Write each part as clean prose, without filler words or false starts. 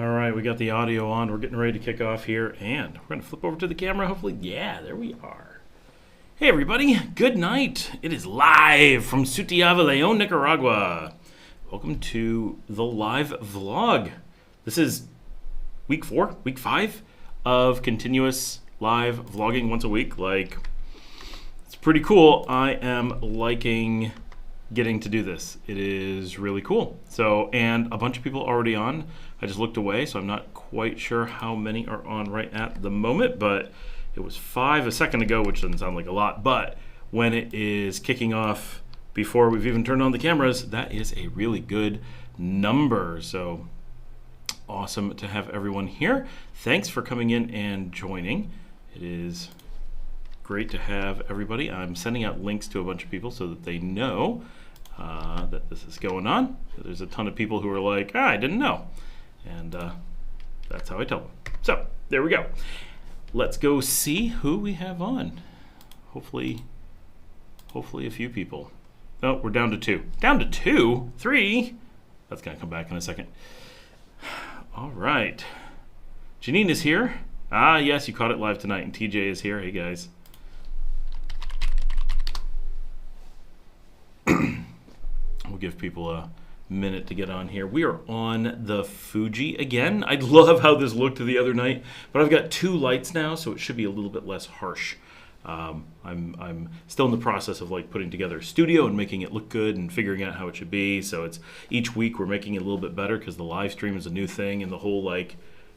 All right, we got the audio on. We're getting ready to kick off here, and we're going to flip over to the camera, hopefully. Yeah, there we are. Hey, everybody. Good night. It is live from Sutiaba, León, Nicaragua. Welcome to the live vlog. This is week 5 of continuous live vlogging once a week. It's pretty cool. I am liking getting to do this. It is really cool. So, and a bunch of people already on. I just looked away, so I'm not quite sure how many are on right at the moment, but it was 5 a second ago, which doesn't sound like a lot, but when it is kicking off before we've even turned on the cameras, that is a really good number. So awesome to have everyone here. Thanks for coming in and joining. It is great to have everybody. I'm sending out links to a bunch of people so that they know that this is going on. There's a ton of people who are like, I didn't know. And that's how I tell them. So there we go. Let's go see who we have on. Hopefully a few people. Oh, we're down to 2. Down to 2? 3? That's going to come back in a second. All right. Janine is here. Ah, yes, you caught it live tonight. And TJ is here. Hey, guys. We'll give people a minute to get on here. We are on the Fuji again. I love how this looked the other night, but I've got 2 lights now, so it should be a little bit less harsh. I'm still in the process of putting together a studio and making it look good and figuring out how it should be. So it's each week we're making it a little bit better because the live stream is a new thing, and the whole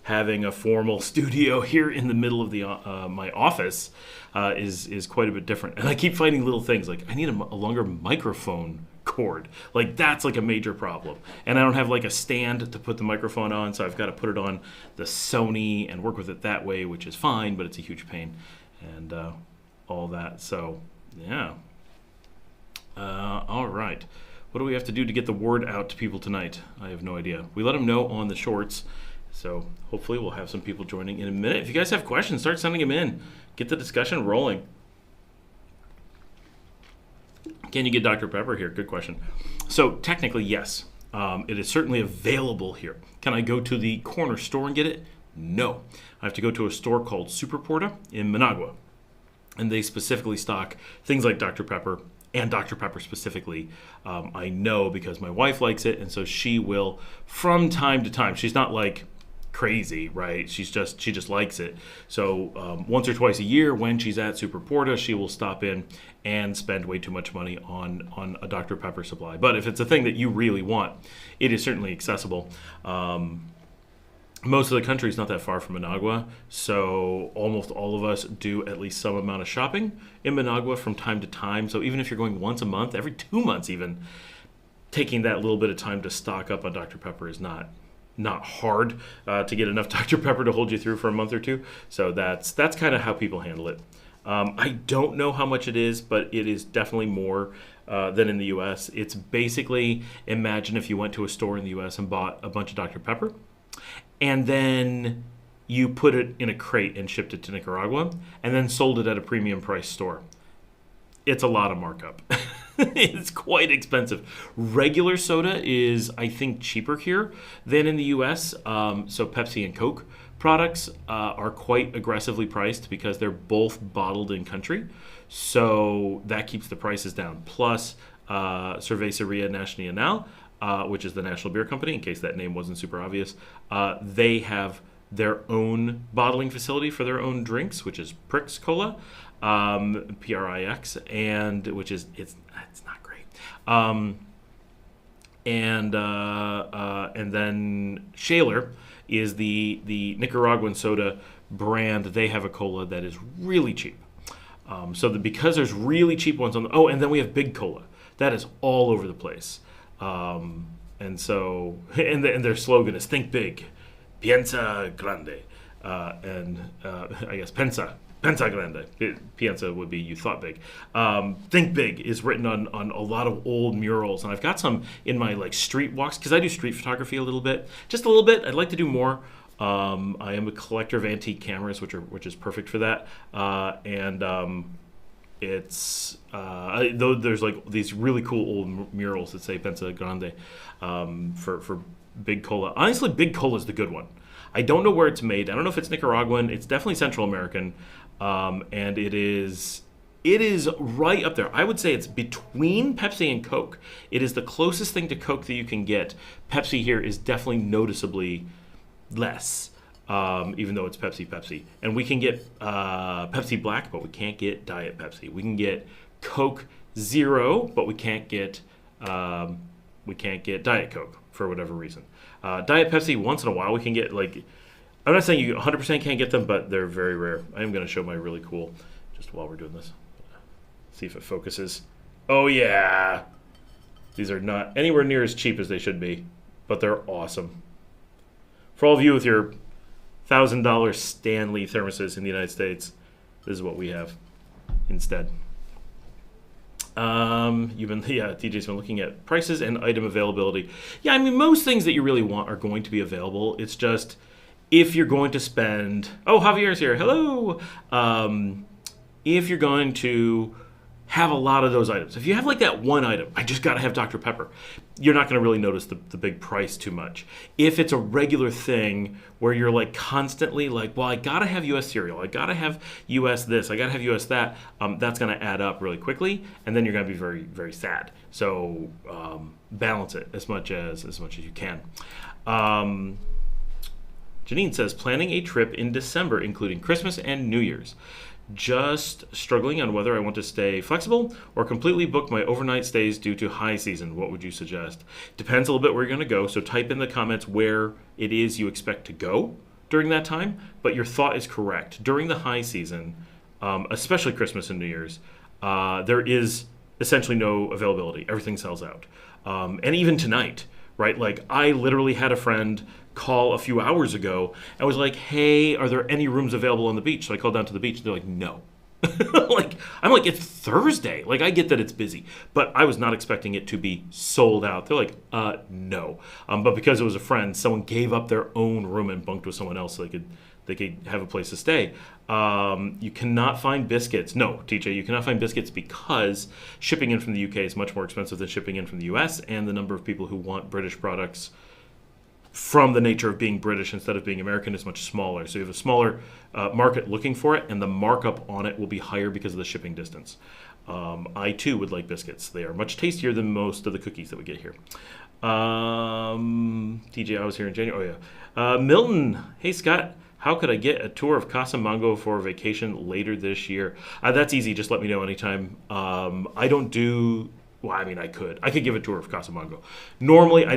having a formal studio here in the middle of the my office is quite a bit different. And I keep finding little things I need a longer microphone cord. That's a major problem. And I don't have a stand to put the microphone on, so I've got to put it on the Sony and work with it that way, which is fine, but it's a huge pain and all that. So yeah. All right. What do we have to do to get the word out to people tonight? I have no idea. We let them know on the shorts. So hopefully we'll have some people joining in a minute. If you guys have questions, start sending them in. Get the discussion rolling. Can you get Dr. Pepper here? Good question. So technically, yes. It is certainly available here. Can I go to the corner store and get it? No. I have to go to a store called Superporta in Managua. And they specifically stock things like Dr. Pepper, and Dr. Pepper specifically. I know because my wife likes it, and so she will, from time to time, she's not crazy, right? She just likes it. So once or twice a year when she's at Superporta, she will stop in and spend way too much money on a Dr. Pepper supply. But if it's a thing that you really want, it is certainly accessible. Most of the country is not that far from Managua, so almost all of us do at least some amount of shopping in Managua from time to time. So even if you're going once a month, every 2 months even, taking that little bit of time to stock up on Dr. Pepper is not hard to get enough Dr. Pepper to hold you through for a month or two. So that's kind of how people handle it. I don't know how much it is, but it is definitely more than in the U.S. It's basically, imagine if you went to a store in the U.S. and bought a bunch of Dr. Pepper, and then you put it in a crate and shipped it to Nicaragua, and then sold it at a premium price store. It's a lot of markup. It's quite expensive. Regular soda is, I think, cheaper here than in the U.S. So Pepsi and Coke products are quite aggressively priced because they're both bottled in country. So that keeps the prices down. Plus, Cerveceria Nacional, which is the national beer company, in case that name wasn't super obvious, they have their own bottling facility for their own drinks, which is Prix Cola, Prix, and which is it's not great. And then Shaler is the Nicaraguan soda brand. They have a cola that is really cheap. Because there's really cheap ones on and then we have Big Cola. That is all over the place. And their slogan is Think Big, Piensa Grande, I guess Pensa Grande. Piensa would be you thought big. Think Big is written on a lot of old murals, and I've got some in my street walks because I do street photography a little bit, just a little bit. I'd like to do more. I am a collector of antique cameras, which is perfect for that, it's though there's these really cool old murals that say Pensa Grande for Big Cola. Honestly, Big Cola is the good one. I don't know where it's made. I don't know if it's Nicaraguan. It's definitely Central American, and it is right up there. I would say it's between Pepsi and Coke. It is the closest thing to Coke that you can get. Pepsi here is definitely noticeably less, even though it's Pepsi. And we can get Pepsi Black, but we can't get Diet Pepsi. We can get Coke Zero, but we can't get Diet Coke for whatever reason. Diet Pepsi, once in a while we can get, like, I'm not saying you 100% can't get them, but they're very rare. I am going to show my really cool, just while we're doing this. See if it focuses. Oh yeah! These are not anywhere near as cheap as they should be, but they're awesome. For all of you with your $1,000 Stanley thermoses in the United States, this is what we have instead. TJ's been looking at prices and item availability. Yeah, I mean, most things that you really want are going to be available. It's just if you're going to spend. Oh, Javier's here. Hello. If you're going to have a lot of those items, if you have like that one item, I just got to have Dr. Pepper, you're not going to really notice the big price too much. If it's a regular thing where you're like constantly like, well, I got to have U.S. cereal, I got to have U.S. this, I got to have U.S. that, that's going to add up really quickly, and then you're going to be very, very sad. So balance it as much as you can. Janine says, planning a trip in December, including Christmas and New Year's. Just struggling on whether I want to stay flexible or completely book my overnight stays due to high season. What would you suggest? Depends a little bit where you're going to go. So type in the comments where it is you expect to go during that time. But your thought is correct. During the high season, especially Christmas and New Year's, there is essentially no availability. Everything sells out. And even tonight, right? Like I literally had a friend call a few hours ago and was like, hey, are there any rooms available on the beach? So I called down to the beach and they're like, no. I'm like, it's Thursday. Like, I get that it's busy, but I was not expecting it to be sold out. They're like, no. But because it was a friend, someone gave up their own room and bunked with someone else so they could have a place to stay. You cannot find biscuits. No, TJ, you cannot find biscuits because shipping in from the UK is much more expensive than shipping in from the US, and the number of people who want British products from the nature of being British instead of being American is much smaller. So you have a smaller market looking for it, and the markup on it will be higher because of the shipping distance. I, too, would like biscuits. They are much tastier than most of the cookies that we get here. TJ, I was here in January. Oh, yeah. Milton, hey, Scott. How could I get a tour of Casamango for vacation later this year? That's easy. Just let me know anytime. I don't do... Well, I mean, I could give a tour of Casamango. Normally,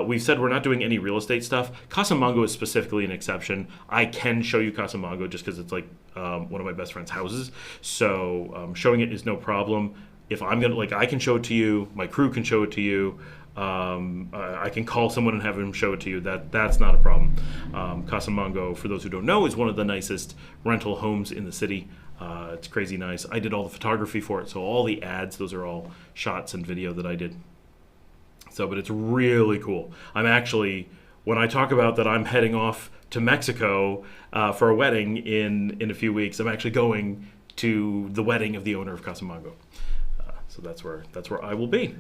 we've said we're not doing any real estate stuff. Casamango is specifically an exception. I can show you Casamango just because it's like one of my best friend's houses. So showing it is no problem. If I'm gonna, like, I can show it to you. My crew can show it to you. I can call someone and have them show it to you. That's not a problem. Casamango, for those who don't know, is one of the nicest rental homes in the city. It's crazy nice. I did all the photography for it, so all the ads, those are all shots and video that I did. So, but it's really cool. I'm actually, when I talk about that I'm heading off to Mexico for a wedding in a few weeks, I'm actually going to the wedding of the owner of Casamango. So that's where I will be.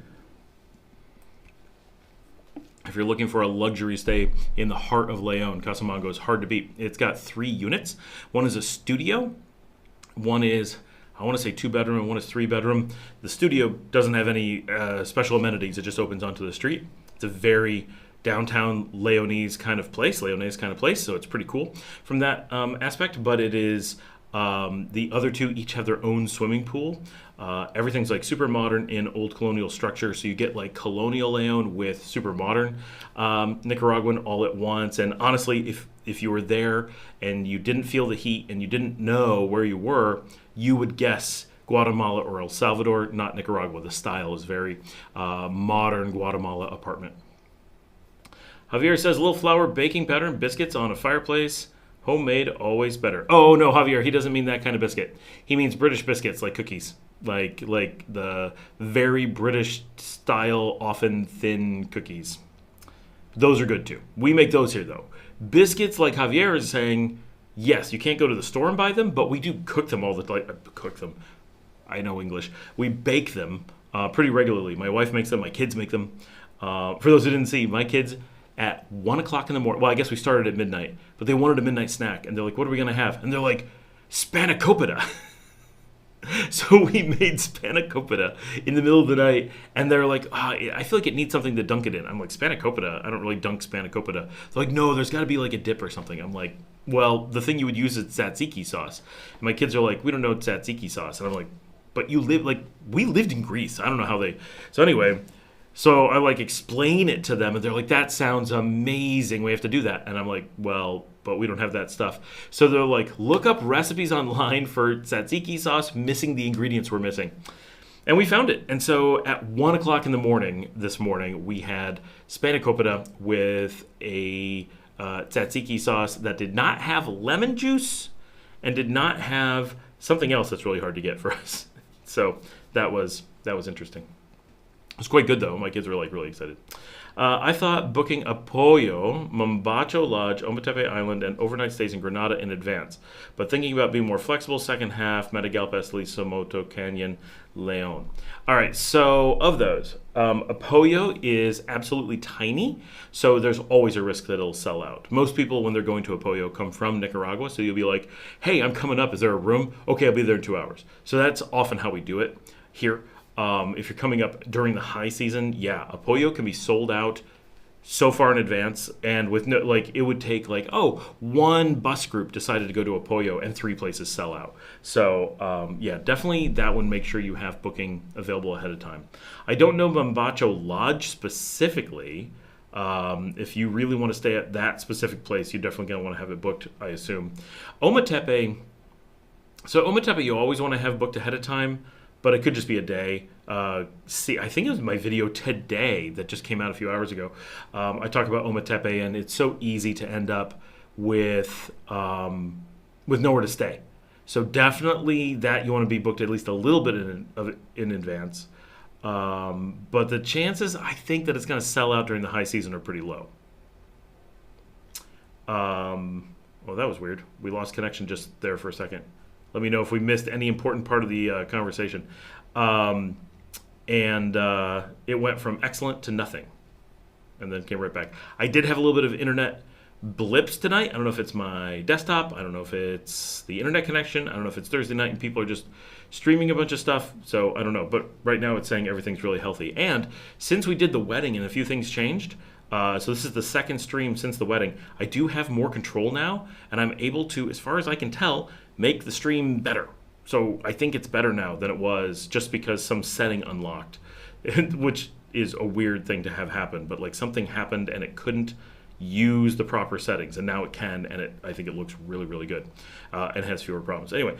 If you're looking for a luxury stay in the heart of León, Casamango is hard to beat. It's got 3 units. One is a studio. One is, I want to say 2-bedroom, and one is 3-bedroom. The studio doesn't have any special amenities. It just opens onto the street. It's a very downtown Leonese kind of place, so it's pretty cool from that aspect. But it is, the other 2 each have their own swimming pool. Everything's like super modern in old colonial structure, so you get like colonial León with super modern Nicaraguan all at once. And honestly, if you were there and you didn't feel the heat and you didn't know where you were, you would guess Guatemala or El Salvador, not Nicaragua. The style is very modern Guatemala apartment. Javier says, little flour baking pattern biscuits on a fireplace. Homemade, always better. Oh, no, Javier, he doesn't mean that kind of biscuit. He means British biscuits, like cookies. Like the very British style, often thin cookies. Those are good, too. We make those here, though. Biscuits, like Javier is saying, yes, you can't go to the store and buy them, but we do cook them all the time. Cook them. I know English. We bake them pretty regularly. My wife makes them. My kids make them. For those who didn't see, my kids at 1 o'clock in the morning. Well, I guess we started at midnight, but they wanted a midnight snack. And they're like, what are we going to have? And they're like, spanakopita. So we made spanakopita in the middle of the night, and they're like, I feel like it needs something to dunk it in. I'm like, spanakopita? I don't really dunk spanakopita. They're like, no, there's got to be like a dip or something. I'm like, well, the thing you would use is tzatziki sauce. And my kids are like, we don't know tzatziki sauce. And I'm like, but we lived in Greece. I don't know how they... So anyway, so I like explain it to them, and they're like, that sounds amazing. We have to do that. And I'm like, well... but we don't have that stuff. So they're like, look up recipes online for tzatziki sauce, missing the ingredients we're missing. And we found it. And so at 1 o'clock in the morning this morning, we had spanakopita with a tzatziki sauce that did not have lemon juice and did not have something else that's really hard to get for us. So that was interesting. It was quite good, though. My kids were like really excited. I thought booking a Pollo, Mombacho Lodge, Ometepe Island, and overnight stays in Granada in advance. But thinking about being more flexible, second half, Matagalpa, Esteli, Somoto, Canyon, Leon. All right, so of those, a Pollo is absolutely tiny, so there's always a risk that it'll sell out. Most people, when they're going to a Pollo, come from Nicaragua, so you'll be like, hey, I'm coming up. Is there a room? Okay, I'll be there in 2 hours. So that's often how we do it here. If you're coming up during the high season, yeah, a Pollo can be sold out so far in advance, and with no, like, it would take like, one bus group decided to go to a Pollo and 3 places sell out. So yeah, definitely that one, make sure you have booking available ahead of time. I don't know Mombacho Lodge specifically. If you really want to stay at that specific place, you're definitely going to want to have it booked, I assume. Ometepe, so Ometepe you always want to have booked ahead of time, but it could just be a day. See, I think it was my video today that just came out a few hours ago. I talk about Ometepe, and it's so easy to end up with nowhere to stay. So definitely that you want to be booked at least a little bit in advance. But the chances, I think, that it's going to sell out during the high season are pretty low. Well, that was weird. We lost connection just there for a second. Let me know if we missed any important part of the conversation. And it went from excellent to nothing, and then came right back. I did have a little bit of internet blips tonight. I don't know if it's my desktop. I don't know if it's the internet connection. I don't know if it's Thursday night and people are just streaming a bunch of stuff. So I don't know. But right now it's saying everything's really healthy. And since we did the wedding and a few things changed, so this is the second stream since the wedding, I do have more control now, and I'm able to, as far as I can tell, make the stream better. So I think it's better now than it was, just because some setting unlocked, which is a weird thing to have happen. But like, something happened and it couldn't use the proper settings, and now it can, and I think it looks really, really good, and has fewer problems. Anyway,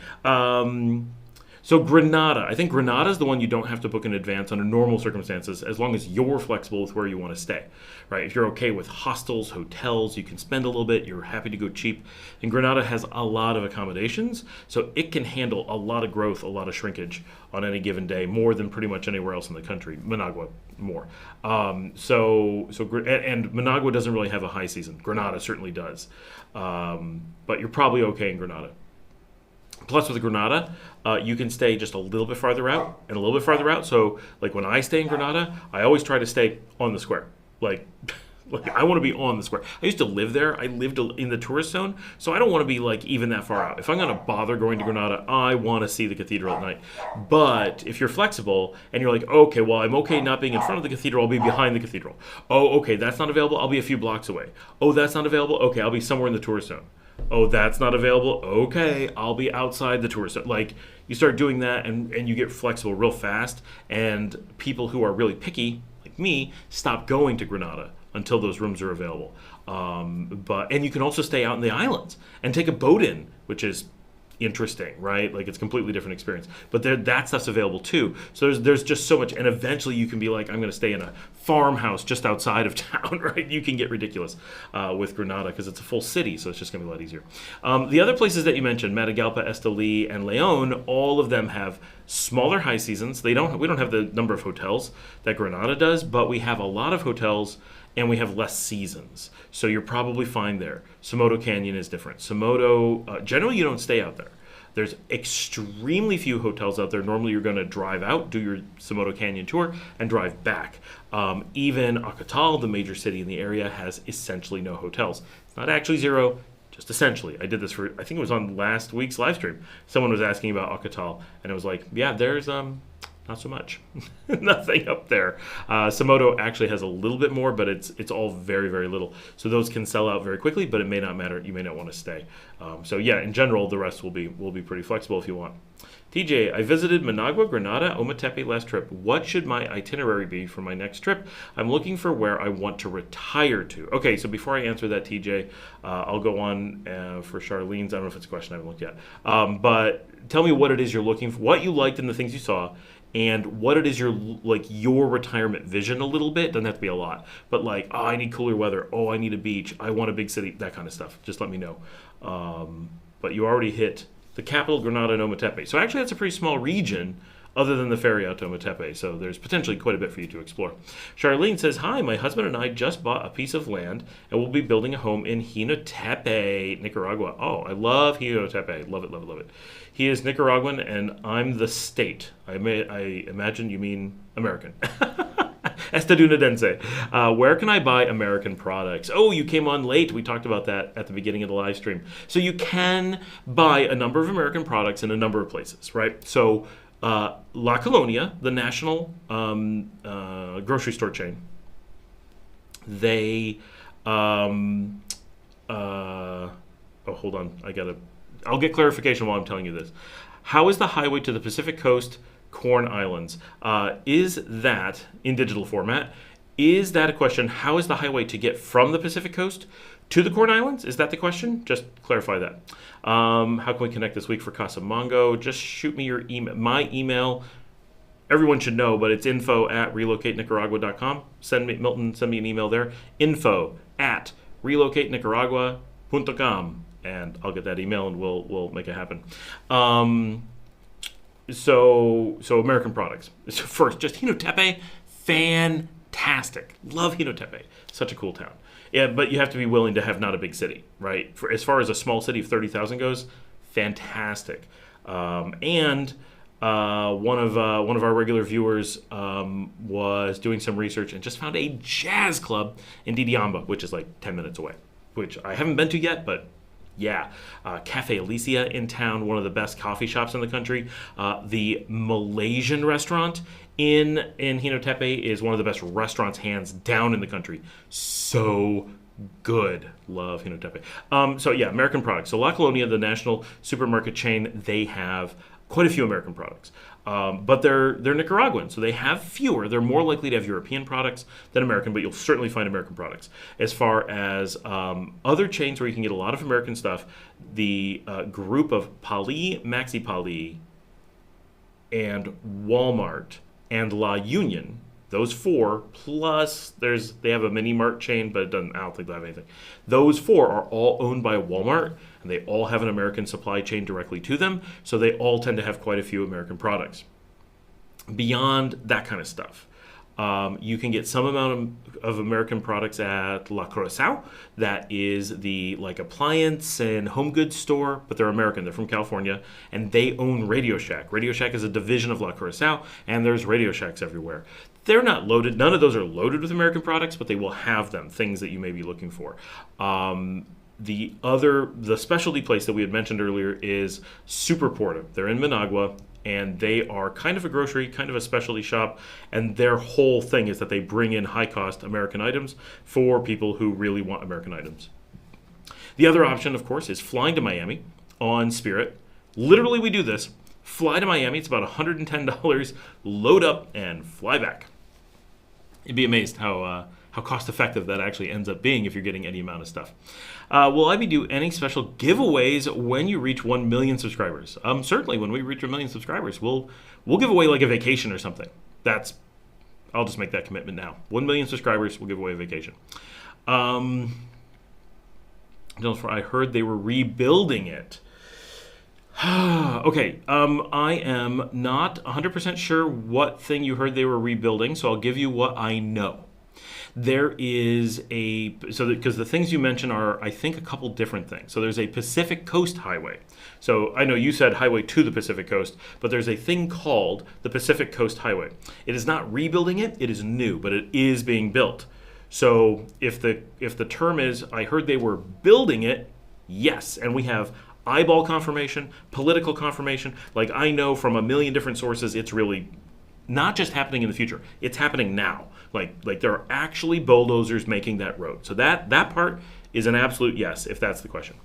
so Granada. I think Granada is the one you don't have to book in advance under normal circumstances, as long as you're flexible with where you want to stay, right? If you're okay with hostels, hotels, you can spend a little bit, you're happy to go cheap. And Granada has a lot of accommodations, so it can handle a lot of growth, a lot of shrinkage on any given day, more than pretty much anywhere else in the country. Managua more. And Managua doesn't really have a high season. Granada certainly does. But you're probably okay in Granada. Plus, with Granada, you can stay just a little bit farther out and a little bit farther out. So, like, when I stay in Granada, I always try to stay on the square. Like I want to be on the square. I used to live there. I lived in the tourist zone, so I don't want to be, like, even that far out. If I'm going to bother going to Granada, I want to see the cathedral at night. But if you're flexible and you're like, okay, well, I'm okay not being in front of the cathedral, I'll be behind the cathedral. Oh, okay, that's not available, I'll be a few blocks away. Oh, that's not available, okay, I'll be somewhere in the tourist zone. Oh, that's not available, okay, I'll be outside the tourist zone. Like, you start doing that, and you get flexible real fast, and people who are really picky, like me, stop going to Granada until those rooms are available. And you can also stay out in the islands and take a boat in, which is interesting, right? Like, it's a completely different experience. But that stuff's available too. So there's just so much, and eventually you can be like, I'm going to stay in a farmhouse just outside of town, right? You can get ridiculous with Granada because it's a full city, so it's just going to be a lot easier. The other places that you mentioned, Matagalpa, Esteli, and Leon, all of them have smaller high seasons. We don't have the number of hotels that Granada does, but we have a lot of hotels and we have less seasons. So you're probably fine there. Somoto Canyon is different. Somoto, generally you don't stay out there. There's extremely few hotels out there. Normally you're going to drive out, do your Somoto Canyon tour, and drive back. Even Acatal, the major city in the area, has essentially no hotels. It's not actually zero, just essentially. I did this for, I think it was on last week's live stream. Someone was asking about Acatal, and it was like, yeah, there's not so much. Nothing up there. Somoto actually has a little bit more, but it's all very, very little. So those can sell out very quickly, but it may not matter. You may not want to stay. So yeah, in general, the rest will be pretty flexible if you want. TJ, I visited Managua, Granada, Ometepe last trip. What should my itinerary be for my next trip? I'm looking for where I want to retire to. Okay, so before I answer that, TJ, I'll go on for Charlene's. I don't know if it's a question I haven't looked yet. But tell me what it is you're looking for, what you liked in the things you saw, and what it is your retirement vision a little bit. Doesn't have to be a lot, but like, oh, I need cooler weather. Oh, I need a beach. I want a big city. That kind of stuff. Just let me know. But you already hit the capital, Granada and Ometepe. So actually that's a pretty small region other than the ferry out to Ometepe. So there's potentially quite a bit for you to explore. Charlene says, hi, my husband and I just bought a piece of land and we'll be building a home in Jinotepe, Nicaragua. Oh, I love Jinotepe. Love it, love it, love it. He is Nicaraguan and I'm the state. I imagine you mean American. Estadounidense. Where can I buy American products? Oh, you came on late. We talked about that at the beginning of the live stream. So you can buy a number of American products in a number of places, right? So La Colonia, the national grocery store chain, they, hold on. I'll get clarification while I'm telling you this. How is the highway to the Pacific Coast Corn Islands? Is that, in digital format, is that a question? How is the highway to get from the Pacific Coast to the Corn Islands? Is that the question? Just clarify that. How can we connect this week for Casamongo? Just shoot me your email. My email, everyone should know, but it's info@relocatenicaragua.com. Milton, send me an email there. info@relocatenicaragua.com. And I'll get that email and we'll make it happen. So American products. So first, just Jinotepe, fantastic. Love Jinotepe. Such a cool town. Yeah, but you have to be willing to have not a big city, right? For as far as a small city of 30,000 goes, fantastic. And one of our regular viewers was doing some research and just found a jazz club in Didiamba, which is like 10 minutes away, which I haven't been to yet, but yeah. Cafe Alicia in town, one of the best coffee shops in the country. The Malaysian restaurant in Jinotepe is one of the best restaurants hands down in the country. So good. Love Jinotepe. So yeah, American products. So La Colonia, the national supermarket chain, they have quite a few American products. But they're Nicaraguan, so they have fewer. They're more likely to have European products than American, but you'll certainly find American products. As far as other chains where you can get a lot of American stuff, the group of Pali, Maxi Pali, and Walmart and La Union, those four, plus they have a mini mart chain, but I don't think they have anything. Those four are all owned by Walmart, and they all have an American supply chain directly to them, so they all tend to have quite a few American products. Beyond that kind of stuff, you can get some amount of American products at La Curacao. That is the appliance and home goods store, but they're American. They're from California, and they own Radio Shack. Radio Shack is a division of La Curacao, and there's Radio Shacks everywhere. They're not loaded. None of those are loaded with American products, but they will have them, things that you may be looking for. The specialty place that we had mentioned earlier is Superporta. They're in Managua, and they are kind of a grocery, kind of a specialty shop, and their whole thing is that they bring in high-cost American items for people who really want American items. The other option, of course, is flying to Miami on Spirit. Literally, we do this. Fly to Miami. It's about $110. Load up and fly back. You'd be amazed how cost-effective that actually ends up being if you're getting any amount of stuff. Will I be doing any special giveaways when you reach 1 million subscribers? Certainly, when we reach 1 million subscribers, we'll give away like a vacation or something. I'll just make that commitment now. 1 million subscribers, we'll give away a vacation. I heard they were rebuilding it. Okay, I am not 100% sure what thing you heard they were rebuilding, so I'll give you what I know. There is because the things you mentioned are, I think, a couple different things. So there's a Pacific Coast Highway. So I know you said highway to the Pacific Coast, but there's a thing called the Pacific Coast Highway. It is not rebuilding it, it is new, but it is being built. So if the term is, I heard they were building it, yes, and we have eyeball confirmation, political confirmation. Like, I know from a million different sources, it's really not just happening in the future, it's happening now. Like there are actually bulldozers making that road. So that part is an absolute yes, if that's the question.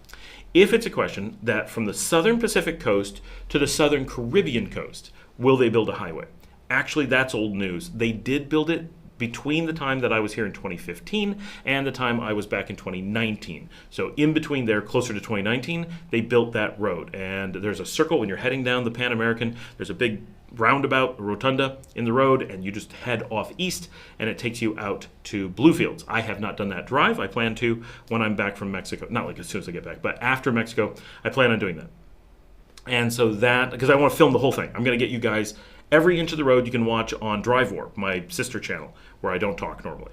If it's a question that from the southern Pacific coast to the southern Caribbean coast, will they build a highway? Actually, that's old news. They did build it between the time that I was here in 2015 and the time I was back in 2019. So in between there, closer to 2019, they built that road. And there's a circle when you're heading down the Pan American. There's a big roundabout, a rotunda in the road, and you just head off east, and it takes you out to Bluefields. I have not done that drive. I plan to when I'm back from Mexico. Not like as soon as I get back, but after Mexico, I plan on doing that. And so that, because I want to film the whole thing, I'm going to get you guys every inch of the road you can watch on Drive Warp, my sister channel, where I don't talk normally,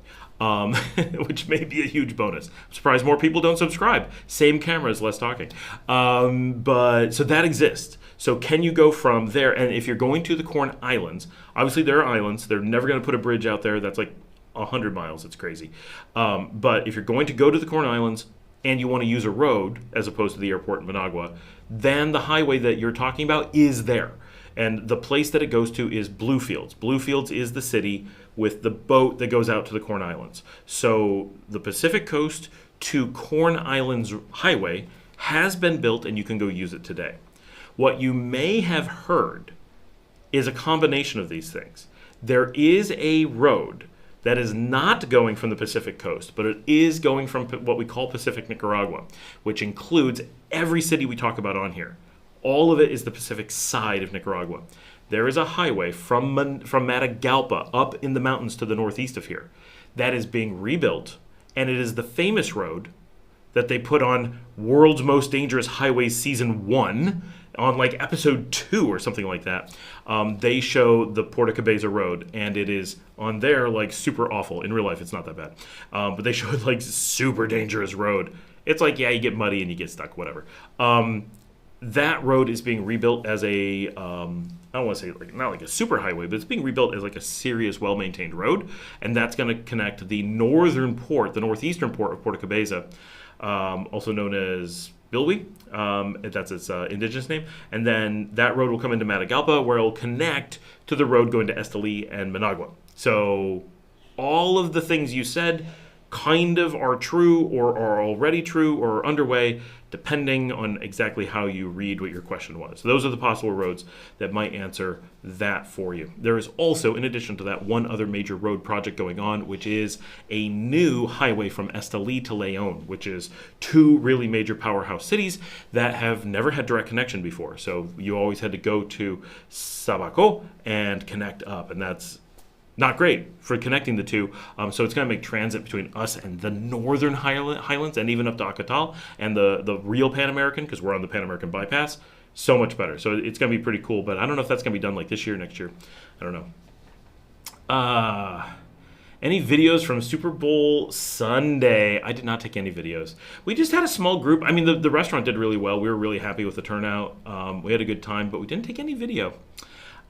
which may be a huge bonus. I'm surprised more people don't subscribe. Same cameras, less talking. But so that exists. So can you go from there? And if you're going to the Corn Islands, obviously there are islands. They're never going to put a bridge out there. That's like 100 miles. It's crazy. But if you're going to go to the Corn Islands and you want to use a road as opposed to the airport in Managua, then the highway that you're talking about is there. And the place that it goes to is Bluefields. Bluefields is the city with the boat that goes out to the Corn Islands. So the Pacific Coast to Corn Islands Highway has been built, and you can go use it today. What you may have heard is a combination of these things. There is a road that is not going from the Pacific Coast, but it is going from what we call Pacific Nicaragua, which includes every city we talk about on here. All of it is the Pacific side of Nicaragua. There is a highway from Matagalpa up in the mountains to the northeast of here that is being rebuilt, and it is the famous road that they put on World's Most Dangerous Highways Season 1, on like episode 2 or something like that. They show the Puerto Cabeza Road, and it is on there like super awful. In real life, it's not that bad. But they show it like super dangerous road. It's like, yeah, you get muddy and you get stuck, whatever. That road is being rebuilt as a, I don't want to say like not like a super highway, but it's being rebuilt as like a serious, well-maintained road, and that's going to connect the northern port, the northeastern port of Puerto Cabeza, also known as Bilwi, that's its indigenous name, and then that road will come into Matagalpa, where it will connect to the road going to Esteli and Managua. So all of the things you said kind of are true or are already true or are underway, depending on exactly how you read what your question was. So those are the possible roads that might answer that for you. There is also, in addition to that, one other major road project going on, which is a new highway from Esteli to León, which is two really major powerhouse cities that have never had direct connection before. So you always had to go to Sabaco and connect up, and that's not great for connecting the two. So it's going to make transit between us and the northern highlands and even up to Acatal and the real Pan American, because we're on the Pan American bypass, so much better. So it's going to be pretty cool, but I don't know if that's going to be done like this year, next year. I don't know. Any videos from Super Bowl Sunday? I did not take any videos. We just had a small group. I mean, the restaurant did really well. We were really happy with the turnout. We had a good time, but we didn't take any video.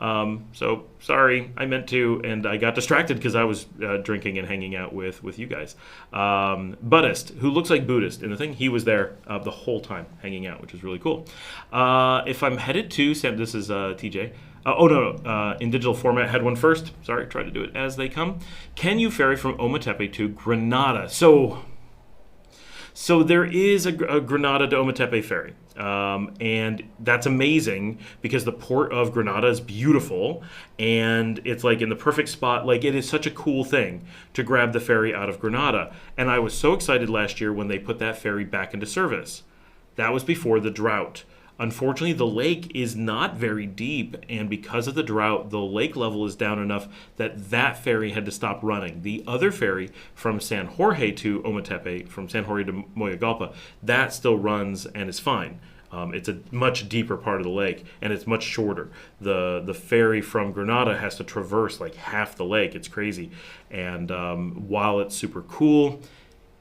So sorry, I meant to, and I got distracted because I was drinking and hanging out with you guys. Buddhist, who looks like Buddhist in the thing, he was there the whole time hanging out, which is really cool. If I'm headed to Sam, this is TJ. In digital format, head one first. Sorry, try to do it as they come. Can you ferry from Ometepe to Granada? So there is a Granada to Ometepe ferry, and that's amazing because the port of Granada is beautiful, and it's like in the perfect spot. Like, it is such a cool thing to grab the ferry out of Granada, and I was so excited last year when they put that ferry back into service. That was before the drought. Unfortunately, the lake is not very deep, and because of the drought, the lake level is down enough that ferry had to stop running. The other ferry from San Jorge to Ometepe, from San Jorge to Moyagalpa, that still runs and is fine. It's a much deeper part of the lake, and it's much shorter. The ferry from Granada has to traverse like half the lake. It's crazy. And while it's super cool,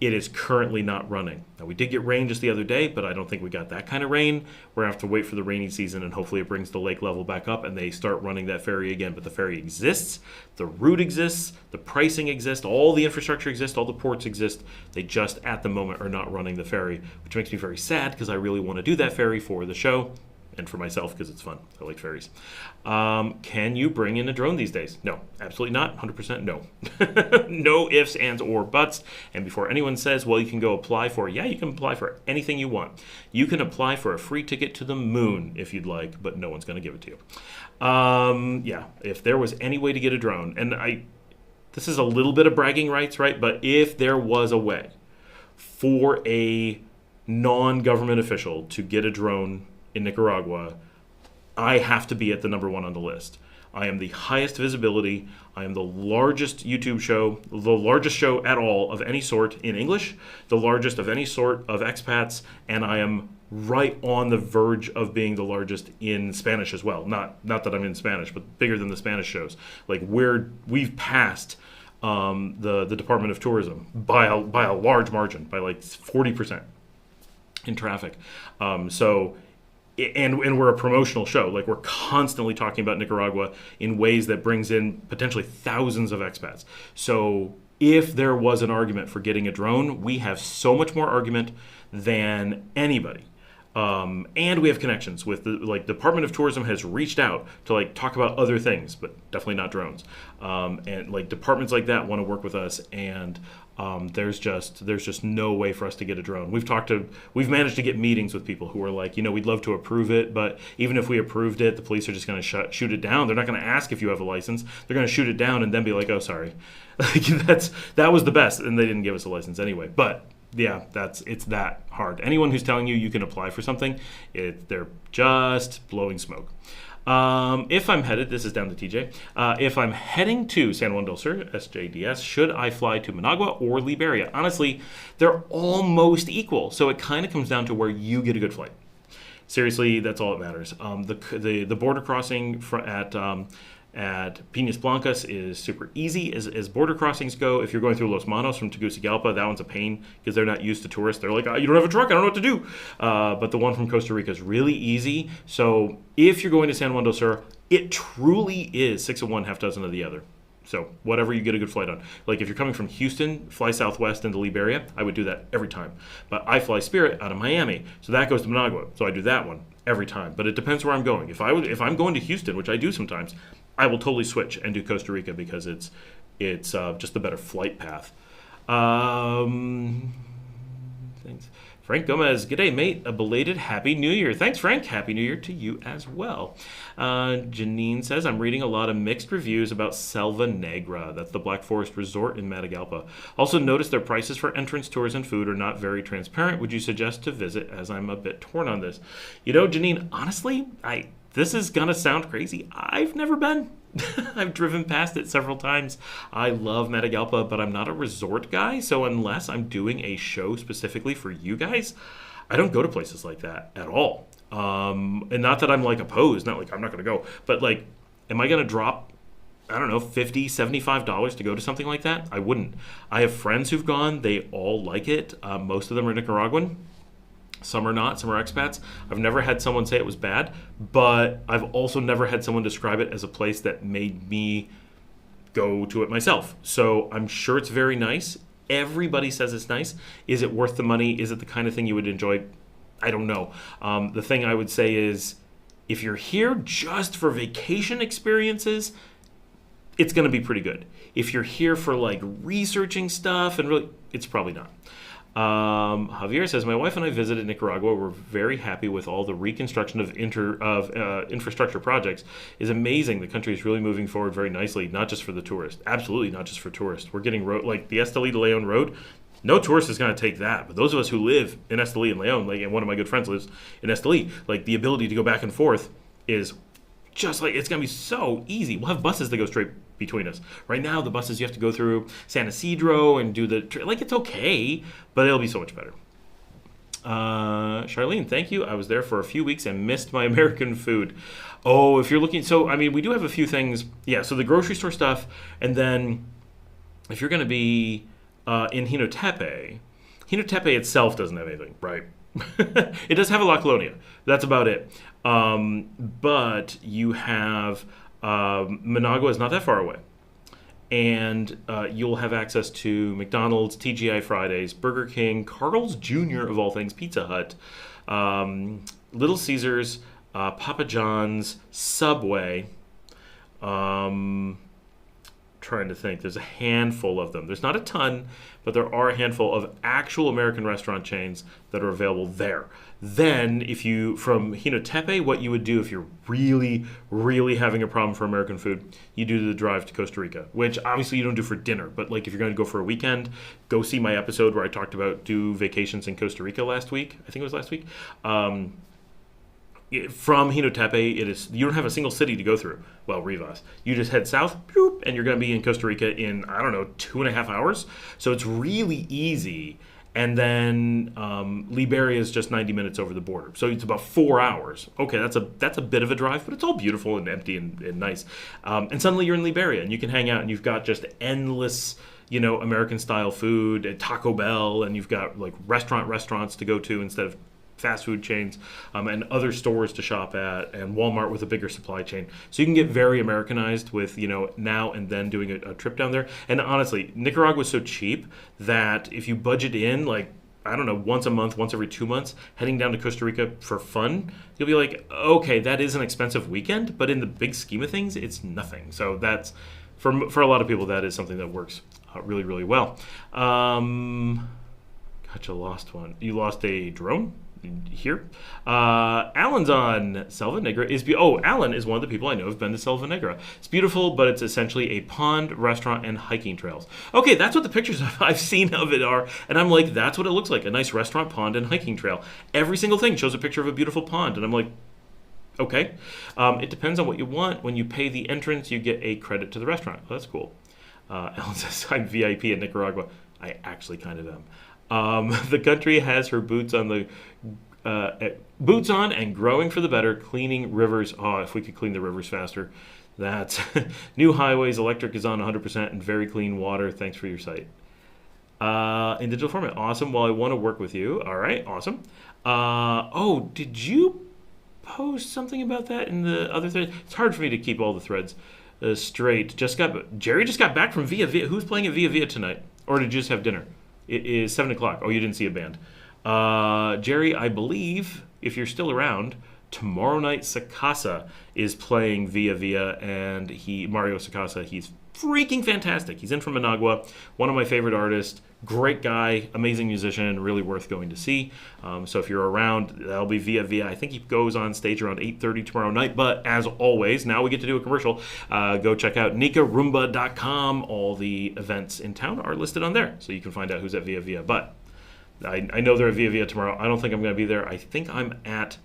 it is currently not running. Now, we did get rain just the other day, but I don't think we got that kind of rain. We're going to have to wait for the rainy season, and hopefully it brings the lake level back up and they start running that ferry again. But the ferry exists, the route exists, the pricing exists, all the infrastructure exists, all the ports exist. They just, at the moment, are not running the ferry, which makes me very sad because I really want to do that ferry for the show and for myself because it's fun. I like ferries. Can you bring in a drone these days? No, absolutely not. 100% no. No ifs, ands, or buts. And before anyone says, well, you can go apply for, yeah, you can apply for anything you want. You can apply for a free ticket to the moon if you'd like, but no one's going to give it to you. Yeah, if there was any way to get a drone, and this is a little bit of bragging rights, right? But if there was a way for a non-government official to get a drone in Nicaragua, I have to be at the number one on the list. I am the highest visibility. I am the largest YouTube show, the largest show at all of any sort in English, the largest of any sort of expats, and I am right on the verge of being the largest in Spanish as well. Not that I'm in Spanish, but bigger than the Spanish shows. Like we've passed the Department of Tourism by a large margin, by like 40% in traffic. And we're a promotional show. Like, we're constantly talking about Nicaragua in ways that brings in potentially thousands of expats. So if there was an argument for getting a drone, we have so much more argument than anybody. And we have connections with the Department of Tourism has reached out to talk about other things, but definitely not drones. And departments like that want to work with us, and there's just no way for us to get a drone. We've managed to get meetings with people who are like, we'd love to approve it, but even if we approved it, the police are just going to shoot it down. They're not going to ask if you have a license. They're going to shoot it down and then be like, oh, sorry. That was the best, and they didn't give us a license anyway. But yeah, it's that hard. Anyone who's telling you can apply for something, they're just blowing smoke. If I'm headed, this is down to TJ, if I'm heading to San Juan del Sur, SJDS, should I fly to Managua or Liberia? Honestly, they're almost equal, so it kind of comes down to where you get a good flight. Seriously, that's all that matters. The border crossing at Piñas Blancas is super easy as border crossings go. If you're going through Los Manos from Tegucigalpa, that one's a pain because they're not used to tourists. They're like, you don't have a truck, I don't know what to do. But the one from Costa Rica is really easy. So if you're going to San Juan del Sur, it truly is 6 of one, half dozen of the other. So whatever you get a good flight on. Like if you're coming from Houston, fly southwest into Liberia, I would do that every time. But I fly Spirit out of Miami, so that goes to Managua. So I do that one every time. But it depends where I'm going. If I'm going to Houston, which I do sometimes, I will totally switch and do Costa Rica because it's just the better flight path. Thanks. Frank Gomez, g'day mate, a belated Happy New Year. Thanks Frank, Happy New Year to you as well. Janine says, I'm reading a lot of mixed reviews about Selva Negra. That's the Black Forest Resort in Matagalpa. Also noticed their prices for entrance tours and food are not very transparent. Would you suggest to visit, as I'm a bit torn on this? Janine, honestly, this is going to sound crazy. I've never been. I've driven past it several times. I love Matagalpa, but I'm not a resort guy, so unless I'm doing a show specifically for you guys, I don't go to places like that at all. And not that I'm opposed, not I'm not going to go, but am I going to drop, I don't know, $50, $75 to go to something like that? I wouldn't. I have friends who've gone. They all like it. Most of them are Nicaraguan. Some are not, some are expats. I've never had someone say it was bad, but I've also never had someone describe it as a place that made me go to it myself. So I'm sure it's very nice. Everybody says it's nice. Is it worth the money? Is it the kind of thing you would enjoy? I don't know. The thing I would say is, if you're here just for vacation experiences, it's going to be pretty good. If you're here for researching stuff and really, it's probably not. Javier says, my wife and I visited Nicaragua. We're very happy with all the reconstruction of infrastructure projects. It's amazing. The country is really moving forward very nicely, not just for the tourists. Absolutely not just for tourists. We're getting the Esteli de Leon road. No tourist is going to take that. But those of us who live in Esteli and Leon, and one of my good friends lives in Esteli, the ability to go back and forth is just it's going to be so easy. We'll have buses that go straight between us. Right now, the buses, you have to go through San Isidro and do it's okay, but it'll be so much better. Charlene, thank you. I was there for a few weeks and missed my American food. Oh, if you're looking, so I mean, we do have a few things. Yeah, so the grocery store stuff, and then if you're going to be in Hinotepe, Hinotepe itself doesn't have anything, right? It does have a La Colonia. That's about it. But you have Managua is not that far away. And you'll have access to McDonald's, TGI Fridays, Burger King, Carl's Jr. of all things, Pizza Hut, Little Caesars, Papa John's, Subway. Trying to think. There's a handful of them. There's not a ton, but there are a handful of actual American restaurant chains that are available there. Then, if you, from Hinotepe, what you would do if you're really, really having a problem for American food, you do the drive to Costa Rica, which obviously you don't do for dinner, but like if you're going to go for a weekend, go see my episode where I talked about do vacations in Costa Rica last week. I think it was last week. From Hinotepe, it is, you don't have a single city to go through. Well, Rivas. You just head south, and you're going to be in Costa Rica in, I don't know, 2.5 hours. So it's really easy. And then Liberia is just 90 minutes over the border. So it's about 4 hours. Okay, that's a bit of a drive, but it's all beautiful and empty and nice. And suddenly you're in Liberia, and you can hang out, and you've got just endless, American-style food at Taco Bell, and you've got, like, restaurants to go to instead of fast food chains, and other stores to shop at, and Walmart with a bigger supply chain. So you can get very Americanized with, now and then doing a trip down there. And honestly, Nicaragua is so cheap that if you budget in, like, I don't know, once a month, once every 2 months, heading down to Costa Rica for fun, you'll be like, okay, that is an expensive weekend, but in the big scheme of things, it's nothing. So that's, for a lot of people, that is something that works really, really well. Gotcha, lost one. You lost a drone? Here. Alan's on Selva Negra. Alan is one of the people I know who've been to Selva Negra. It's beautiful, but it's essentially a pond, restaurant, and hiking trails. Okay, that's what the pictures I've seen of it are, and I'm like, that's what it looks like, a nice restaurant, pond, and hiking trail. Every single thing shows a picture of a beautiful pond, and I'm like, okay. It depends on what you want. When you pay the entrance, you get a credit to the restaurant. Oh, that's cool. Alan says, I'm VIP in Nicaragua. I actually kind of am. The country has her boots on and growing for the better, cleaning rivers. Oh, if we could clean the rivers faster. That's new highways, electric is on 100%, and very clean water. Thanks for your site. In digital format. Awesome. Well, I want to work with you. All right. Awesome. Did you post something about that in the other thread? It's hard for me to keep all the threads straight. Jerry just got back from Via Via. Who's playing at Via Via tonight? Or did you just have dinner? It is 7 o'clock. Oh, you didn't see a band. Jerry, I believe, if you're still around, tomorrow night Sakasa is playing Via Via, and Mario Sakasa, he's freaking fantastic. He's in from Managua, one of my favorite artists, great guy, amazing musician, really worth going to see. So if you're around, that'll be Via Via. I think he goes on stage around 8:30 tomorrow night, but as always, now we get to do a commercial. Go check out nicarumba.com. All the events in town are listed on there, so you can find out who's at Via Via. But I know they're at Via Via tomorrow. I don't think I'm going to be there. I think I'm at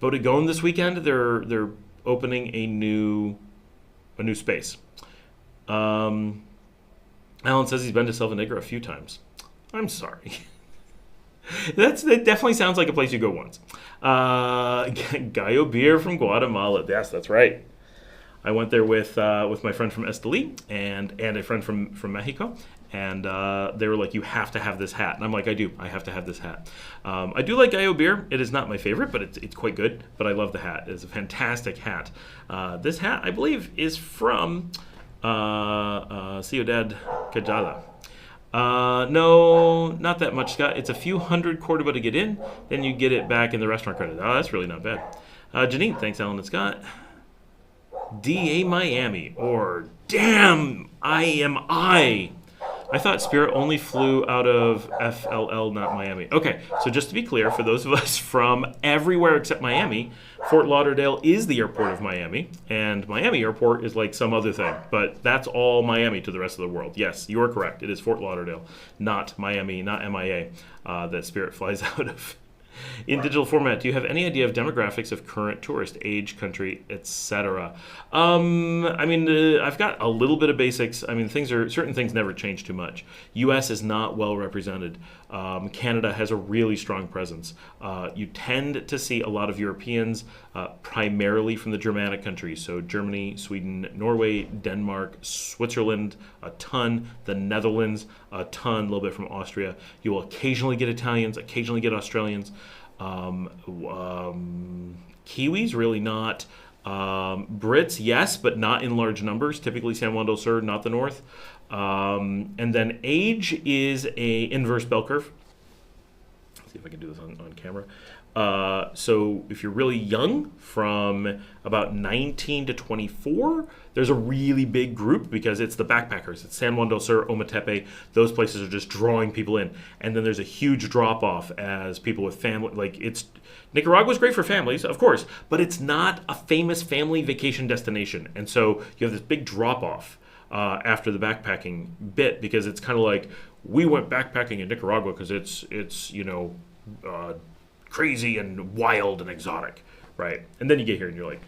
Bodegón this weekend. They're opening a new space. Alan says he's been to Selva Negra a few times. I'm sorry. That definitely sounds like a place you go once. Gallo beer from Guatemala. Yes, that's right. I went there with my friend from Esteli and a friend from Mexico, and they were like, you have to have this hat. And I'm like, I have to have this hat. I do like Gallo beer. It is not my favorite, but it's quite good. But I love the hat. It's a fantastic hat. This hat, I believe, is from Ciudad Cajala. No, not that much, Scott. It's a few hundred Cordoba to get in. Then you get it back in the restaurant credit. Oh, that's really not bad. Janine, thanks, Alan and Scott. DA Miami, or damn IMI. I thought Spirit only flew out of FLL, not Miami. Okay, so just to be clear, for those of us from everywhere except Miami, Fort Lauderdale is the airport of Miami, and Miami Airport is like some other thing, but that's all Miami to the rest of the world. Yes, you are correct. It is Fort Lauderdale, not Miami, not MIA, that Spirit flies out of. In digital format, do you have any idea of demographics of current tourist, age, country, etc.? I've got a little bit of basics. I mean, certain things never change too much. U.S. is not well represented. Canada has a really strong presence. You tend to see a lot of Europeans, primarily from the Germanic countries, so Germany, Sweden, Norway, Denmark, Switzerland, a ton, the Netherlands, a ton, a little bit from Austria. You will occasionally get Italians, occasionally get Australians. Kiwis, really not. Brits, yes, but not in large numbers. Typically San Juan del Sur, not the north. And then age is a inverse bell curve. Let's see if I can do this on camera. So if you're really young, from about 19 to 24, there's a really big group because it's the backpackers. It's San Juan del Sur, Ometepe. Those places are just drawing people in. And then there's a huge drop off as people with family, Nicaragua's great for families, of course, but it's not a famous family vacation destination. And so you have this big drop off after the backpacking bit, because it's kind of like, we went backpacking in Nicaragua because it's crazy and wild and exotic, right? And then you get here and you're like,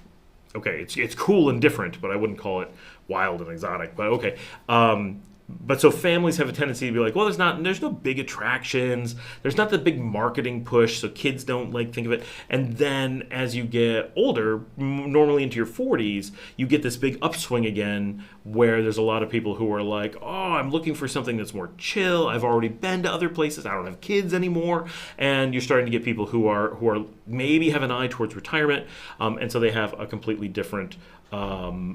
okay, it's cool and different, but I wouldn't call it wild and exotic. But okay, but so families have a tendency to be like, well, there's no big attractions, there's not the big marketing push, so kids don't think of it. And then as you get older, normally into your 40s, you get this big upswing again, where there's a lot of people who are like, oh, I'm looking for something that's more chill. I've already been to other places. I don't have kids anymore. And you're starting to get people who are maybe have an eye towards retirement, and so they have a completely different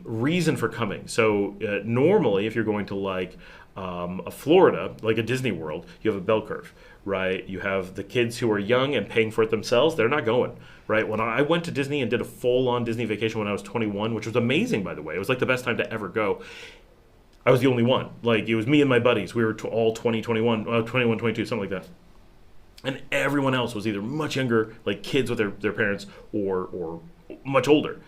reason for coming. So normally, if you're going to a Florida, like a Disney World, you have a bell curve, right? You have the kids who are young and paying for it themselves. They're not going, right? When I went to Disney and did a full-on Disney vacation when I was 21, which was amazing, by the way. It was the best time to ever go. I was the only one. It was me and my buddies. We were all 21, 22, something like that. And everyone else was either much younger, kids with their parents, or much older.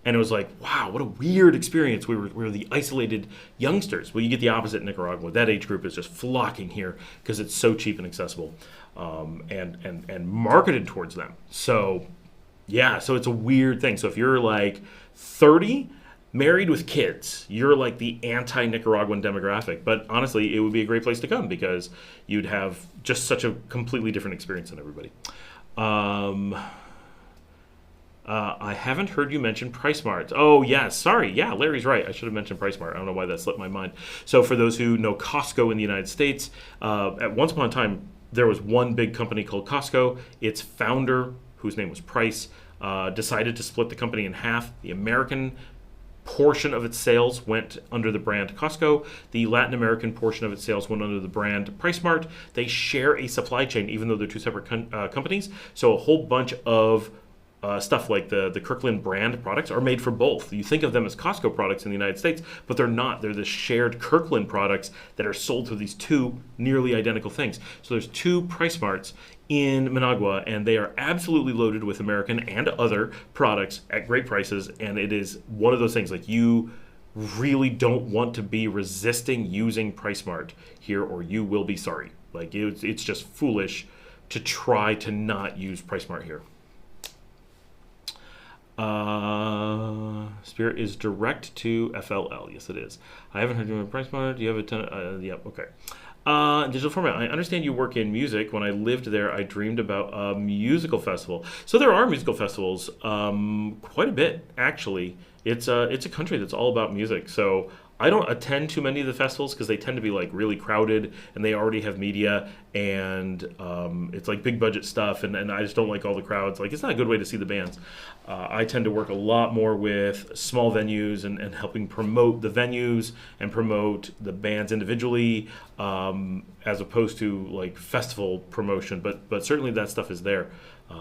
And it was like, wow, what a weird experience. We were the isolated youngsters. Well, you get the opposite in Nicaragua. That age group is just flocking here because it's so cheap and accessible, and marketed towards them. So, yeah, so it's a weird thing. So if you're 30, married with kids, you're the anti-Nicaraguan demographic. But honestly, it would be a great place to come because you'd have just such a completely different experience than everybody. I haven't heard you mention PriceSmart. Oh, yeah, sorry. Yeah, Larry's right. I should have mentioned PriceSmart. I don't know why that slipped my mind. So for those who know Costco in the United States, at once upon a time, there was one big company called Costco. Its founder, whose name was Price, decided to split the company in half. The American portion of its sales went under the brand Costco. The Latin American portion of its sales went under the brand PriceSmart. They share a supply chain, even though they're two separate companies. So a whole bunch of stuff like the Kirkland brand products are made for both. You think of them as Costco products in the United States, but they're not. They're the shared Kirkland products that are sold through these two nearly identical things. So there's two PriceSmarts in Managua, and they are absolutely loaded with American and other products at great prices. And it is one of those things, you really don't want to be resisting using PriceSmart here, or you will be sorry. It's just foolish to try to not use PriceSmart here. Spirit is direct to FLL. Yes, it is. I haven't heard you on PriceSmart. Do you have a ton? Yep. Okay. Digital format. I understand you work in music. When I lived there, I dreamed about a musical festival. So there are musical festivals, quite a bit actually. It's a country that's all about music. So I don't attend too many of the festivals because they tend to be really crowded, and they already have media, and it's big budget stuff, and I just don't like all the crowds. It's not a good way to see the bands. I tend to work a lot more with small venues and helping promote the venues and promote the bands individually, as opposed to festival promotion. But certainly that stuff is there.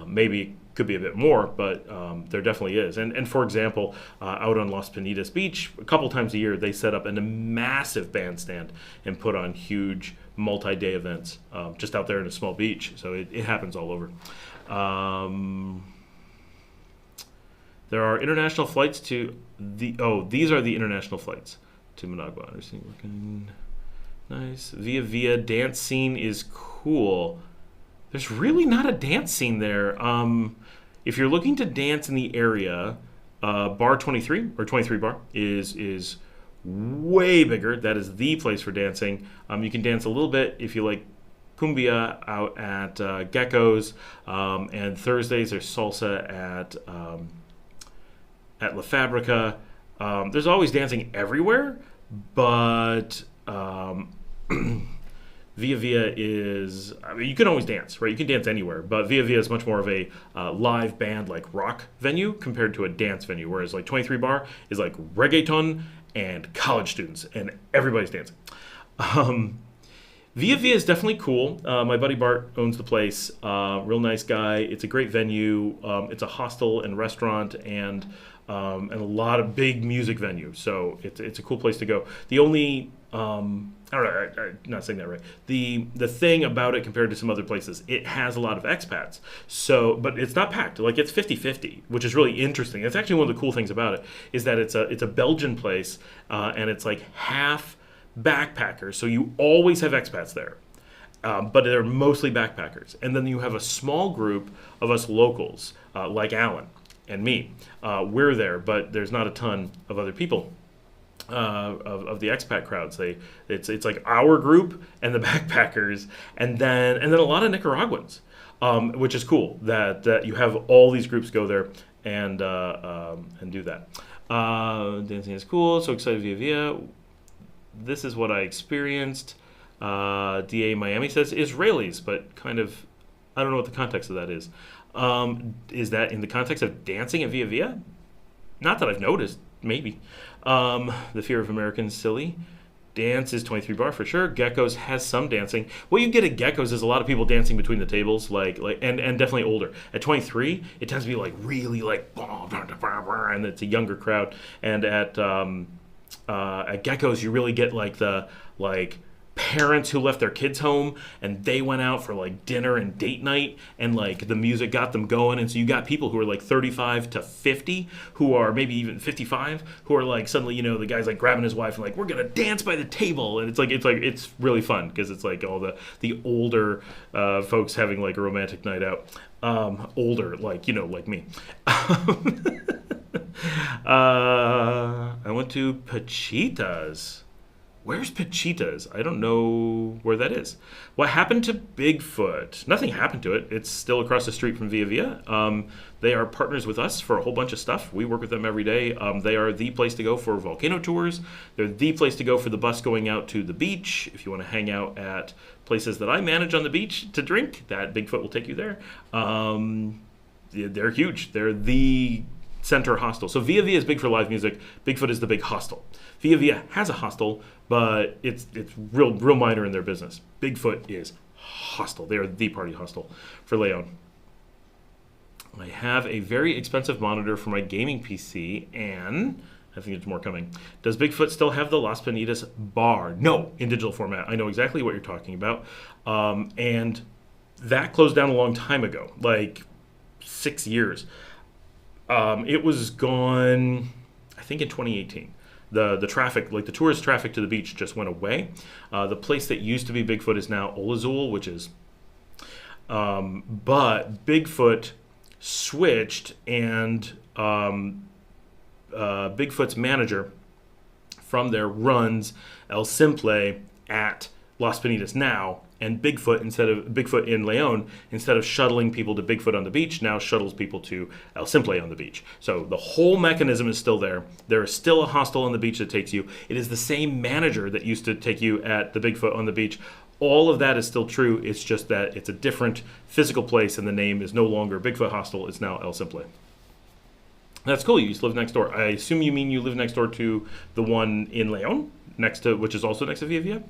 Maybe it could be a bit more, but there definitely is. And for example, out on Las Pinitas Beach, a couple times a year, they set up a massive bandstand and put on huge multi-day events just out there in a small beach. So it happens all over. There are international flights to these are the international flights to Managua. Nice. Via dance scene is cool. there's really not a dance scene there. If you're looking to dance in the area, Bar 23 or 23 Bar is way bigger. That is the place for dancing. You can dance a little bit if you like cumbia out at Gecko's, and Thursdays there's salsa at La Fabrica. There's always dancing everywhere, but Via Via is, I mean, you can always dance, right? You can dance anywhere, but Via Via is much more of a live band, like rock venue compared to a dance venue, whereas like 23 Bar is like reggaeton and college students, and everybody's dancing. Via Via is definitely cool. My buddy Bart owns the place. Real nice guy. It's a great venue. It's a hostel and restaurant and a lot of big music venue. So it's a cool place to go. The only I don't know, I'm not saying that right. The thing about it compared to some other places, it has a lot of expats. So, but it's not packed. Like it's 50-50, which is really interesting. That's actually one of the cool things about it, is that it's a Belgian place, and it's like half backpackers. So you always have expats there. But they're mostly backpackers. And then you have a small group of us locals, like Alan and me. We're there, but there's not a ton of other people. Of the expat crowds, it's like our group and the backpackers, and then a lot of Nicaraguans, which is cool that you have all these groups go there and do that. Dancing is cool. So excited Via Via. This is what I experienced. DA Miami says Israelis, but kind of I don't know what the context of that is. Is that in the context of dancing at Via Via? Not that I've noticed. Maybe. The Fear of Americans, silly. Dance is 23 Bar for sure. Gecko's has some dancing. What you get at Gecko's is a lot of people dancing between the tables, and definitely older. At 23, it tends to be like really like, and it's a younger crowd. And at Gecko's, you really get like the parents who left their kids home and they went out for like dinner and date night, and like the music got them going, and so you got people who are like 35 to 50 who are maybe even 55 who are like suddenly, the guy's like grabbing his wife and like, we're gonna dance by the table, and it's really fun because it's like all the older folks having like a romantic night out, older like me. I went to Pachitas. Where's Pachitas? I don't know where that is. What happened to Bigfoot? Nothing happened to it. It's still across the street from Via Via. They are partners with us for a whole bunch of stuff. We work with them every day. They are the place to go for volcano tours. They're the place to go for the bus going out to the beach. If you want to hang out at places that I manage on the beach to drink, that Bigfoot will take you there. They're huge. They're the center hostel. So Via Via is big for live music. Bigfoot is the big hostel. Via Via has a hostel, but it's real minor in their business. Bigfoot is hostel. They are the party hostel for Leon. I have a very expensive monitor for my gaming PC, and I think there's more coming. Does Bigfoot still have the Las Penitas bar? No, in digital format. I know exactly what you're talking about. And that closed down a long time ago, like 6 years. It was gone, I think, in 2018. The traffic, like the tourist traffic to the beach, just went away. The place that used to be Bigfoot is now Olazul, which is, but Bigfoot switched, and Bigfoot's manager from there runs El Simple at Las Penitas now, and Bigfoot in Leon, instead of shuttling people to Bigfoot on the beach, now shuttles people to El Simple on the beach. So the whole mechanism is still there. There is still a hostel on the beach that takes you. It is the same manager that used to take you at the Bigfoot on the beach. All of that is still true. It's just that it's a different physical place, and the name is no longer Bigfoot Hostel. It's now El Simple. That's cool. You used to live next door. I assume you mean you live next door to the one in Leon, which is also next to Via Via.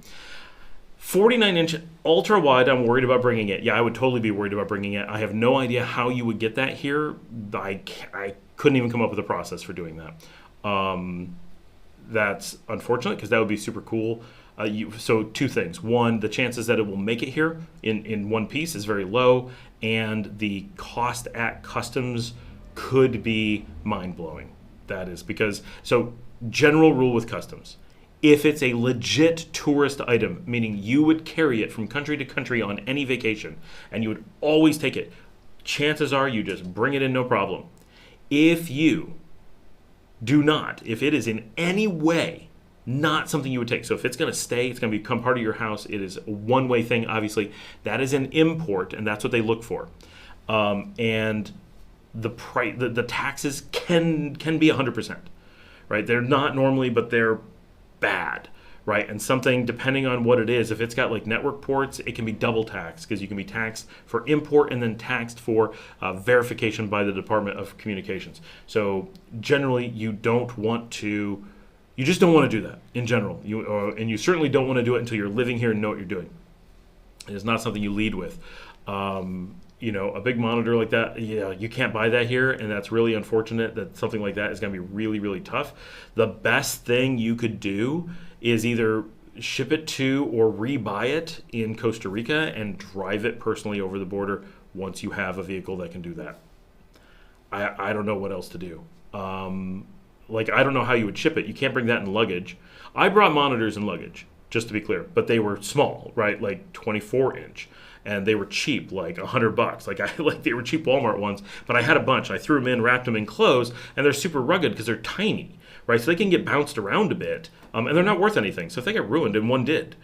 49-inch ultra wide, I'm worried about bringing it. Yeah, I would totally be worried about bringing it. I have no idea how you would get that here. I couldn't even come up with a process for doing that. That's unfortunate because that would be super cool. So two things. One, the chances that it will make it here in one piece is very low, and the cost at customs could be mind-blowing. That is because, so general rule with customs, If it's a legit tourist item, meaning you would carry it from country to country on any vacation, and you would always take it, chances are you just bring it in no problem. If you do not, if it is in any way not something you would take, so if it's going to stay, it's going to become part of your house, it is a one-way thing, obviously, that is an import, and that's what they look for. And the price, the taxes can be 100%, right? They're not normally, but they're bad, right? And something, depending on what it is, if it's got like network ports, it can be double taxed, because you can be taxed for import and then taxed for verification by the Department of Communications. So generally, you just don't want to do that in general. And you certainly don't want to do it until you're living here and know what you're doing. It is not something you lead with. A big monitor like that, you can't buy that here, and that's really unfortunate that something like that is going to be really, really tough. The best thing you could do is either ship it to or rebuy it in Costa Rica and drive it personally over the border once you have a vehicle that can do that. I don't know what else to do. I don't know how you would ship it. You can't bring that in luggage. I brought monitors in luggage, just to be clear, but they were small, right? Like 24-inch. And they were cheap, like $100. They were cheap Walmart ones, but I had a bunch. I threw them in, wrapped them in clothes, and they're super rugged because they're tiny, right? So they can get bounced around a bit, and they're not worth anything. So if they get ruined, and one did,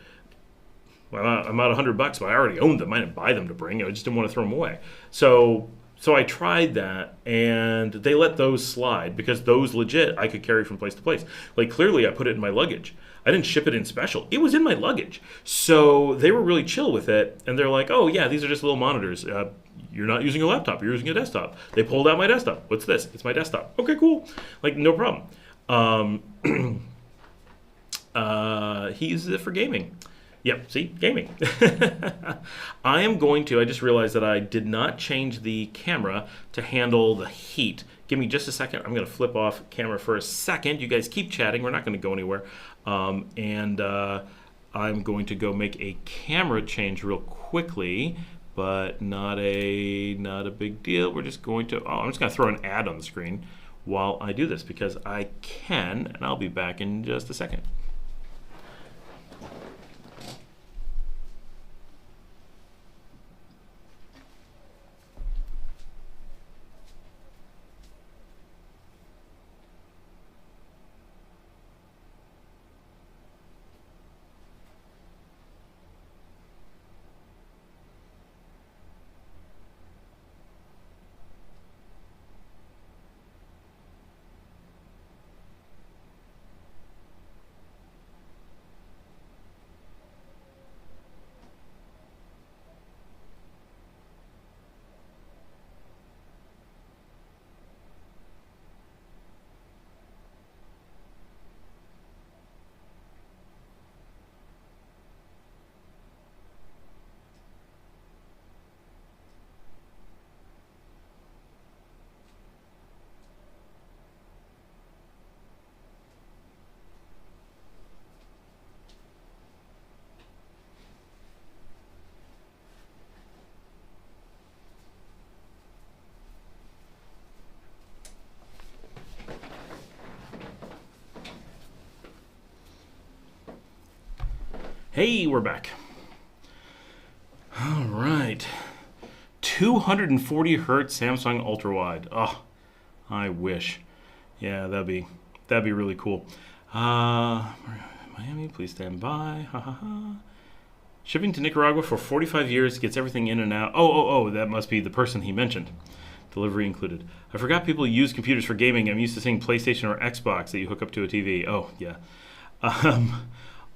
well, I'm out $100, but I already owned them. I didn't buy them to bring. I just didn't want to throw them away. So I tried that, and they let those slide because those legit I could carry from place to place. Like clearly, I put it in my luggage. I didn't ship it in special. It was in my luggage. So they were really chill with it. And they're like, oh, yeah, these are just little monitors. You're not using a laptop. You're using a desktop. They pulled out my desktop. What's this? It's my desktop. Okay, cool. No problem. He uses it for gaming. Yep, see, gaming. I just realized that I did not change the camera to handle the heat. Give me just a second. I'm going to flip off camera for a second. You guys keep chatting. We're not going to go anywhere. I'm going to go make a camera change real quickly, but not a big deal. We're just going to, I'm just going to throw an ad on the screen while I do this because I can, and I'll be back in just a second. Hey, we're back. All right. 240 hertz Samsung ultra wide. Oh, I wish. Yeah, that'd be really cool. Miami, please stand by. Ha ha ha. Shipping to Nicaragua for 45 years, gets everything in and out. Oh, that must be the person he mentioned. Delivery included. I forgot people use computers for gaming. I'm used to seeing PlayStation or Xbox that you hook up to a TV. Oh, yeah.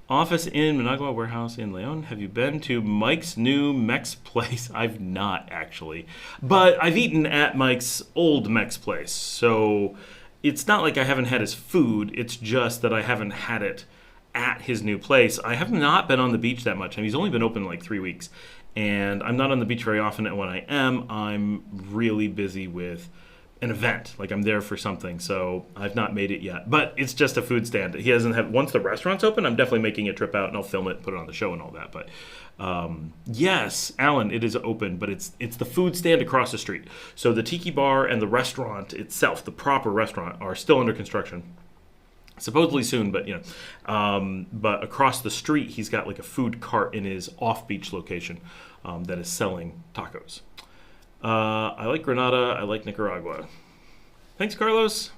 Office in Managua, warehouse in Leon. Have you been to Mike's new Mex place? I've not, actually. But I've eaten at Mike's old Mex place. So it's not like I haven't had his food. It's just that I haven't had it at his new place. I have not been on the beach that much. I mean, he's only been open like 3 weeks. And I'm not on the beach very often. And when I am, I'm really busy with an event. Like I'm there for something. So I've not made it yet. But it's just a food stand. He doesn't have, once the restaurant's open, I'm definitely making a trip out and I'll film it, put it on the show and all that. But yes, Alan, it is open, but it's the food stand across the street. So the tiki bar and the restaurant itself, the proper restaurant, are still under construction. Supposedly soon, but but across the street he's got like a food cart in his off-beach location that is selling tacos. I like Grenada. I like Nicaragua. Thanks, Carlos.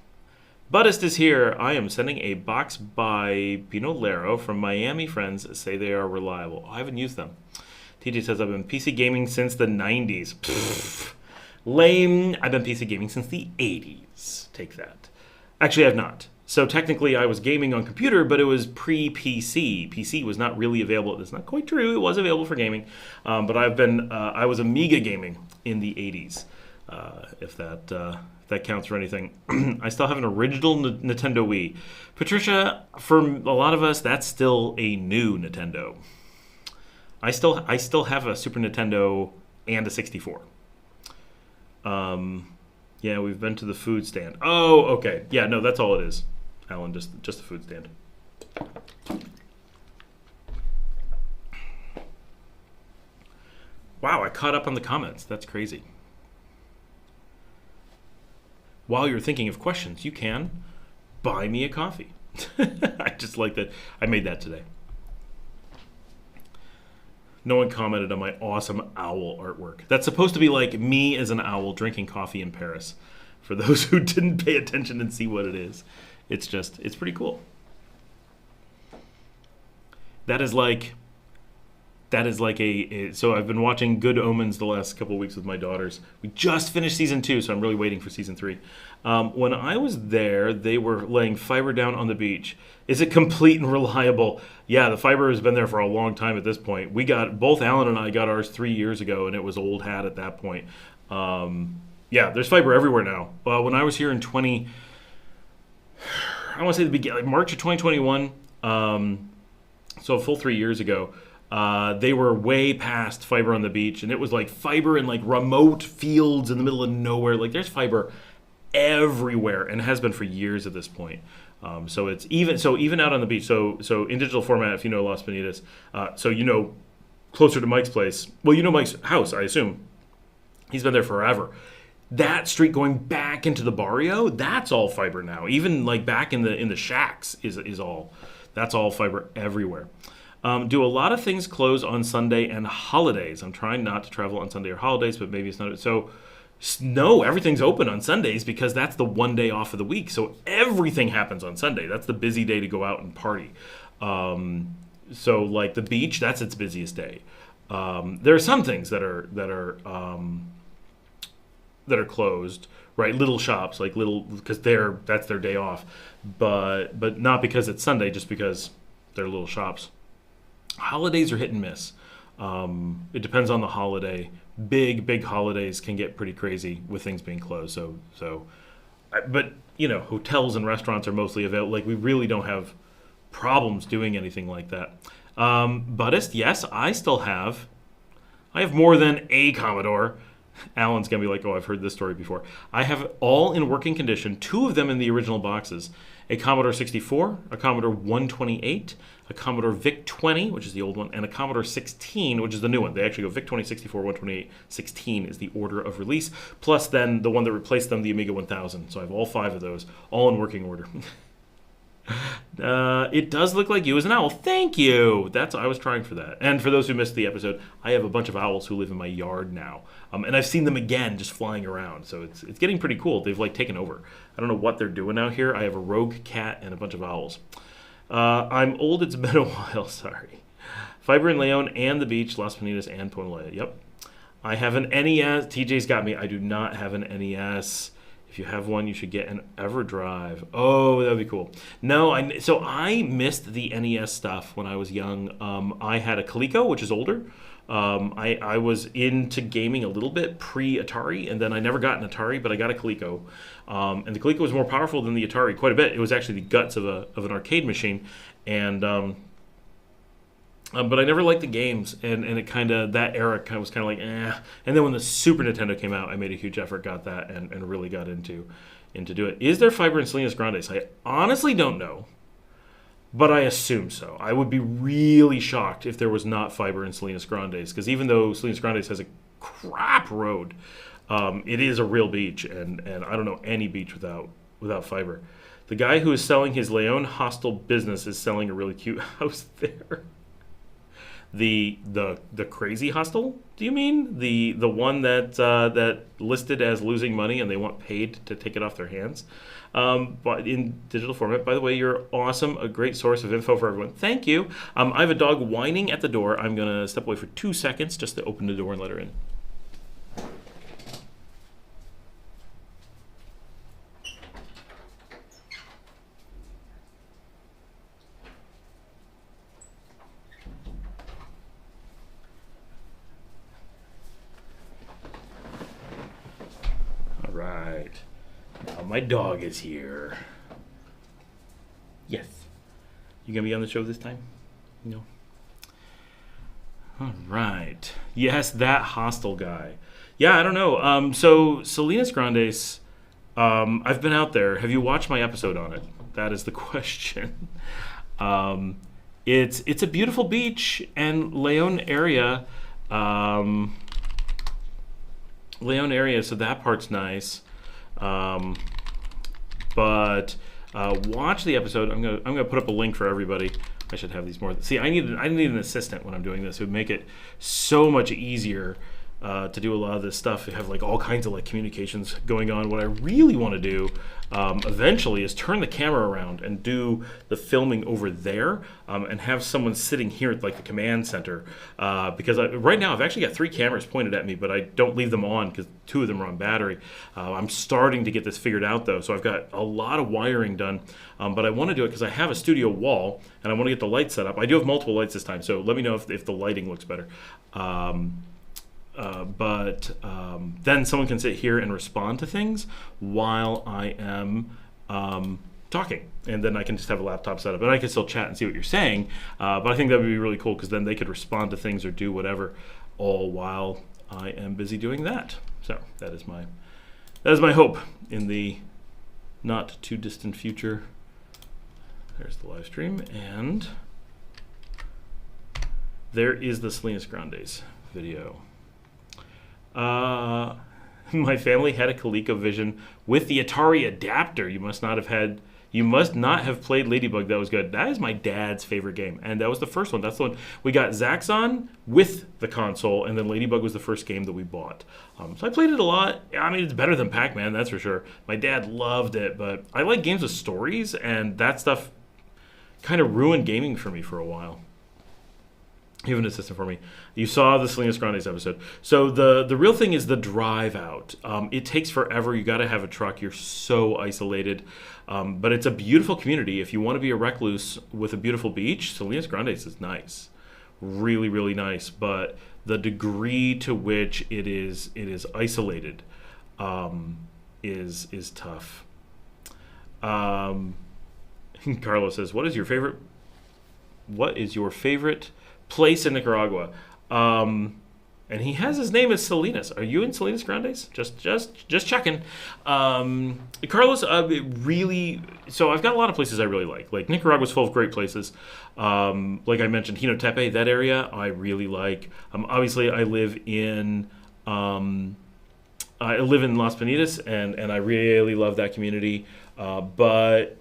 Buddhist is here. I am sending a box by Pinolero from Miami friends. Say they are reliable. I haven't used them. TJ says I've been PC gaming since the 90s. Pfft. Lame. I've been PC gaming since the 80s. Take that. Actually, I've not. So technically, I was gaming on computer, but it was pre-PC. PC was not really available. That's not quite true. It was available for gaming, but I was Amiga gaming in the 80s, if that counts for anything. I still have an original Nintendo Wii. Patricia, for a lot of us, that's still a new Nintendo. I still have a Super Nintendo and a 64. Yeah, we've been to the food stand. Oh, okay. Yeah, no, that's all it is, Alan. Just the food stand. Wow, I caught up on the comments. That's crazy. While you're thinking of questions, you can buy me a coffee. I just like that. I made that today. No one commented on my awesome owl artwork. That's supposed to be like me as an owl drinking coffee in Paris. For those who didn't pay attention and see what it is. It's pretty cool. That is like so I've been watching Good Omens the last couple of weeks with my daughters. We just finished season 2, so I'm really waiting for season 3. When I was there, they were laying fiber down on the beach. Is it complete and reliable? Yeah, the fiber has been there for a long time at this point. Both Alan and I got ours 3 years ago, and it was old hat at that point. Yeah, there's fiber everywhere now. When I was here in I want to say the beginning, like March of 2021, so a full 3 years ago, they were way past fiber on the beach, and it was like fiber in like remote fields in the middle of nowhere. Like there's fiber everywhere, and has been for years at this point. So it's even out on the beach. So in digital format, if you know Las Bonitas, so closer to Mike's place. Well, Mike's house, I assume. He's been there forever. That street going back into the barrio, that's all fiber now. Even like back in the shacks is all. That's all fiber everywhere. Do a lot of things close on Sunday and holidays? I'm trying not to travel on Sunday or holidays, but maybe it's not. So, no, everything's open on Sundays because that's the one day off of the week. So everything happens on Sunday. That's the busy day to go out and party. So like the beach, that's its busiest day. There are some things that are closed, right? Little shops, like because that's their day off, but not because it's Sunday, just because they're little shops. Holidays are hit and miss. It depends on the holiday. Big holidays can get pretty crazy with things being closed. But hotels and restaurants are mostly available. Like we really don't have problems doing anything like that. Buddhist, yes, I have more than a Commodore. Alan's going to be like, oh, I've heard this story before. I have all in working condition, 2 of them in the original boxes. A Commodore 64, a Commodore 128, a Commodore VIC-20, which is the old one, and a Commodore 16, which is the new one. They actually go VIC-20, 64, 128, 16 is the order of release, plus then the one that replaced them, the Amiga 1000. So I have all 5 of those, all in working order. It does look like you as an owl. Thank you. I was trying for that. And for those who missed the episode, I have a bunch of owls who live in my yard now, and I've seen them again just flying around. So it's getting pretty cool. They've like taken over. I don't know what they're doing out here. I have a rogue cat and a bunch of owls. I'm old. It's been a while. Sorry. Fiber in Leon and the beach, Las Bonitas and Ponalea. Yep. I have an NES. TJ's got me. I do not have an NES. If you have one, you should get an EverDrive. Oh, that would be cool. No, I missed the NES stuff when I was young. I had a Coleco, which is older. I was into gaming a little bit pre-Atari, and then I never got an Atari, but I got a Coleco. And the Coleco was more powerful than the Atari quite a bit. It was actually the guts of an arcade machine. And but I never liked the games, and it that era was kind of like, eh. And then when the Super Nintendo came out, I made a huge effort, got that, and really got into do it. Is there fiber in Salinas Grandes? I honestly don't know, but I assume so. I would be really shocked if there was not fiber in Salinas Grandes, because even though Salinas Grandes has a crap road, it is a real beach, and I don't know any beach without fiber. The guy who is selling his Leon hostel business is selling a really cute house there. The crazy hostel? Do you mean the one that listed as losing money and they want paid to take it off their hands? But in digital format. By the way, you're awesome. A great source of info for everyone. Thank you. I have a dog whining at the door. I'm gonna step away for 2 seconds just to open the door and let her in. Right. Now my dog is here. Yes. You gonna be on the show this time? No. All right. Yes, that hostel guy. Yeah, I don't know. So Salinas Grandes, I've been out there. Have you watched my episode on it? That is the question. It's a beautiful beach and Leon area. So that part's nice. But watch the episode. I'm gonna put up a link for everybody. I should have these more. See, I need an assistant when I'm doing this. It would make it so much easier to do a lot of this stuff. You have like all kinds of like communications going on. What I really want to do eventually is turn the camera around and do the filming over there and have someone sitting here at like the command center because right now I've actually got 3 cameras pointed at me, but I don't leave them on because 2 of them are on battery. I'm starting to get this figured out though, so I've got a lot of wiring done, but I want to do it because I have a studio wall and I want to get the lights set up. I do have multiple lights this time, so let me know if the lighting looks better. But then someone can sit here and respond to things while I am talking. And then I can just have a laptop set up. And I can still chat and see what you're saying. But I think that would be really cool because then they could respond to things or do whatever all while I am busy doing that. So that is my hope in the not too distant future. There's the live stream. And there is the Salinas Grandes video. My family had a ColecoVision with the Atari adapter. You must not have played Ladybug. That was good. That is my dad's favorite game, and that was the first one. That's the one we got Zaxxon with the console, and then Ladybug was the first game that we bought. So I played it a lot. I mean, it's better than Pac-Man, that's for sure. My dad loved it, but I like games with stories, and that stuff kind of ruined gaming for me for a while. You have an assistant for me. You saw the Salinas Grandes episode. So the real thing is the drive out. It takes forever. You got to have a truck. You're so isolated. But it's a beautiful community. If you want to be a recluse with a beautiful beach, Salinas Grandes is nice. Really, really nice. But the degree to which it is isolated is tough. Carlos says, "What is your favorite place in Nicaragua?" And he has his name as Salinas. Are you in Salinas Grandes? Just checking. Carlos, really. So I've got a lot of places I really like. Like Nicaragua's full of great places. Like I mentioned, Jinotepe, that area I really like. Obviously, I live in Las Penitas, and I really love that community. But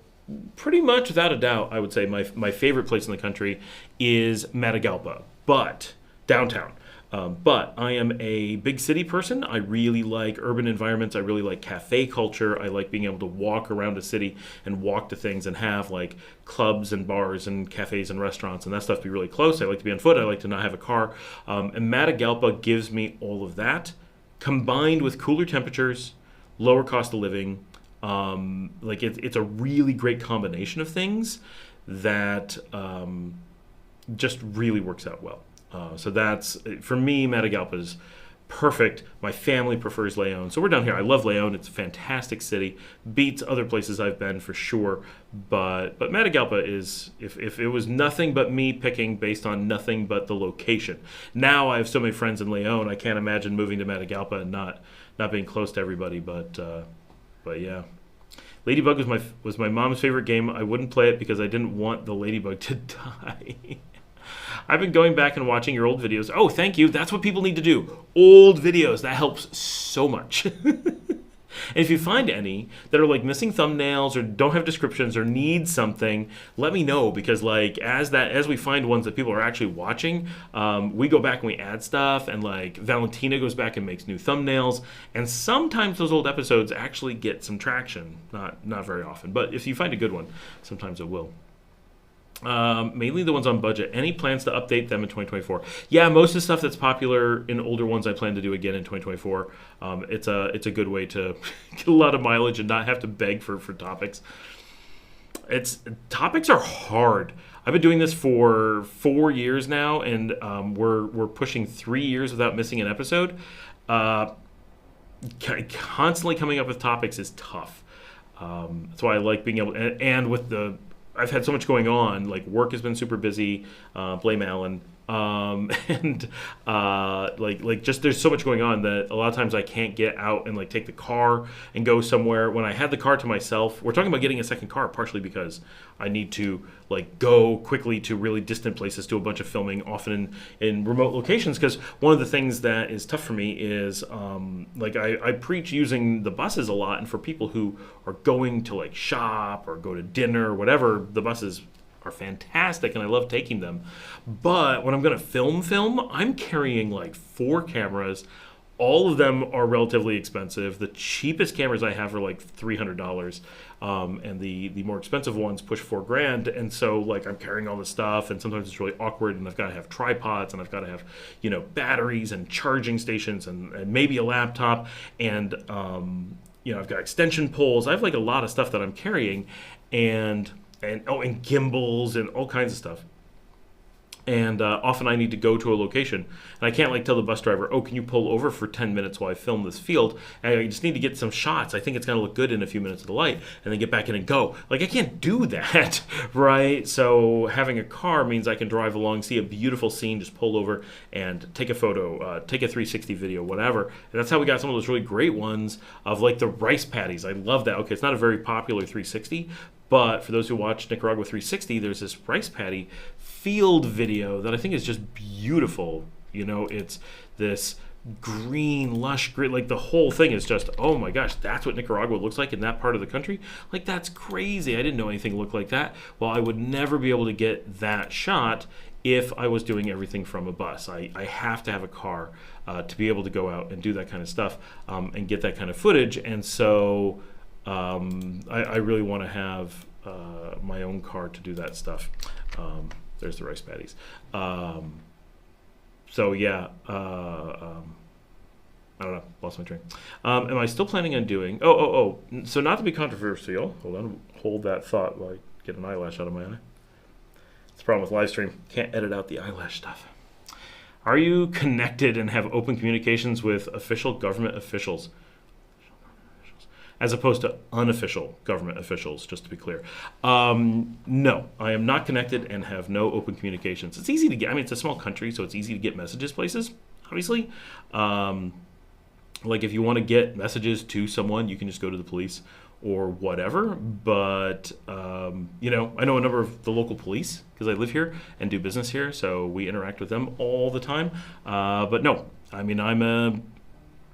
pretty much without a doubt, I would say my favorite place in the country is Matagalpa, but downtown. But I am a big city person. I really like urban environments. I really like cafe culture. I like being able to walk around a city and walk to things and have like clubs and bars and cafes and restaurants and that stuff be really close. I like to be on foot. I like to not have a car. And Matagalpa gives me all of that, combined with cooler temperatures, lower cost of living. Like it's a really great combination of things that just really works out well. So that's, for me, Matagalpa is perfect. My family prefers Leon. So we're down here. I love Leon. It's a fantastic city. Beats other places I've been for sure. But Matagalpa is, if it was nothing but me picking based on nothing but the location. Now I have so many friends in Leon, I can't imagine moving to Matagalpa and not being close to everybody. But yeah. Ladybug was my mom's favorite game. I wouldn't play it because I didn't want the ladybug to die. I've been going back and watching your old videos. Oh, thank you. That's what people need to do. Old videos. That helps so much. And if you find any that are like missing thumbnails or don't have descriptions or need something, let me know, because like as we find ones that people are actually watching, we go back and we add stuff, and like Valentina goes back and makes new thumbnails, and sometimes those old episodes actually get some traction. Not very often, but if you find a good one, sometimes it will. Mainly the ones on budget. Any plans to update them in 2024? Yeah, most of the stuff that's popular in older ones I plan to do again in 2024. It's a good way to get a lot of mileage and not have to beg for topics. Topics are hard. I've been doing this for 4 years now, and we're pushing 3 years without missing an episode. Constantly coming up with topics is tough. That's why I like being able to, and with I've had so much going on, like work has been super busy, blame Alan, and like just there's so much going on that a lot of times I can't get out and like take the car and go somewhere. When I had the car to myself, we're talking about getting a second car partially because I need to like go quickly to really distant places, do a bunch of filming, often in remote locations, because one of the things that is tough for me is like I preach using the buses a lot, and for people who are going to like shop or go to dinner or whatever, the buses are fantastic and I love taking them. But when I'm going to film, I'm carrying like 4 cameras. All of them are relatively expensive. The cheapest cameras I have are like $300, and the more expensive ones push $4,000. And so like I'm carrying all this stuff, and sometimes it's really awkward, and I've got to have tripods, and I've got to have batteries and charging stations, and maybe a laptop, and I've got extension poles. I have like a lot of stuff that I'm carrying, and gimbals and all kinds of stuff. And often I need to go to a location, and I can't like tell the bus driver, oh, can you pull over for 10 minutes while I film this field? And I just need to get some shots. I think it's going to look good in a few minutes of the light, and then get back in and go. Like, I can't do that, right? So having a car means I can drive along, see a beautiful scene, just pull over and take a photo, take a 360 video, whatever. And that's how we got some of those really great ones of like the rice paddies. I love that. Okay, it's not a very popular 360, but for those who watch Nicaragua 360, there's this rice paddy field video that I think is just beautiful. It's this green, lush green, like the whole thing is just, oh my gosh, that's what Nicaragua looks like in that part of the country. Like, that's crazy. I didn't know anything looked like that. Well, I would never be able to get that shot if I was doing everything from a bus. I have to have a car to be able to go out and do that kind of stuff and get that kind of footage. And so I really want to have my own car to do that stuff. There's the rice paddies. So yeah, I don't know, lost my train. Am I still planning on doing, so not to be controversial, hold that thought while I get an eyelash out of my eye. It's the problem with LiveStream, can't edit out the eyelash stuff. Are you connected and have open communications with official government officials? As opposed to unofficial government officials, just to be clear. No, I am not connected and have no open communications. It's easy to get, it's a small country, so it's easy to get messages places, obviously. Like if you want to get messages to someone, you can just go to the police or whatever. But, I know a number of the local police because I live here and do business here, so we interact with them all the time. But no, I'm a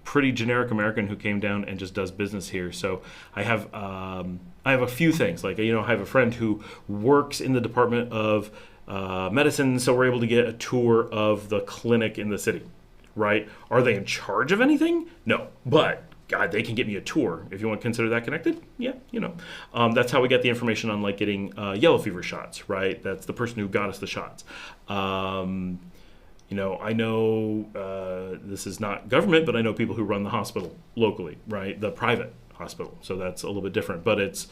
pretty generic American who came down and just does business here. So I have a few things. Like, I have a friend who works in the Department of Medicine, so we're able to get a tour of the clinic in the city, right? Are they in charge of anything? No, but God, they can get me a tour. If you want to consider that connected, yeah, that's how we get the information on like getting yellow fever shots, right? That's the person who got us the shots. I know this is not government, but I know people who run the hospital locally, right? The private hospital. So that's a little bit different. But it's,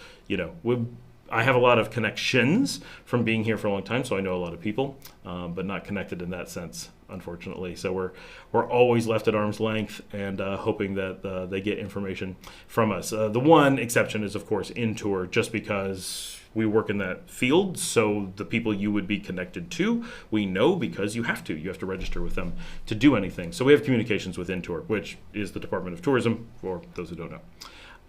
I have a lot of connections from being here for a long time, so I know a lot of people, but not connected in that sense, unfortunately. So we're always left at arm's length and hoping that they get information from us. The one exception is, of course, Intour, just because we work in that field, so the people you would be connected to, we know because you have to register with them to do anything. So we have communications with Intour, which is the Department of Tourism, for those who don't know.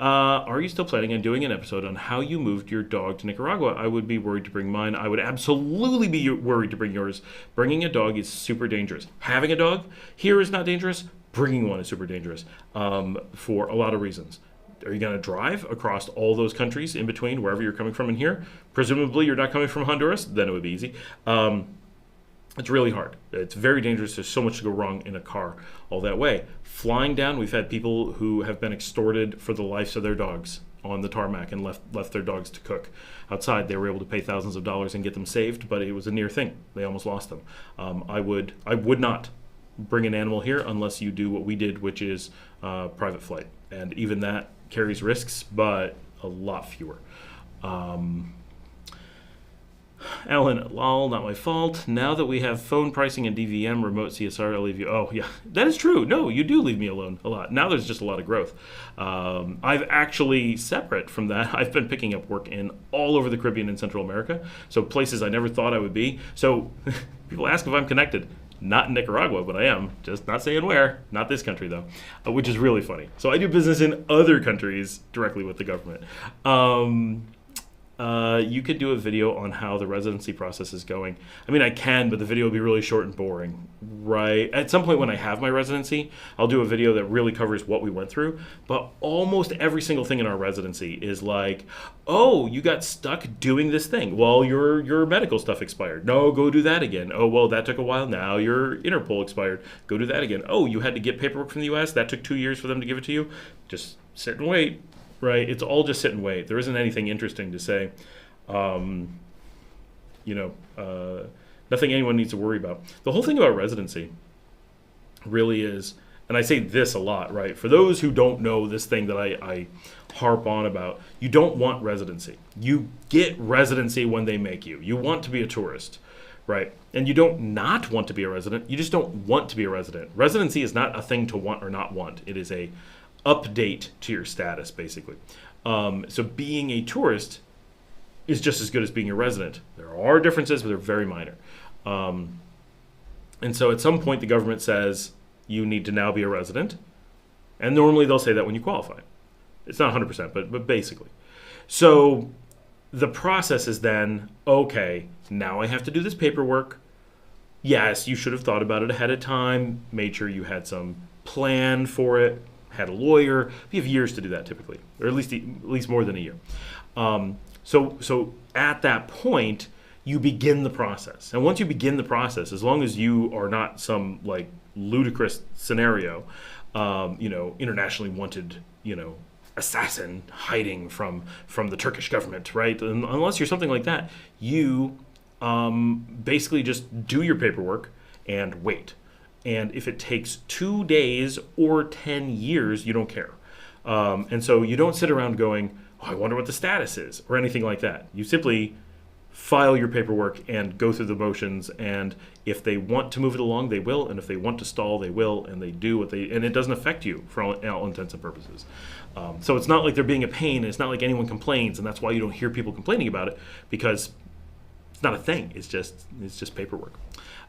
Are you still planning on doing an episode on how you moved your dog to Nicaragua? I would be worried to bring mine. I would absolutely be worried to bring yours. Bringing a dog is super dangerous. Having a dog here is not dangerous. Bringing one is super dangerous for a lot of reasons. Are you going to drive across all those countries in between, wherever you're coming from in here? Presumably you're not coming from Honduras, then it would be easy. It's really hard. It's very dangerous. There's so much to go wrong in a car all that way. Flying down, we've had people who have been extorted for the lives of their dogs on the tarmac and left their dogs to cook outside. They were able to pay thousands of dollars and get them saved, but it was a near thing. They almost lost them. I would not bring an animal here unless you do what we did, which is private flight. And even that carries risks, but a lot fewer. Alan, lol, not my fault. Now that we have phone pricing and DVM, remote CSR, I'll leave you. Oh, yeah, that is true. No, you do leave me alone a lot. Now there's just a lot of growth. I've actually, separate from that, I've been picking up work in all over the Caribbean and Central America, so places I never thought I would be. So people ask if I'm connected. Not in Nicaragua, but I am. Just not saying where. Not this country, though, which is really funny. So I do business in other countries directly with the government. You could do a video on how the residency process is going. I mean, I can, but the video will be really short and boring, right? At some point when I have my residency, I'll do a video that really covers what we went through. But almost every single thing in our residency is like, oh, you got stuck doing this thing. Well, your medical stuff expired. No, go do that again. Oh, well, that took a while. Now your Interpol expired. Go do that again. Oh, you had to get paperwork from the U.S. That took 2 years for them to give it to you. Just sit and wait. Right, it's all just sit and wait. There isn't anything interesting to say. Nothing anyone needs to worry about. The whole thing about residency really is, and I say this a lot, right? For those who don't know this thing that I harp on about, you don't want residency. You get residency when they make you. You want to be a tourist, right? And you don't not want to be a resident. You just don't want to be a resident. Residency is not a thing to want or not want. It is a update to your status, basically. So being a tourist is just as good as being a resident. There are differences, but they're very minor. And so at some point, the government says you need to now be a resident. And normally they'll say that when you qualify. It's not 100%, but basically. So the process is then, okay, now I have to do this paperwork. Yes, you should have thought about it ahead of time, made sure you had some plan for it, had a lawyer. You have years to do that typically, or at least more than a year. So at that point, you begin the process. And once you begin the process, as long as you are not some like ludicrous scenario, internationally wanted, assassin hiding from the Turkish government, right? And unless you're something like that, you basically just do your paperwork and wait. And if it takes 2 days or 10 years, you don't care. And so you don't sit around going, oh, I wonder what the status is, or anything like that. You simply file your paperwork and go through the motions. And if they want to move it along, they will. And if they want to stall, they will. And they do and it doesn't affect you for all intents and purposes. So it's not like they're being a pain. It's not like anyone complains. And that's why you don't hear people complaining about it, because it's not a thing. It's just paperwork.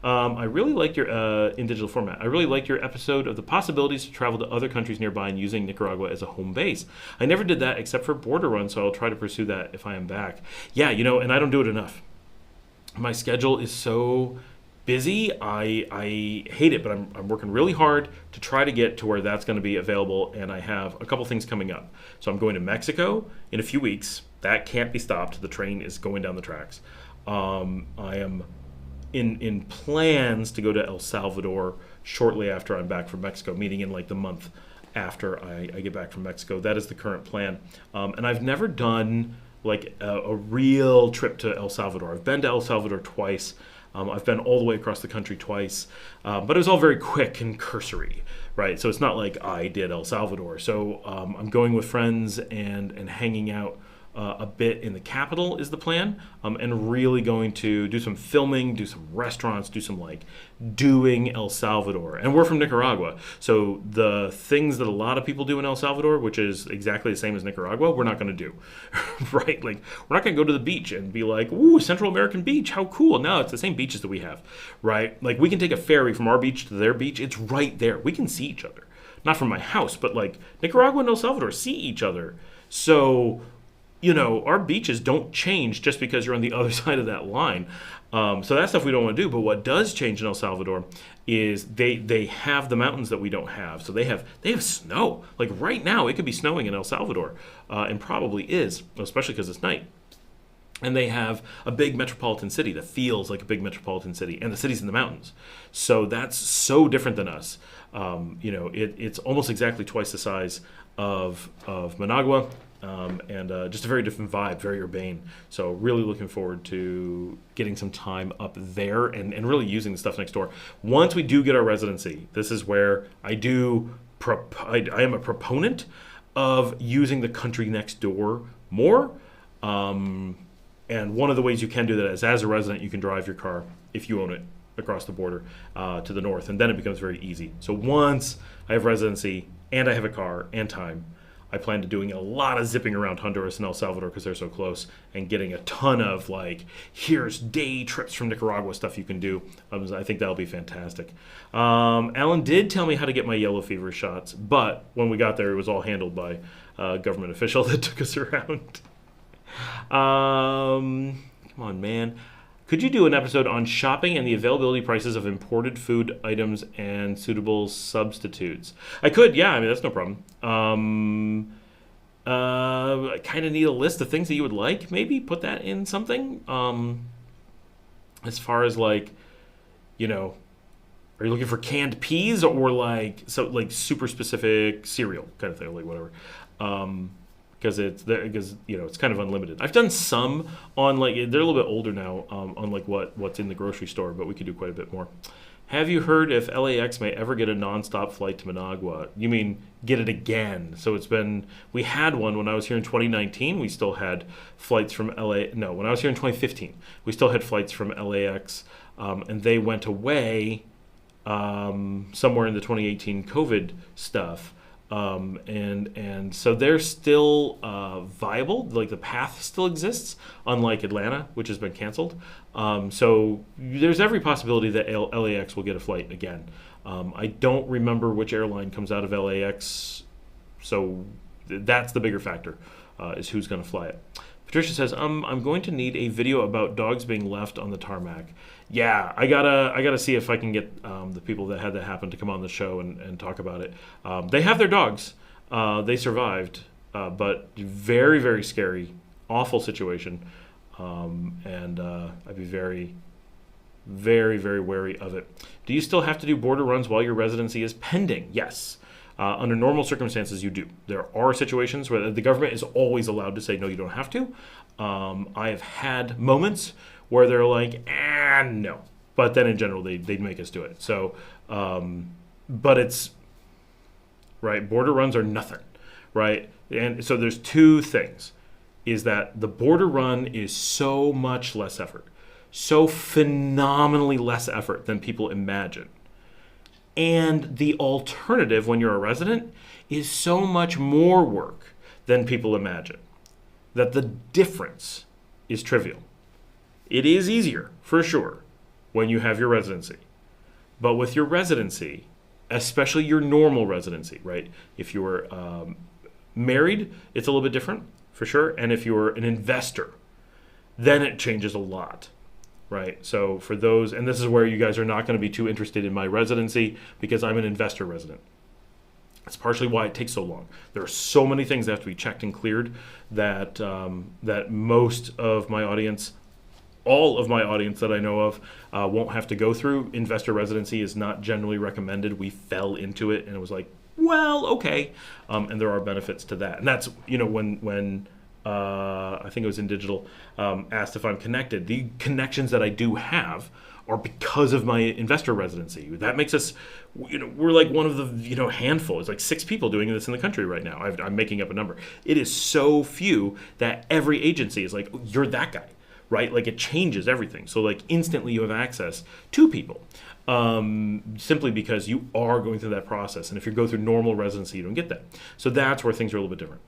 I really liked your, in digital format, I really liked your episode of the possibilities to travel to other countries nearby and using Nicaragua as a home base. I never did that except for border runs, so I'll try to pursue that if I am back. Yeah, and I don't do it enough. My schedule is so busy, I hate it, but I'm working really hard to try to get to where that's going to be available, and I have a couple things coming up. So I'm going to Mexico in a few weeks. That can't be stopped. The train is going down the tracks. I am in plans to go to El Salvador shortly after I'm back from Mexico, meaning in like the month after I get back from Mexico. That is the current plan. And I've never done like a real trip to El Salvador. I've been to El Salvador twice. I've been all the way across the country twice, but it was all very quick and cursory, right? So it's not like I did El Salvador. So I'm going with friends and hanging out a bit in the capital is the plan, and really going to do some filming, do some restaurants, do some like doing El Salvador. And we're from Nicaragua, so the things that a lot of people do in El Salvador, which is exactly the same as Nicaragua, we're not going to do, right? Like we're not going to go to the beach and be like, ooh, Central American beach, how cool. No, it's the same beaches that we have, right? Like we can take a ferry from our beach to their beach. It's right there. We can see each other. Not from my house, but like Nicaragua and El Salvador see each other. So our beaches don't change just because you're on the other side of that line. So that stuff we don't want to do. But what does change in El Salvador is they have the mountains that we don't have. So they have snow. Like right now, it could be snowing in El Salvador, and probably is, especially because it's night. And they have a big metropolitan city that feels like a big metropolitan city, and the city's in the mountains. So that's so different than us. It's almost exactly twice the size of Managua, and just a very different vibe, very urbane. So really looking forward to getting some time up there and really using the stuff next door. Once we do get our residency, this is where I am a proponent of using the country next door more. And one of the ways you can do that is, as a resident, you can drive your car, if you own it, across the border to the north, and then it becomes very easy. So once I have residency and I have a car and time, I plan to doing a lot of zipping around Honduras and El Salvador because they're so close, and getting a ton of here's day trips from Nicaragua stuff you can do. I think that'll be fantastic. Alan did tell me how to get my yellow fever shots, but when we got there, it was all handled by a government official that took us around. Come on, man. Could you do an episode on shopping and the availability prices of imported food items and suitable substitutes? I could, yeah. I mean, that's no problem. I kind of need a list of things that you would like. Maybe put that in something. As far as are you looking for canned peas or super specific cereal kind of thing, whatever. Because it's kind of unlimited. I've done some on they're a little bit older now on what's in the grocery store, but we could do quite a bit more. Have you heard if LAX may ever get a nonstop flight to Managua? You mean get it again? So we had one when I was here in 2019. We still had flights from when I was here in 2015, we still had flights from LAX, and they went away somewhere in the 2018 COVID stuff. And so they're still viable. The path still exists, unlike Atlanta, which has been canceled. So there's every possibility that LAX will get a flight again. I don't remember which airline comes out of LAX, so that's the bigger factor, is who's going to fly it. Patricia says, I'm going to need a video about dogs being left on the tarmac. Yeah, I gotta see if I can get the people that had that happen to come on the show and talk about it. They have their dogs. They survived, but very, very scary, awful situation. And I'd be very, very, very wary of it. Do you still have to do border runs while your residency is pending? Yes. Under normal circumstances, you do. There are situations where the government is always allowed to say, no, you don't have to. I have had moments where they're like, no. But then in general, they'd make us do it. So, but it's, right, border runs are nothing, right? And so there's two things, is that the border run is so much less effort, so phenomenally less effort than people imagine. And the alternative when you're a resident is so much more work than people imagine, that the difference is trivial. It is easier, for sure, when you have your residency. But with your residency, especially your normal residency, right? If you're married, it's a little bit different, for sure. And if you're an investor, then it changes a lot. Right, so for those, and this is where you guys are not going to be too interested in my residency because I'm an investor resident. That's partially why it takes so long. There are so many things that have to be checked and cleared that that most of my audience, all of my audience that I know of, won't have to go through. Investor residency is not generally recommended. We fell into it, and it was like, well, okay, and there are benefits to that. And that's when I think it was in digital, asked if I'm connected. The connections that I do have are because of my investor residency. That makes us, we're like one of the, handful. It's like 6 people doing this in the country right now. I'm making up a number. It is so few that every agency is like, oh, you're that guy, right? It changes everything. So instantly you have access to people, simply because you are going through that process. And if you go through normal residency, you don't get that. So that's where things are a little bit different.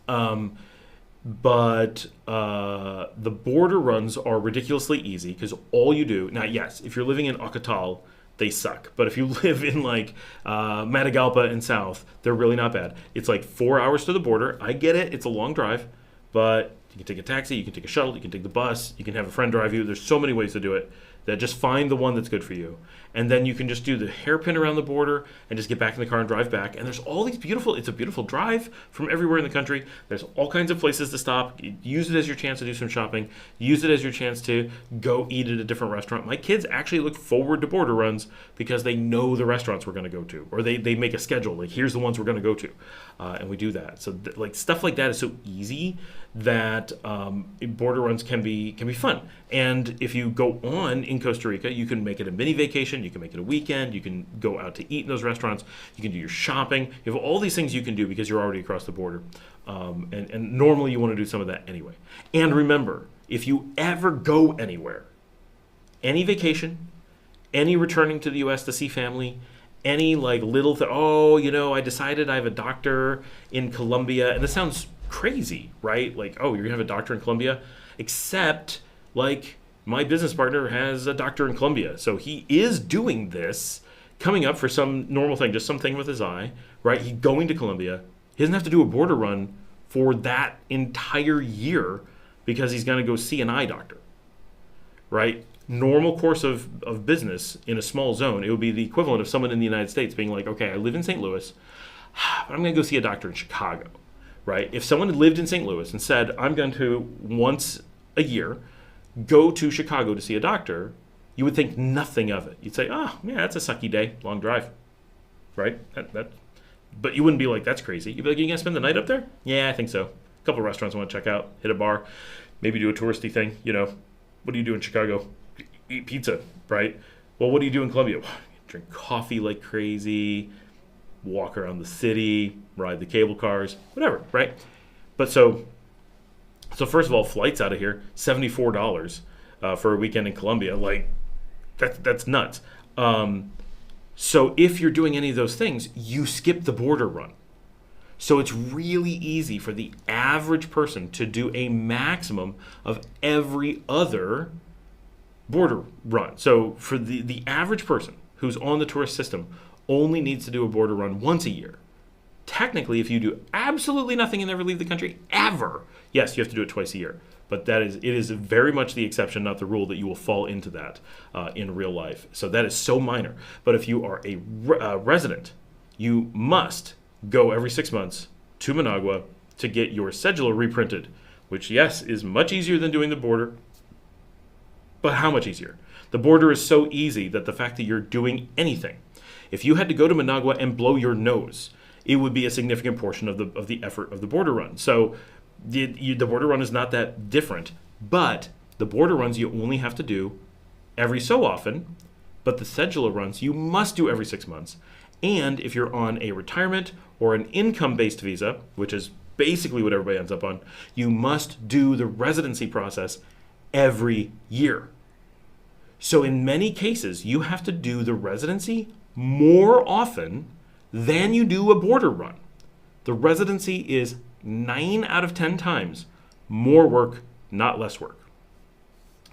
But the border runs are ridiculously easy because all you do, now yes, if you're living in Ocotal, they suck. But if you live in Matagalpa and south, they're really not bad. It's 4 hours to the border. I get it. It's a long drive. but you can take a taxi, you can take a shuttle, you can take the bus, you can have a friend drive you. There's so many ways to do it that just find the one that's good for you. And then you can just do the hairpin around the border and just get back in the car and drive back. And there's all these it's a beautiful drive from everywhere in the country. There's all kinds of places to stop. Use it as your chance to do some shopping. Use it as your chance to go eat at a different restaurant. My kids actually look forward to border runs because they know the restaurants we're going to go to. Or they make a schedule. Like, here's the ones we're going to go to. And we do that. So like stuff like that is so easy that border runs can be fun. And if you go on in Costa Rica, you can make it a mini vacation, you can make it a weekend, you can go out to eat in those restaurants, you can do your shopping. You have all these things you can do because you're already across the border. And normally you want to do some of that anyway. And remember, if you ever go anywhere, any vacation, any returning to the U.S. to see family, any like little I decided I have a doctor in Colombia, and this sounds crazy, right? Like, oh, you're gonna have a doctor in Colombia, except like my business partner has a doctor in Colombia, so he is doing this coming up for some normal thing, just something with his eye, right? He's going to Colombia. He doesn't have to do a border run for that entire year because he's gonna go see an eye doctor, right? Normal course of business in a small zone, it would be the equivalent of someone in the United States being like, okay, I live in St. Louis, but I'm gonna go see a doctor in Chicago. Right? If someone had lived in St. Louis and said, I'm going to once a year go to Chicago to see a doctor, you would think nothing of it. You'd say, oh, yeah, that's a sucky day, long drive, right? But you wouldn't be like, that's crazy. You'd be like, you going to spend the night up there? Yeah, I think so. A couple of restaurants I want to check out, hit a bar, maybe do a touristy thing. What do you do in Chicago? Eat pizza, right? Well, what do you do in Colombia? Drink coffee like crazy, walk around the city, ride the cable cars, whatever, right? But so first of all, flights out of here, $74 for a weekend in Colombia, like that's nuts. So if you're doing any of those things, you skip the border run. So it's really easy for the average person to do a maximum of every other border run. So for the average person who's on the tourist system only needs to do a border run once a year. Technically, if you do absolutely nothing and never leave the country, ever, yes, you have to do it twice a year. But it is very much the exception, not the rule, that you will fall into that in real life. So that is so minor. But if you are a resident, you must go every 6 months to Managua to get your cedula reprinted, which, yes, is much easier than doing the border. But how much easier? The border is so easy that the fact that you're doing anything, if you had to go to Managua and blow your nose, it would be a significant portion of the effort of the border run. So the border run is not that different, but the border runs you only have to do every so often, but the cedula runs you must do every 6 months. And if you're on a retirement or an income-based visa, which is basically what everybody ends up on, you must do the residency process every year. So in many cases, you have to do the residency more often than you do a border run. The residency is 9 out of 10 times more work, not less work.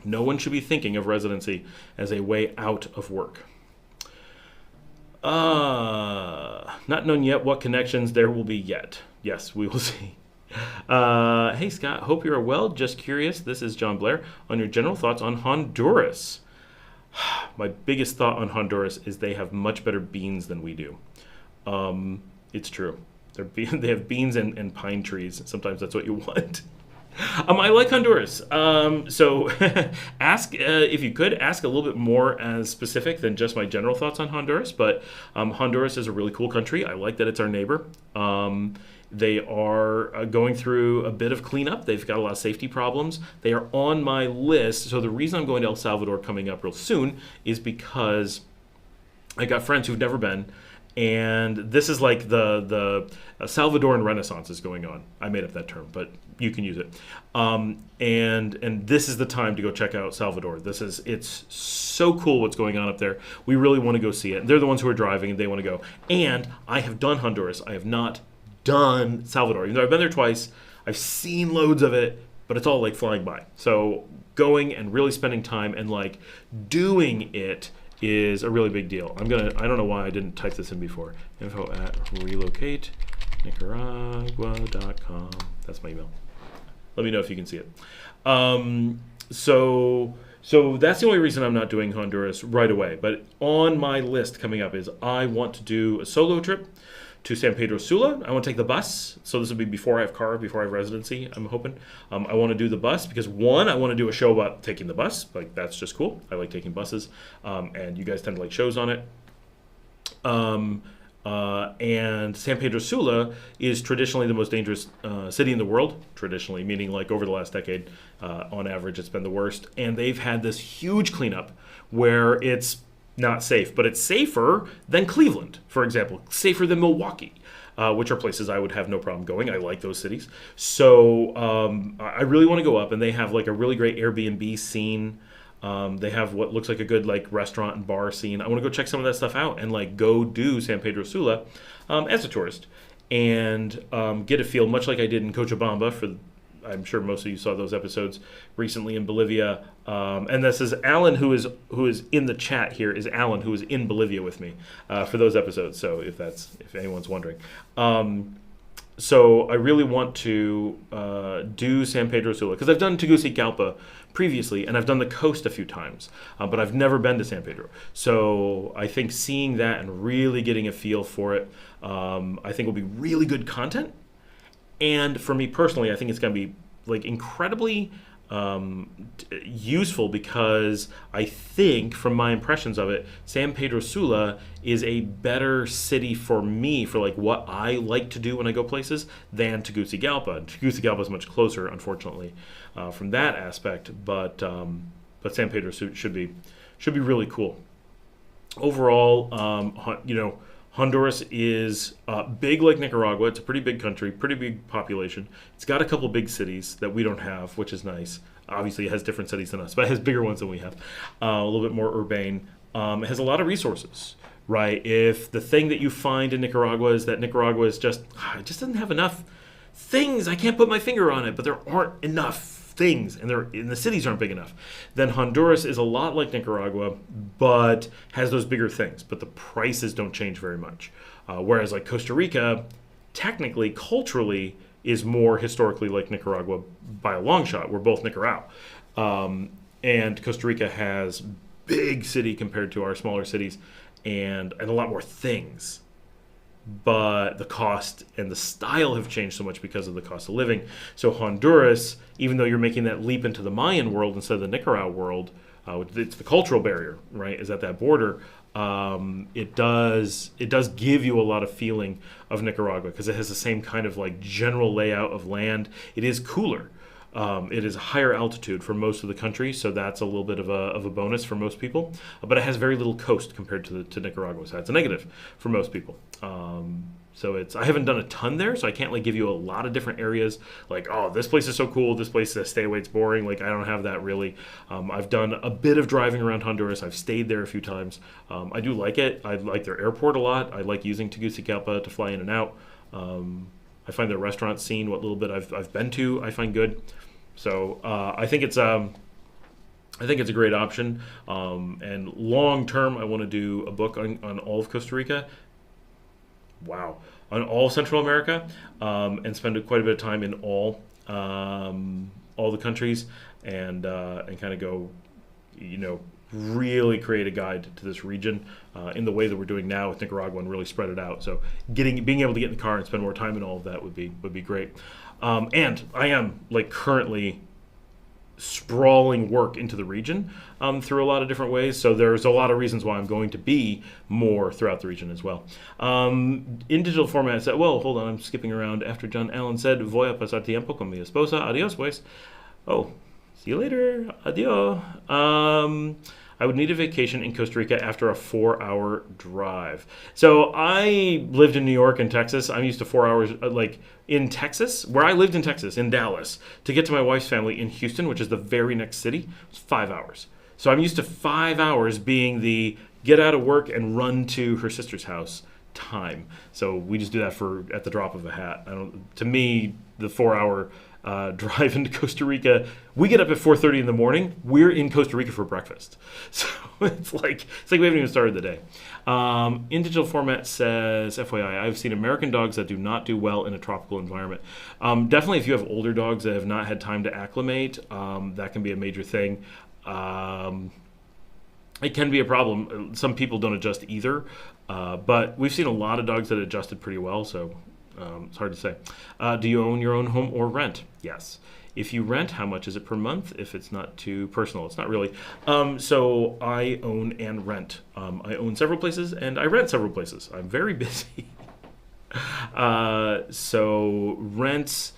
No one should be thinking of residency as a way out of work. Not known yet what connections there will be yet. Yes, we will see. Hey Scott, hope you are well. Just curious, this is John Blair, on your general thoughts on Honduras. My biggest thought on Honduras is they have much better beans than we do. It's true. They have beans and pine trees. Sometimes that's what you want. I like Honduras. So ask, if you could, ask a little bit more as specific than just my general thoughts on Honduras. But Honduras is a really cool country. I like that it's our neighbor. They are going through a bit of cleanup. They've got a lot of safety problems. They are on my list. So the reason I'm going to El Salvador coming up real soon is because I got friends who've never been. And this is like the Salvadoran Renaissance is going on. I made up that term, but you can use it. And this is the time to go check out Salvador. It's so cool what's going on up there. We really want to go see it. They're the ones who are driving, and they want to go. And I have done Honduras. I have not done Salvador. Even though I've been there twice, I've seen loads of it, but it's all like flying by. So going and really spending time and like doing it is a really big deal. I don't know why I didn't type this in before. Info at relocateNicaragua.com. That's my email. Let me know if you can see it. So that's the only reason I'm not doing Honduras right away. But on my list coming up is I want to do a solo trip to San Pedro Sula. I want to take the bus. So this will be before I have car, before I have residency, I'm hoping. I want to do the bus because, one, I want to do a show about taking the bus. Like, that's just cool. I like taking buses. And you guys tend to like shows on it. And San Pedro Sula is traditionally the most dangerous city in the world. Traditionally, meaning like over the last decade, on average, it's been the worst. And they've had this huge cleanup where it's not safe, but it's safer than Cleveland, for example, safer than Milwaukee, which are places I would have no problem going. I like those cities. So I really want to go up, and they have like a really great Airbnb scene. They have what looks like a good like restaurant and bar scene. I want to go check some of that stuff out and like go do San Pedro Sula as a tourist and get a feel, much like I did in Cochabamba. I'm sure most of you saw those episodes recently in Bolivia. And this is Alan, who is in the chat here, is Alan, who is in Bolivia with me for those episodes. So if anyone's wondering. So I really want to do San Pedro Sula because I've done Tegucigalpa previously, and I've done the coast a few times, but I've never been to San Pedro. So I think seeing that and really getting a feel for it, I think will be really good content. And for me personally, I think it's going to be like incredibly useful because I think, from my impressions of it, San Pedro Sula is a better city for me for like what I like to do when I go places than Tegucigalpa. Tegucigalpa is much closer, unfortunately, from that aspect, but San Pedro should be really cool. Overall, Honduras is big like Nicaragua. It's a pretty big country, pretty big population. It's got a couple big cities that we don't have, which is nice. Obviously, it has different cities than us, but it has bigger ones than we have. A little bit more urbane. It has a lot of resources, right? If the thing that you find in Nicaragua is that Nicaragua is it just doesn't have enough things. I can't put my finger on it, but there aren't enough things, and the cities aren't big enough. Then Honduras is a lot like Nicaragua, but has those bigger things, but the prices don't change very much. Whereas like Costa Rica, technically, culturally, is more historically like Nicaragua by a long shot. We're both Nicaragua. And Costa Rica has big city compared to our smaller cities and a lot more things. But the cost and the style have changed so much because of the cost of living. So Honduras, even though you're making that leap into the Mayan world instead of the Nicaragua world, it's the cultural barrier, right, is at that border. It does give you a lot of feeling of Nicaragua because it has the same kind of like general layout of land. It is cooler. It is a higher altitude for most of the country, so that's a little bit of a bonus for most people. But it has very little coast compared to Nicaragua, so that's a negative for most people. So I haven't done a ton there, so I can't like give you a lot of different areas. Like, oh, this place is so cool. This place, stay away, it's boring. Like, I don't have that really. I've done a bit of driving around Honduras. I've stayed there a few times. I do like it. I like their airport a lot. I like using Tegucigalpa to fly in and out. I find their restaurant scene, what little bit I've been to, I find good. So I think it's a great option. And long term, I want to do a book on all of Costa Rica. Wow, on all Central America, and spend quite a bit of time in all the countries, and kind of go, really create a guide to this region in the way that we're doing now with Nicaragua and really spread it out. So being able to get in the car and spend more time in all of that would be great. And I am like currently sprawling work into the region through a lot of different ways. So there's a lot of reasons why I'm going to be more throughout the region as well. In digital format, I said, well, hold on, I'm skipping around. After John Allen said, voy a pasar tiempo con mi esposa. Adios, pues. Oh, see you later. Adios. I would need a vacation in Costa Rica after a 4-hour drive. So I lived in New York and Texas. I'm used to 4 hours, like in Texas, where I lived in Texas, in Dallas, to get to my wife's family in Houston, which is the very next city, it's 5 hours. So I'm used to 5 hours being the get out of work and run to her sister's house time. So we just do that at the drop of a hat. To me, the 4-hour drive into Costa Rica. We get up at 4:30 in the morning. We're in Costa Rica for breakfast. So it's like we haven't even started the day. In digital format says, FYI, I've seen American dogs that do not do well in a tropical environment. Definitely if you have older dogs that have not had time to acclimate, that can be a major thing. It can be a problem. Some people don't adjust either, but we've seen a lot of dogs that adjusted pretty well, so it's hard to say. Do you own your own home or rent? Yes. If you rent, how much is it per month? If it's not too personal, it's not really. So I own and rent. I own several places and I rent several places. I'm very busy. So rents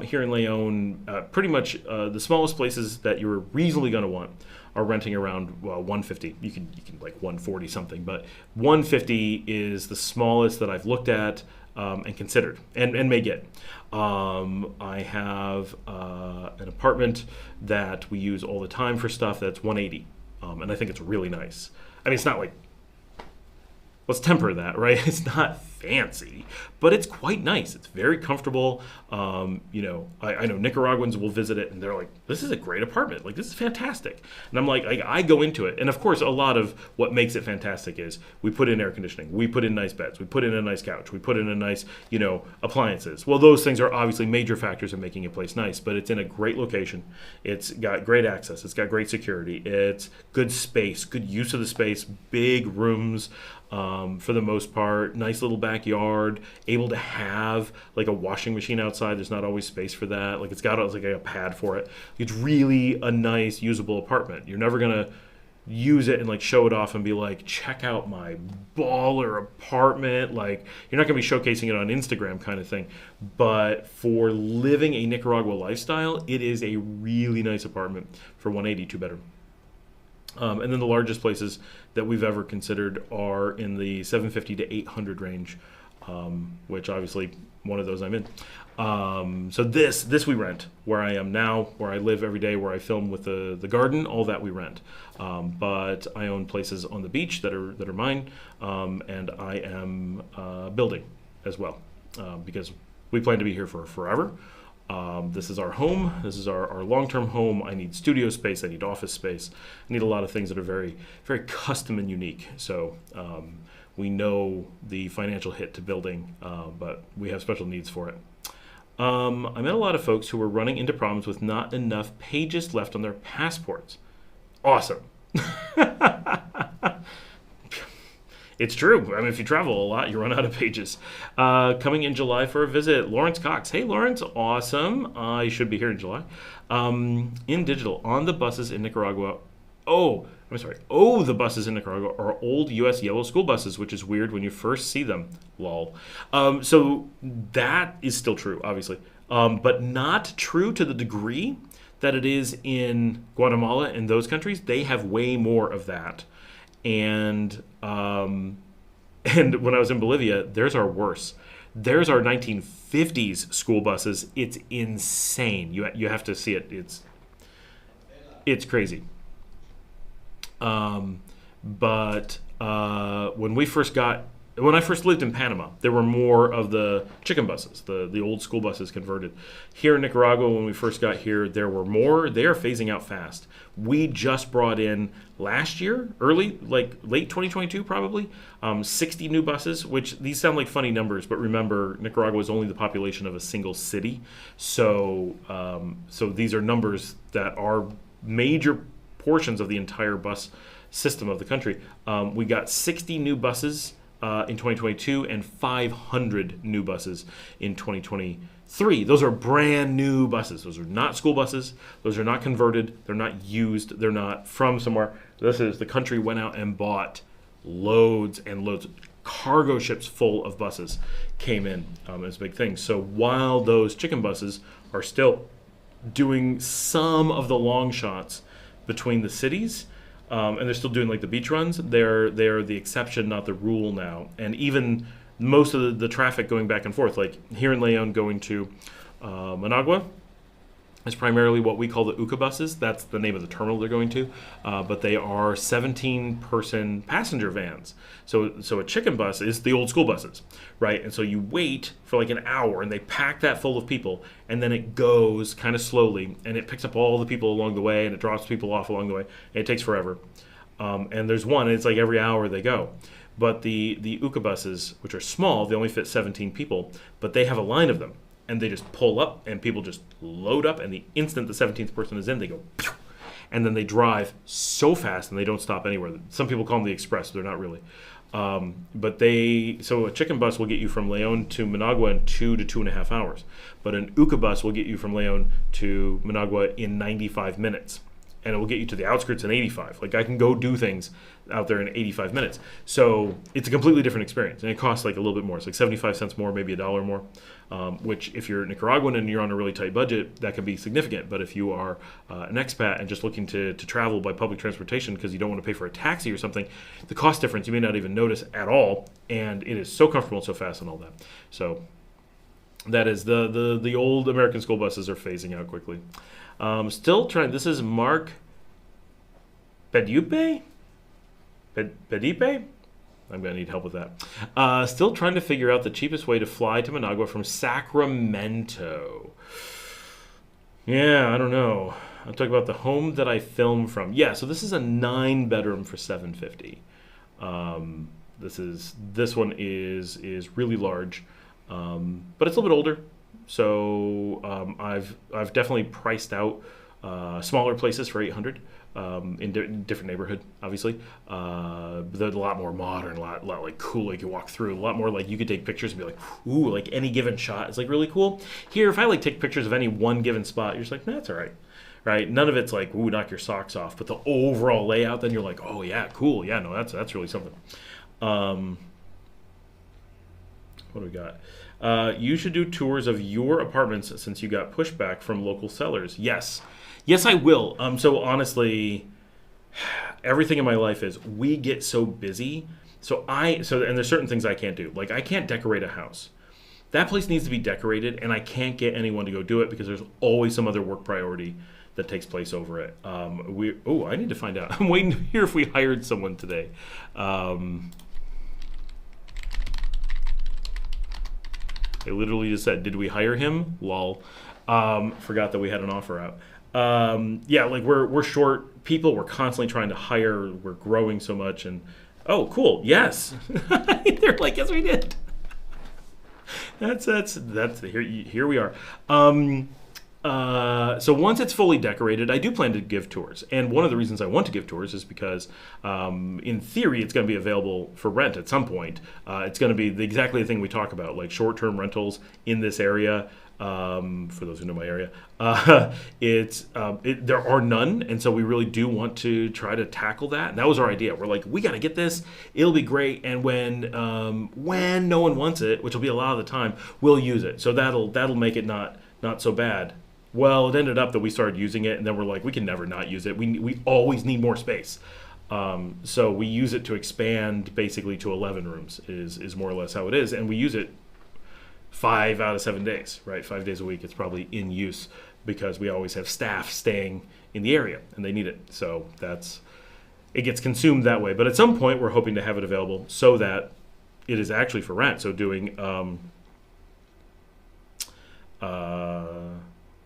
here in Leon, pretty much the smallest places that you're reasonably going to want are renting around 150. You can like 140 something, but 150 is the smallest that I've looked at and considered and may get. I have an apartment that we use all the time for stuff that's 180, and I think it's really nice. I mean, it's not like, let's temper that, right? It's not fancy, but it's quite nice. It's very comfortable. I know Nicaraguans will visit it and they're like, this is a great apartment. Like, this is fantastic. And I'm like, I go into it. And of course, a lot of what makes it fantastic is we put in air conditioning. We put in nice beds. We put in a nice couch. We put in a nice, appliances. Well, those things are obviously major factors in making a place nice, but it's in a great location. It's got great access. It's got great security. It's good space, good use of the space, big rooms. For the most part, nice little backyard, able to have like a washing machine outside. There's not always space for that. Like, it's got like a pad for it. It's really a nice, usable apartment. You're never gonna use it and like show it off and be like, check out my baller apartment. Like, you're not gonna be showcasing it on Instagram kind of thing. But for living a Nicaragua lifestyle, it is a really nice apartment for 180, 2-bedroom. And then the largest places that we've ever considered are in the 750 to 800 range, which obviously one of those I'm in. So this we rent. Where I am now, where I live every day, where I film with the garden, all that we rent. But I own places on the beach that are mine, and I am building as well, because we plan to be here for forever. This is our home. This is our long-term home. I need studio space. I need office space. I need a lot of things that are very, very custom and unique. So we know the financial hit to building, but we have special needs for it. I met a lot of folks who were running into problems with not enough pages left on their passports. Awesome. It's true. I mean, if you travel a lot, you run out of pages. Coming in July for a visit, Lawrence Cox. Hey, Lawrence. Awesome. I should be here in July. In digital, on the buses in Nicaragua. The buses in Nicaragua are old U.S. yellow school buses, which is weird when you first see them. Lol. So that is still true, obviously. But not true to the degree that it is in Guatemala and those countries. They have way more of that. And when I was in Bolivia, theirs are worse. Theirs are 1950s school buses. It's insane. You have to see it. It's crazy. But when I first lived in Panama, there were more of the chicken buses, the old school buses converted. Here in Nicaragua, when we first got here, there were more. They are phasing out fast. We just brought in last year, late 2022 probably, 60 new buses, which these sound like funny numbers, but remember, Nicaragua is only the population of a single city. So these are numbers that are major portions of the entire bus system of the country. We got 60 new buses in 2022 and 500 new buses in 2023. Those are brand new buses. Those are not school buses. Those are not converted. They're not used. They're not from somewhere. The country went out and bought loads and loads. Cargo ships full of buses came in as a big thing. So while those chicken buses are still doing some of the long shots between the cities, and they're still doing like the beach runs, they're the exception, not the rule now. And even most of the traffic going back and forth, like here in Leon going to Managua, It's primarily what we call the UCA buses. That's the name of the terminal they're going to. But they are 17-person passenger vans. So a chicken bus is the old school buses, right? And so you wait for like an hour, and they pack that full of people, and then it goes kind of slowly, and it picks up all the people along the way, and it drops people off along the way. And it takes forever. And there's one, and it's like every hour they go. But the UCA buses, which are small, they only fit 17 people, but they have a line of them. And they just pull up, and people just load up, and the instant the 17th person is in, they go, pew! And then they drive so fast, and they don't stop anywhere. Some people call them the Express, they're not really. So a chicken bus will get you from Leon to Managua in 2 to 2.5 hours. But an UCA bus will get you from Leon to Managua in 95 minutes. And it will get you to the outskirts in 85. Like, I can go do things out there in 85 minutes. So it's a completely different experience. And it costs like a little bit more. It's like 75 cents more, maybe $1 more. Which, if you're Nicaraguan and you're on a really tight budget, that can be significant. But if you are an expat and just looking to travel by public transportation because you don't want to pay for a taxi or something, the cost difference you may not even notice at all. And it is so comfortable and so fast and all that. So that is the old American school buses are phasing out quickly. Still trying. This is Mark Pedipe? Pedipe? I'm going to need help with that. Still trying to figure out the cheapest way to fly to Managua from Sacramento. Yeah, I don't know. I'm talking about the home that I filmed from. Yeah, so this is a 9-bedroom for $750. This one is really large, but it's a little bit older. So I've definitely priced out smaller places for $800 in different neighborhood. Obviously, they're a lot more modern, a lot like cool. You can walk through a lot more. Like, you could take pictures and be like, ooh, like any given shot is like really cool. Here, if I like take pictures of any one given spot, you're just like, nah, that's all right. Right? None of it's like, ooh, knock your socks off. But the overall layout, then you're like, oh yeah, cool. Yeah, no, that's really something. What do we got? You should do tours of your apartments since you got pushback from local sellers. Yes, I will. So honestly, everything in my life is we get so busy. And there's certain things I can't do. Like, I can't decorate a house. That place needs to be decorated, and I can't get anyone to go do it because there's always some other work priority that takes place over it. I need to find out. I'm waiting to hear if we hired someone today. I literally just said, did we hire him? Lol. Forgot that we had an offer out. Yeah, like we're short people. We're constantly trying to hire. We're growing so much. And oh, cool. Yes. They're like, yes, we did. That's here we are. So once it's fully decorated, I do plan to give tours. And one of the reasons I want to give tours is because, in theory, it's going to be available for rent at some point. It's going to be exactly the thing we talk about, like short-term rentals in this area. For those who know my area, there are none, and so we really do want to try to tackle that. And that was our idea. We're like, we got to get this. It'll be great, and when no one wants it, which will be a lot of the time, we'll use it. So that'll make it not so bad. Well, it ended up that we started using it, and then we're like, we can never not use it. We always need more space. So we use it to expand basically to 11 rooms is more or less how it is, and we use it 5 out of 7 days, right? 5 days a week. It's probably in use because we always have staff staying in the area and they need it. So it gets consumed that way. But at some point, we're hoping to have it available so that it is actually for rent. So doing,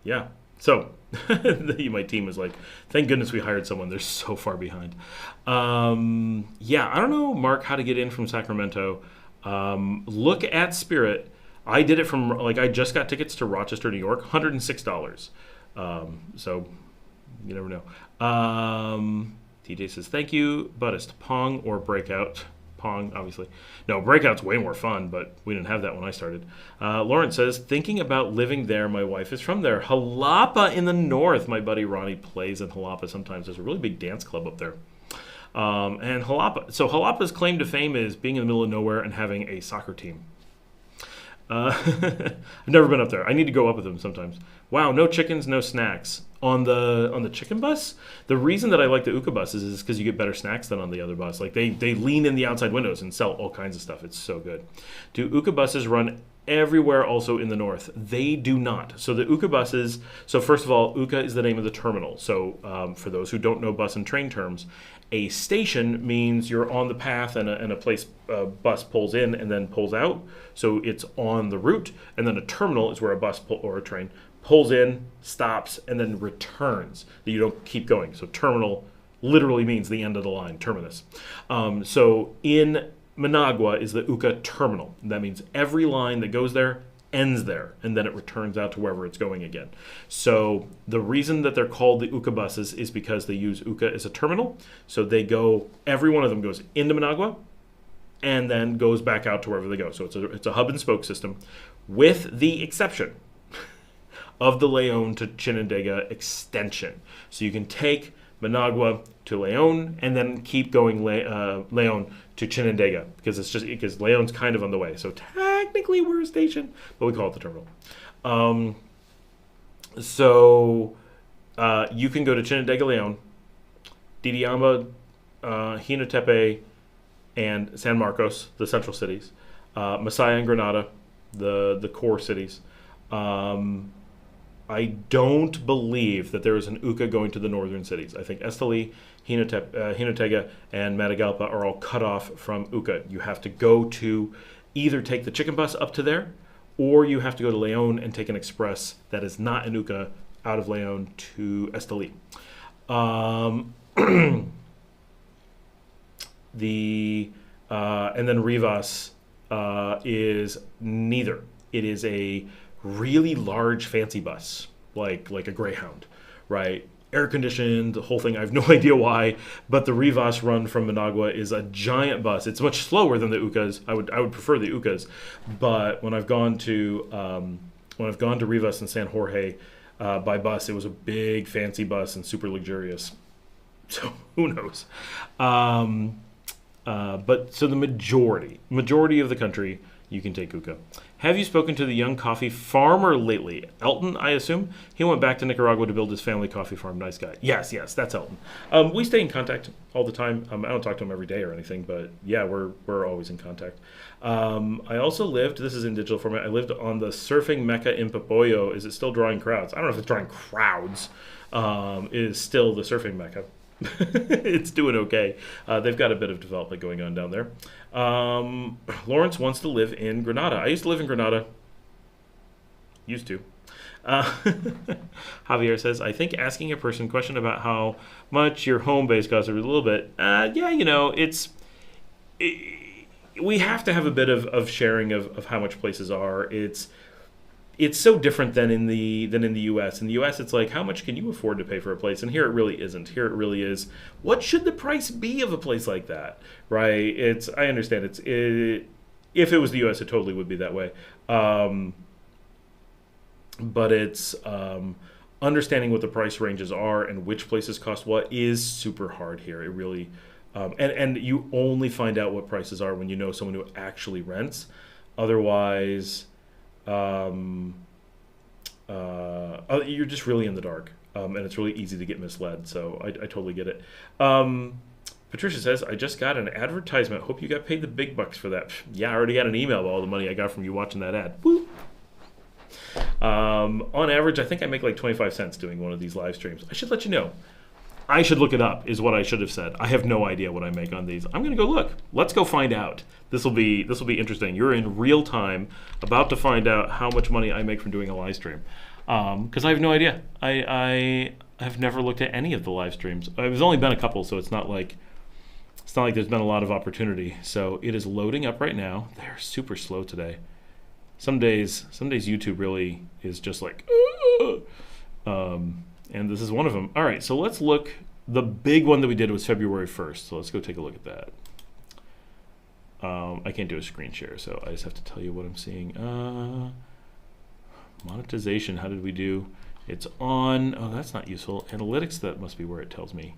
yeah. So my team is like, thank goodness we hired someone. They're so far behind. Yeah, I don't know, Mark, how to get in from Sacramento. Look at Spirit. I did it from, I just got tickets to Rochester, New York, $106. So you never know. TJ says, thank you, but it's Pong or Breakout. Pong, obviously. No, Breakout's way more fun, but we didn't have that when I started. Lawrence says, thinking about living there. My wife is from there. Jalapa in the north. My buddy Ronnie plays in Jalapa sometimes. There's a really big dance club up there. And Jalapa. So Jalapa's claim to fame is being in the middle of nowhere and having a soccer team. I've never been up there. I need to go up with them sometimes. Wow, no chickens, no snacks. On the chicken bus, the reason that I like the UCA buses is because you get better snacks than on the other bus. Like they lean in the outside windows and sell all kinds of stuff. It's so good. Do UCA buses run everywhere also in the north. They do not. So the UCA buses, so first of all, UCA is the name of the terminal. So for those who don't know bus and train terms, a station means you're on the path and a place bus pulls in and then pulls out. So it's on the route. And then a terminal is where a bus or a train pulls in, stops, and then returns. That you don't keep going. So terminal literally means the end of the line, terminus. So in Managua is the UCA terminal. That means every line that goes there ends there, and then it returns out to wherever it's going again. So the reason that they're called the UCA buses is because they use UCA as a terminal. So they go, every one of them goes into Managua and then goes back out to wherever they go. So it's a hub and spoke system, with the exception of the Leon to Chinandega extension. So you can take Managua to Leon and then keep going Leon to Chinandega, because Leon's kind of on the way. So technically we're a station, but we call it the terminal. So you can go to Chinandega, Leon, Didiamba, Jinotepe, and San Marcos, the central cities, Masaya and Granada, the core cities. I don't believe that there is an UCA going to the northern cities. I think Esteli, Jinotega, and Matagalpa are all cut off from UCA. You have to go to either take the chicken bus up to there, or you have to go to Leon and take an express that is not an UCA out of Leon to Esteli. And then Rivas is neither. It is a really large fancy bus, like a Greyhound, right? Air conditioned, the whole thing. I have no idea why, but the Rivas run from Managua is a giant bus. It's much slower than the UCAs. I would prefer the UCAs, but when I've gone to Rivas and San Jorge by bus, it was a big fancy bus and super luxurious. So who knows? But so the majority of the country, you can take UCA. Have you spoken to the young coffee farmer lately? Elton, I assume? He went back to Nicaragua to build his family coffee farm. Nice guy. Yes, that's Elton. We stay in contact all the time. I don't talk to him every day or anything, but yeah, we're always in contact. I also lived, this is in digital format, I lived on the surfing mecca in Popoyo. Is it still drawing crowds? I don't know if it's drawing crowds. It is still the surfing mecca. It's doing okay. They've got a bit of development going on down there. Lawrence wants to live in Granada. I used to live in Granada. Used to. Javier says, I think asking a person a question about how much your home base costs a little bit. We have to have a bit of sharing of how much places are. It's so different than in the U.S. In the U.S., it's like, how much can you afford to pay for a place? And here it really isn't. Here it really is, what should the price be of a place like that, right? I understand if it was the U.S., it totally would be that way. But it's understanding what the price ranges are and which places cost what is super hard here. It really, and you only find out what prices are when you know someone who actually rents. Otherwise, you're just really in the dark, and it's really easy to get misled. So I totally get it. Patricia says, I just got an advertisement. Hope you got paid the big bucks for that. Yeah, I already got an email about all the money I got from you watching that ad. Woo. On average, I think I make like 25 cents doing one of these live streams. I should let you know. I should look it up, is what I should have said. I have no idea what I make on these. I'm going to go look. Let's go find out. This will be interesting. You're in real time about to find out how much money I make from doing a live stream. Because I have no idea. I have never looked at any of the live streams. There's only been a couple, so it's not like there's been a lot of opportunity. So it is loading up right now. They're super slow today. Some days YouTube really is just like, and this is one of them. All right, so let's look. The big one that we did was February 1st. So let's go take a look at that. I can't do a screen share, so I just have to tell you what I'm seeing. Monetization, how did we do? It's on, oh, that's not useful. Analytics, that must be where it tells me.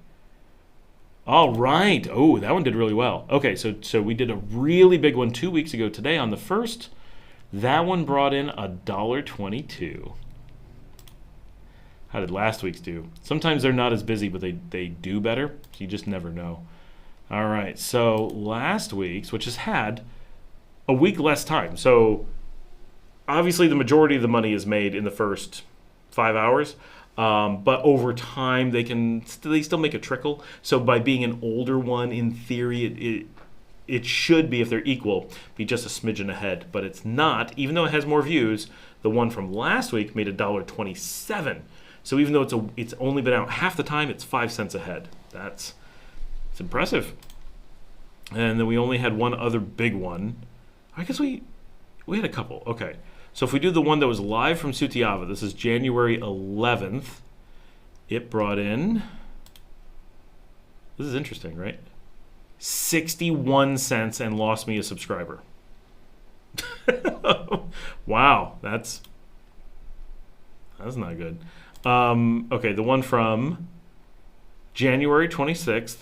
All right. Oh, that one did really well. Okay, so we did a really big one 2 weeks ago today on the 1st. That one brought in $1.22. How did last week's do? Sometimes they're not as busy, but they do better. So you just never know. All right, so last week's, which has had a week less time. So obviously the majority of the money is made in the first 5 hours. But over time, they still make a trickle. So by being an older one, in theory, it should be, if they're equal, be just a smidgen ahead. But it's not. Even though it has more views, the one from last week made $1.27. So even though it's only been out half the time, it's 5 cents ahead. It's impressive. And then we only had one other big one. I guess we had a couple. Okay. So if we do the one that was live from Sutiava, this is January 11th. It brought in, this is interesting, right? 61 cents and lost me a subscriber. Wow, that's not good. Okay, the one from January 26th.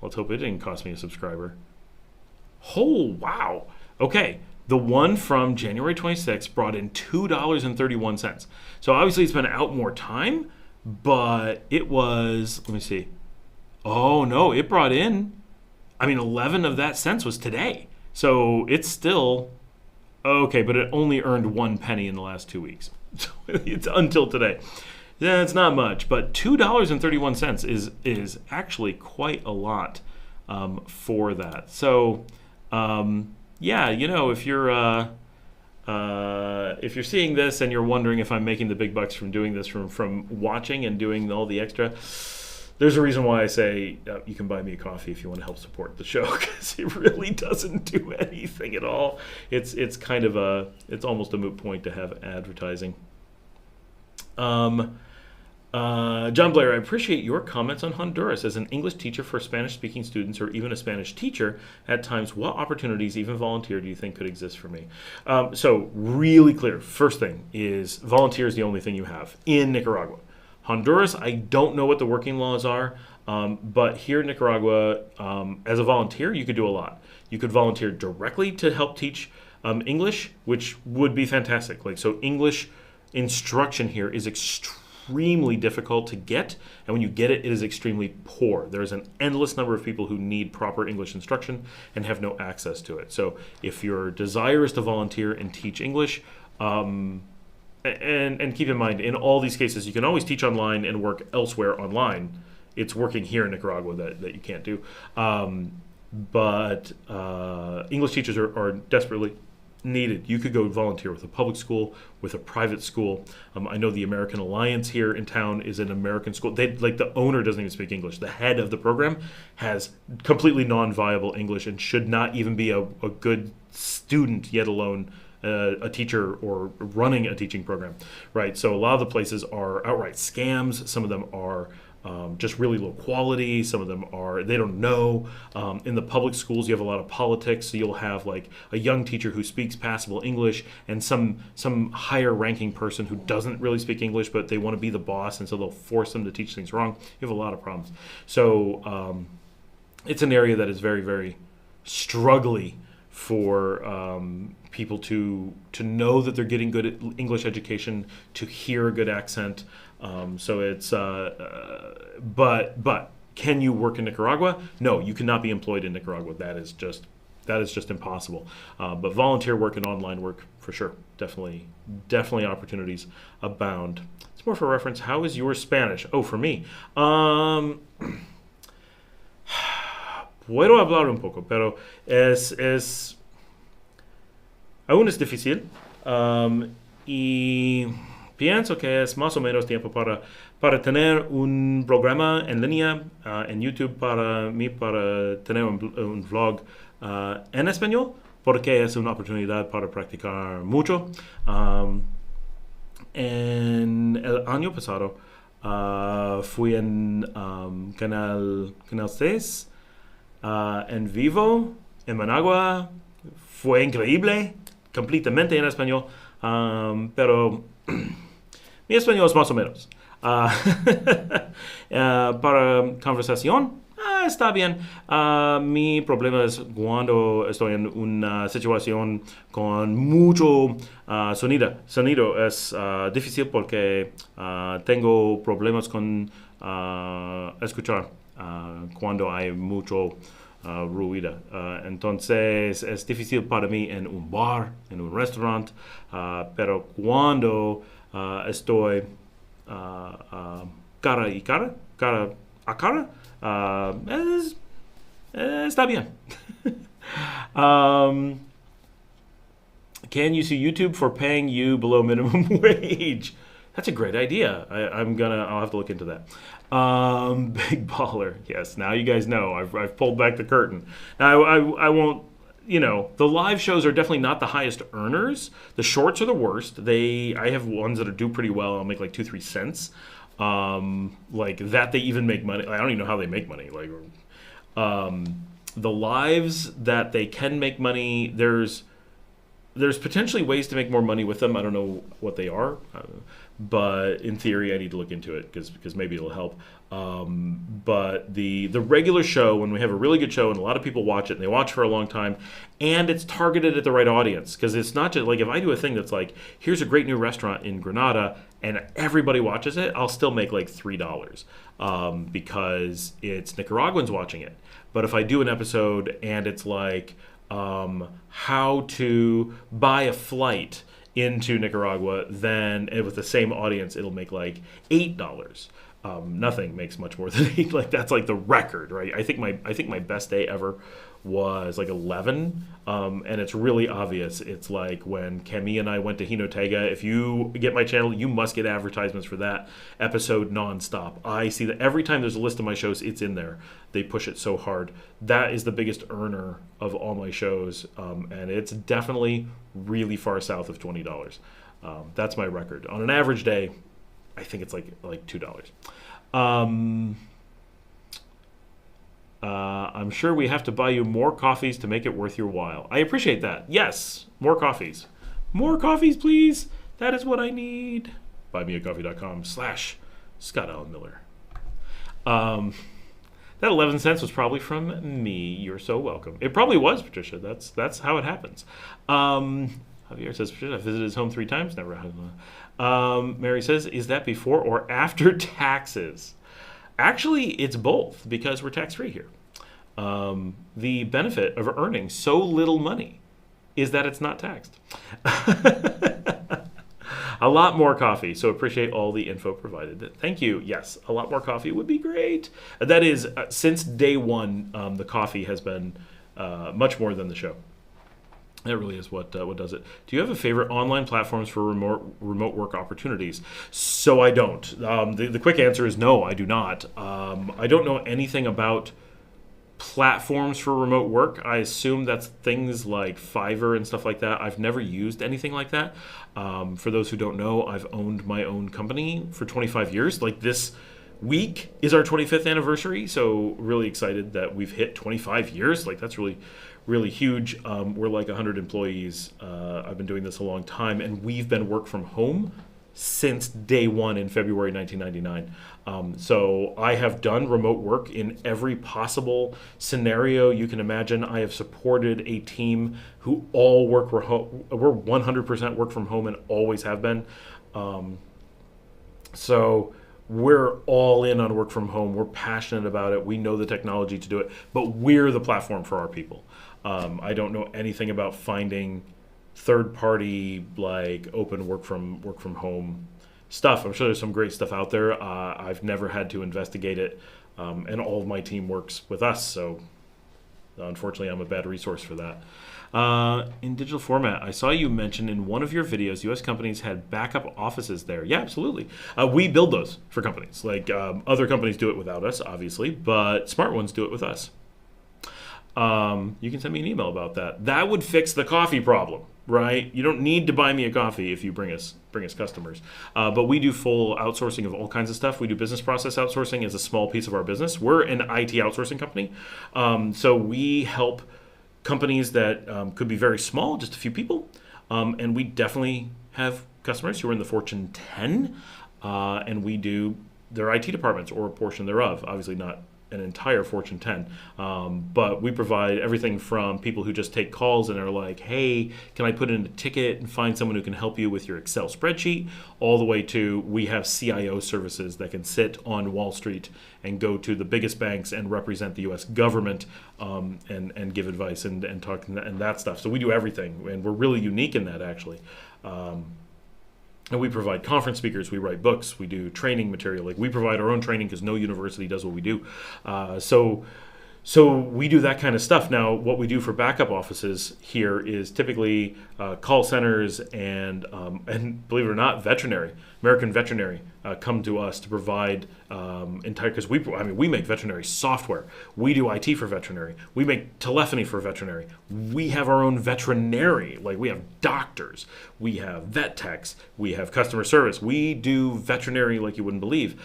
Let's hope it didn't cost me a subscriber. Oh, wow. Okay, the one from January 26th brought in $2.31. So obviously it's been out more time, but it was, let me see. Oh, no, it brought in, 11 of that cents was today. So it's still, okay, but it only earned 1 penny in the last 2 weeks. So it's until today. Yeah, it's not much, but $2.31 is actually quite a lot for that. So, yeah, if you're seeing this and you're wondering if I'm making the big bucks from doing this, from watching and doing all the extra, there's a reason why I say you can buy me a coffee if you want to help support the show, because it really doesn't do anything at all. It's kind of it's almost a moot point to have advertising. John Blair, I appreciate your comments on Honduras. As an English teacher for Spanish-speaking students, or even a Spanish teacher at times, what opportunities, even volunteer, do you think could exist for me? So really clear. First thing is volunteer is the only thing you have in Nicaragua. Honduras, I don't know what the working laws are, but here in Nicaragua, as a volunteer, you could do a lot. You could volunteer directly to help teach English, which would be fantastic. So English instruction here is extremely difficult to get, and when you get it, it is extremely poor. There's an endless number of people who need proper English instruction and have no access to it. So if your desire is to volunteer and teach English, and keep in mind, in all these cases, you can always teach online and work elsewhere online. It's working here in Nicaragua that you can't do. But English teachers are desperately needed. You could go volunteer with a public school, with a private school. I know the American Alliance here in town is an American school. The owner doesn't even speak English. The head of the program has completely non-viable English and should not even be a good student, yet alone a teacher or running a teaching program, right? So a lot of the places are outright scams. Some of them are just really low quality. Some of them they don't know. In the public schools, you have a lot of politics. So you'll have like a young teacher who speaks passable English and some higher ranking person who doesn't really speak English, but they want to be the boss, and so they'll force them to teach things wrong. You have a lot of problems. So it's an area that is very, very struggly for people to know that they're getting good English education, to hear a good accent. So it's but can you work in Nicaragua? No, you cannot be employed in Nicaragua. That is just impossible. But volunteer work and online work, for sure, definitely opportunities abound. It's more for reference. How is your Spanish? Oh, for me, puedo hablar un poco, pero aún es difícil, y pienso que es más o menos tiempo para tener un programa en línea en YouTube para tener un vlog en español, porque es una oportunidad para practicar mucho. En el año pasado fui en Canal 6 en vivo en Managua. Fue increíble, completamente en español, pero mi español es más o menos. Para conversación, está bien. Mi problema es cuando estoy en una situación con mucho sonido. Sonido es difícil porque tengo problemas con escuchar cuando hay mucho ruida. Entonces es difícil para mí en un bar, en un restaurante, pero cuando estoy cara y cara, cara a cara, está bien. um, can you sue YouTube for paying you below minimum wage? That's a great idea. I'll have to look into that. Big baller. Yes. Now you guys know I've pulled back the curtain. Now I won't. The live shows are definitely not the highest earners. The shorts are the worst. I have ones that do pretty well. I'll make like 2-3 cents. Like that, they even make money. I don't even know how they make money. Like, the lives that they can make money, there's potentially ways to make more money with them. I don't know what they are, but in theory, I need to look into it because maybe it'll help. But the regular show, when we have a really good show and a lot of people watch it and they watch for a long time, and it's targeted at the right audience, because it's not just like if I do a thing that's like, here's a great new restaurant in Granada and everybody watches it, I'll still make like $3 because it's Nicaraguans watching it. But if I do an episode and it's like how to buy a flight into Nicaragua, then with the same audience, it'll make like $8. Nothing makes much more than 8. Like that's like the record, right? I think my best day ever was like 11, and it's really obvious. It's like when Kemi and I went to Hinotega. If you get my channel, you must get advertisements for that episode nonstop. I see that every time there's a list of my shows, it's in there. They push it so hard. That is the biggest earner of all my shows, and it's definitely really far south of $20. That's my record. On an average day, I think it's like $2. I'm sure we have to buy you more coffees to make it worth your while. I appreciate that. Yes, more coffees. More coffees, please. That is what I need. buymeacoffee.com/Scott Allen Miller. That 11 cents was probably from me. You're so welcome. It probably was, Patricia. That's how it happens. Javier says, Patricia, I visited his home 3 times. Never had Mary says, is that before or after taxes? Actually, it's both because we're tax-free here. The benefit of earning so little money is that it's not taxed. A lot more coffee, so appreciate all the info provided. Thank you. Yes, a lot more coffee would be great. That is, since day one, the coffee has been much more than the show. That really is what does it. Do you have a favorite online platforms for remote work opportunities? So I don't. The quick answer is no, I do not. I don't know anything about platforms for remote work. I assume that's things like Fiverr and stuff like that. I've never used anything like that. For those who don't know, I've owned my own company for 25 years. Like this week is our 25th anniversary, so really excited that we've hit 25 years. Like that's really huge. We're like 100 employees. I've been doing this a long time, and we've been work from home since day one in February 1999. So I have done remote work in every possible scenario you can imagine. I have supported a team who all we're 100% work from home and always have been. So we're all in on work from home. We're passionate about it. We know the technology to do it, but we're the platform for our people. I don't know anything about finding third-party like open work from home stuff. I'm sure there's some great stuff out there. I've never had to investigate it, and all of my team works with us. So unfortunately, I'm a bad resource for that. In digital format, I saw you mention in one of your videos, U.S. companies had backup offices there. Yeah, absolutely. We build those for companies. Like other companies do it without us, obviously, but smart ones do it with us. You can send me an email about that. That would fix the coffee problem, right? You don't need to buy me a coffee if you bring us customers. But we do full outsourcing of all kinds of stuff. We do business process outsourcing as a small piece of our business. We're an IT outsourcing company. So we help companies that could be very small, just a few people. And we definitely have customers who are in the Fortune 10. And we do their IT departments or a portion thereof. Obviously not an entire Fortune 10. But we provide everything from people who just take calls and are like, hey, can I put in a ticket and find someone who can help you with your Excel spreadsheet, all the way to we have CIO services that can sit on Wall Street and go to the biggest banks and represent the U.S. government and give advice and talk and that stuff. So we do everything, and we're really unique in that, actually. And we provide conference speakers, we write books, we do training material. Like, we provide our own training because no university does what we do. So we do that kind of stuff. Now, what we do for backup offices here is typically call centers and believe it or not, American veterinary come to us to provide entire, because we make veterinary software. We do IT for veterinary. We make telephony for veterinary. We have our own veterinary. Like, we have doctors. We have vet techs. We have customer service. We do veterinary like you wouldn't believe.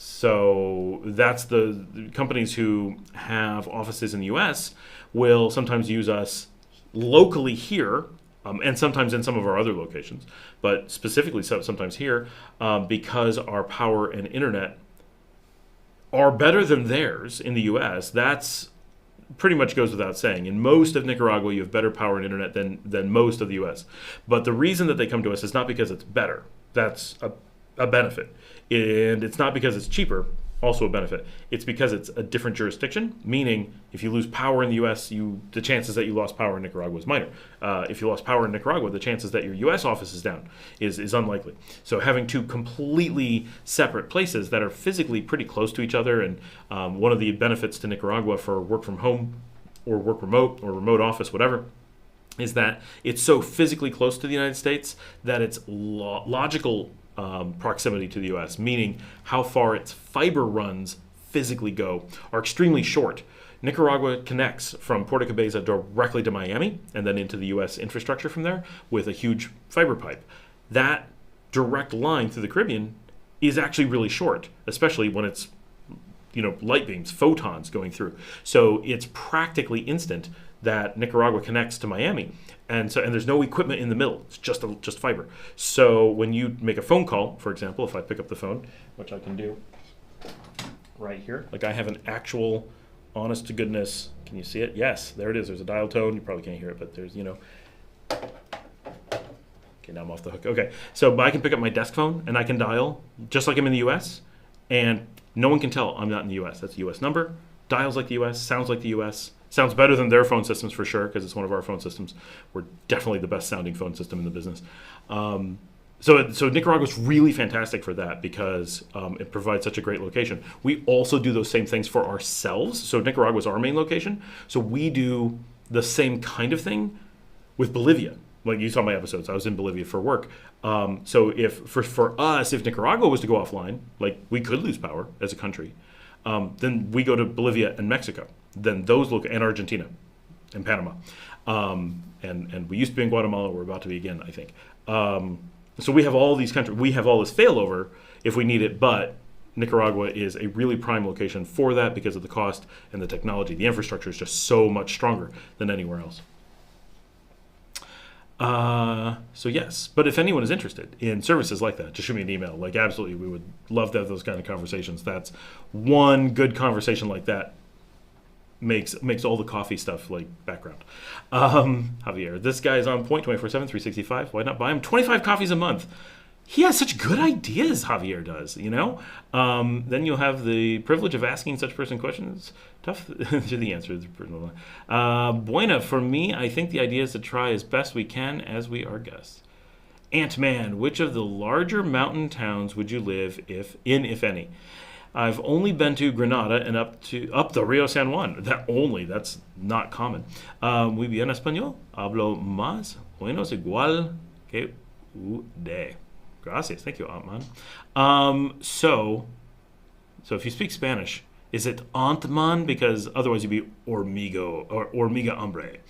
So that's the companies who have offices in the U.S. will sometimes use us locally here, and sometimes in some of our other locations, but specifically sometimes here, because our power and internet are better than theirs in the U.S. That's pretty much goes without saying. In most of Nicaragua, you have better power and internet than most of the U.S. But the reason that they come to us is not because it's better. That's a benefit. And it's not because it's cheaper, also a benefit. It's because it's a different jurisdiction, meaning if you lose power in the U.S., the chances that you lost power in Nicaragua is minor. If you lost power in Nicaragua, the chances that your U.S. office is down is unlikely. So having two completely separate places that are physically pretty close to each other, and one of the benefits to Nicaragua for work from home or work remote or remote office, whatever, is that it's so physically close to the United States that it's logical proximity to the U.S., meaning how far its fiber runs physically go are extremely short. Nicaragua connects from Puerto Cabeza directly to Miami and then into the U.S. infrastructure from there with a huge fiber pipe. That direct line through the Caribbean is actually really short, especially when it's light beams, photons going through. So it's practically instant that Nicaragua connects to Miami. And there's no equipment in the middle. It's just fiber. So when you make a phone call, for example, if I pick up the phone, which I can do right here, like I have an actual, honest to goodness, can you see it? Yes, there it is. There's a dial tone. You probably can't hear it, but there's, Okay, now I'm off the hook. Okay, so I can pick up my desk phone and I can dial just like I'm in the U.S. and no one can tell I'm not in the U.S. That's a U.S. number, dials like the U.S., sounds like the U.S., sounds better than their phone systems for sure, because it's one of our phone systems. We're definitely the best sounding phone system in the business. So Nicaragua is really fantastic for that because it provides such a great location. We also do those same things for ourselves. So Nicaragua is our main location. So we do the same kind of thing with Bolivia. Like you saw my episodes, I was in Bolivia for work. So for us, if Nicaragua was to go offline, like we could lose power as a country, then we go to Bolivia and Mexico. Then those and Argentina and Panama. And we used to be in Guatemala. We're about to be again, I think. So we have all these countries. We have all this failover if we need it, but Nicaragua is a really prime location for that because of the cost and the technology. The infrastructure is just so much stronger than anywhere else. So yes, but if anyone is interested in services like that, just shoot me an email. Like absolutely, we would love to have those kind of conversations. That's one good conversation like that makes all the coffee stuff like background. Javier, this guy is on point 24/7, 365. Why not buy him 25 coffees a month? He has such good ideas, Javier does, Then you'll have the privilege of asking such person questions. Tough to the answer. Buena, for me, I think the idea is to try as best we can as we are guests. Ant-Man, which of the larger mountain towns would you live if any? I've only been to Granada and up the Rio San Juan. That's not common. Muy bien español. Hablo más o menos igual que usted. Gracias. Thank you, Antman. So if you speak Spanish, is it Antman? Because otherwise you'd be Hormigo or Hormiga Hombre.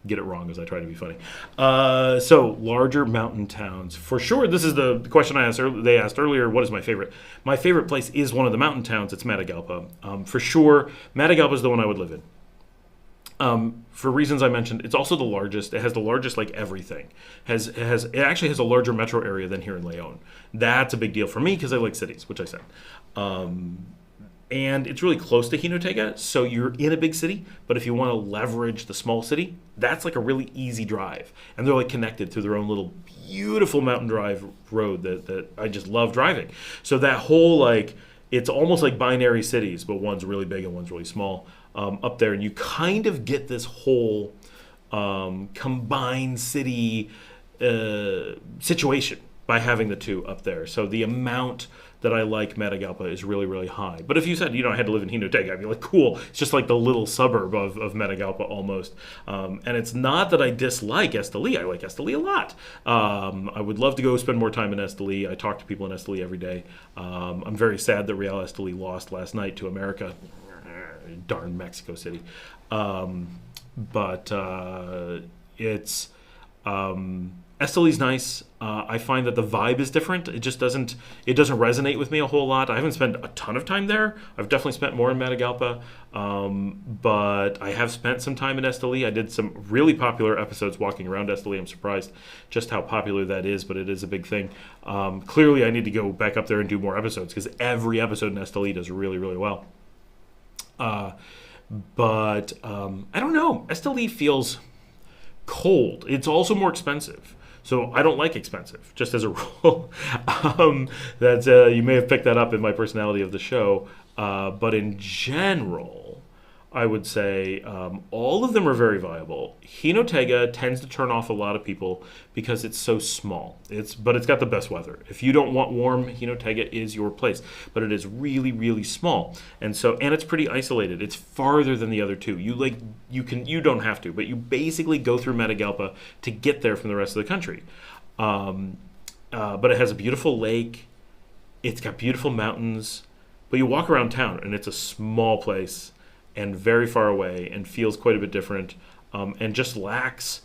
Get it wrong as I try to be funny. So larger mountain towns. For sure, this is the question they asked earlier, what is my favorite? My favorite place is one of the mountain towns. It's Matagalpa. For sure, Matagalpa is the one I would live in. For reasons I mentioned, it's also the largest. It has the largest, like, everything. It actually has a larger metro area than here in Leon. That's a big deal for me because I like cities, which I said. And it's really close to Jinotega, so you're in a big city. But if you want to leverage the small city, that's like a really easy drive, and they're like connected through their own little beautiful mountain drive road that I just love driving. So that whole, like, it's almost like binary cities, but one's really big and one's really small up there, and you kind of get this whole combined city situation by having the two up there. So the amount that I like Matagalpa is really, really high. But if you said, I had to live in Jinotega, I'd be like, cool. It's just like the little suburb of Matagalpa almost. And it's not that I dislike Esteli. I like Esteli a lot. I would love to go spend more time in Esteli. I talk to people in Esteli every day. I'm very sad that Real Esteli lost last night to America. Darn Mexico City. But it's... Esteli's nice. I find that the vibe is different. It doesn't resonate with me a whole lot. I haven't spent a ton of time there. I've definitely spent more in Matagalpa, but I have spent some time in Esteli. I did some really popular episodes walking around Esteli. I'm surprised just how popular that is, but it is a big thing. Clearly, I need to go back up there and do more episodes because every episode in Esteli does really, really well. But I don't know. Esteli feels cold. It's also more expensive. So I don't like expensive, just as a rule. That's you may have picked that up in my personality of the show. But in general, I would say all of them are very viable. Jinotega tends to turn off a lot of people because it's so small. But it's got the best weather. If you don't want warm, Jinotega is your place. But it is really, really small, and it's pretty isolated. It's farther than the other two. You don't have to, but you basically go through Matagalpa to get there from the rest of the country. But it has a beautiful lake. It's got beautiful mountains. But you walk around town, and it's a small place and very far away and feels quite a bit different, and just lacks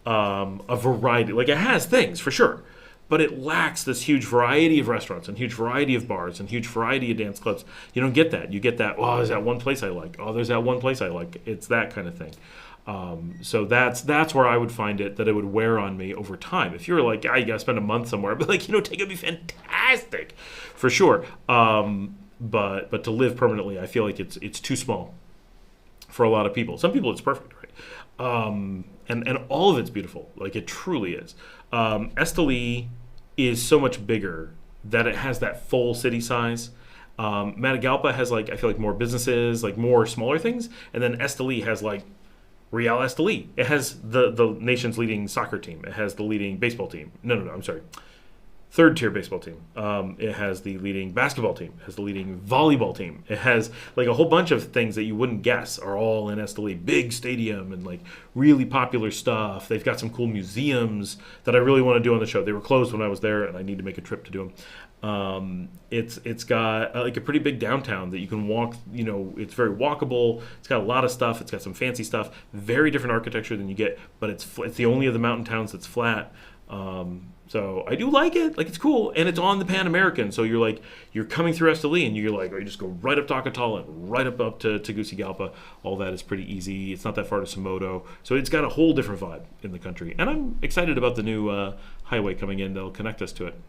a variety. Like, it has things, for sure, but it lacks this huge variety of restaurants and huge variety of bars and huge variety of dance clubs. You don't get that. You get that, oh, there's that one place I like. Oh, there's that one place I like. It's that kind of thing. So that's where I would find it, that it would wear on me over time. If you're like, you got to spend a month somewhere, but take it would be fantastic, for sure. But to live permanently, I feel like it's too small for a lot of people. Some people it's perfect, right? And all of it's beautiful. Like, it truly is. Esteli is so much bigger that it has that full city size. Matagalpa has, I feel like more businesses, more smaller things. And then Esteli has Real Esteli. It has the nation's leading soccer team. It has the leading baseball team. No, I'm sorry. Third tier baseball team. It has the leading basketball team. It has the leading volleyball team. It has a whole bunch of things that you wouldn't guess are all in Esteli. Big stadium and really popular stuff. They've got some cool museums that I really want to do on the show. They were closed when I was there, and I need to make a trip to do them. It's got a pretty big downtown that you can walk. It's very walkable. It's got a lot of stuff. It's got some fancy stuff. Very different architecture than you get, but it's the only of the mountain towns that's flat. So I do like it. It's cool, and it's on the Pan American. So you're coming through Esteli, and you're you just go right up to Acatala and right up to Tegucigalpa. All that is pretty easy. It's not that far to Somoto, so it's got a whole different vibe in the country. And I'm excited about the new highway coming in that'll connect us to it.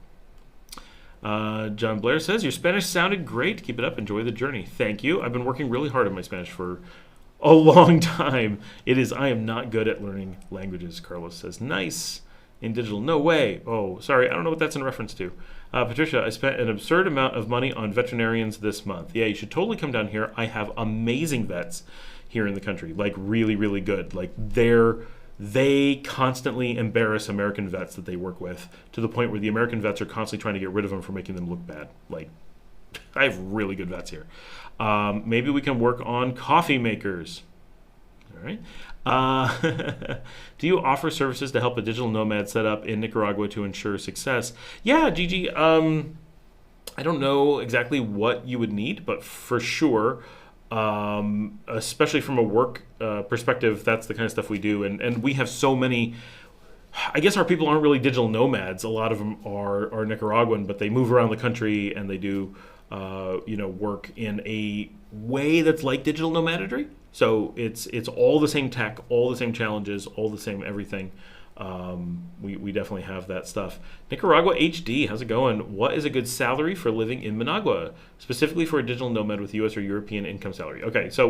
John Blair says, your Spanish sounded great. Keep it up. Enjoy the journey. Thank you. I've been working really hard on my Spanish for a long time. I am not good at learning languages, Carlos says. Nice. In digital, no way. Oh, sorry, I don't know what that's in reference to. Patricia, I spent an absurd amount of money on veterinarians this month. Yeah, you should totally come down here. I have amazing vets here in the country, really, really good. They constantly embarrass American vets that they work with, to the point where the American vets are constantly trying to get rid of them for making them look bad. I have really good vets here. Maybe we can work on coffee makers. All right. Do you offer services to help a digital nomad set up in Nicaragua to ensure success? Yeah, Gigi. I don't know exactly what you would need, but for sure, especially from a work perspective, that's the kind of stuff we do. And we have so many. I guess our people aren't really digital nomads. A lot of them are Nicaraguan, but they move around the country and they do work in a way that's like digital nomadry. So it's all the same tech, all the same challenges, all the same everything. We definitely have that stuff. Nicaragua HD, how's it going? What is a good salary for living in Managua, specifically for a digital nomad with U.S. or European income salary? Okay, so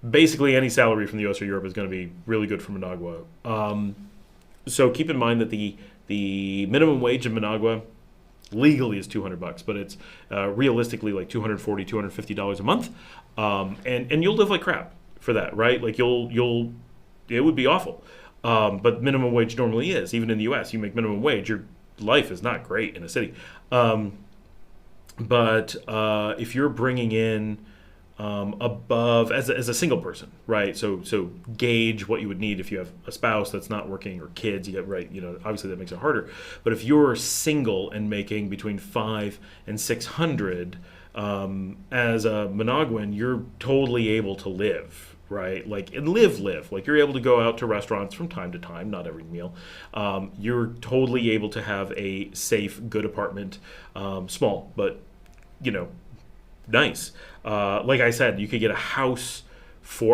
basically any salary from the U.S. or Europe is going to be really good for Managua. So keep in mind that the minimum wage in Managua legally is $200, but it's realistically like $240, $250 a month, and you'll live like crap for that, right? Like it would be awful. But minimum wage normally is. Even in the U.S., you make minimum wage, your life is not great in a city. But if you're bringing in above as a single person, right? So gauge what you would need if you have a spouse that's not working or kids. You get right. Obviously that makes it harder. But if you're single and making between $500 and $600 as a Managua, you're totally able to live. Right, and live. Like you're able to go out to restaurants from time to time, not every meal. You're totally able to have a safe, good apartment, small, but nice. Like I said, you could get a house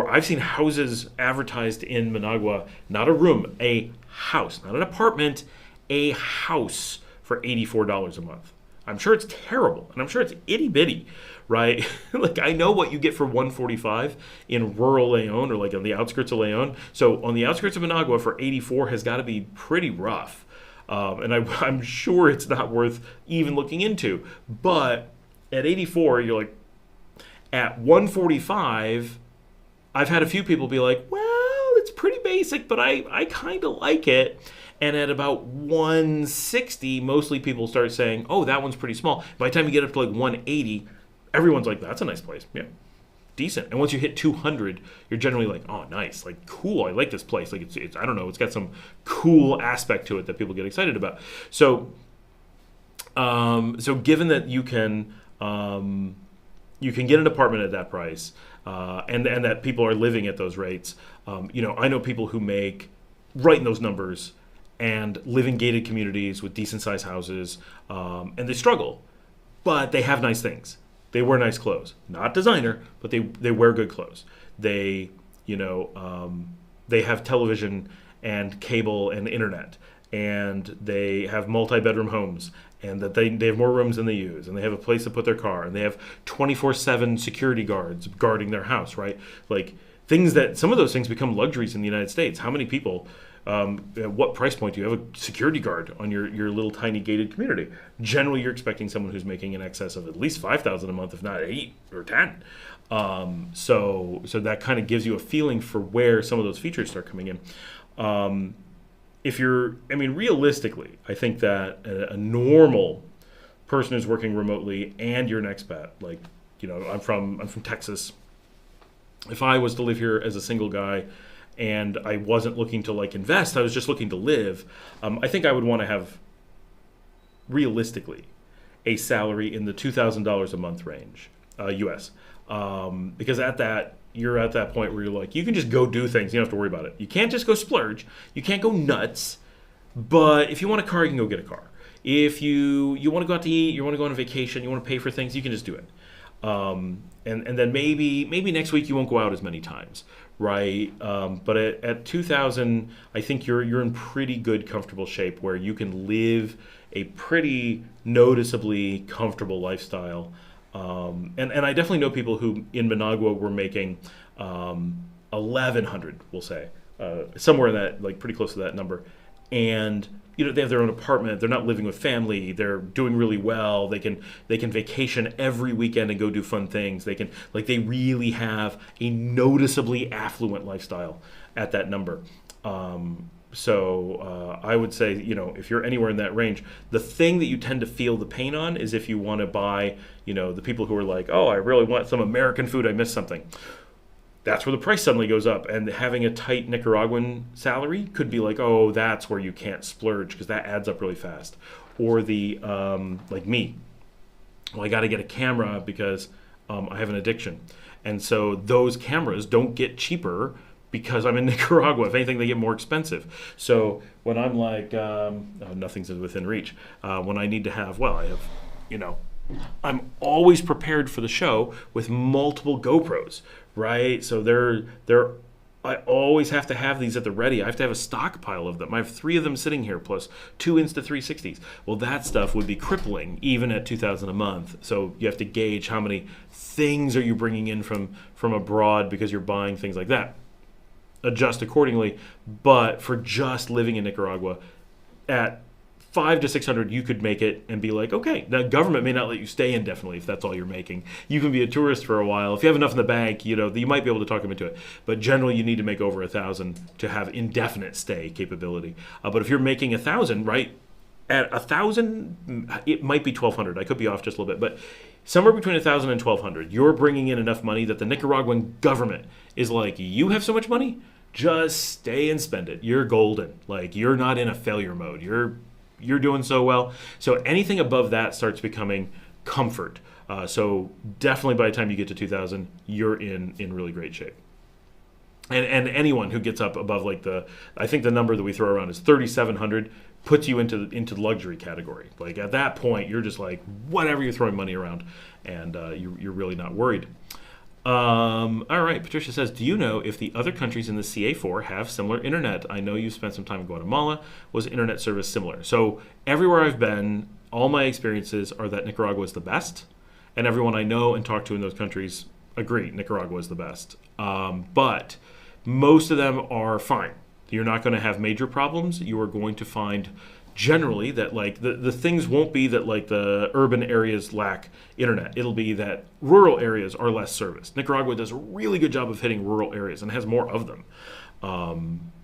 I've seen houses advertised in Managua, not a room, a house, not an apartment, a house for $84 a month. I'm sure it's terrible, and I'm sure it's itty bitty, right? Like I know what you get for $145 in rural Leon or like on the outskirts of Leon. So on the outskirts of Managua for 84 has got to be pretty rough, and I'm sure it's not worth even looking into. But at 84, you're like, at 145, I've had a few people be like, well, it's pretty basic, but I kind of like it. And at about 160, mostly people start saying, oh, that one's pretty small. By the time you get up to like 180, everyone's like, that's a nice place. Yeah, decent. And once you hit 200, you're generally like, oh, nice. Like, cool. I like this place. Like, it's I don't know. It's got some cool aspect to it that people get excited about. So given that you can get an apartment at that price and that people are living at those rates, I know people who make right in those numbers and live in gated communities with decent-sized houses, and they struggle, but they have nice things. They wear nice clothes, not designer, but they wear good clothes. They have television and cable and internet, and they have multi-bedroom homes, and that they have more rooms than they use, and they have a place to put their car, and they have 24/7 security guards guarding their house, right? Like some of those things become luxuries in the United States. How many people? At what price point do you have a security guard on your little tiny gated community? Generally, you're expecting someone who's making in excess of at least $5,000 a month, if not 8 or 10. So that kind of gives you a feeling for where some of those features start coming in. Realistically, I think that a normal person who's working remotely and you're an expat, like, I'm from Texas. If I was to live here as a single guy, and I wasn't looking to invest, I was just looking to live, I think I would want to have, realistically, a salary in the $2,000 a month range, US. Because you're at that point where you're like, you can just go do things, you don't have to worry about it. You can't just go splurge, you can't go nuts, but if you want a car, you can go get a car. If you want to go out to eat, you want to go on a vacation, you want to pay for things, you can just do it. And then maybe next week you won't go out as many times, right? But at 2,000, I think you're in pretty good, comfortable shape where you can live a pretty noticeably comfortable lifestyle. And I definitely know people who in Managua were making 1,100, we'll say, somewhere in that, pretty close to that number. And they have their own apartment. They're not living with family. They're doing really well. They can vacation every weekend and go do fun things. They really have a noticeably affluent lifestyle at that number. So I would say, if you're anywhere in that range, the thing that you tend to feel the pain on is if you want to buy, the people who are like, oh, I really want some American food. I missed something. That's where the price suddenly goes up. And having a tight Nicaraguan salary could be like, oh, that's where you can't splurge because that adds up really fast. Or like me, well, I got to get a camera because I have an addiction. And so those cameras don't get cheaper because I'm in Nicaragua. If anything, they get more expensive. So when I'm like, nothing's within reach. When I need to have, I have, I'm always prepared for the show with multiple GoPros, right? So I always have to have these at the ready. I have to have a stockpile of them. I have 3 of them sitting here plus 2 Insta360s. Well, that stuff would be crippling even at $2,000 a month. So you have to gauge how many things are you bringing in from abroad because you're buying things like that. Adjust accordingly. But for just living in Nicaragua, at $500 to $600, you could make it and be like, okay, the government may not let you stay indefinitely if that's all you're making. You can be a tourist for a while. If you have enough in the bank, you might be able to talk them into it. But generally, you need to make over $1,000 to have indefinite stay capability. But if you're making $1,000, right, at $1,000, it might be $1,200. I could be off just a little bit, but somewhere between $1,000 and $1,200, you're bringing in enough money that the Nicaraguan government is like, you have so much money, just stay and spend it. You're golden. Like, you're not in a failure mode. You're doing so well. So anything above that starts becoming comfort. So definitely by the time you get to 2,000, you're in really great shape. And anyone who gets up above I think the number that we throw around is 3,700, puts you into the luxury category. Like at that point, you're just like whatever you're throwing money around, and you're really not worried. All right, Patricia says, do you know if the other countries in the CA4 have similar internet? I know you spent some time in Guatemala. Was internet service similar? So everywhere I've been, all my experiences are that Nicaragua is the best, and everyone I know and talk to in those countries agree Nicaragua is the best. But most of them are fine. You're not going to have major problems. You are going to find generally that the things won't be that the urban areas lack internet. It'll be that rural areas are less serviced. Nicaragua does a really good job of hitting rural areas and has more of them.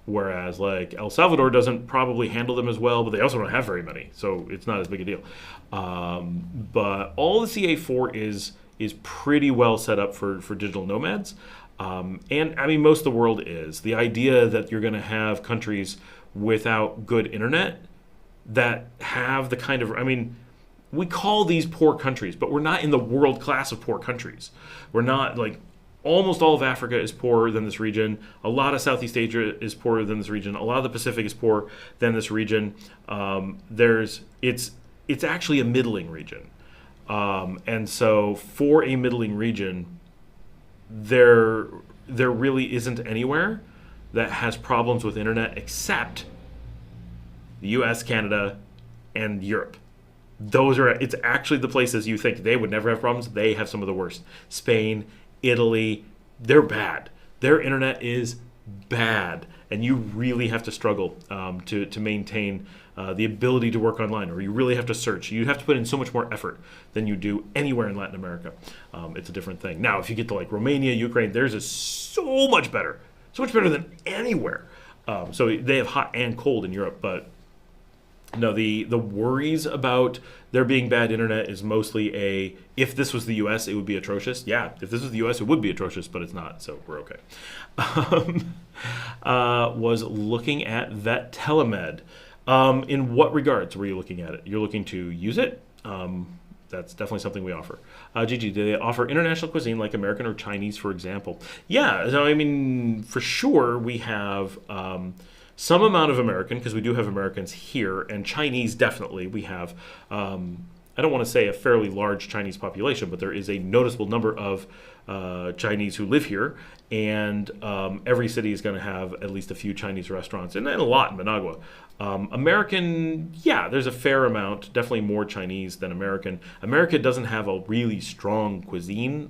Whereas El Salvador doesn't probably handle them as well, but they also don't have very many, so it's not as big a deal. But all the CA4 is pretty well set up for digital nomads. And I mean, most of the world is. The idea that you're going to have countries without good internet that have the kind of, we call these poor countries, but we're not in the world class of poor countries. We're not almost all of Africa is poorer than this region. A lot of Southeast Asia is poorer than this region. A lot of the Pacific is poorer than this region. It's actually a middling region. And so for a middling region, there really isn't anywhere that has problems with internet except the US, Canada, and Europe. It's actually the places you think they would never have problems. They have some of the worst. Spain, Italy, they're bad. Their internet is bad. And you really have to struggle to maintain the ability to work online, or you really have to search. You have to put in so much more effort than you do anywhere in Latin America. It's a different thing. Now, if you get to Romania, Ukraine, theirs is so much better than anywhere. So they have hot and cold in Europe, but no, the worries about there being bad internet is mostly if this was the U.S., it would be atrocious. Yeah, if this was the U.S., it would be atrocious, but it's not, so we're okay. Was looking at Vet Telemed. In what regards were you looking at it? You're looking to use it? That's definitely something we offer. Gigi, do they offer international cuisine like American or Chinese, for example? Yeah, so for sure we have some amount of American, because we do have Americans here, and Chinese definitely. We have, I don't want to say a fairly large Chinese population, but there is a noticeable number of Chinese who live here, and every city is going to have at least a few Chinese restaurants, and then a lot in Managua. American, yeah, there's a fair amount, definitely more Chinese than American. America doesn't have a really strong cuisine,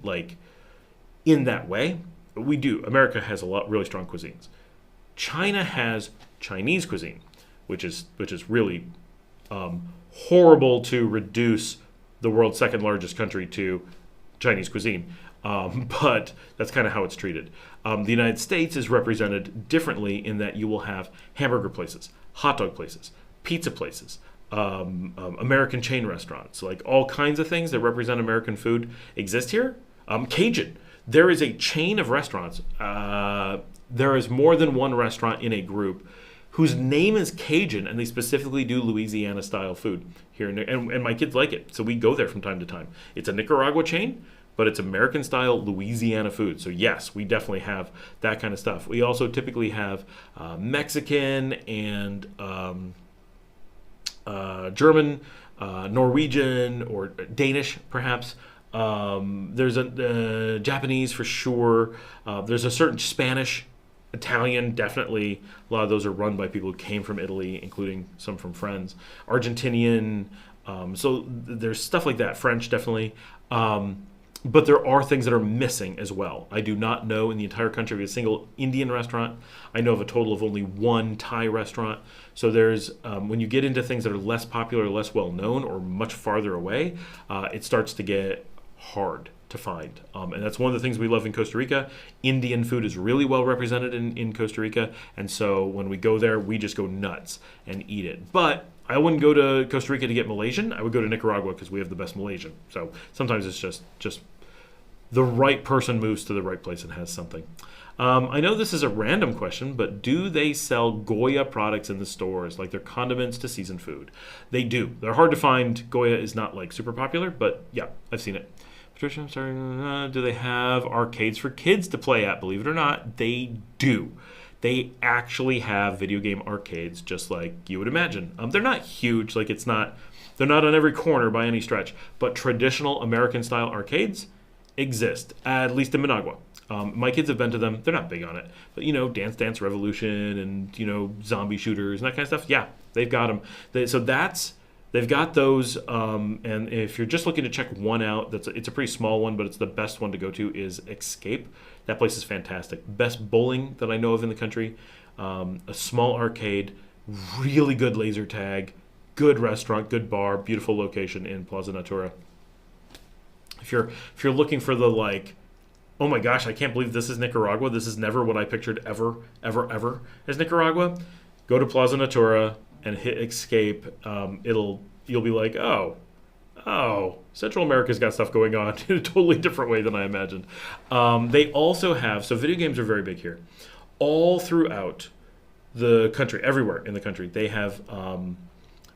in that way. But we do. America has a lot really strong cuisines. China has Chinese cuisine, which is really horrible to reduce the world's second largest country to Chinese cuisine. But that's kind of how it's treated. The United States is represented differently in that you will have hamburger places, hot dog places, pizza places, American chain restaurants, all kinds of things that represent American food exist here. Cajun. There is a chain of restaurants. There is more than one restaurant in a group whose name is Cajun, and they specifically do Louisiana-style food here. And my kids like it, so we go there from time to time. It's a Nicaragua chain, but it's American-style Louisiana food. So yes, we definitely have that kind of stuff. We also typically have Mexican and German Norwegian or Danish, perhaps. There's a Japanese for sure. There's a certain Spanish, Italian, definitely. A lot of those are run by people who came from Italy, including some from friends. Argentinian. So there's stuff like that. French, definitely. But there are things that are missing as well. I do not know in the entire country of a single Indian restaurant. I know of a total of only one Thai restaurant. So there's when you get into things that are less popular, less well known, or much farther away, it starts to get hard to find. And that's one of the things we love in Costa Rica. Indian food is really well represented in Costa Rica. And so when we go there, we just go nuts and eat it. But I wouldn't go to Costa Rica to get Malaysian. I would go to Nicaragua because we have the best Malaysian. So sometimes it's just the right person moves to the right place and has something. I know this is a random question, but do they sell Goya products in the stores, like their condiments to seasoned food? They do. They're hard to find. Goya is not like super popular, but yeah, I've seen it. Patricia, I'm sorry. Do they have arcades for kids to play at? Believe it or not, they do. They actually have video game arcades, just like you would imagine. They're not huge, like they're not on every corner by any stretch, but traditional American-style arcades exist, at least in Managua. My kids have been to them. They're not big on it, but Dance Dance Revolution and zombie shooters and that kind of stuff. Yeah, they've got them. They've got those. And if you're just looking to check one out, it's a pretty small one, but it's the best one to go to is Escape. That place is fantastic. Best bowling that I know of in the country. A small arcade, really good laser tag, good restaurant, good bar, beautiful location in Plaza Natura. If you're looking for the oh my gosh, I can't believe this is Nicaragua. This is never what I pictured ever as Nicaragua. Go to Plaza Natura and hit Escape. You'll be like, oh, Central America's got stuff going on in a totally different way than I imagined. They also have, so video games are very big here. All throughout the country, everywhere in the country, they have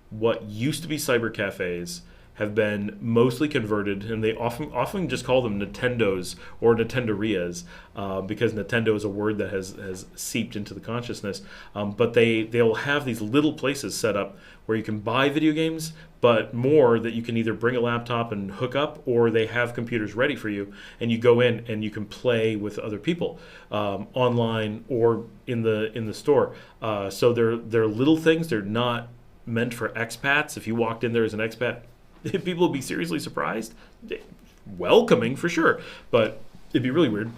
what used to be cyber cafes have been mostly converted, and they often just call them Nintendos or Nintendorias because Nintendo is a word that has seeped into the consciousness. But they'll have these little places set up where you can buy video games, but more that you can either bring a laptop and hook up, or they have computers ready for you, and you go in and you can play with other people online or in the store. So they're little things. They're not meant for expats. If you walked in there as an expat, people would be seriously surprised. Welcoming for sure, but it'd be really weird.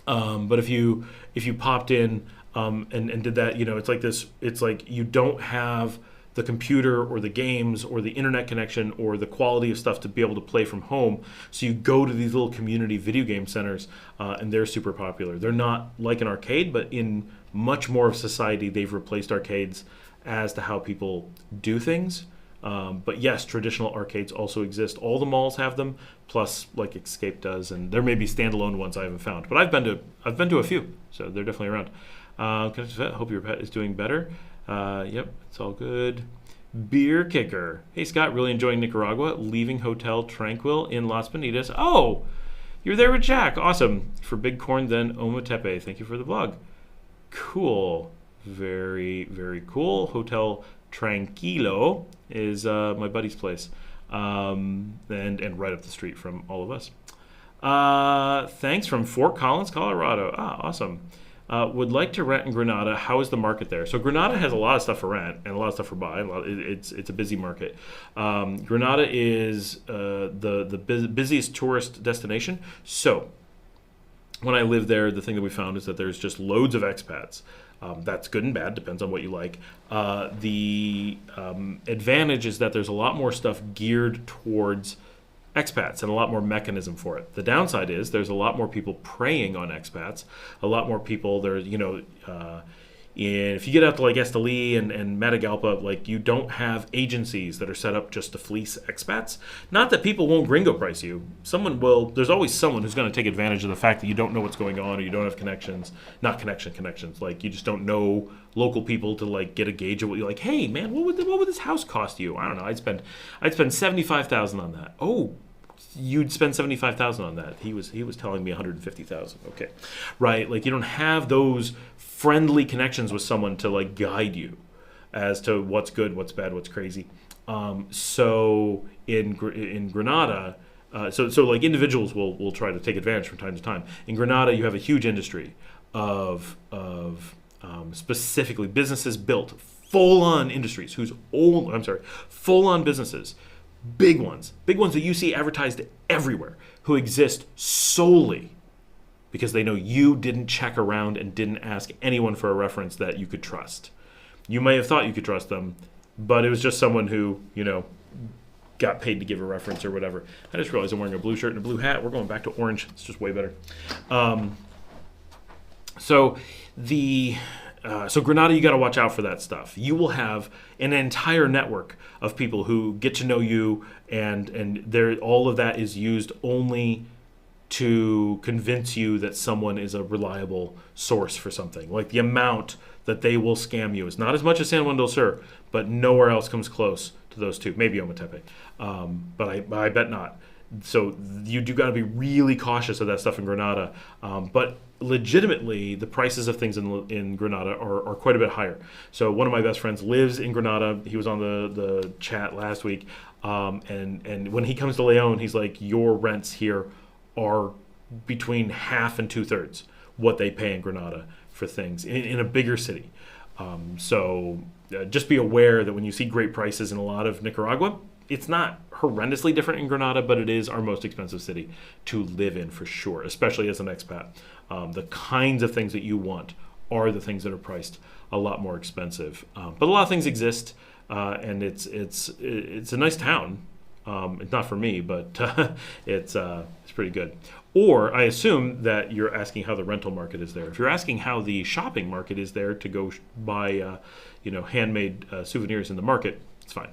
But if you popped in and did that, it's like this. It's like you don't have the computer or the games or the internet connection or the quality of stuff to be able to play from home. So you go to these little community video game centers, and they're super popular. They're not like an arcade, but in much more of society, they've replaced arcades as to how people do things. But yes, traditional arcades also exist. All the malls have them, plus like Escape does, and there may be standalone ones I haven't found. But I've been to a few, so they're definitely around. Hope your pet is doing better. Yep, it's all good. Beer Kicker. Hey Scott, really enjoying Nicaragua. Leaving Hotel Tranquil in Las Bonitas. Oh, you're there with Jack. Awesome. For Big Corn, then Ometepe. Thank you for the blog. Cool. Very, very cool. Hotel Tranquilo is my buddy's place, and right up the street from all of us. Thanks from Fort Collins, Colorado. Awesome. Would like to rent in Granada. How is the market there? So Granada has a lot of stuff for rent and a lot of stuff for buy. It's a busy market. Granada is the busiest tourist destination. So when I lived there, the thing that we found is that there's just loads of expats. That's good and bad, depends on what you like. The advantage is that there's a lot more stuff geared towards expats and a lot more mechanism for it. The downside is there's a lot more people preying on expats, a lot more people there, if you get out to like Esteli and Matagalpa, like you don't have agencies that are set up just to fleece expats. Not that people won't gringo price you. Someone will. There's always someone who's going to take advantage of the fact that you don't know what's going on or you don't have connections. Not connections. Like you just don't know local people to like get a gauge of what you're like. Hey man, what would this house cost you? I don't know. I'd spend $75,000 on that. Oh. You'd spend $75,000 on that. He was telling me $150,000. Okay, right? Like you don't have those friendly connections with someone to like guide you as to what's good, what's bad, what's crazy. So in Granada, so like individuals will try to take advantage from time to time. In Granada, you have a huge industry of specifically businesses built full-on industries full-on businesses, big ones that you see advertised everywhere, who exist solely because they know you didn't check around and didn't ask anyone for a reference that you could trust. You may have thought you could trust them, but it was just someone who, got paid to give a reference or whatever. I just realized I'm wearing a blue shirt and a blue hat. We're going back to orange. It's just way better. So Granada, you got to watch out for that stuff. You will have an entire network of people who get to know you, and all of that is used only to convince you that someone is a reliable source for something. Like the amount that they will scam you is not as much as San Juan del Sur, but nowhere else comes close to those two. Maybe Ometepe, but I bet not. So you do got to be really cautious of that stuff in Granada. But legitimately, the prices of things in Granada are quite a bit higher. So one of my best friends lives in Granada. He was on the chat last week. And when he comes to Leon, he's like, your rents here are between half and 2/3 what they pay in Granada for things in a bigger city. So just be aware that when you see great prices in a lot of Nicaragua, it's not horrendously different in Granada, but it is our most expensive city to live in for sure, especially as an expat. The kinds of things that you want are the things that are priced a lot more expensive. But a lot of things exist, and it's a nice town. It's not for me, but it's pretty good. Or I assume that you're asking how the rental market is there. If you're asking how the shopping market is there to go buy, handmade souvenirs in the market, it's fine.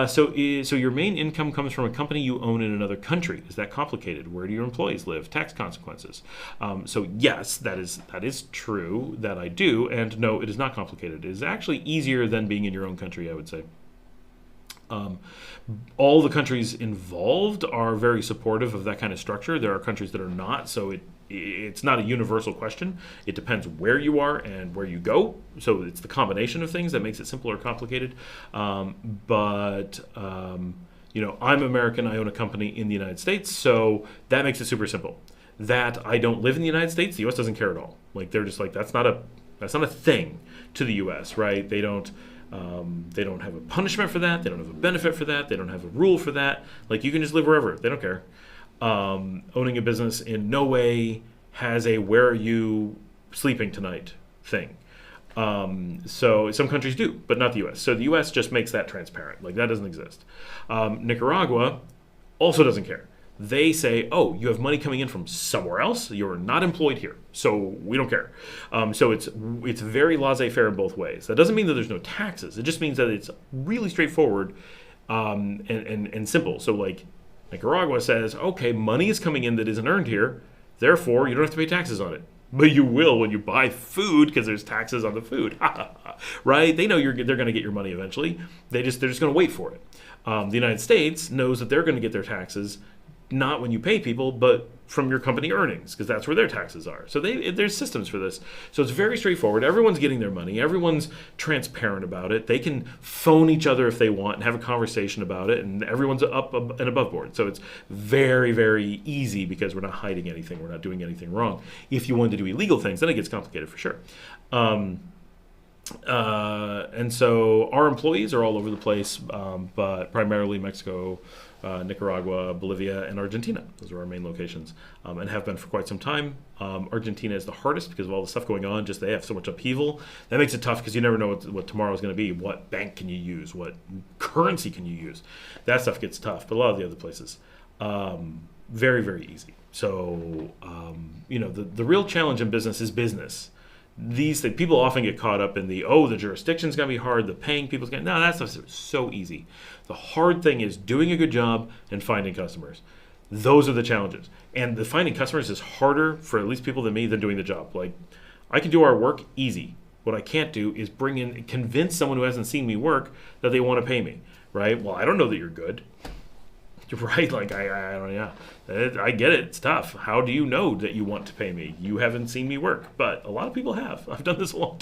So your main income comes from a company you own in another country. Is that complicated? Where do your employees live? Tax consequences. So yes, that is true that I do, and no, it is not complicated. It is actually easier than being in your own country, I would say. All the countries involved are very supportive of that kind of structure. There are countries that are not, so it's not a universal question. It depends where you are and where you go. So it's the combination of things that makes it simple or complicated. But I'm American. I own a company in the United States, so that makes it super simple. That I don't live in the United States, the U.S. doesn't care at all. Like they're just like that's not a thing to the U.S. Right? They don't have a punishment for that. They don't have a benefit for that. They don't have a rule for that. Like you can just live wherever. They don't care. Owning a business in no way has a where are you sleeping tonight thing. So some countries do, but not the U.S. So the U.S. just makes that transparent. Like that doesn't exist. Nicaragua also doesn't care. They say, oh, you have money coming in from somewhere else. You're not employed here, so we don't care. So it's very laissez-faire in both ways. That doesn't mean that there's no taxes. It just means that it's really straightforward and simple. So like Nicaragua says, okay, money is coming in that isn't earned here, therefore you don't have to pay taxes on it. But you will when you buy food because there's taxes on the food, right? They know they're going to get your money eventually. They're just going to wait for it. The United States knows that they're going to get their taxes not when you pay people, but from your company earnings, because that's where their taxes are. So there's systems for this. So it's very straightforward. Everyone's getting their money. Everyone's transparent about it. They can phone each other if they want and have a conversation about it, and everyone's up and above board. So it's very, very easy because we're not hiding anything. We're not doing anything wrong. If you wanted to do illegal things, then it gets complicated for sure. And so our employees are all over the place, but primarily Mexico, Nicaragua, Bolivia, and Argentina. Those are our main locations, and have been for quite some time. Argentina is the hardest because of all the stuff going on. Just they have so much upheaval. That makes it tough because you never know what tomorrow is going to be. What bank can you use? What currency can you use? That stuff gets tough. But a lot of the other places, very, very easy. So, the real challenge in business is business. People often get caught up in the jurisdiction's going to be hard, the paying people's going to... No, that stuff's so easy. The hard thing is doing a good job and finding customers. Those are the challenges. And the finding customers is harder for at least people than me than doing the job. Like, I can do our work easy. What I can't do is convince someone who hasn't seen me work that they want to pay me, right? Well, I don't know that you're good. Right? Like, I don't know. I get it. It's tough. How do you know that you want to pay me? You haven't seen me work, but a lot of people have. I've done this a long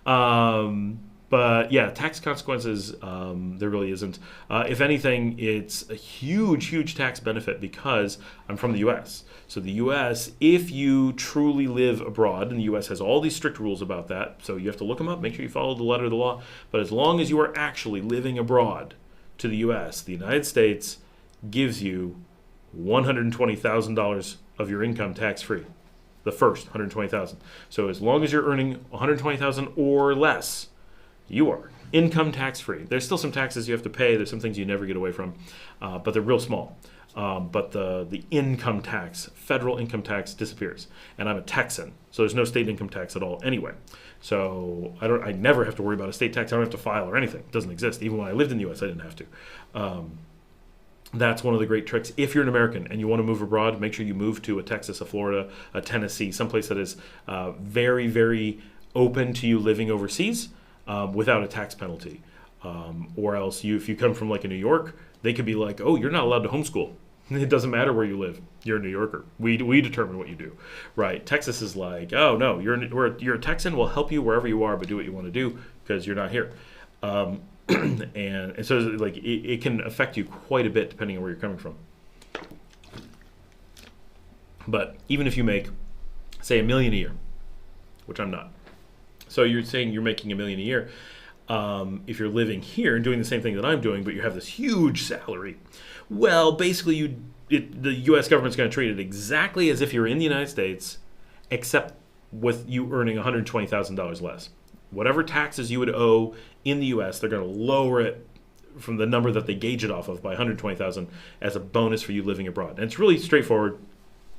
time. But yeah, tax consequences, there really isn't. If anything, it's a huge, huge tax benefit because I'm from the U.S. So the U.S., if you truly live abroad, and the U.S. has all these strict rules about that, so you have to look them up, make sure you follow the letter of the law. But as long as you are actually living abroad to the U.S., the United States gives you $120,000 of your income tax-free. The first $120,000. So as long as you're earning $120,000 or less, you are income tax-free. There's still some taxes you have to pay. There's some things you never get away from, but they're real small. But the income tax, federal income tax, disappears. And I'm a Texan, so there's no state income tax at all anyway. So I never have to worry about a state tax. I don't have to file or anything. It doesn't exist. Even when I lived in the U.S., I didn't have to. That's one of the great tricks. If you're an American and you want to move abroad, make sure you move to a Texas, a Florida, a Tennessee, someplace that is very, very open to you living overseas without a tax penalty. Or else if you come from like a New York, they could be like, oh, you're not allowed to homeschool. It doesn't matter where you live. You're a New Yorker. We determine what you do. Right. Texas is like, oh, no, you're a Texan. We'll help you wherever you are, but do what you want to do because you're not here. And so like it can affect you quite a bit depending on where you're coming from. But even if you make, say, $1 million a year, which I'm not. So you're saying you're making $1 million a year. If you're living here and doing the same thing that I'm doing, but you have this huge salary, well, basically the U.S. government's going to treat it exactly as if you're in the United States, except with you earning $120,000 less. Whatever taxes you would owe in the U.S., they're going to lower it from the number that they gauge it off of by $120,000 as a bonus for you living abroad. And it's really straightforward.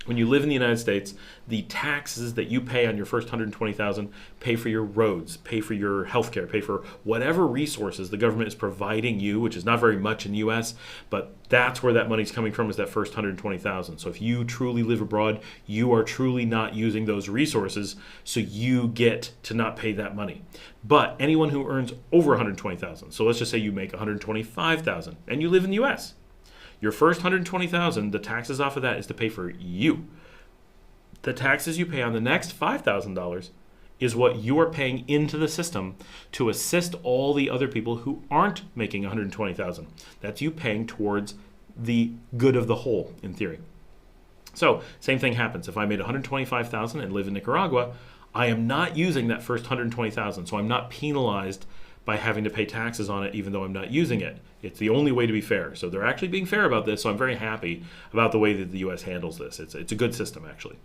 When you live in the United States, the taxes that you pay on your first $120,000 pay for your roads, pay for your health care, pay for whatever resources the government is providing you, which is not very much in the U.S., but that's where that money's coming from, is that first $120,000. So if you truly live abroad, you are truly not using those resources, so you get to not pay that money. But anyone who earns over $120,000, so let's just say you make $125,000 and you live in the U.S., your first $120,000, the taxes off of that is to pay for you. The taxes you pay on the next $5,000 is what you are paying into the system to assist all the other people who aren't making $120,000. That's you paying towards the good of the whole, in theory. So same thing happens. If I made $125,000 and live in Nicaragua, I am not using that first $120,000, so I'm not penalized by having to pay taxes on it even though I'm not using it. It's the only way to be fair. So they're actually being fair about this, so I'm very happy about the way that the U.S. handles this. It's a good system, actually.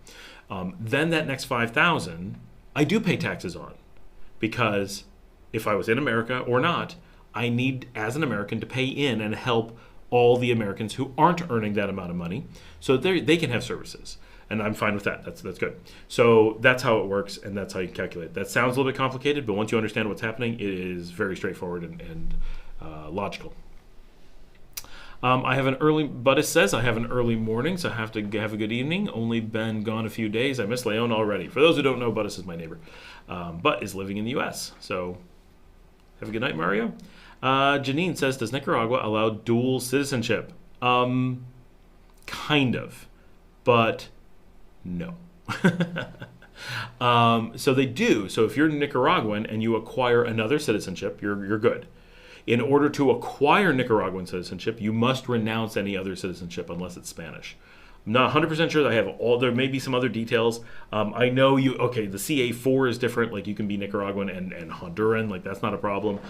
Then that next $5,000, I do pay taxes on, because if I was in America or not, I need, as an American, to pay in and help all the Americans who aren't earning that amount of money so that they can have services. And I'm fine with that. That's good. So that's how it works, and that's how you calculate it. That sounds a little bit complicated, but once you understand what's happening, it is very straightforward and logical. Buddy says, I have an early morning, so I have to have a good evening. Only been gone a few days. I miss Leon already. For those who don't know, Buddis is my neighbor, but is living in the U.S. So have a good night, Mario. Janine says, does Nicaragua allow dual citizenship? Kind of, but no. So they do. So if you're Nicaraguan and you acquire another citizenship, you're good. In order to acquire Nicaraguan citizenship, you must renounce any other citizenship unless it's Spanish. I'm not 100% sure that I have there may be some other details. I know the CA4 is different, like you can be Nicaraguan and Honduran, like that's not a problem.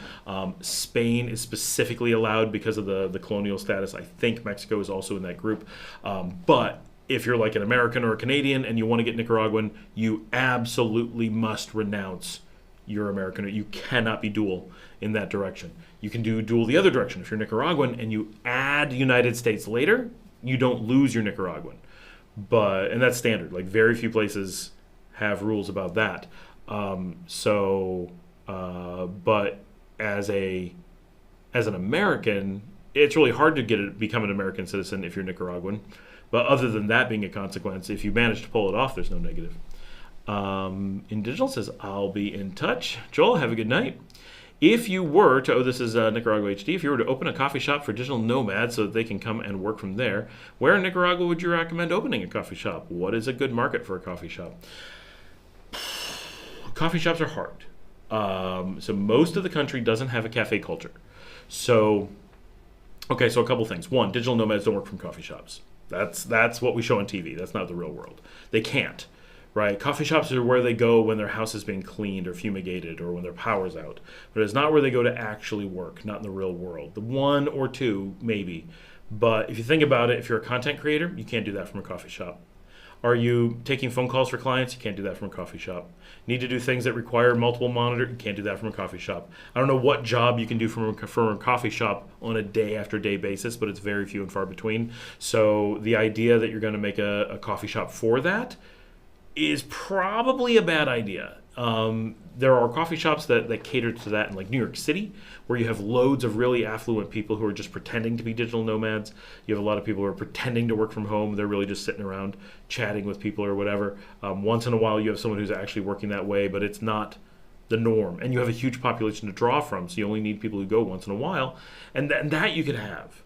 Spain is specifically allowed because of the colonial status. I think Mexico is also in that group. But if you're like an American or a Canadian and you want to get Nicaraguan, you absolutely must renounce your American. You cannot be dual in that direction. You can do dual the other direction. If you're Nicaraguan and you add United States later, you don't lose your Nicaraguan. And that's standard. Like very few places have rules about that. But as an American, it's really hard to become an American citizen if you're Nicaraguan. But other than that being a consequence, if you manage to pull it off, there's no negative. Individual says, I'll be in touch. Joel, have a good night. If you were to, this is Nicaragua HD, if you were to open a coffee shop for digital nomads so that they can come and work from there, where in Nicaragua would you recommend opening a coffee shop? What is a good market for a coffee shop? Coffee shops are hard. So most of the country doesn't have a cafe culture. So, okay, so a couple things. One, digital nomads don't work from coffee shops. That's what we show on TV. That's not the real world. They can't, right? Coffee shops are where they go when their house is being cleaned or fumigated or when their power's out. But it's not where they go to actually work, not in the real world. The one or two, maybe. But if you think about it, if you're a content creator, you can't do that from a coffee shop. Are you taking phone calls for clients? You can't do that from a coffee shop. Need to do things that require multiple monitors? You can't do that from a coffee shop. I don't know what job you can do from a coffee shop on a day after day basis, but it's very few and far between. So the idea that you're going to make a coffee shop for that is probably a bad idea. There are coffee shops that cater to that in like New York City, where you have loads of really affluent people who are just pretending to be digital nomads. You have a lot of people who are pretending to work from home. They're really just sitting around chatting with people or whatever. Once in a while you have someone who's actually working that way, but it's not the norm. And you have a huge population to draw from, so you only need people who go once in a while. And that you could have.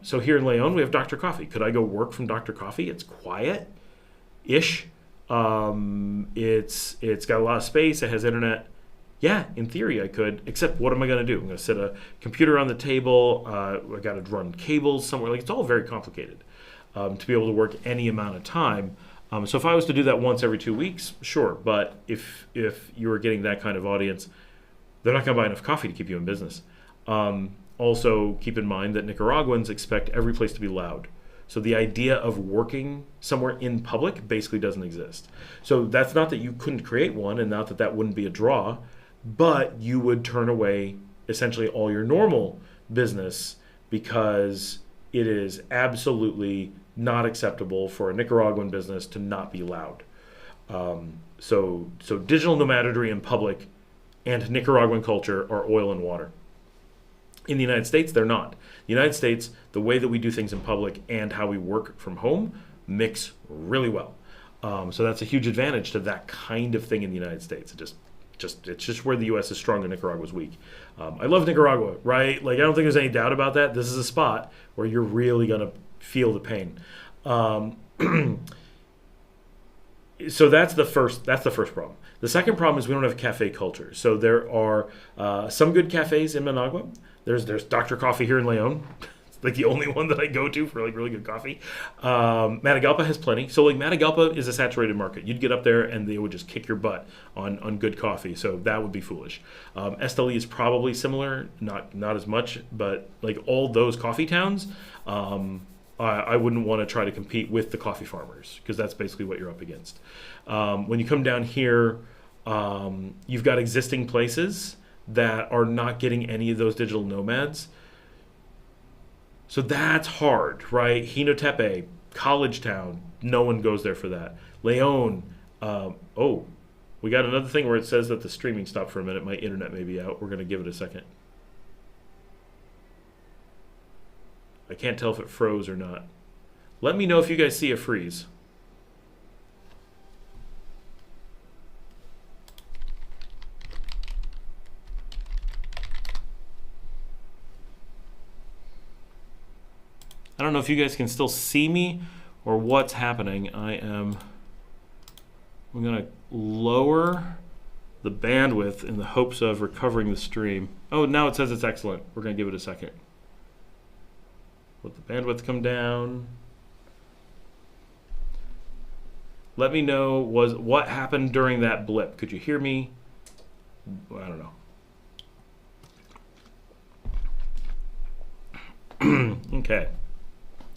So here in Leon, we have Dr. Coffee. Could I go work from Dr. Coffee? It's quiet-ish. It's got a lot of space. It has internet. Yeah, in theory I could, except what am I going to do? I'm going to set a computer on the table. I got to run cables somewhere. Like, it's all very complicated to be able to work any amount of time. So if I was to do that once every 2 weeks, sure. But if you were getting that kind of audience, they're not going to buy enough coffee to keep you in business. Also, keep in mind that Nicaraguans expect every place to be loud. So the idea of working somewhere in public basically doesn't exist. So that's not that you couldn't create one, and not that that wouldn't be a draw, but you would turn away essentially all your normal business because it is absolutely not acceptable for a Nicaraguan business to not be loud. So digital nomadry in public and Nicaraguan culture are oil and water. In the United States, they're not. The United States, the way that we do things in public and how we work from home mix really well. So that's a huge advantage to that kind of thing in the United States. It's just where the U.S. is strong and Nicaragua is weak. I love Nicaragua, right? Like, I don't think there's any doubt about that. This is a spot where you're really going to feel the pain. So that's the first problem. The second problem is we don't have a cafe culture. So there are some good cafes in Managua. There's Dr. Coffee here in Leon. It's like the only one that I go to for like really good coffee. Matagalpa has plenty. So like Matagalpa is a saturated market. You'd get up there and they would just kick your butt on good coffee. So that would be foolish. Esteli is probably similar, not as much, but like all those coffee towns, I wouldn't want to try to compete with the coffee farmers because that's basically what you're up against. When you come down here, you've got existing places that are not getting any of those digital nomads. So that's hard, right? Hinotepe, college town, no one goes there for that. Leon, we got another thing where it says that the streaming stopped for a minute. My internet may be out. We're going to give it a second. I can't tell if it froze or not. Let me know if you guys see a freeze. I don't know if you guys can still see me or what's happening. I'm going to lower the bandwidth in the hopes of recovering the stream. Oh, now it says it's excellent. We're going to give it a second. Let the bandwidth come down. Let me know what happened during that blip. Could you hear me? I don't know. Okay.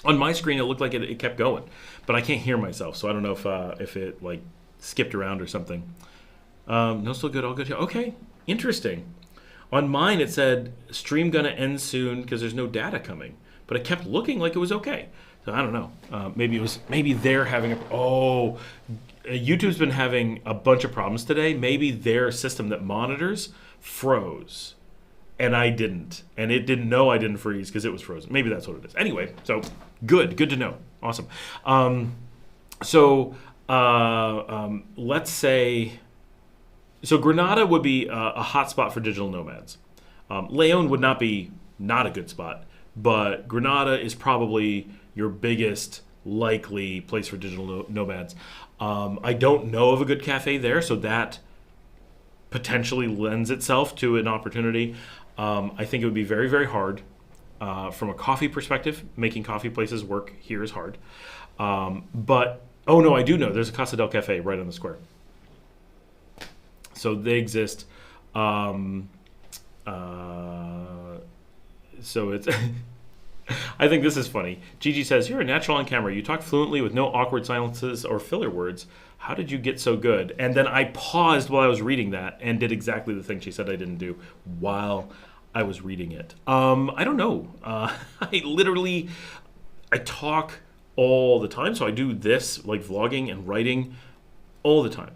On my screen, it looked like it kept going, but I can't hear myself, so I don't know if it like skipped around or something. No, still good, all good. Okay, interesting. On mine, it said stream gonna end soon because there's no data coming, but it kept looking like it was okay. So I don't know. Maybe they're having YouTube's been having a bunch of problems today. Maybe their system that monitors froze. And I didn't. And it didn't know I didn't freeze because it was frozen. Maybe that's what it is. Anyway, so good to know. Awesome. Let's say, so Granada would be a hot spot for digital nomads. Leon would not be not a good spot, but Granada is probably your biggest likely place for digital nomads. I don't know of a good cafe there, so that potentially lends itself to an opportunity. I think it would be very, very hard. From a coffee perspective, making coffee places work here is hard. But, oh no, I do know. There's a Casa del Cafe right on the square. So they exist. So it's... I think this is funny. Gigi says, you're a natural on camera. You talk fluently with no awkward silences or filler words. How did you get so good? And then I paused while I was reading that and did exactly the thing she said I didn't do while I was reading it. I don't know. I talk all the time. So I do this, like vlogging and writing all the time.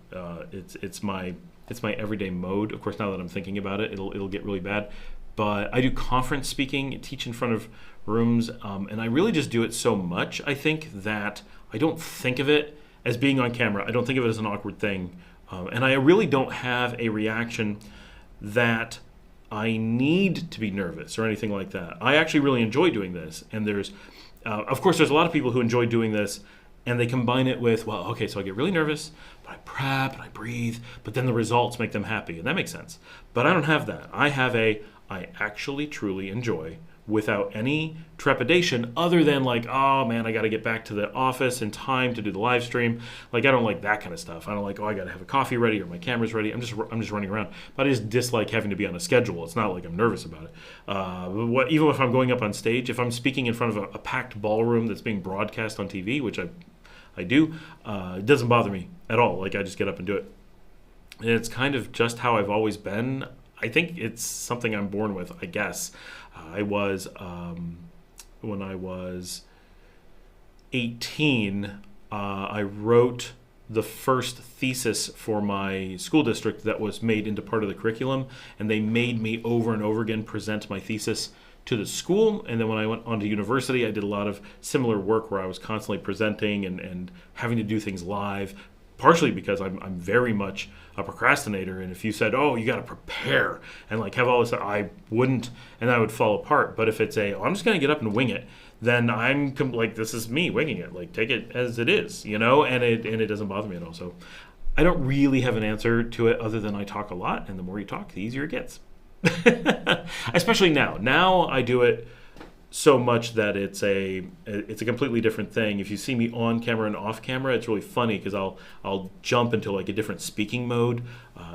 It's my everyday mode. Of course, now that I'm thinking about it, it'll get really bad. But I do conference speaking, teach in front of rooms, and I really just do it so much, I think, that I don't think of it as being on camera. I don't think of it as an awkward thing. And I really don't have a reaction that I need to be nervous or anything like that. I actually really enjoy doing this. And there's, of course, there's a lot of people who enjoy doing this, and they combine it with, well, okay, so I get really nervous, but I prep and I breathe, but then the results make them happy, and that makes sense. But I don't have that. I actually truly enjoy, without any trepidation other than like, oh man, I got to get back to the office in time to do the live stream. Like, I don't like that kind of stuff. I don't like, oh, I got to have a coffee ready or my camera's ready. I'm just running around. But I just dislike having to be on a schedule. It's not like I'm nervous about it. Even if I'm going up on stage, if I'm speaking in front of a packed ballroom that's being broadcast on TV, which I do, it doesn't bother me at all. Like, I just get up and do it. And it's kind of just how I've always been. I think it's something I'm born with, I guess. When I was 18, I wrote the first thesis for my school district that was made into part of the curriculum, and they made me over and over again present my thesis to the school. And then when I went on to university, I did a lot of similar work where I was constantly presenting and having to do things live, partially because I'm very much a procrastinator, and if you said, oh, you got to prepare and like have all this, I wouldn't, and I would fall apart. But if it's I'm just going to get up and wing it, then I'm like, this is me winging it, like take it as it is, and it doesn't bother me at all. So I don't really have an answer to it other than I talk a lot, and the more you talk, the easier it gets. Especially now. Now I do it so much that it's a completely different thing. If you see me on camera and off camera, it's really funny because I'll jump into like a different speaking mode,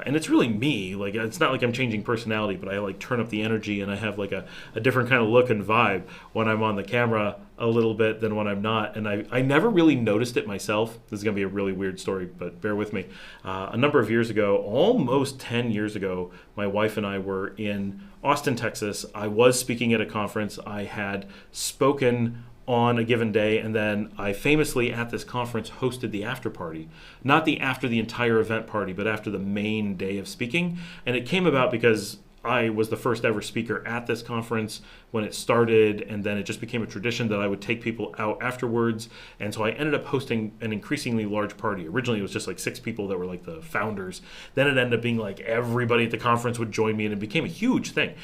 and it's really me. Like, it's not like I'm changing personality, but I like turn up the energy, and I have like a different kind of look and vibe when I'm on the camera a little bit than when I'm not. And I never really noticed it myself. This is gonna be a really weird story, but bear with me. A number of years ago, almost 10 years ago, my wife and I were in Austin, Texas. I was speaking at a conference. I had spoken on a given day, and then I famously at this conference hosted the after party. Not after the entire event party, but after the main day of speaking. And it came about because I was the first ever speaker at this conference when it started, and then it just became a tradition that I would take people out afterwards. And so I ended up hosting an increasingly large party. Originally, it was just like 6 people that were like the founders. Then it ended up being like everybody at the conference would join me, and it became a huge thing.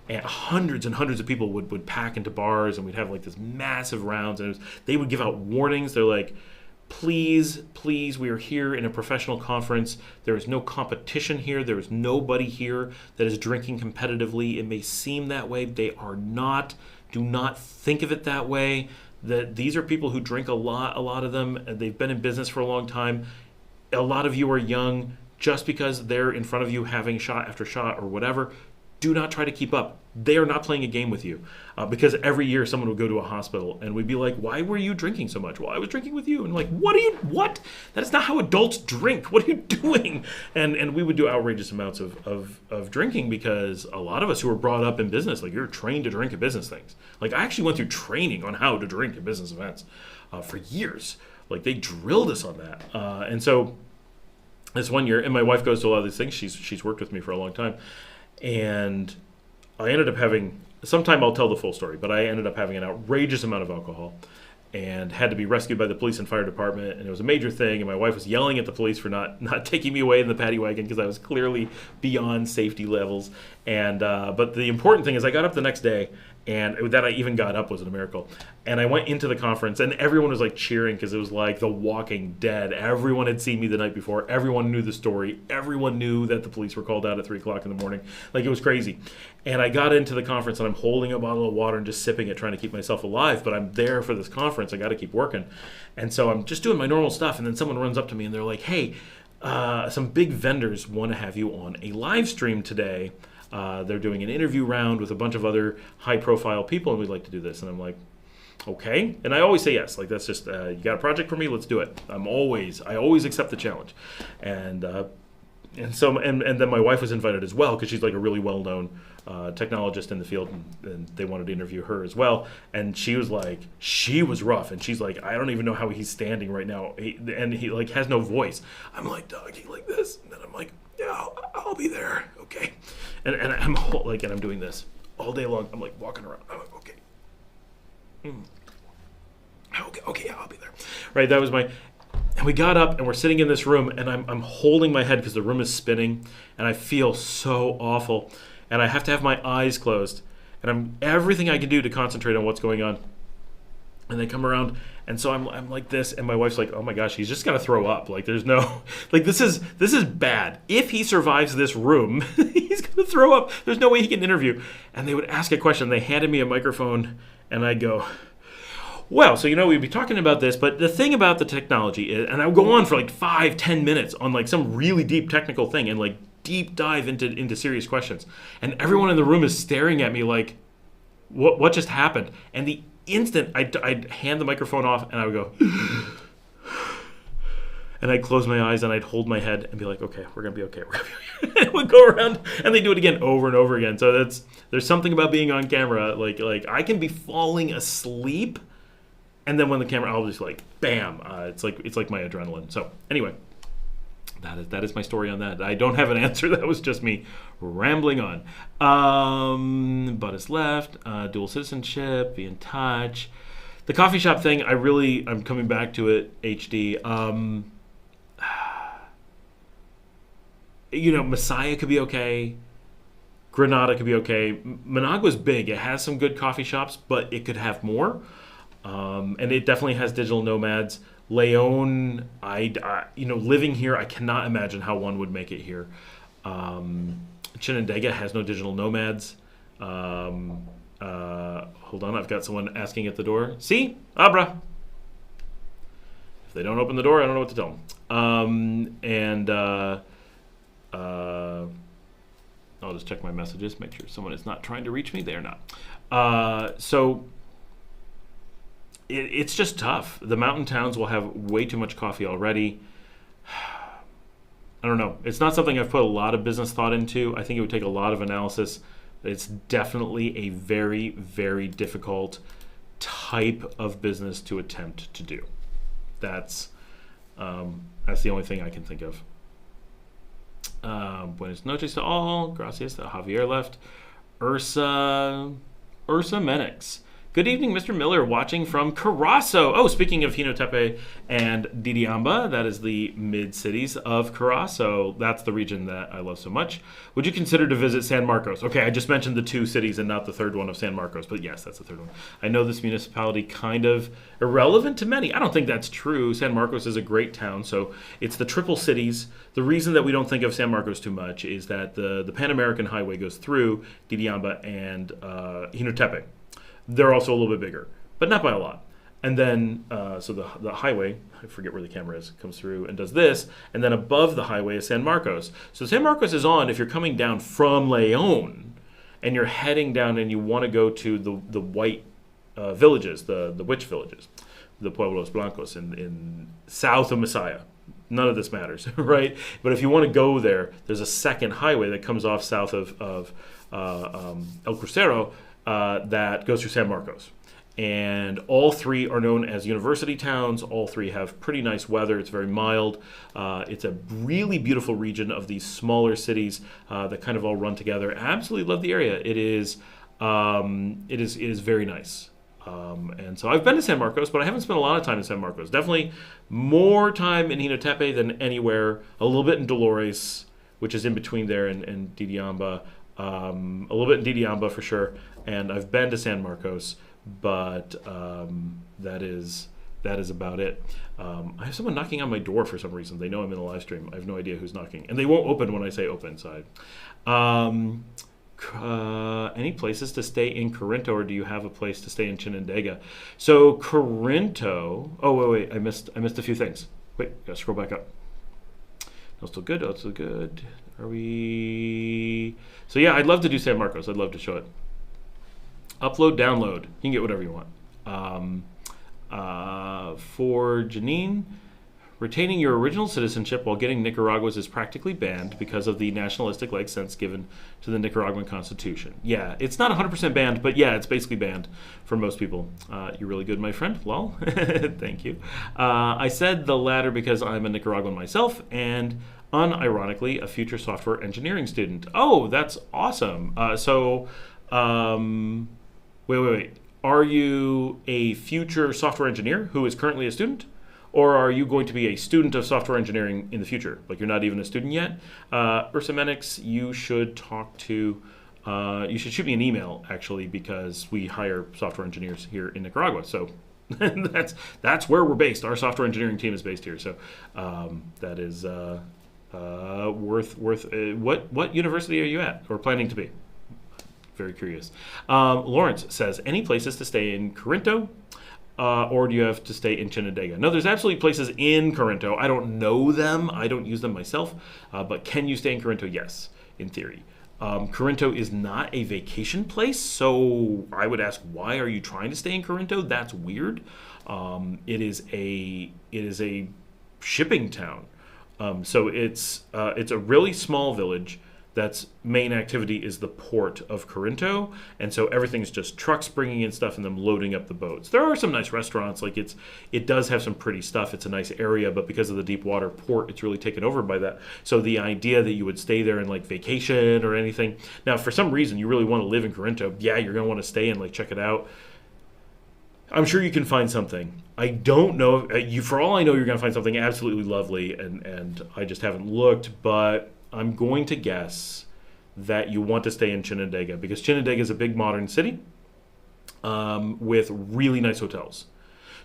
And hundreds and hundreds of people would pack into bars, and we'd have like this massive rounds. And they would give out warnings. They're like, please, we are here in a professional conference. There is no competition here. There is nobody here that is drinking competitively. It may seem that way. They are not. Do not think of it that way. That these are people who drink a lot of them. They've been in business for a long time. A lot of you are young. Just because they're in front of you having shot after shot or whatever, do not try to keep up. They are not playing a game with you, because every year someone would go to a hospital and we'd be like, why were you drinking so much? Well, I was drinking with you. And like, what? That is not how adults drink. What are you doing? And we would do outrageous amounts of drinking, because a lot of us who were brought up in business, like, you're trained to drink at business things. Like, I actually went through training on how to drink at business events for years. Like, they drilled us on that. And so this one year, and my wife goes to a lot of these things. She's worked with me for a long time. And I ended up having, sometime I'll tell the full story, but I ended up having an outrageous amount of alcohol and had to be rescued by the police and fire department. And it was a major thing. And my wife was yelling at the police for not taking me away in the paddy wagon because I was clearly beyond safety levels. And but the important thing is I got up the next day And that I even got up was a miracle. And I went into the conference, and everyone was like cheering because it was like The Walking Dead. Everyone had seen me the night before. Everyone knew the story. Everyone knew that the police were called out at 3 o'clock in the morning. Like, it was crazy. And I got into the conference, and I'm holding a bottle of water and just sipping it, trying to keep myself alive. But I'm there for this conference. I got to keep working. And so I'm just doing my normal stuff. And then someone runs up to me, and they're like, hey, some big vendors want to have you on a live stream today. They're doing an interview round with a bunch of other high-profile people, and we'd like to do this. And I'm like, okay. And I always say yes. Like, that's just, you got a project for me? Let's do it. I always accept the challenge. And then my wife was invited as well because she's like a really well-known technologist in the field, and they wanted to interview her as well. And she was rough. And she's like, I don't even know how he's standing right now. He like has no voice. I'm like, talking like this. And then I'm like, yeah, I'll be there. Okay. And I'm doing this all day long. I'm like walking around. I'm like, okay. Okay, I'll be there. Right, that was and we got up and we're sitting in this room, and I'm holding my head because the room is spinning, and I feel so awful, and I have to have my eyes closed, and I'm everything I can do to concentrate on what's going on. And they come around, and so I'm like this, and my wife's like, oh my gosh, he's just gonna throw up. Like, there's no, like, this is bad. If he survives this room, he's gonna throw up. There's no way he can interview. And they would ask a question. They handed me a microphone, and I'd go, well, so we'd be talking about this, but the thing about the technology is, and I would go on for like 5-10 minutes on like some really deep technical thing, and like deep dive into serious questions. And everyone in the room is staring at me like, what just happened? And the instant I'd hand the microphone off, and I would go, and I'd close my eyes, and I'd hold my head and be like, okay, we're gonna be okay. And we'd go around, and they do it again over and over again. So there's something about being on camera, like I can be falling asleep, and then when the camera, I'll just like, bam, it's like my adrenaline. So anyway, that is my story on that. I don't have an answer. That was just me rambling on. But it's left. Dual citizenship. Be in touch. The coffee shop thing. I'm coming back to it. HD. Messiah could be okay. Granada could be okay. Managua's big. It has some good coffee shops, but it could have more. And it definitely has digital nomads. Leon, living here, I cannot imagine how one would make it here. Chinandega has no digital nomads. Hold on, I've got someone asking at the door. See? Abra. If they don't open the door, I don't know what to tell them. I'll just check my messages, make sure someone is not trying to reach me. They are not. It's just tough. The mountain towns will have way too much coffee already. I don't know. It's not something I've put a lot of business thought into. I think it would take a lot of analysis. It's definitely a very, very difficult type of business to attempt to do. That's the only thing I can think of. Buenas noches to all. Gracias that Javier left. Ursa Menix. Good evening, Mr. Miller, watching from Carazo. Oh, speaking of Hinotepe and Diriamba, that is the mid-cities of Carazo. That's the region that I love so much. Would you consider to visit San Marcos? Okay, I just mentioned the 2 cities and not the third one of San Marcos, but yes, that's the third one. I know this municipality kind of irrelevant to many. I don't think that's true. San Marcos is a great town, so it's the triple cities. The reason that we don't think of San Marcos too much is that the Pan American Highway goes through Diriamba and Hinotepe. They're also a little bit bigger, but not by a lot. And then, so the highway, I forget where the camera is, comes through and does this. And then above the highway is San Marcos. So San Marcos is on if you're coming down from Leon and you're heading down and you want to go to the white villages, the witch villages, the Pueblos Blancos in south of Messiah. None of this matters, right? But if you want to go there, there's a second highway that comes off south of El Crucero, that goes through San Marcos. And all 3 are known as university towns. All 3 have pretty nice weather. It's very mild. It's a really beautiful region of these smaller cities that kind of all run together. Absolutely love the area. It is very nice. And so I've been to San Marcos, but I haven't spent a lot of time in San Marcos. Definitely more time in Hinotepe than anywhere. A little bit in Dolores, which is in between there and Diriamba. a little bit in Didiamba for sure, and I've been to San Marcos, but that is about it. I have someone knocking on my door for some reason. They know I'm in a live stream. I have no idea who's knocking, and they won't open when I say open. So, any places to stay in Corinto, or do you have a place to stay in Chinandega? So Corinto. Oh wait, I missed a few things. Wait, gotta scroll back up. No, still good. Oh, still good. Are we? So yeah, I'd love to do San Marcos. I'd love to show it. Upload, download. You can get whatever you want. For Janine, retaining your original citizenship while getting Nicaragua's is practically banned because of the nationalistic-like sense given to the Nicaraguan Constitution. Yeah, it's not 100% banned, but yeah, it's basically banned for most people. You're really good, my friend. Lol. Thank you. I said the latter because I'm a Nicaraguan myself and, unironically, a future software engineering student. Oh, that's awesome. Wait. Are you a future software engineer who is currently a student? Or are you going to be a student of software engineering in the future? Like you're not even a student yet? Ursa Menix, you should talk to, you should shoot me an email actually, because we hire software engineers here in Nicaragua. So that's where we're based. Our software engineering team is based here. So that is what university are you at or planning to be? Very curious. Lawrence says, any places to stay in Corinto? Or do you have to stay in Chinandega? No, there's absolutely places in Corinto. I don't know them. I don't use them myself. But can you stay in Corinto? Yes, in theory. Corinto is not a vacation place, so I would ask, why are you trying to stay in Corinto? That's weird. It is a shipping town. So it's a really small village. That's main activity is the port of Corinto, and so everything's just trucks bringing in stuff and them loading up the boats. There are some nice restaurants, like it does have some pretty stuff. It's a nice area, but because of the deep water port, it's really taken over by that. So the idea that you would stay there and like vacation or anything. Now, for some reason, you really want to live in Corinto. Yeah, you're gonna want to stay and like check it out. I'm sure you can find something. I don't know. For all I know, you're gonna find something absolutely lovely, and I just haven't looked, but I'm going to guess that you want to stay in Chinandega because Chinandega is a big modern city with really nice hotels.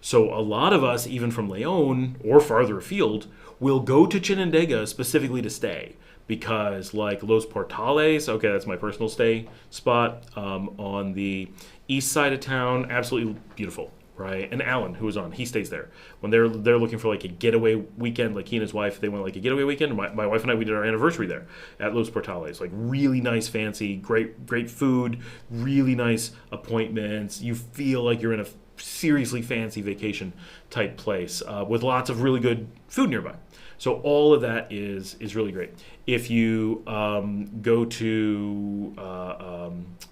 So a lot of us, even from León or farther afield, will go to Chinandega specifically to stay because like Los Portales, okay, that's my personal stay spot on the east side of town, absolutely beautiful. Right, and Alan, who was on, he stays there. When they're looking for like a getaway weekend, like he and his wife, they went like a getaway weekend. My wife and I, we did our anniversary there at Los Portales. Like really nice, fancy, great food, really nice appointments. You feel like you're in a seriously fancy vacation type place with lots of really good food nearby. So all of that is really great. If you go to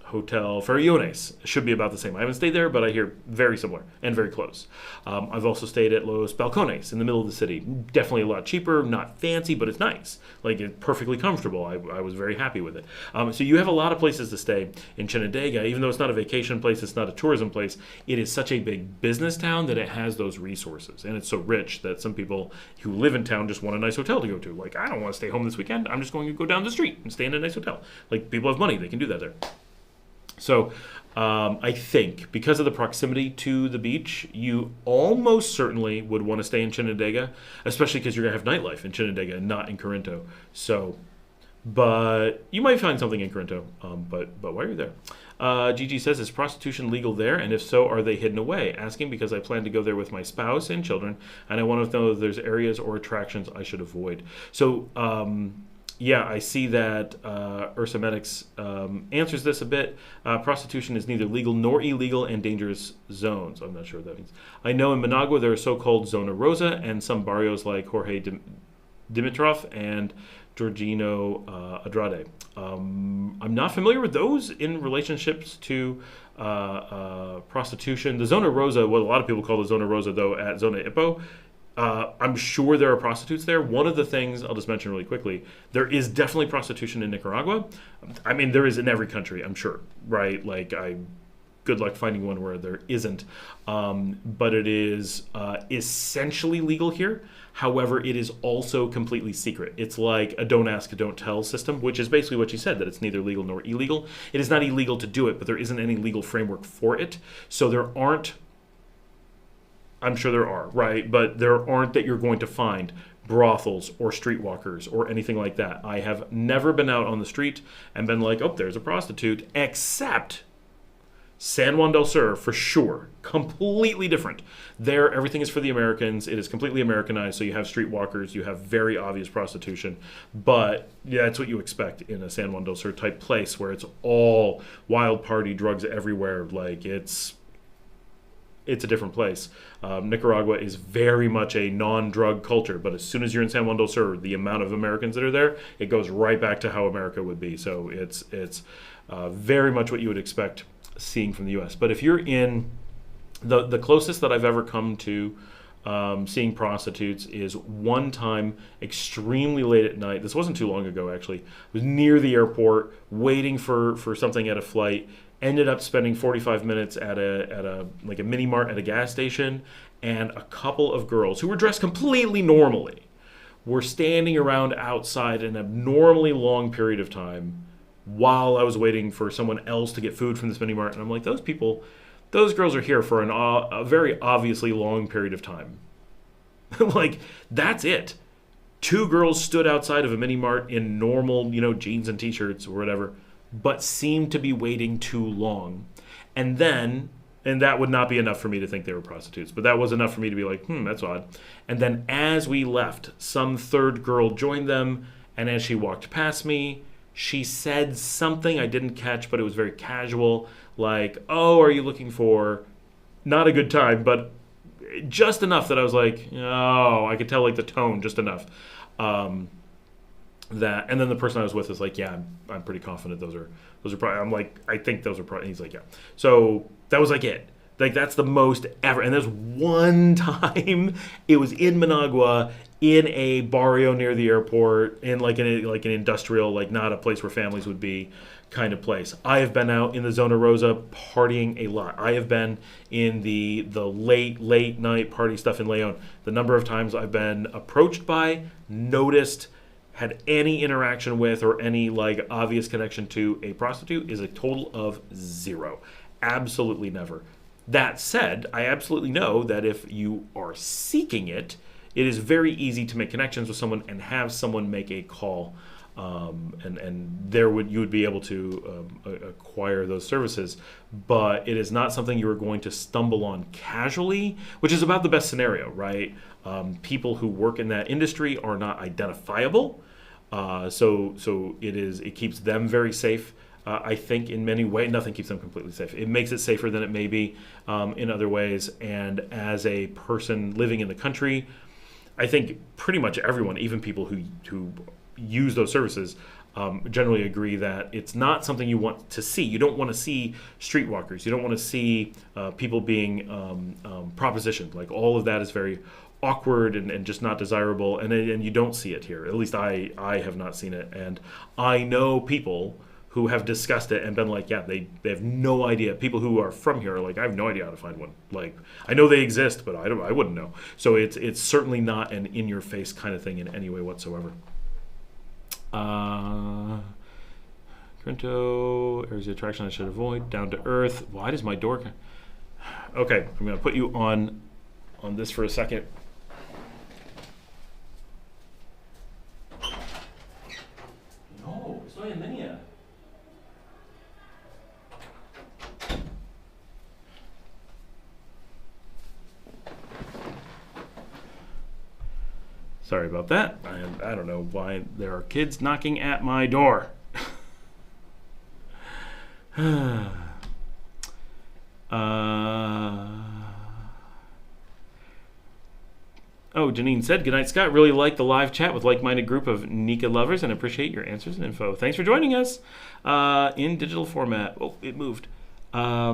Hotel Ferriones, it should be about the same. I haven't stayed there, but I hear very similar and very close. I've also stayed at Los Balcones in the middle of the city. Definitely a lot cheaper, not fancy, but it's nice. Like it's perfectly comfortable. I was very happy with it. So you have a lot of places to stay in Chinandega. Even though it's not a vacation place, it's not a tourism place, it is such a big business town that it has those resources. And it's so rich that some people who live in town just want a nice hotel to go to. Like, I don't want to stay home this weekend. I'm just going to go down the street and stay in a nice hotel. Like, people have money. They can do that there. So I think because of the proximity to the beach, you almost certainly would want to stay in Chinandega, especially because you're going to have nightlife in Chinandega and not in Corinto. So, but you might find something in Corinto, but while you're there. Gigi says, is prostitution legal there? And if so, are they hidden away? Asking because I plan to go there with my spouse and children, and I want to know if there's areas or attractions I should avoid. So, yeah, I see that Ursa Medix answers this a bit. Prostitution is neither legal nor illegal and dangerous zones. I'm not sure what that means. I know in Managua there are so-called Zona Rosa and some barrios like Jorge Dimitrov and Georgino Andrade. I'm not familiar with those in relationships to prostitution. The Zona Rosa, what a lot of people call the Zona Rosa, though, at Zona Ipo, I'm sure there are prostitutes there. One of the things, I'll just mention really quickly, there is definitely prostitution in Nicaragua. I mean, there is in every country, I'm sure, right? Like, good luck finding one where there isn't. But it is essentially legal here. However, it is also completely secret. It's like a don't ask, don't tell system, which is basically what you said, that it's neither legal nor illegal. It is not illegal to do it, but there isn't any legal framework for it. So there aren't, I'm sure there are, right? But there aren't that you're going to find brothels or streetwalkers or anything like that. I have never been out on the street and been like, oh, there's a prostitute, except San Juan del Sur, for sure. Completely different. There, everything is for the Americans. It is completely Americanized, so you have streetwalkers, you have very obvious prostitution. But yeah, that's what you expect in a San Juan del Sur type place where it's all wild party, drugs everywhere. Like, it's a different place. Nicaragua is very much a non-drug culture, but as soon as you're in San Juan del Sur, the amount of Americans that are there, it goes right back to how America would be. So it's very much what you would expect seeing from the U.S. But if you're in the closest that I've ever come to seeing prostitutes is one time extremely late at night. This wasn't too long ago, actually. I was near the airport waiting for something at a flight. Ended up spending 45 minutes at a mini mart at a gas station, and a couple of girls who were dressed completely normally were standing around outside an abnormally long period of time while I was waiting for someone else to get food from this mini mart. And I'm like, those girls are here for a very obviously long period of time. Like, that's it. Two girls stood outside of a mini mart in normal, jeans and t-shirts or whatever, but seemed to be waiting too long. And that would not be enough for me to think they were prostitutes, but that was enough for me to be like, that's odd. And then as we left, some third girl joined them, and as she walked past me, she said something I didn't catch, but it was very casual, like, oh, are you looking for, not a good time, but just enough that I was like, oh, I could tell like the tone just enough. That, and then the person I was with is like, yeah, I'm pretty confident those are probably, I'm like, I think those are probably, he's like, yeah. So that was like it. Like, that's the most ever. And there's one time it was in Managua, in a barrio near the airport, in like an industrial, like not a place where families would be kind of place. I have been out in the Zona Rosa partying a lot. I have been in the late night party stuff in Leon. The number of times I've been approached by, noticed, had any interaction with, or any like obvious connection to a prostitute is a total of 0. Absolutely never. That said, I absolutely know that if you are seeking it, it is very easy to make connections with someone and have someone make a call, and you would be able to acquire those services. But it is not something you are going to stumble on casually, which is about the best scenario, right? People who work in that industry are not identifiable, so it keeps them very safe. I think in many ways, nothing keeps them completely safe. It makes it safer than it may be in other ways. And as a person living in the country, I think pretty much everyone, even people who use those services, generally agree that it's not something you want to see. You don't want to see streetwalkers. You don't want to see people being propositioned. Like, all of that is very awkward and just not desirable. And you don't see it here. At least I have not seen it. And I know people who have discussed it and been like, yeah, they have no idea. People who are from here are like, I have no idea how to find one. Like, I know they exist, but I wouldn't know. So it's certainly not an in-your-face kind of thing in any way whatsoever. Corinto, areas of attraction I should avoid. Down to earth. Why does my door... Okay, I'm going to put you on this for a second. No, estoy en línea. Sorry about that. I don't know why there are kids knocking at my door. Oh, Janine said, good night, Scott. Really like the live chat with like-minded group of Nika lovers and appreciate your answers and info. Thanks for joining us in digital format. Oh, it moved. A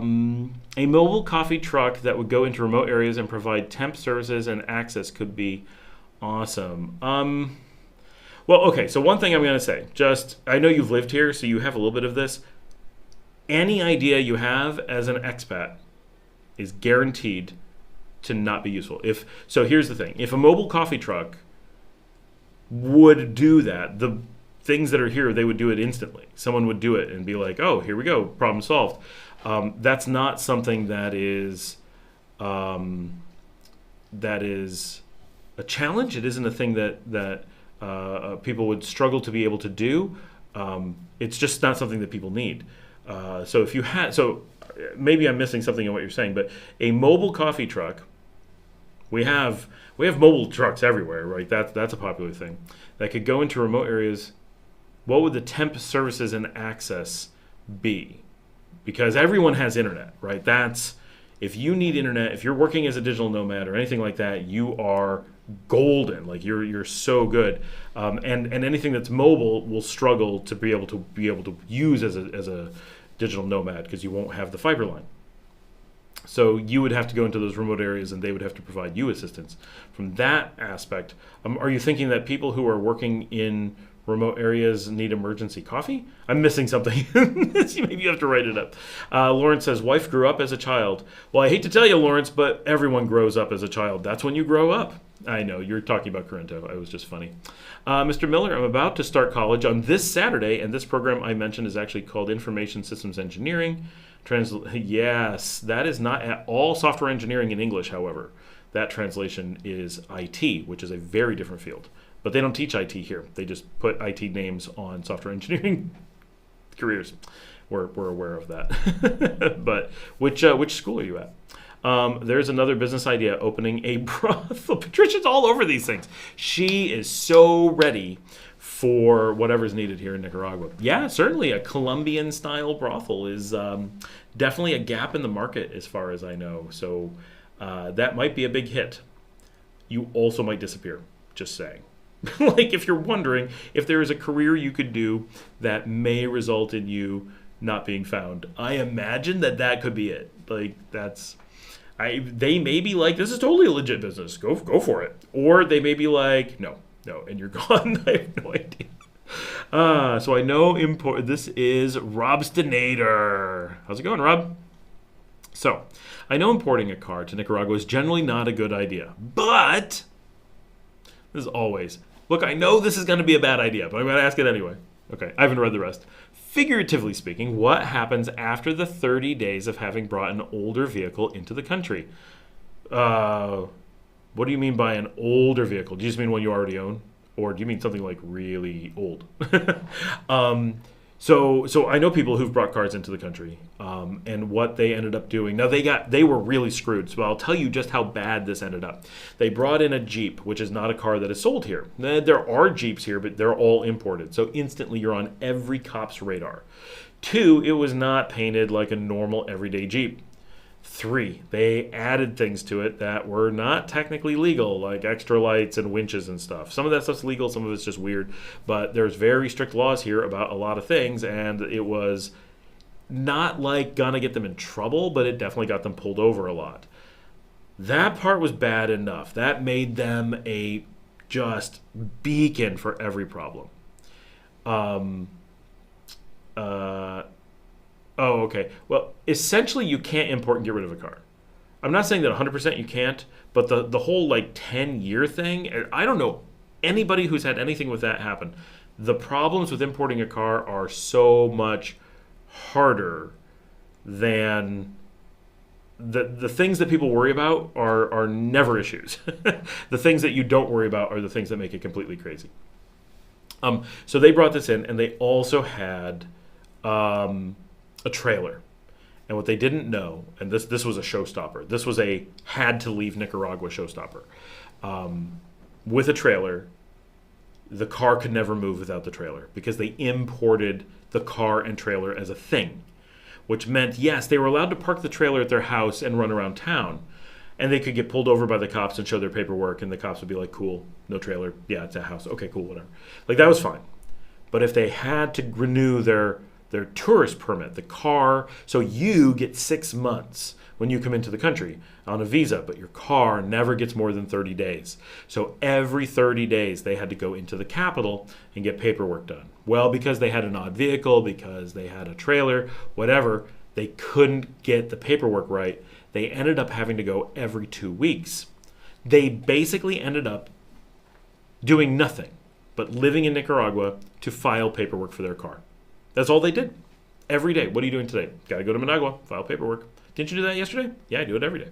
mobile coffee truck that would go into remote areas and provide temp services and access could be awesome. Well, okay, so one thing I'm going to say, I know you've lived here, so you have a little bit of this. any idea you have as an expat is guaranteed to not be useful. So here's the thing. If a mobile coffee truck would do that, the things that are here, they would do it instantly. Someone would do it and be like, oh, here we go, problem solved. That's not something that is a challenge. It isn't a thing that people would struggle to be able to do. It's just not something that people need. So maybe I'm missing something in what you're saying, but a mobile coffee truck, we have mobile trucks everywhere, right? That's a popular thing that could go into remote areas. What would the temp services and access be? Because everyone has internet, right? If you need internet, if you're working as a digital nomad or anything like that, you are golden. Like you're so good. And anything that's mobile will struggle to be able to use as a digital nomad because you won't have the fiber line. So you would have to go into those remote areas and they would have to provide you assistance. From that aspect, are you thinking that people who are working in remote areas need emergency coffee? I'm missing something. Maybe you have to write it up. Lawrence says, wife grew up as a child. Well, I hate to tell you, Lawrence, but everyone grows up as a child. That's when you grow up. I know, you're talking about Corinto. It was just funny. Mr. Miller, I'm about to start college on this Saturday, and this program I mentioned is actually called Information Systems Engineering. Yes, that is not at all software engineering in English, however. That translation is IT, which is a very different field. But they don't teach IT here. They just put IT names on software engineering careers. We're aware of that. But which school are you at? There's another business idea, opening a brothel. Patricia's all over these things. She is so ready for whatever's needed here in Nicaragua. Yeah, certainly a Colombian-style brothel is definitely a gap in the market as far as I know. So that might be a big hit. You also might disappear, just saying. Like if you're wondering if there is a career you could do that may result in you not being found, I imagine that could be it. Like they may be like, this is totally a legit business. Go for it. Or they may be like, no, and you're gone. I have no idea. So I know this is Rob Stenator. How's it going, Rob? So I know importing a car to Nicaragua is generally not a good idea, but as always, look, I know this is going to be a bad idea, but I'm going to ask it anyway. Okay, I haven't read the rest. Figuratively speaking, what happens after the 30 days of having brought an older vehicle into the country? What do you mean by an older vehicle? Do you just mean one you already own? Or do you mean something like really old? So I know people who've brought cars into the country, and what they ended up doing. Now they were really screwed. So I'll tell you just how bad this ended up. They brought in a Jeep, which is not a car that is sold here. There are Jeeps here, but they're all imported. So instantly you're on every cop's radar. 2, it was not painted like a normal everyday Jeep. 3, they added things to it that were not technically legal, like extra lights and winches and stuff. Some of that stuff's legal, some of it's just weird, but there's very strict laws here about a lot of things, and it was not like gonna get them in trouble, but it definitely got them pulled over a lot. That part was bad enough. That made them a just beacon for every problem. Oh, okay. Well, essentially, you can't import and get rid of a car. I'm not saying that 100% you can't, but the whole 10-year thing, I don't know anybody who's had anything with that happen. The problems with importing a car are so much harder than the things that people worry about are never issues. The things that you don't worry about are the things that make it completely crazy. So they brought this in, and they also had a trailer. And what they didn't know, and this was a showstopper. This was a had to leave Nicaragua showstopper. With a trailer, the car could never move without the trailer because they imported the car and trailer as a thing, which meant, yes, they were allowed to park the trailer at their house and run around town. And they could get pulled over by the cops and show their paperwork, and the cops would be like, cool, no trailer. Yeah, it's a house. Okay, cool, whatever. That was fine. But if they had to renew their tourist permit, the car, so you get 6 months when you come into the country on a visa, but your car never gets more than 30 days. So every 30 days they had to go into the capital and get paperwork done. Well, because they had an odd vehicle, because they had a trailer, whatever, they couldn't get the paperwork right. They ended up having to go every 2 weeks. They basically ended up doing nothing but living in Nicaragua to file paperwork for their car. That's all they did. Every day. What are you doing today? Got to go to Managua, file paperwork. Didn't you do that yesterday? Yeah, I do it every day.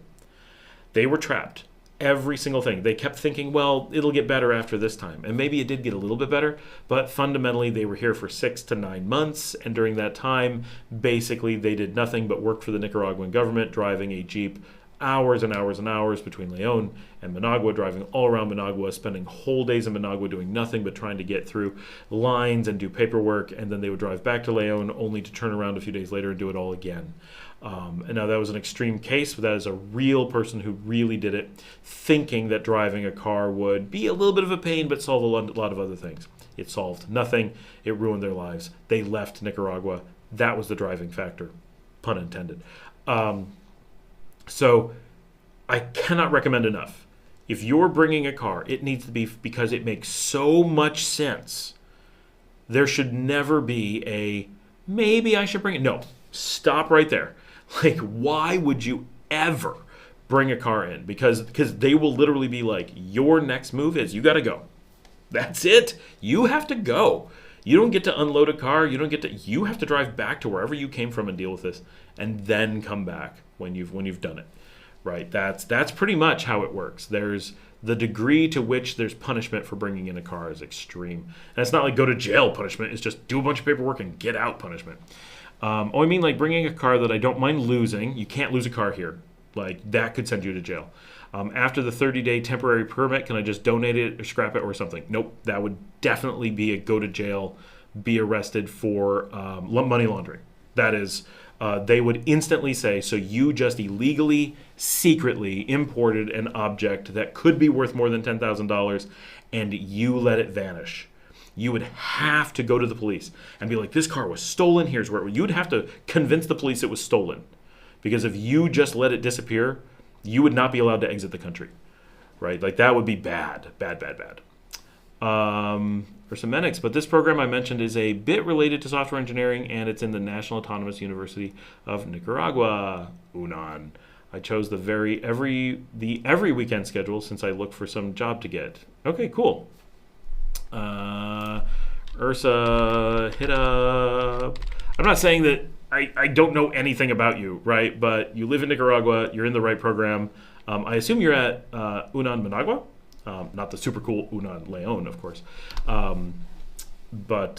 They were trapped. Every single thing. They kept thinking, well, it'll get better after this time. And maybe it did get a little bit better, but fundamentally they were here for 6 to 9 months. And during that time, basically they did nothing but work for the Nicaraguan government, driving a Jeep hours and hours and hours between León and Managua, driving all around Managua, spending whole days in Managua doing nothing but trying to get through lines and do paperwork, and then they would drive back to León only to turn around a few days later and do it all again. And now that was an extreme case, but that is a real person who really did it, thinking that driving a car would be a little bit of a pain but solve a lot of other things. It solved nothing. It ruined their lives. They left Nicaragua. That was the driving factor, pun intended. So I cannot recommend enough. If you're bringing a car, it needs to be because it makes so much sense. There should never be a, maybe I should bring it. No, stop right there. Like, why would you ever bring a car in? Because they will literally be like, your next move is you got to go. That's it. You have to go. You don't get to unload a car. You have to drive back to wherever you came from and deal with this, and then come back when you've done it. Right? That's pretty much how it works. There's the degree to which there's punishment for bringing in a car is extreme. And it's not like go to jail punishment. It's just do a bunch of paperwork and get out punishment. I mean, like bringing a car that I don't mind losing. You can't lose a car here. Like, that could send you to jail. After the 30-day temporary permit, can I just donate it or scrap it or something? Nope. That would definitely be a go to jail, be arrested for money laundering. That is, they would instantly say, so you just illegally, secretly imported an object that could be worth more than $10,000 and you let it vanish. You would have to go to the police and be like, this car was stolen. Here's where you'd have to convince the police it was stolen. Because if you just let it disappear, you would not be allowed to exit the country, right? Like, that would be bad. For some medics, but this program I mentioned is a bit related to software engineering, and it's in the National Autonomous University of Nicaragua, UNAN. I chose the every weekend schedule since I look for some job to get. Okay, cool. Ursa, hit up. I'm not saying that I don't know anything about you, right? But you live in Nicaragua. You're in the right program. I assume you're at UNAN Managua. Not the super cool UNAN León, of course. But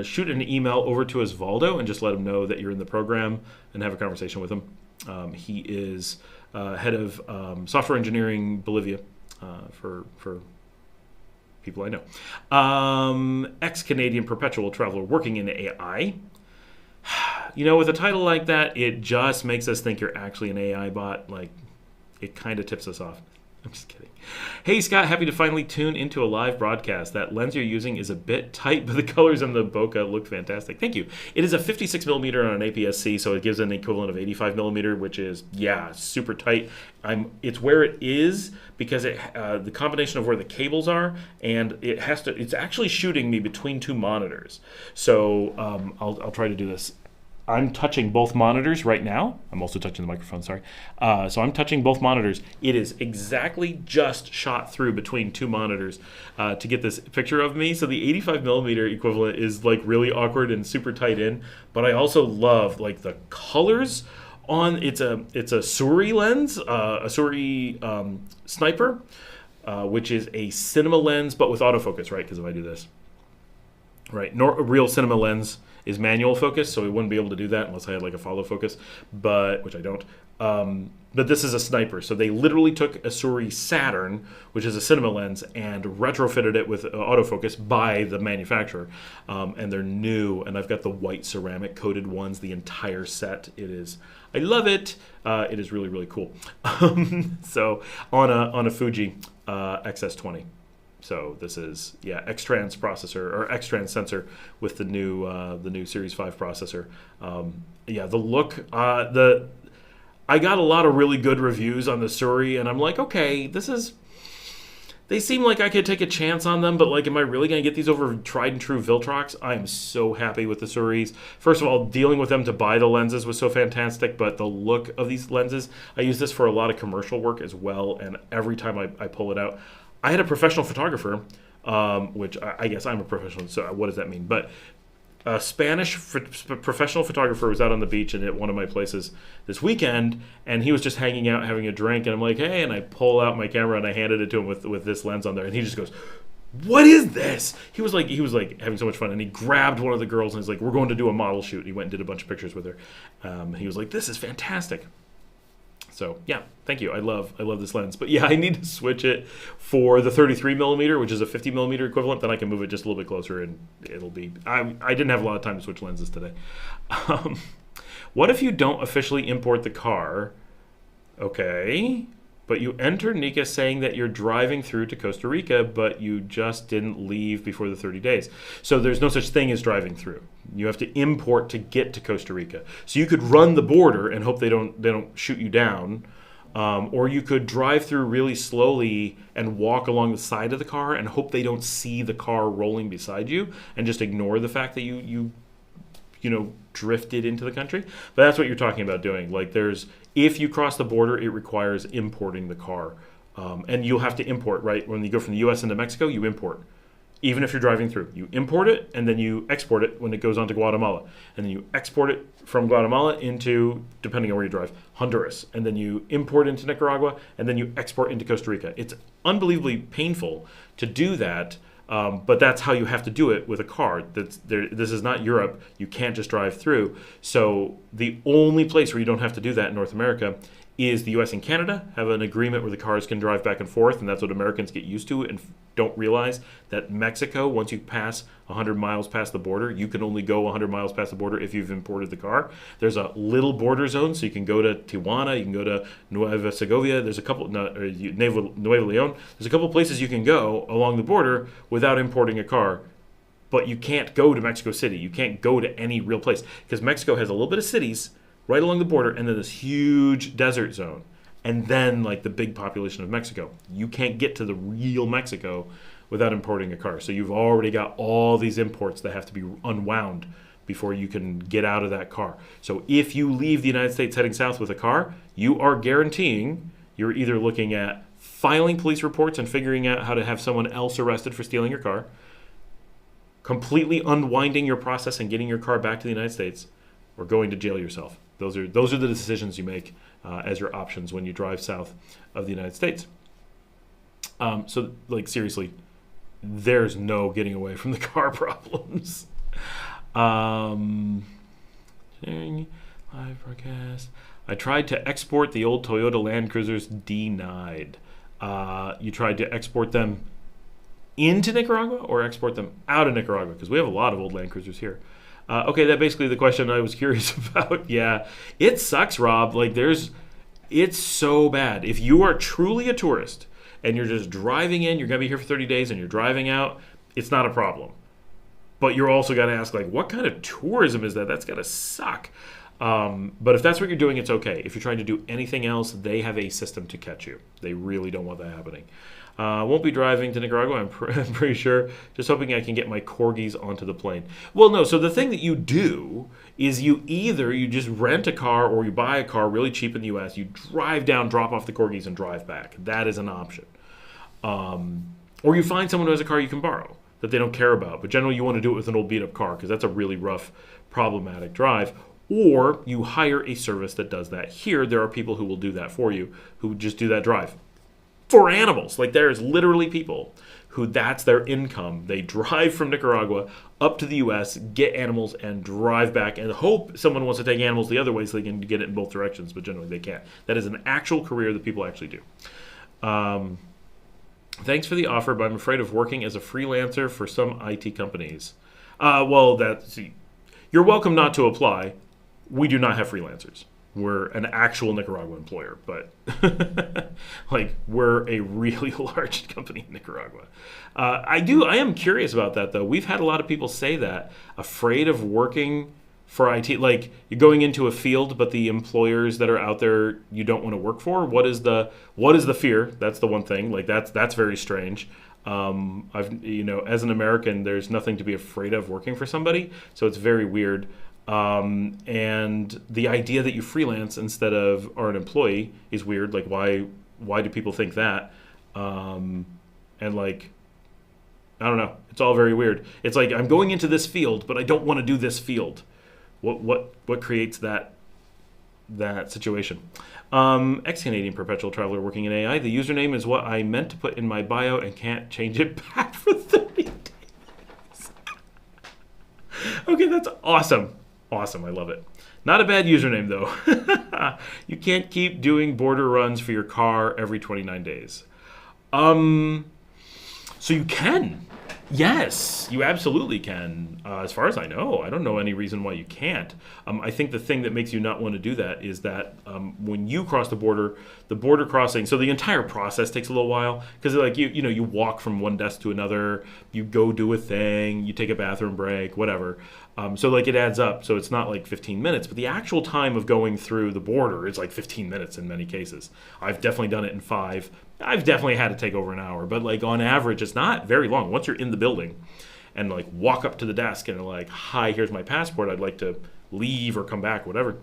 shoot an email over to Osvaldo and just let him know that you're in the program and have a conversation with him. He is head of software engineering Bolivia for people I know. Ex-Canadian perpetual traveler working in AI. You know, with a title like that, it just makes us think you're actually an AI bot. Like, it kind of tips us off. I'm just kidding. Hey, Scott, happy to finally tune into a live broadcast. That lens you're using is a bit tight, but the colors on the bokeh look fantastic. Thank you. It is a 56 millimeter on an APS-C, so it gives an equivalent of 85 millimeter, which is, yeah, super tight. It's where it is because the combination of where the cables are, and it's actually shooting me between two monitors. So I'll try to do this. I'm touching both monitors right now. I'm also touching the microphone, sorry. So I'm touching both monitors. It is exactly just shot through between two monitors to get this picture of me. So the 85 millimeter equivalent is like really awkward and super tight in. But I also love like the colors on, it's a Suri lens, a Suri sniper, which is a cinema lens, but with autofocus, right? Because if I do this, right, a real cinema lens is manual focus, so we wouldn't be able to do that unless I had like a follow focus, which I don't. But this is a sniper, so they literally took a Suri Saturn, which is a cinema lens, and retrofitted it with autofocus by the manufacturer. And they're new, and I've got the white ceramic coated ones, the entire set. I love it. It is really, really cool. So on a Fuji XS20. So this is, X-Trans processor, or X-Trans sensor with the new Series 5 processor. The look, I got a lot of really good reviews on the Surrey, and I'm like, okay, they seem like I could take a chance on them, but like, am I really going to get these over tried and true Viltrox? I am so happy with the Surreys. First of all, dealing with them to buy the lenses was so fantastic, but the look of these lenses, I use this for a lot of commercial work as well, and every time I pull it out, I had a professional photographer, which I guess I'm a professional, so what does that mean? But a Spanish professional photographer was out on the beach and at one of my places this weekend, and he was just hanging out having a drink, and I'm like, hey, and I pull out my camera and I handed it to him with this lens on there, and he just goes, what is this? He was like having so much fun, and he grabbed one of the girls and he's like, we're going to do a model shoot. He went and did a bunch of pictures with her. He was like, this is fantastic. So yeah, thank you. I love this lens. But yeah, I need to switch it for the 33 millimeter, which is a 50 millimeter equivalent. Then I can move it just a little bit closer, and it'll be. I didn't have a lot of time to switch lenses today. What if you don't officially import the car? Okay, but you enter Nika saying that you're driving through to Costa Rica, but you just didn't leave before the 30 days. So there's no such thing as driving through. You have to import to get to Costa Rica. So you could run the border and hope they don't shoot you down, or you could drive through really slowly and walk along the side of the car and hope they don't see the car rolling beside you and just ignore the fact that you drifted into the country. But that's what you're talking about doing. Like, if you cross the border, it requires importing the car, and you'll have to import, right? When you go from the U.S. into Mexico, you import. Even if you're driving through, you import it, and then you export it when it goes on to Guatemala. And then you export it from Guatemala into, depending on where you drive, Honduras. And then you import into Nicaragua, and then you export into Costa Rica. It's unbelievably painful to do that, but that's how you have to do it with a car. This is not Europe. You can't just drive through. So the only place where you don't have to do that in North America is the U.S. and Canada have an agreement where the cars can drive back and forth, and that's what Americans get used to and don't realize that Mexico, once you pass 100 miles past the border, you can only go 100 miles past the border if you've imported the car. There's a little border zone, so you can go to Tijuana, you can go to Nueva Segovia, there's a couple, Nuevo Leon, there's a couple places you can go along the border without importing a car. But you can't go to Mexico City. You can't go to any real place because Mexico has a little bit of cities right along the border, and then this huge desert zone, and then like the big population of Mexico. You can't get to the real Mexico without importing a car. So you've already got all these imports that have to be unwound before you can get out of that car. So if you leave the United States heading south with a car, you are guaranteeing you're either looking at filing police reports and figuring out how to have someone else arrested for stealing your car, completely unwinding your process and getting your car back to the United States, or going to jail yourself. Those are the decisions you make as your options when you drive south of the United States. So, like, seriously, there's no getting away from the car problems. Live broadcast. I tried to export the old Toyota Land Cruisers, denied. You tried to export them into Nicaragua or export them out of Nicaragua? Because we have a lot of old Land Cruisers here. Okay, that's basically the question I was curious about. Yeah, it sucks, Rob. Like, it's so bad. If you are truly a tourist and you're just driving in, you're going to be here for 30 days and you're driving out, it's not a problem. But you're also got to ask, like, what kind of tourism is that? That's got to suck. But if that's what you're doing, it's okay. If you're trying to do anything else, they have a system to catch you. They really don't want that happening. Won't be driving to Nicaragua, I'm pretty sure. Just hoping I can get my corgis onto the plane. Well, no. So the thing that you do is you just rent a car or you buy a car really cheap in the U.S. You drive down, drop off the corgis, and drive back. That is an option. Or you find someone who has a car you can borrow that they don't care about. But generally, you want to do it with an old beat-up car because that's a really rough, problematic drive. Or you hire a service that does that. Here, there are people who will do that for you, who just do that drive. For animals. Like, there's literally people who that's their income. They drive from Nicaragua up to the U.S., get animals, and drive back, and hope someone wants to take animals the other way so they can get it in both directions, but generally they can't. That is an actual career that people actually do. Thanks for the offer, but I'm afraid of working as a freelancer for some IT companies. You're welcome not to apply. We do not have freelancers. We're an actual Nicaragua employer, but like, we're a really large company in Nicaragua. I am curious about that, though. We've had a lot of people say that, afraid of working for IT, like you're going into a field, but the employers that are out there you don't want to work for. What is the fear? That's the one thing. Like that's very strange. As an American, there's nothing to be afraid of working for somebody, so it's very weird. And the idea that you freelance instead of are an employee is weird. Like why do people think that? And like, I don't know. It's all very weird. It's like I'm going into this field, but I don't want to do this field. What creates that situation? Ex-Canadian perpetual traveler working in AI. The username is what I meant to put in my bio and can't change it back for 30 days. Okay, that's awesome. Awesome, I love it. Not a bad username though. You can't keep doing border runs for your car every 29 days. So you can. Yes, you absolutely can. As far as I know, I don't know any reason why you can't. I think the thing that makes you not want to do that is that when you cross the border crossing, so the entire process takes a little while because like you walk from one desk to another, you go do a thing, you take a bathroom break, whatever. So like it adds up. So it's not like 15 minutes, but the actual time of going through the border is like 15 minutes in many cases. I've definitely done it in 5. I've definitely had to take over an hour, but like on average, it's not very long. Once you're in the building and like walk up to the desk and like, hi, here's my passport. I'd like to leave or come back, whatever.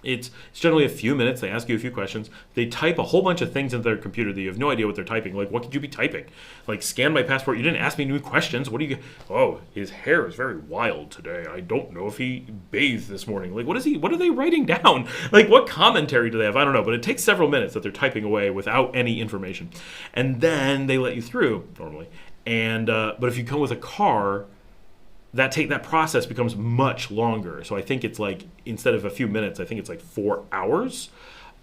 It's generally a few minutes. They ask you a few questions. They type a whole bunch of things into their computer that you have no idea what they're typing. Like, what could you be typing? Like, scan my passport. You didn't ask me new questions. What do you? Oh, his hair is very wild today. I don't know if he bathed this morning. Like, what are they writing down? Like, what commentary do they have? I don't know. But it takes several minutes that they're typing away without any information, and then they let you through normally. And but if you come with a car, that process becomes much longer. So I think it's like, instead of a few minutes, I think it's like 4 hours.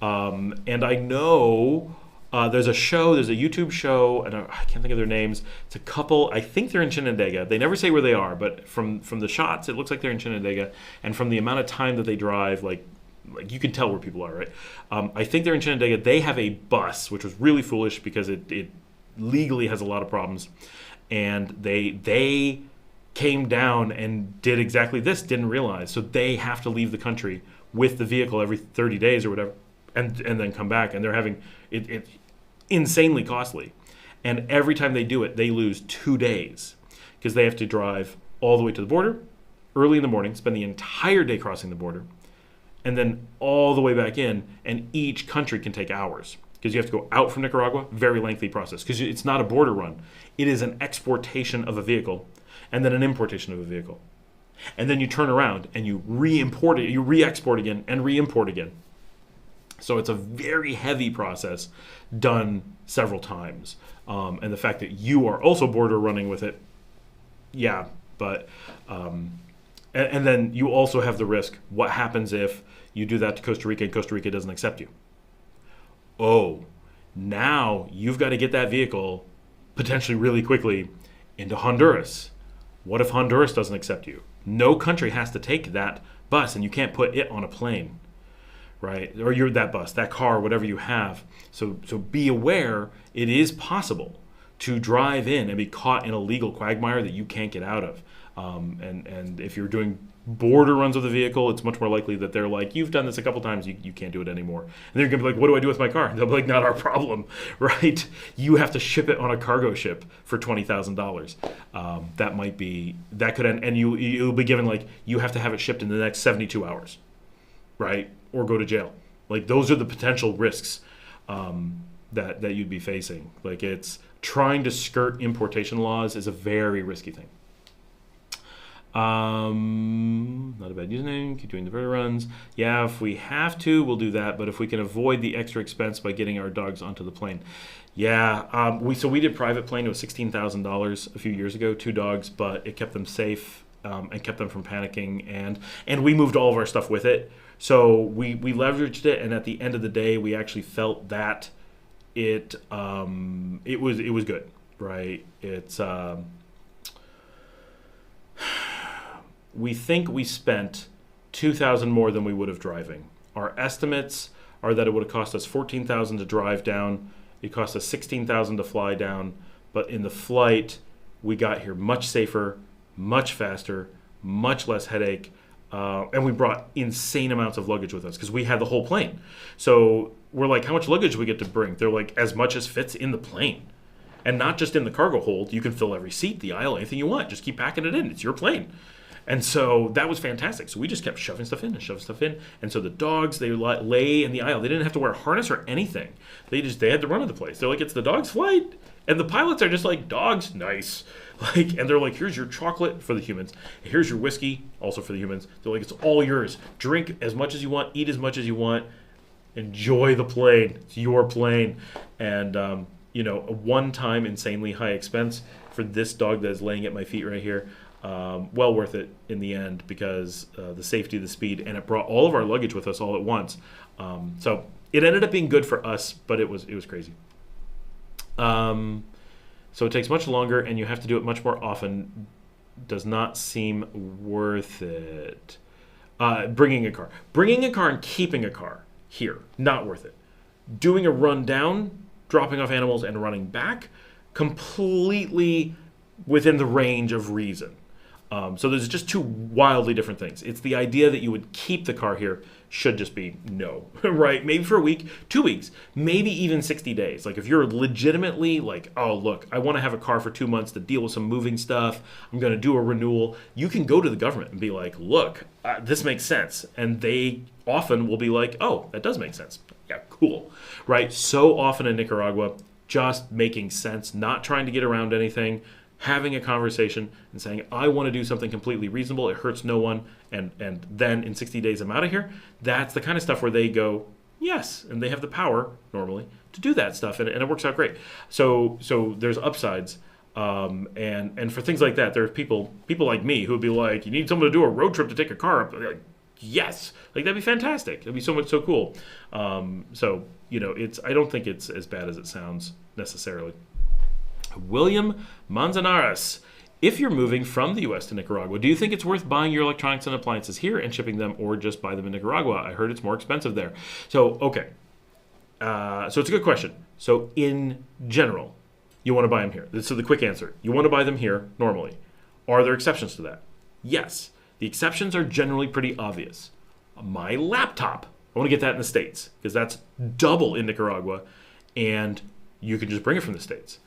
And I know there's a YouTube show, and I can't think of their names. It's a couple, I think they're in Shenandoah. They never say where they are, but from the shots, it looks like they're in Shenandoah. And from the amount of time that they drive, like you can tell where people are, right? I think they're in Shenandoah. They have a bus, which was really foolish because it legally has a lot of problems. And they came down and did exactly this, didn't realize. So they have to leave the country with the vehicle every 30 days or whatever, and then come back. And they're having it insanely costly. And every time they do it, they lose 2 days because they have to drive all the way to the border early in the morning, spend the entire day crossing the border, and then all the way back in. And each country can take hours because you have to go out from Nicaragua, very lengthy process because it's not a border run. It is an exportation of a vehicle and then an importation of a vehicle. And then you turn around and you re-import it, you re-export again and re-import again. So it's a very heavy process done several times. And the fact that you are also border running with it, yeah, but, and then you also have the risk, what happens if you do that to Costa Rica and Costa Rica doesn't accept you? Oh, now you've got to get that vehicle potentially really quickly into Honduras. What if Honduras doesn't accept you? No country has to take that bus, and you can't put it on a plane, right? Or you're that bus, that car, whatever you have. So be aware it is possible to drive in and be caught in a legal quagmire that you can't get out of. And if you're doing border runs of the vehicle, it's much more likely that they're like, you've done this a couple times, you can't do it anymore. And they're going to be like, what do I do with my car? And they'll be like, not our problem, right? You have to ship it on a cargo ship for $20,000. That could end, and you'll be given like, you have to have it shipped in the next 72 hours, right? Or go to jail. Like, those are the potential risks that you'd be facing. Like, it's trying to skirt importation laws is a very risky thing. Not a bad username. Keep doing the border runs. Yeah, if we have to, we'll do that. But if we can avoid the extra expense by getting our dogs onto the plane, yeah. We did private plane. It was $16,000 a few years ago. 2 dogs, but it kept them safe and kept them from panicking. And we moved all of our stuff with it. So we leveraged it. And at the end of the day, we actually felt that it was good, right? It's we think we spent $2,000 more than we would have driving. Our estimates are that it would have cost us $14,000 to drive down. It cost us $16,000 to fly down. But in the flight, we got here much safer, much faster, much less headache. And we brought insane amounts of luggage with us because we had the whole plane. So we're like, how much luggage do we get to bring? They're like, as much as fits in the plane. And not just in the cargo hold. You can fill every seat, the aisle, anything you want. Just keep packing it in. It's your plane. And so that was fantastic. So we just kept shoving stuff in and shoving stuff in. And so the dogs, they lay in the aisle. They didn't have to wear a harness or anything. They had to run to the place. They're like, it's the dog's flight. And the pilots are just like, dogs, nice. Like, and they're like, here's your chocolate for the humans. Here's your whiskey, also for the humans. They're like, it's all yours. Drink as much as you want. Eat as much as you want. Enjoy the plane. It's your plane. And, a one-time insanely high expense for this dog that is laying at my feet right here. Well worth it in the end because the safety, the speed, and it brought all of our luggage with us all at once. So it ended up being good for us, but it was crazy. So it takes much longer, and you have to do it much more often. Does not seem worth it. Bringing a car and keeping a car here, not worth it. Doing a run down, dropping off animals, and running back, completely within the range of reason. So there's just two wildly different things. It's the idea that you would keep the car here should just be no, right? Maybe for a week, 2 weeks, maybe even 60 days. Like if you're legitimately like, oh, look, I want to have a car for 2 months to deal with some moving stuff. I'm going to do a renewal. You can go to the government and be like, look, this makes sense. And they often will be like, oh, that does make sense. Yeah, cool, right? So often in Nicaragua, just making sense, not trying to get around anything, having a conversation and saying, I want to do something completely reasonable, it hurts no one, and then in 60 days I'm out of here. That's the kind of stuff where they go, yes, and they have the power, normally, to do that stuff, and it works out great. So there's upsides, and for things like that, there's people like me who would be like, you need someone to do a road trip to take a car up. Like, yes, like that'd be fantastic. It'd be so cool. I don't think it's as bad as it sounds necessarily. William Manzanares, if you're moving from the U.S. to Nicaragua, do you think it's worth buying your electronics and appliances here and shipping them, or just buy them in Nicaragua? I heard it's more expensive there. So, okay. So it's a good question. So in general, you want to buy them here. So the quick answer, you want to buy them here normally. Are there exceptions to that? Yes. The exceptions are generally pretty obvious. My laptop, I want to get that in the States because that's double in Nicaragua, and you can just bring it from the States.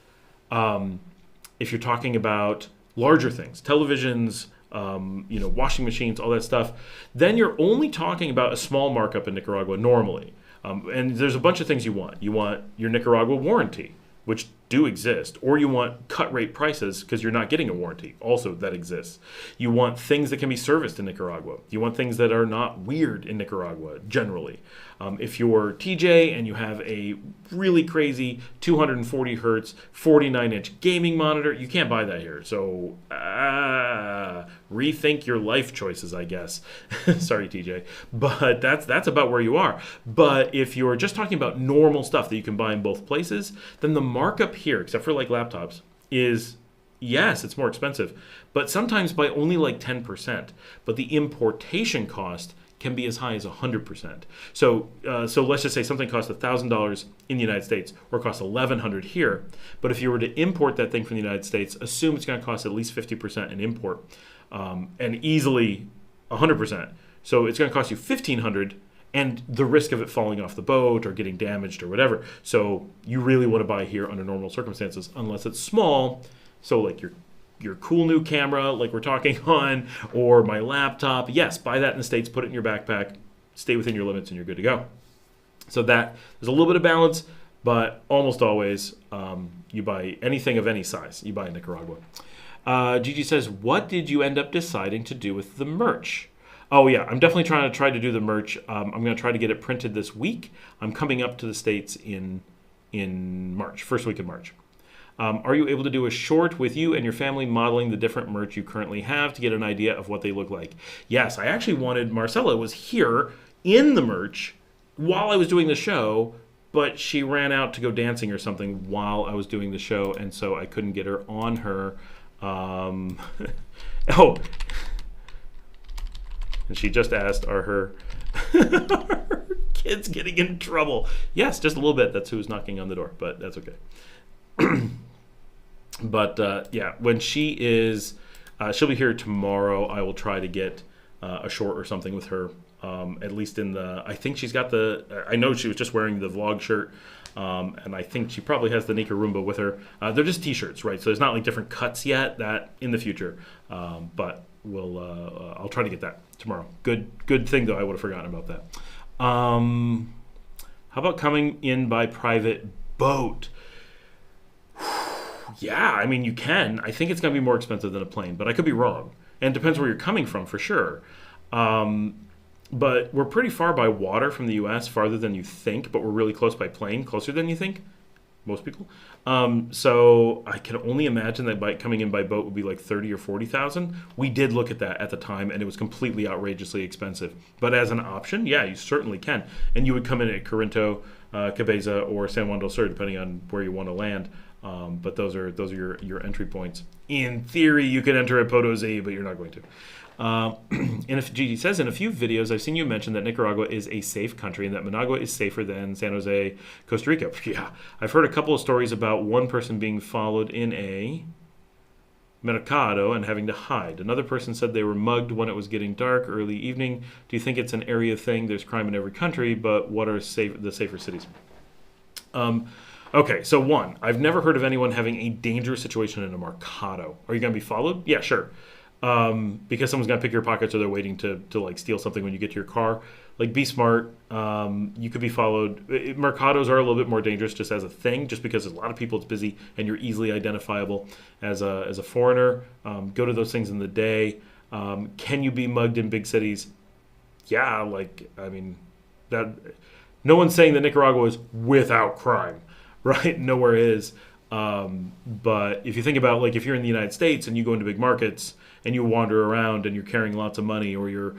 If you're talking about larger things, televisions, washing machines, all that stuff, then you're only talking about a small markup in Nicaragua normally. And there's a bunch of things you want. You want your Nicaragua warranty, which do exist, or you want cut rate prices because you're not getting a warranty. Also, that exists. You want things that can be serviced in Nicaragua. You want things that are not weird in Nicaragua, generally. If you're TJ and you have a really crazy 240 hertz, 49-inch gaming monitor, you can't buy that here. So rethink your life choices, I guess. Sorry, TJ. But that's about where you are. But if you're just talking about normal stuff that you can buy in both places, then the markup here, except for like laptops, is, yes, it's more expensive, but sometimes by only like 10%. But the importation cost can be as high as 100%. So let's just say something costs $1,000 in the United States or costs $1,100 here. But if you were to import that thing from the United States, assume it's going to cost at least 50% in import, and easily 100%. So it's going to cost you $1,500, and the risk of it falling off the boat or getting damaged or whatever. So you really want to buy here under normal circumstances, unless it's small. So like your cool new camera, like we're talking on, or my laptop. Yes, buy that in the States, put it in your backpack, stay within your limits, and you're good to go. So that there's a little bit of balance, but almost always you buy anything of any size, you buy in Nicaragua. Gigi says, what did you end up deciding to do with the merch? Oh yeah, I'm definitely trying to do the merch. I'm going to try to get it printed this week. I'm coming up to the States in March, first week of March. Are you able to do a short with you and your family modeling the different merch you currently have to get an idea of what they look like? Yes, I actually wanted, Marcella was here in the merch while I was doing the show, but she ran out to go dancing or something while I was doing the show, and so I couldn't get her on her. And she just asked, are her kids getting in trouble? Yes, just a little bit. That's who's knocking on the door, but that's okay. But yeah, when she is, she'll be here tomorrow. I will try to get a short or something with her. At least in the, I think she's got I know she was just wearing the vlog shirt, and I think she probably has the Nicaragua with her. They're just t-shirts, right? So there's not like different cuts yet. That in the future, but I'll try to get that tomorrow. Good thing though. I would have forgotten about that. How about coming in by private boat? Yeah, I mean you can. I think it's going to be more expensive than a plane, but I could be wrong. And it depends where you're coming from for sure. But we're pretty far by water from the U.S., farther than you think, but we're really close by plane, closer than you think, most people. So I can only imagine that by coming in by boat would be like 30 or 40,000. We did look at that at the time, and it was completely outrageously expensive. But as an option, yeah, you certainly can. And you would come in at Corinto, Cabeza, or San Juan del Sur, depending on where you want to land. But those are your entry points. In theory, you could enter at Potosí, but you're not going to. And if GD says, in a few videos, I've seen you mention that Nicaragua is a safe country and that Managua is safer than San Jose, Costa Rica. Yeah, I've heard a couple of stories about one person being followed in a mercado and having to hide. Another person said they were mugged when it was getting dark, early evening. Do you think it's an area thing? There's crime in every country, but what are the safer cities? Okay, so one, I've never heard of anyone having a dangerous situation in a mercado. Are you going to be followed? Yeah, sure. Because someone's going to pick your pockets or they're waiting to like steal something when you get to your car. Like, be smart. You could be followed. Mercados are a little bit more dangerous just as a thing, just because there's a lot of people, it's busy, and you're easily identifiable as a foreigner. Go to those things in the day. Can you be mugged in big cities? Yeah, like, I mean, that. No one's saying that Nicaragua is without crime, right? Nowhere is. But if you think about, like, if you're in the United States and you go into big markets and you wander around and you're carrying lots of money, or you're,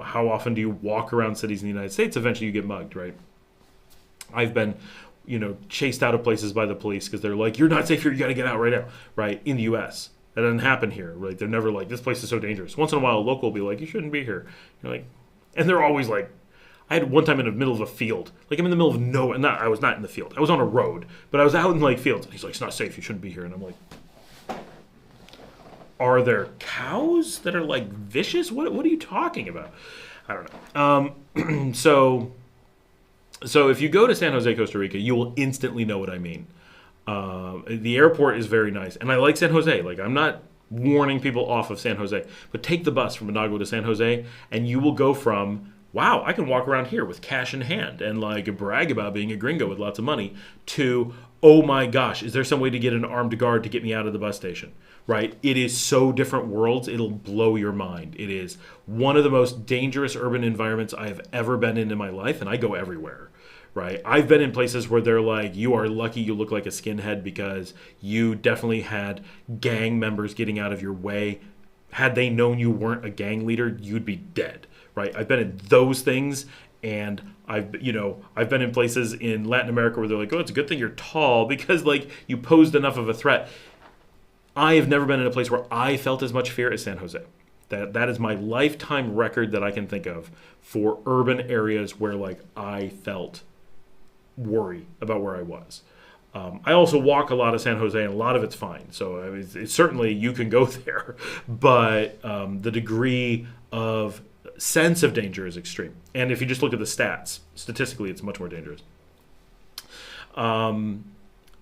how often do you walk around cities in the United States? Eventually you get mugged, right? I've been, chased out of places by the police because they're like, you're not safe here, you got to get out right now, right? In the U.S. That doesn't happen here, right? They're never like, this place is so dangerous. Once in a while, a local will be like, you shouldn't be here. You're like, and they're always like, I had one time in the middle of a field. Like, I'm in the middle of nowhere. I was not in the field. I was on a road, but I was out in, like, fields. And he's like, it's not safe. You shouldn't be here. And I'm like, are there cows that are, like, vicious? What are you talking about? I don't know. So if you go to San Jose, Costa Rica, you will instantly know what I mean. The airport is very nice. And I like San Jose. Like, I'm not warning people off of San Jose. But take the bus from Managua to San Jose, and you will go from, wow, I can walk around here with cash in hand and like brag about being a gringo with lots of money, to, oh my gosh, is there some way to get an armed guard to get me out of the bus station, right? It is so different worlds, it'll blow your mind. It is one of the most dangerous urban environments I have ever been in my life, and I go everywhere, right? I've been in places where they're like, you are lucky you look like a skinhead because you definitely had gang members getting out of your way. Had they known you weren't a gang leader, you'd be dead. Right, I've been in those things, and I've been in places in Latin America where they're like, oh, it's a good thing you're tall because like you posed enough of a threat. I have never been in a place where I felt as much fear as San Jose. That is my lifetime record that I can think of for urban areas where like I felt worry about where I was. I also walk a lot of San Jose, and a lot of it's fine. So I mean, it's certainly you can go there, but the degree of sense of danger is extreme. And if you just look at the stats, statistically, it's much more dangerous.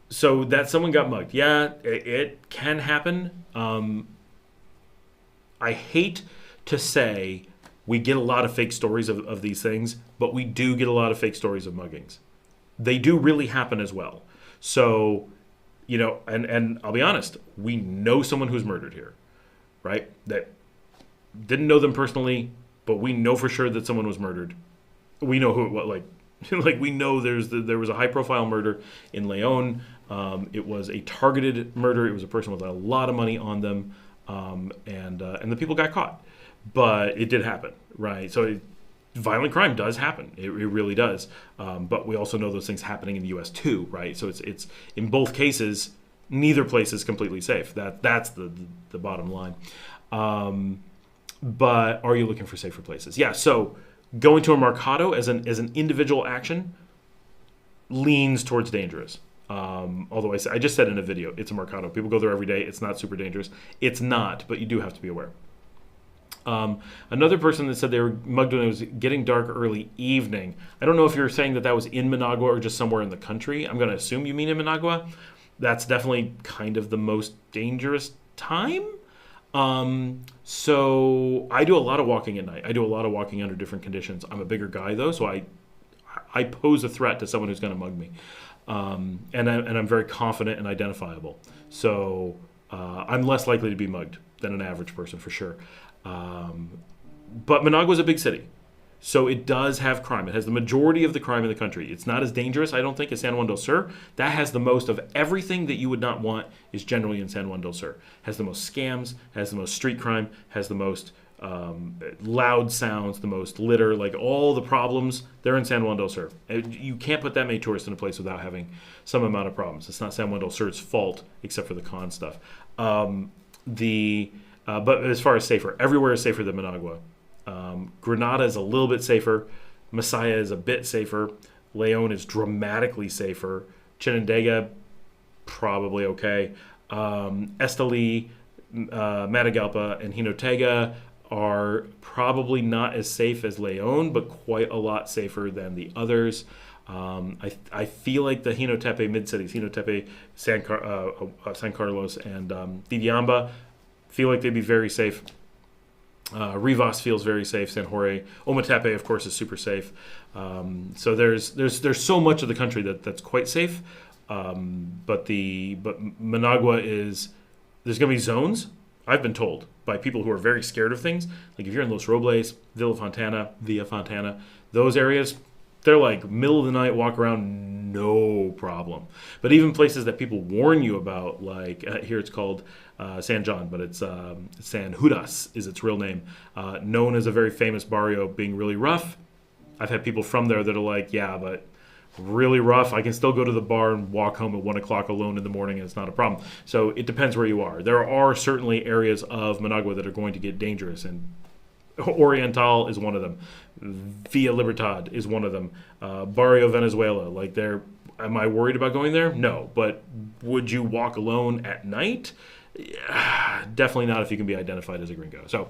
So that someone got mugged. Yeah, it can happen. I hate to say we get a lot of fake stories of these things, but we do get a lot of fake stories of muggings. They do really happen as well. So, and I'll be honest, we know someone who's murdered here, right? That didn't know them personally, but we know for sure that someone was murdered. We know who it was. Like we know there was a high-profile murder in Leon. It was a targeted murder. It was a person with a lot of money on them, and the people got caught. But it did happen, right? So violent crime does happen. It really does. But we also know those things happening in the U.S. too, right? So it's in both cases, neither place is completely safe. That's the bottom line. But are you looking for safer places? Yeah, so going to a mercado as an individual action leans towards dangerous. Although I just said in a video, it's a mercado. People go there every day. It's not super dangerous. It's not, but you do have to be aware. Another person that said they were mugged when it was getting dark early evening. I don't know if you're saying that was in Managua or just somewhere in the country. I'm going to assume you mean in Managua. That's definitely kind of the most dangerous time. So I do a lot of walking at night. I do a lot of walking under different conditions. I'm a bigger guy though, so I pose a threat to someone who's going to mug me. And I'm very confident and identifiable. So I'm less likely to be mugged than an average person for sure. But Managua's a big city, so it does have crime. It has the majority of the crime in the country. It's not as dangerous, I don't think, as San Juan del Sur. That has the most of everything that you would not want is generally in San Juan del Sur. Has the most scams, has the most street crime, has the most loud sounds, the most litter, like all the problems, they're in San Juan del Sur. You can't put that many tourists in a place without having some amount of problems. It's not San Juan del Sur's fault, except for the con stuff. But as far as safer, everywhere is safer than Managua. Granada is a little bit safer. Masaya is a bit safer. Leon is dramatically safer. Chinandega, probably okay. Esteli, Matagalpa, and Jinotega are probably not as safe as Leon, but quite a lot safer than the others. I feel like the Jinotepe mid-cities, Jinotepe, San Carlos, and Didiamba, feel like they'd be very safe. Rivas feels very safe. San Jorge, Ometepe, of course, is super safe. So there's so much of the country that's quite safe. But Managua is, there's going to be zones. I've been told by people who are very scared of things. Like if you're in Los Robles, Villa Fontana, those areas, they're like middle of the night, walk around, no problem. But even places that people warn you about, like here it's called San John, but it's San Judas is its real name, known as a very famous barrio being really rough. I've had people from there that are like, yeah, but really rough. I can still go to the bar and walk home at 1 o'clock alone in the morning, and it's not a problem. So it depends where you are. There are certainly areas of Managua that are going to get dangerous, and Oriental is one of them. Villa Libertad is one of them. Barrio Venezuela, like there. Am I worried about going there? No. But would you walk alone at night? Definitely not if you can be identified as a gringo. So,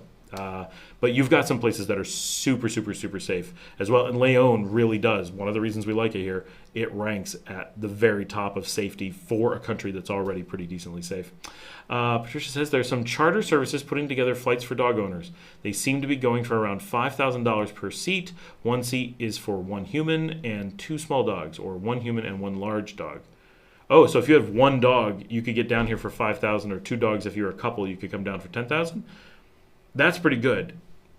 but you've got some places that are super, super, super safe as well. And Leon really does. One of the reasons we like it here, it ranks at the very top of safety for a country that's already pretty decently safe. Patricia says there's some charter services putting together flights for dog owners. They seem to be going for around $5,000 per seat. One seat is for one human and two small dogs, or one human and one large dog. Oh, so if you have one dog, you could get down here for $5,000, or two dogs if you're a couple, you could come down for $10,000. That's pretty good.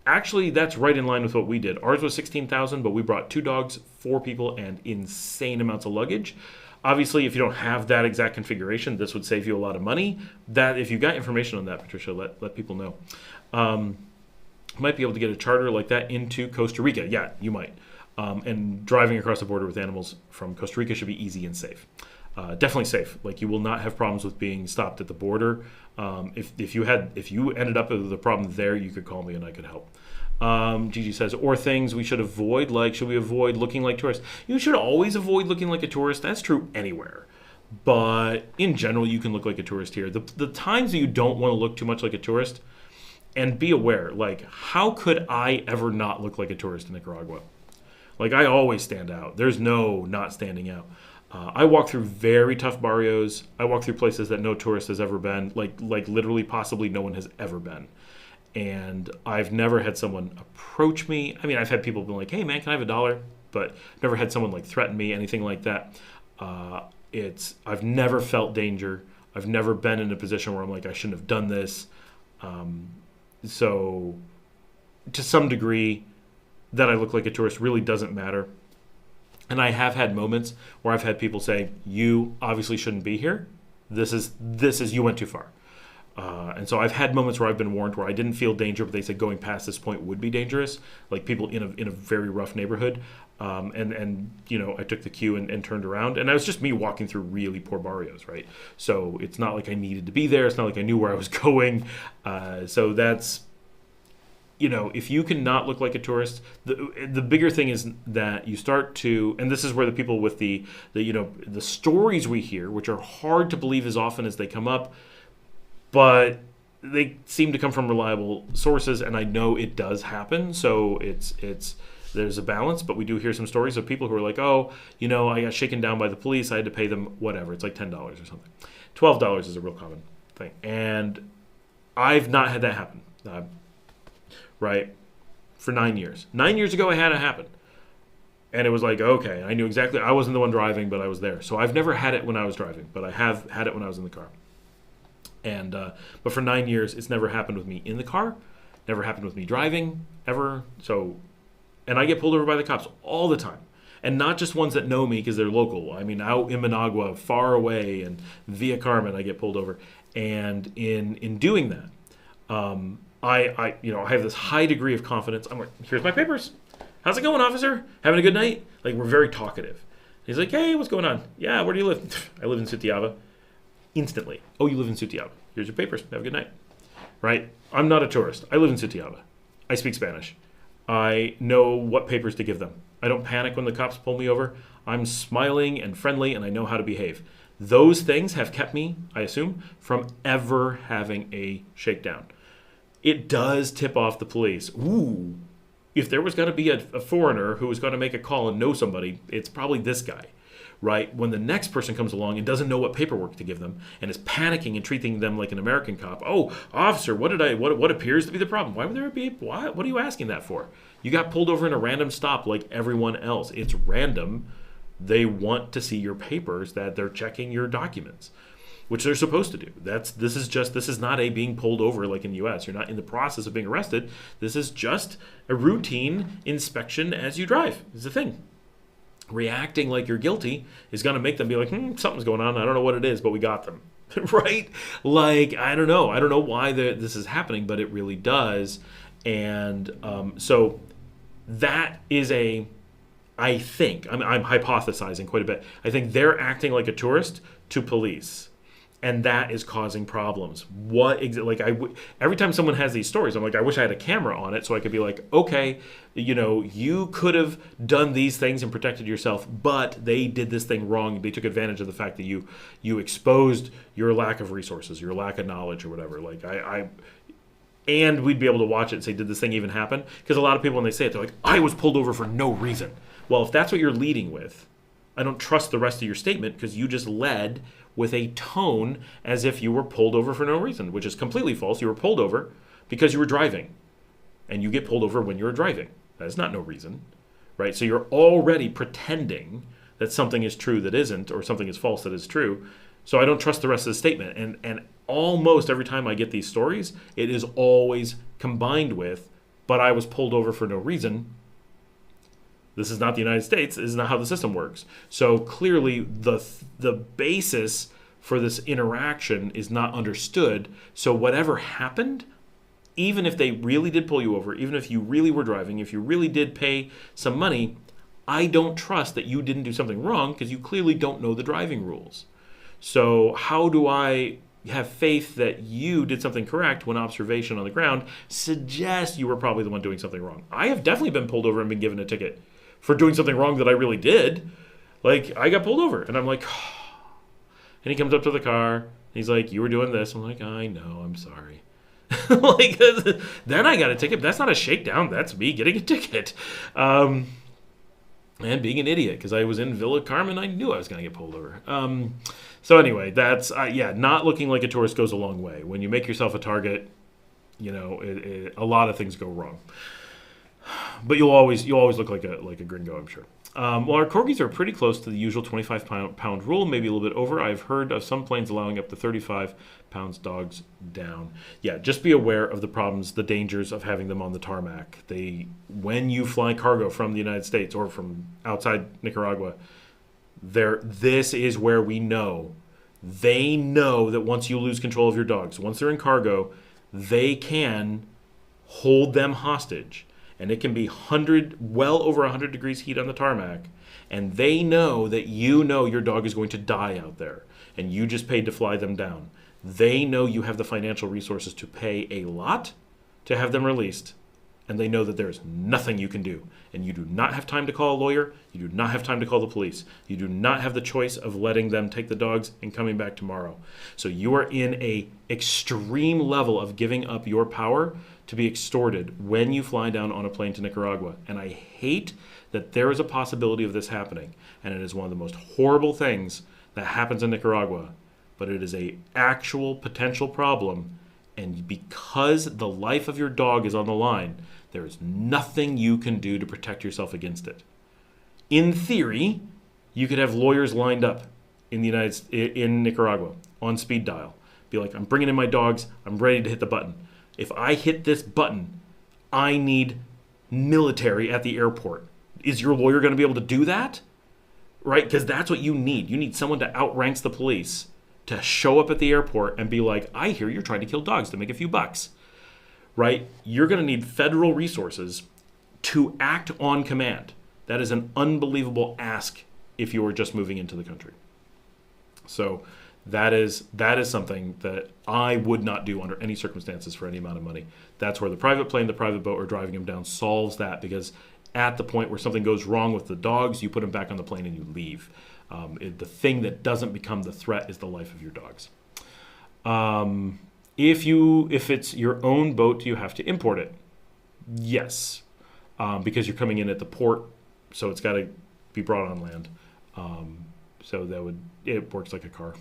Actually, that's right in line with what we did. Ours was $16,000, but we brought two dogs, four people, and insane amounts of luggage. Obviously, if you don't have that exact configuration, this would save you a lot of money. That, if you got information on that, Patricia, let people know. Might be able to get a charter like that into Costa Rica. Yeah, you might. And driving across the border with animals from Costa Rica should be easy and safe. Definitely safe. Like, you will not have problems with being stopped at the border. If you ended up with a problem there, you could call me and I could help. Gigi says, or things we should avoid, like should we avoid looking like tourists? You should always avoid looking like a tourist. That's true anywhere. But in general, you can look like a tourist here. The times that you don't want to look too much like a tourist, and be aware, like, how could I ever not look like a tourist in Nicaragua? Like, I always stand out. There's no not standing out. I walk through very tough barrios. I walk through places that no tourist has ever been, like literally possibly no one has ever been. And I've never had someone approach me. I mean, I've had people be like, hey, man, can I have $1? But never had someone like threaten me, anything like that. I've never felt danger. I've never been in a position where I'm like, I shouldn't have done this. So to some degree, that I look like a tourist really doesn't matter. And I have had moments where I've had people say, you obviously shouldn't be here. This is you went too far. And so I've had moments where I've been warned where I didn't feel danger, but they said going past this point would be dangerous, like people in a very rough neighborhood. And you know, I took the cue and turned around, and that was just me walking through really poor barrios, right? So it's not like I needed to be there. It's not like I knew where I was going. So that's, you know, if you can not look like a tourist, the bigger thing is that you start to, and this is where the people with the you know, the stories we hear, which are hard to believe as often as they come up, but they seem to come from reliable sources, and I know it does happen. So there's a balance, but we do hear some stories of people who are like, oh, I got shaken down by the police. I had to pay them whatever. It's like $10 or something. $12 is a real common thing. And I've not had that happen, right, for 9 years. 9 years ago, I had it happen. And it was like, okay, I knew exactly. I wasn't the one driving, but I was there. So I've never had it when I was driving, but I have had it when I was in the car. And but for 9 years, it's never happened with me in the car, never happened with me driving, ever. So, and I get pulled over by the cops all the time. And not just ones that know me because they're local. I mean, out in Managua, far away, and via Carmen, I get pulled over. And in doing that, I have this high degree of confidence. I'm like, here's my papers. How's it going, officer? Having a good night? Like, we're very talkative. He's like, hey, what's going on? Yeah, where do you live? I live in Sutiaba. Instantly. Oh, you live in Sutiaba. Here's your papers. Have a good night. Right? I'm not a tourist. I live in Sutiaba. I speak Spanish. I know what papers to give them. I don't panic when the cops pull me over. I'm smiling and friendly, and I know how to behave. Those things have kept me, I assume, from ever having a shakedown. It does tip off the police. Ooh, if there was going to be a foreigner who was going to make a call and know somebody, it's probably this guy, right? When the next person comes along and doesn't know what paperwork to give them and is panicking and treating them like an American cop. Oh, officer, what appears to be the problem? Why would there be? What are you asking that for? You got pulled over in a random stop like everyone else. It's random. They want to see your papers, that they're checking your documents, which they're supposed to do. This is not a being pulled over like in the U.S. You're not in the process of being arrested. This is just a routine inspection as you drive. It's the thing. Reacting like you're guilty is going to make them be like, something's going on. I don't know what it is, but we got them, right? Like, I don't know. I don't know why this is happening, but it really does. And so that is I think, I'm hypothesizing quite a bit. I think they're acting like a tourist to police. And that is causing problems. Every time someone has these stories, I'm like, I wish I had a camera on it so I could be like, okay, you could have done these things and protected yourself, but they did this thing wrong. They took advantage of the fact that you exposed your lack of resources, your lack of knowledge, or whatever. Like and we'd be able to watch it and say, did this thing even happen? Because a lot of people, when they say it, they're like, I was pulled over for no reason. Well, if that's what you're leading with, I don't trust the rest of your statement because you just led with a tone as if you were pulled over for no reason, which is completely false. You were pulled over because you were driving, and you get pulled over when you're driving. That is not no reason, right? So you're already pretending that something is true that isn't, or something is false that is true. So I don't trust the rest of the statement. And almost every time I get these stories, it is always combined with, but I was pulled over for no reason. This is not the United States. This is not how the system works. So clearly the basis for this interaction is not understood. So whatever happened, even if they really did pull you over, even if you really were driving, if you really did pay some money, I don't trust that you didn't do something wrong because you clearly don't know the driving rules. So how do I have faith that you did something correct when observation on the ground suggests you were probably the one doing something wrong? I have definitely been pulled over and been given a ticket for doing something wrong that I really did. Like, I got pulled over, and I'm like, and he comes up to the car, and he's like, you were doing this. I'm like, I know, I'm sorry. Like, then I got a ticket. That's not a shakedown. That's me getting a ticket. And being an idiot, because I was in Villa Carmen, I knew I was going to get pulled over. So anyway, that's, not looking like a tourist goes a long way. When you make yourself a target, a lot of things go wrong. But you'll always look like a gringo, I'm sure. Well, our corgis are pretty close to the usual 25-pound rule, maybe a little bit over. I've heard of some planes allowing up to 35 pounds dogs down. Yeah, just be aware of the problems, the dangers of having them on the tarmac. When you fly cargo from the United States or from outside Nicaragua, this is where we know. They know that once you lose control of your dogs, once they're in cargo, they can hold them hostage. And it can be well over 100 degrees heat on the tarmac. And they know that you know your dog is going to die out there. And you just paid to fly them down. They know you have the financial resources to pay a lot to have them released. and they know that there is nothing you can do. And you do not have time to call a lawyer. You do not have time to call the police. You do not have the choice of letting them take the dogs and coming back tomorrow. So you are in a extreme level of giving up your power to be extorted when you fly down on a plane to Nicaragua. And I hate that there is a possibility of this happening. And it is one of the most horrible things that happens in Nicaragua. But it is a actual potential problem. And because the life of your dog is on the line, there is nothing you can do to protect yourself against it. In theory, you could have lawyers lined up in Nicaragua on speed dial. Be like, I'm bringing in my dogs. I'm ready to hit the button. If I hit this button, I need military at the airport. Is your lawyer going to be able to do that? Right? Because that's what you need. You need someone to outranks the police to show up at the airport and be like, I hear you're trying to kill dogs to make a few bucks. Right? You're going to need federal resources to act on command. That is an unbelievable ask if you are just moving into the country. So that is something that I would not do under any circumstances for any amount of money. That's where the private plane, the private boat, or driving them down solves that, because at the point where something goes wrong with the dogs, you put them back on the plane and you leave. The thing that doesn't become the threat is the life of your dogs. If it's your own boat, do you have to import it? Yes, because you're coming in at the port, so it's got to be brought on land. So it works like a car.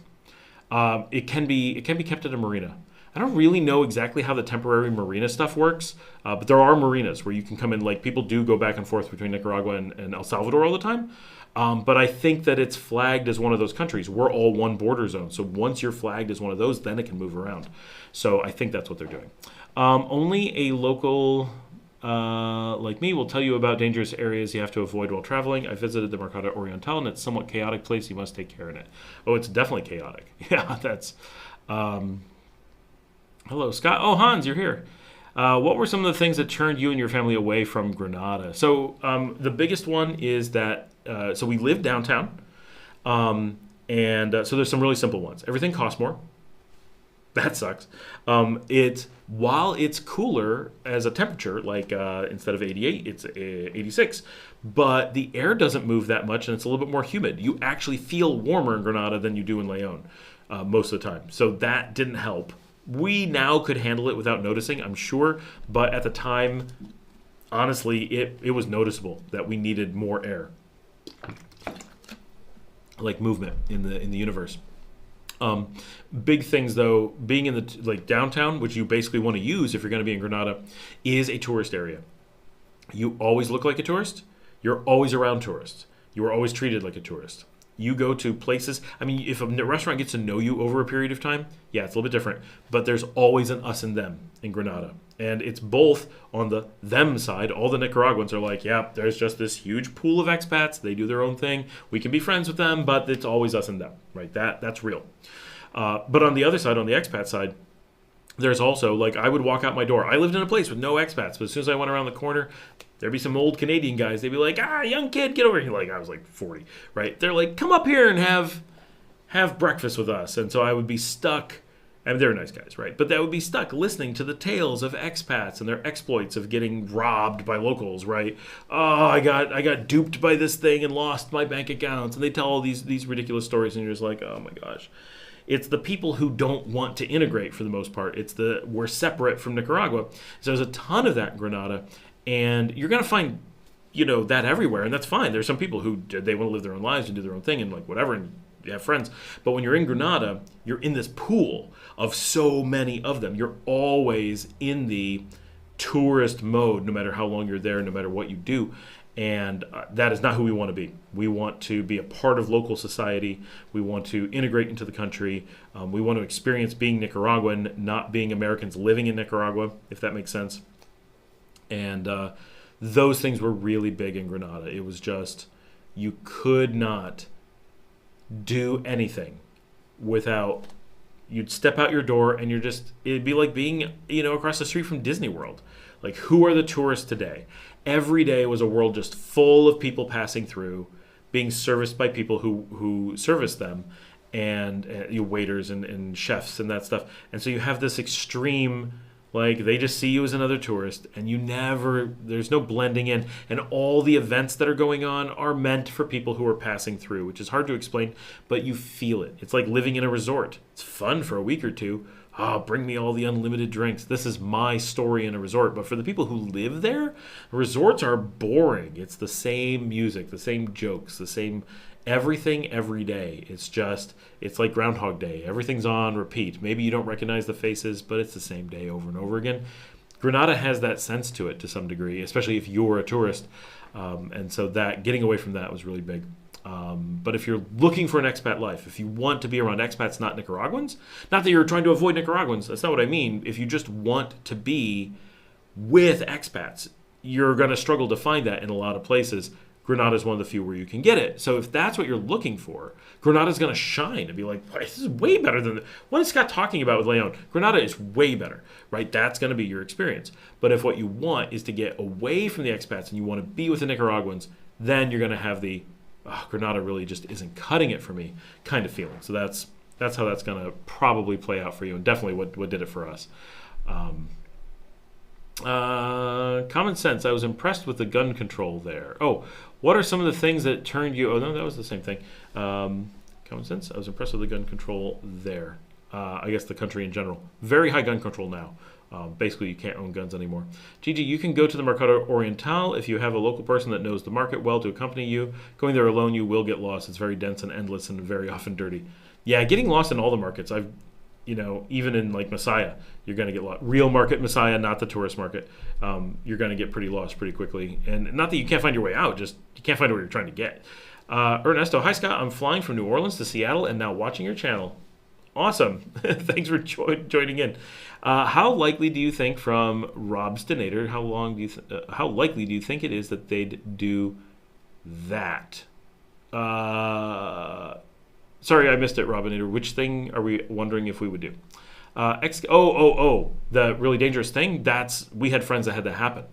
It can be kept at a marina. I don't really know exactly how the temporary marina stuff works, but there are marinas where you can come in. Like, people do go back and forth between Nicaragua and El Salvador all the time. But I think that it's flagged as one of those countries. We're all one border zone. So once you're flagged as one of those, then it can move around. So I think that's what they're doing. Only a local like me will tell you about dangerous areas you have to avoid while traveling. I visited the Mercado Oriental, and it's a somewhat chaotic place. You must take care in it. Oh, it's definitely chaotic. Yeah, that's... Hello, Scott. Oh, Hans, you're here. What were some of the things that turned you and your family away from Grenada? So the biggest one is that, so we live downtown, so there's some really simple ones. Everything costs more. That sucks. While it's cooler as a temperature, like instead of 88, it's 86, but the air doesn't move that much, and it's a little bit more humid. You actually feel warmer in Grenada than you do in Leon most of the time. So that didn't help. We now could handle it without noticing, I'm sure, but at the time, honestly, it was noticeable that we needed more air, like movement in the universe. Big things though, being in the downtown, which you basically want to use if you're going to be in Grenada, is a tourist area. You always look like a tourist. You're always around tourists. You are always treated like a tourist. You go to places, I mean, if a restaurant gets to know you over a period of time, yeah, it's a little bit different. But there's always an us and them in Grenada. And it's both on the them side. All the Nicaraguans are like, yeah, there's just this huge pool of expats. They do their own thing. We can be friends with them, but it's always us and them, right? That's real. But on the other side, on the expat side, there's also, like, I would walk out my door. I lived in a place with no expats, but as soon as I went around the corner, there'd be some old Canadian guys. They'd be like, young kid, get over here. Like, I was like 40, right? They're like, come up here and have breakfast with us. And so I would be stuck. I mean, they're nice guys, right? But I would be stuck listening to the tales of expats and their exploits of getting robbed by locals, right? Oh, I got duped by this thing and lost my bank accounts. And they tell all these ridiculous stories, and you're just like, oh my gosh. It's the people who don't want to integrate for the most part. We're separate from Nicaragua. So there's a ton of that in Grenada. And you're going to find, that everywhere. And that's fine. There's some people who, they want to live their own lives and do their own thing and like whatever, and you have friends. But when you're in Grenada, you're in this pool of so many of them. You're always in the tourist mode, no matter how long you're there, no matter what you do. And that is not who we want to be. We want to be a part of local society. We want to integrate into the country. We want to experience being Nicaraguan, not being Americans living in Nicaragua, if that makes sense. And those things were really big in Grenada. It was just, you could not do anything without, you'd step out your door and it'd be like being, across the street from Disney World. Like, who are the tourists today? Every day was a world just full of people passing through, being serviced by people who service them, and waiters and chefs and that stuff. And so you have this extreme, Like, they just see you as another tourist, and there's no blending in. And all the events that are going on are meant for people who are passing through, which is hard to explain, but you feel it. It's like living in a resort. It's fun for a week or two. Oh, bring me all the unlimited drinks. This is my story in a resort. But for the people who live there, resorts are boring. It's the same music, the same jokes, the same everything every day. It's like Groundhog Day. Everything's on repeat. Maybe you don't recognize the faces, but it's the same day over and over again. Granada has that sense to it to some degree, especially if you're a tourist. And so that getting away from that was really big. But if you're looking for an expat life, if you want to be around expats, not Nicaraguans, not that you're trying to avoid Nicaraguans, that's not what I mean. If you just want to be with expats, you're going to struggle to find that in a lot of places. Granada is one of the few where you can get it. So if that's what you're looking for, Granada's going to shine and be like, this is way better than what is Scott talking about with Leon. Granada is way better, right? That's going to be your experience. But if what you want is to get away from the expats and you want to be with the Nicaraguans, then you're going to have the Granada really just isn't cutting it for me kind of feeling. So that's how that's going to probably play out for you, and definitely what did it for us. Common sense. I was impressed with the gun control there. Oh, what are some of the things that turned you? Oh no, that was the same thing. Common sense. I was impressed with the gun control there. I guess the country in general. Very high gun control now. Basically, you can't own guns anymore. Gigi, you can go to the Mercado Oriental if you have a local person that knows the market well to accompany you. Going there alone, you will get lost. It's very dense and endless and very often dirty. Yeah, getting lost in all the markets. Even in like Messiah, you're going to get lost. Real market Messiah, not the tourist market. You're going to get pretty lost pretty quickly. And not that you can't find your way out, just you can't find where you're trying to get. Ernesto, hi Scott. I'm flying from New Orleans to Seattle and now watching your channel. Awesome. Thanks for joining in. How likely do you think, from Rob Stenator, how likely do you think it is that they'd do that? Sorry, I missed it, Robinator. Which thing are we wondering if we would do? The really dangerous thing, we had friends that had that happen.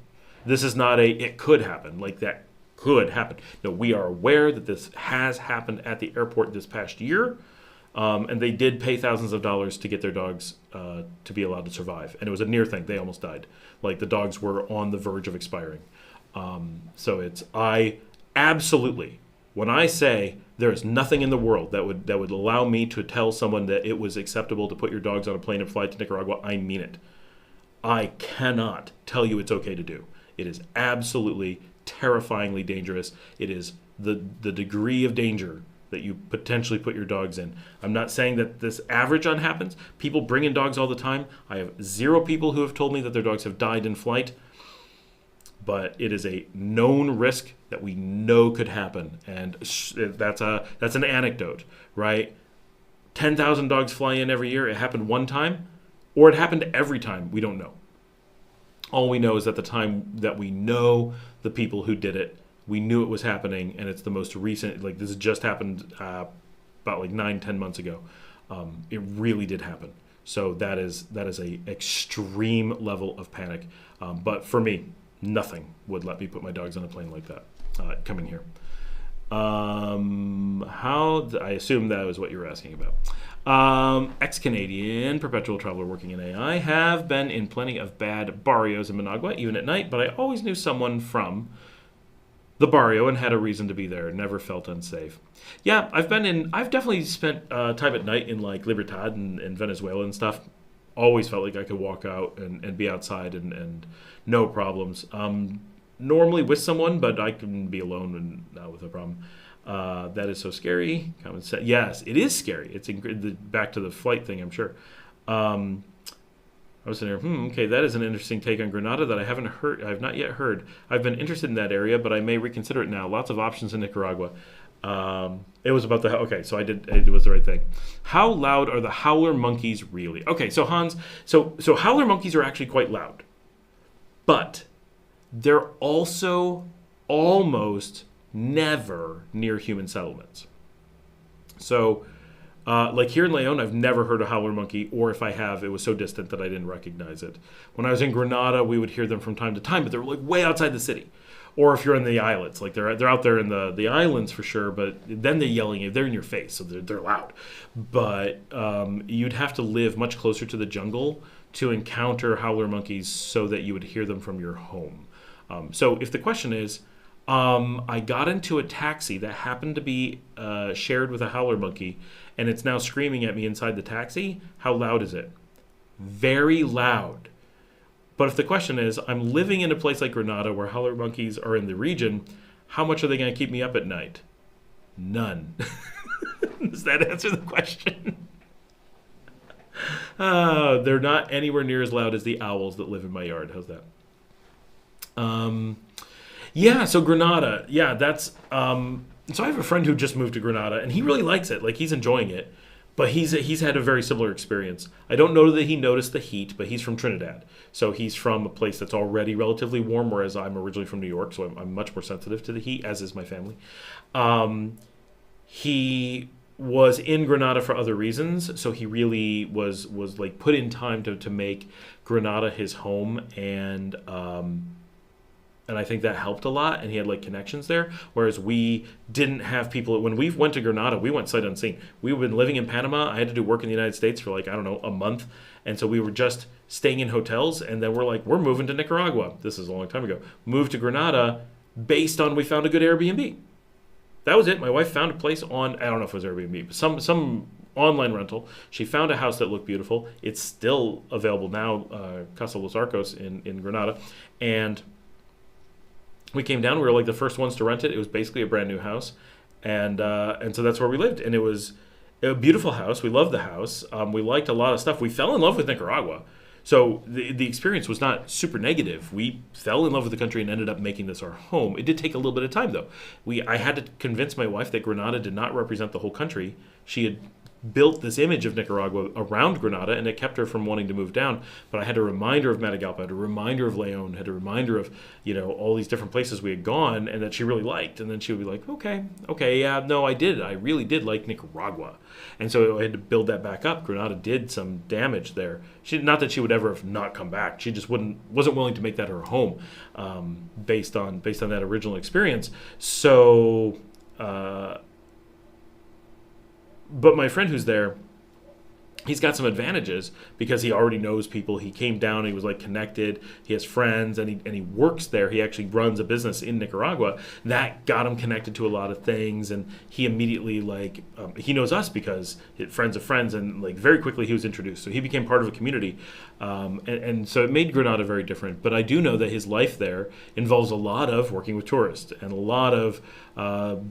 This is not it could happen, like that could happen. No, we are aware that this has happened at the airport this past year. And they did pay thousands of dollars to get their dogs to be allowed to survive. And it was a near thing. They almost died. Like, the dogs were on the verge of expiring. I absolutely, when I say there is nothing in the world that would allow me to tell someone that it was acceptable to put your dogs on a plane and fly to Nicaragua, I mean it. I cannot tell you it's okay to do. It is absolutely terrifyingly dangerous. It is the degree of danger that you potentially put your dogs in. I'm not saying that this average on happens. People bring in dogs all the time. I have 0 people who have told me that their dogs have died in flight. But it is a known risk that we know could happen. And that's an anecdote, right? 10,000 dogs fly in every year. It happened one time, or it happened every time. We don't know. All we know is at the time that we know the people who did it, we knew it was happening, and it's the most recent. Like, this just happened about like 9-10 months ago. It really did happen. So that is a extreme level of panic. But for me, nothing would let me put my dogs on a plane like that coming here. I assume that was what you were asking about. Ex-Canadian perpetual traveler working in AI. Have been in plenty of bad barrios in Managua, even at night, but I always knew someone from the barrio and had a reason to be there. Never felt unsafe. Yeah, I've definitely spent time at night in like Libertad and Venezuela and stuff. Always felt like I could walk out and be outside and no problems. Normally with someone, but I can be alone and not with a problem. That is so scary. Common sense. Yes, it is scary. It's back to the flight thing, I'm sure. I was sitting here, okay, that is an interesting take on Granada that I have not yet heard. I've been interested in that area, but I may reconsider it now. Lots of options in Nicaragua. It was about so it was the right thing. How loud are the howler monkeys really? Okay, so Hans, so howler monkeys are actually quite loud, but they're also almost never near human settlements. So, like here in Leon, I've never heard a howler monkey, or if I have, it was so distant that I didn't recognize it. When I was in Granada, we would hear them from time to time, but they're like way outside the city. Or if you're in the islets, like they're out there in the islands for sure, but then they're yelling, they're in your face, so they're loud. But you'd have to live much closer to the jungle to encounter howler monkeys so that you would hear them from your home. So if the question is, I got into a taxi that happened to be shared with a howler monkey, and it's now screaming at me inside the taxi, how loud is it? Very loud. But if the question is, I'm living in a place like Grenada where howler monkeys are in the region, how much are they going to keep me up at night? None. Does that answer the question? They're not anywhere near as loud as the owls that live in my yard. How's that? Yeah, so Grenada. Yeah, that's... so I have a friend who just moved to Grenada, and he really likes it. Like, he's enjoying it. But he's had a very similar experience. I don't know that he noticed the heat, but he's from Trinidad. So he's from a place that's already relatively warm, whereas I'm originally from New York, so I'm much more sensitive to the heat, as is my family. He was in Grenada for other reasons, so he really was like put in time to make Grenada his home, and I think that helped a lot, and he had like connections there, whereas we didn't have people. When we went to Grenada, we went sight unseen. We've been living in Panama. I had to do work in the United States for like, I don't know, a month, and so we were just staying in hotels, and then we're like, we're moving to Nicaragua. This is a long time ago. Moved to Grenada based on we found a good Airbnb. That was it. My wife found a place on, I don't know if it was Airbnb, but some online rental. She found a house that looked beautiful. It's still available now, Casa Los Arcos in Grenada, and we came down. We were like the first ones to rent it. It was basically a brand new house, and so that's where we lived. And it was a beautiful house. We loved the house. We liked a lot of stuff. We fell in love with Nicaragua. So the experience was not super negative. We fell in love with the country and ended up making this our home. It did take a little bit of time, though. I had to convince my wife that Grenada did not represent the whole country. She had built this image of Nicaragua around Grenada, and it kept her from wanting to move down. But I had to remind her of Matagalpa, I had to remind her of Leon, had to remind her of, all these different places we had gone and that she really liked. And then she would be like, okay, yeah, no, I did. I really did like Nicaragua. And so I had to build that back up. Grenada did some damage there. Not that she would ever have not come back. She just wasn't willing to make that her home, based on that original experience. So, but my friend who's there, he's got some advantages because he already knows people. He came down, he was like connected, he has friends, and he works there. He actually runs a business in Nicaragua. That got him connected to a lot of things, and he immediately he knows us because friends of friends, and like very quickly he was introduced. So he became part of a community, and so it made Grenada very different. But I do know that his life there involves a lot of working with tourists and a lot of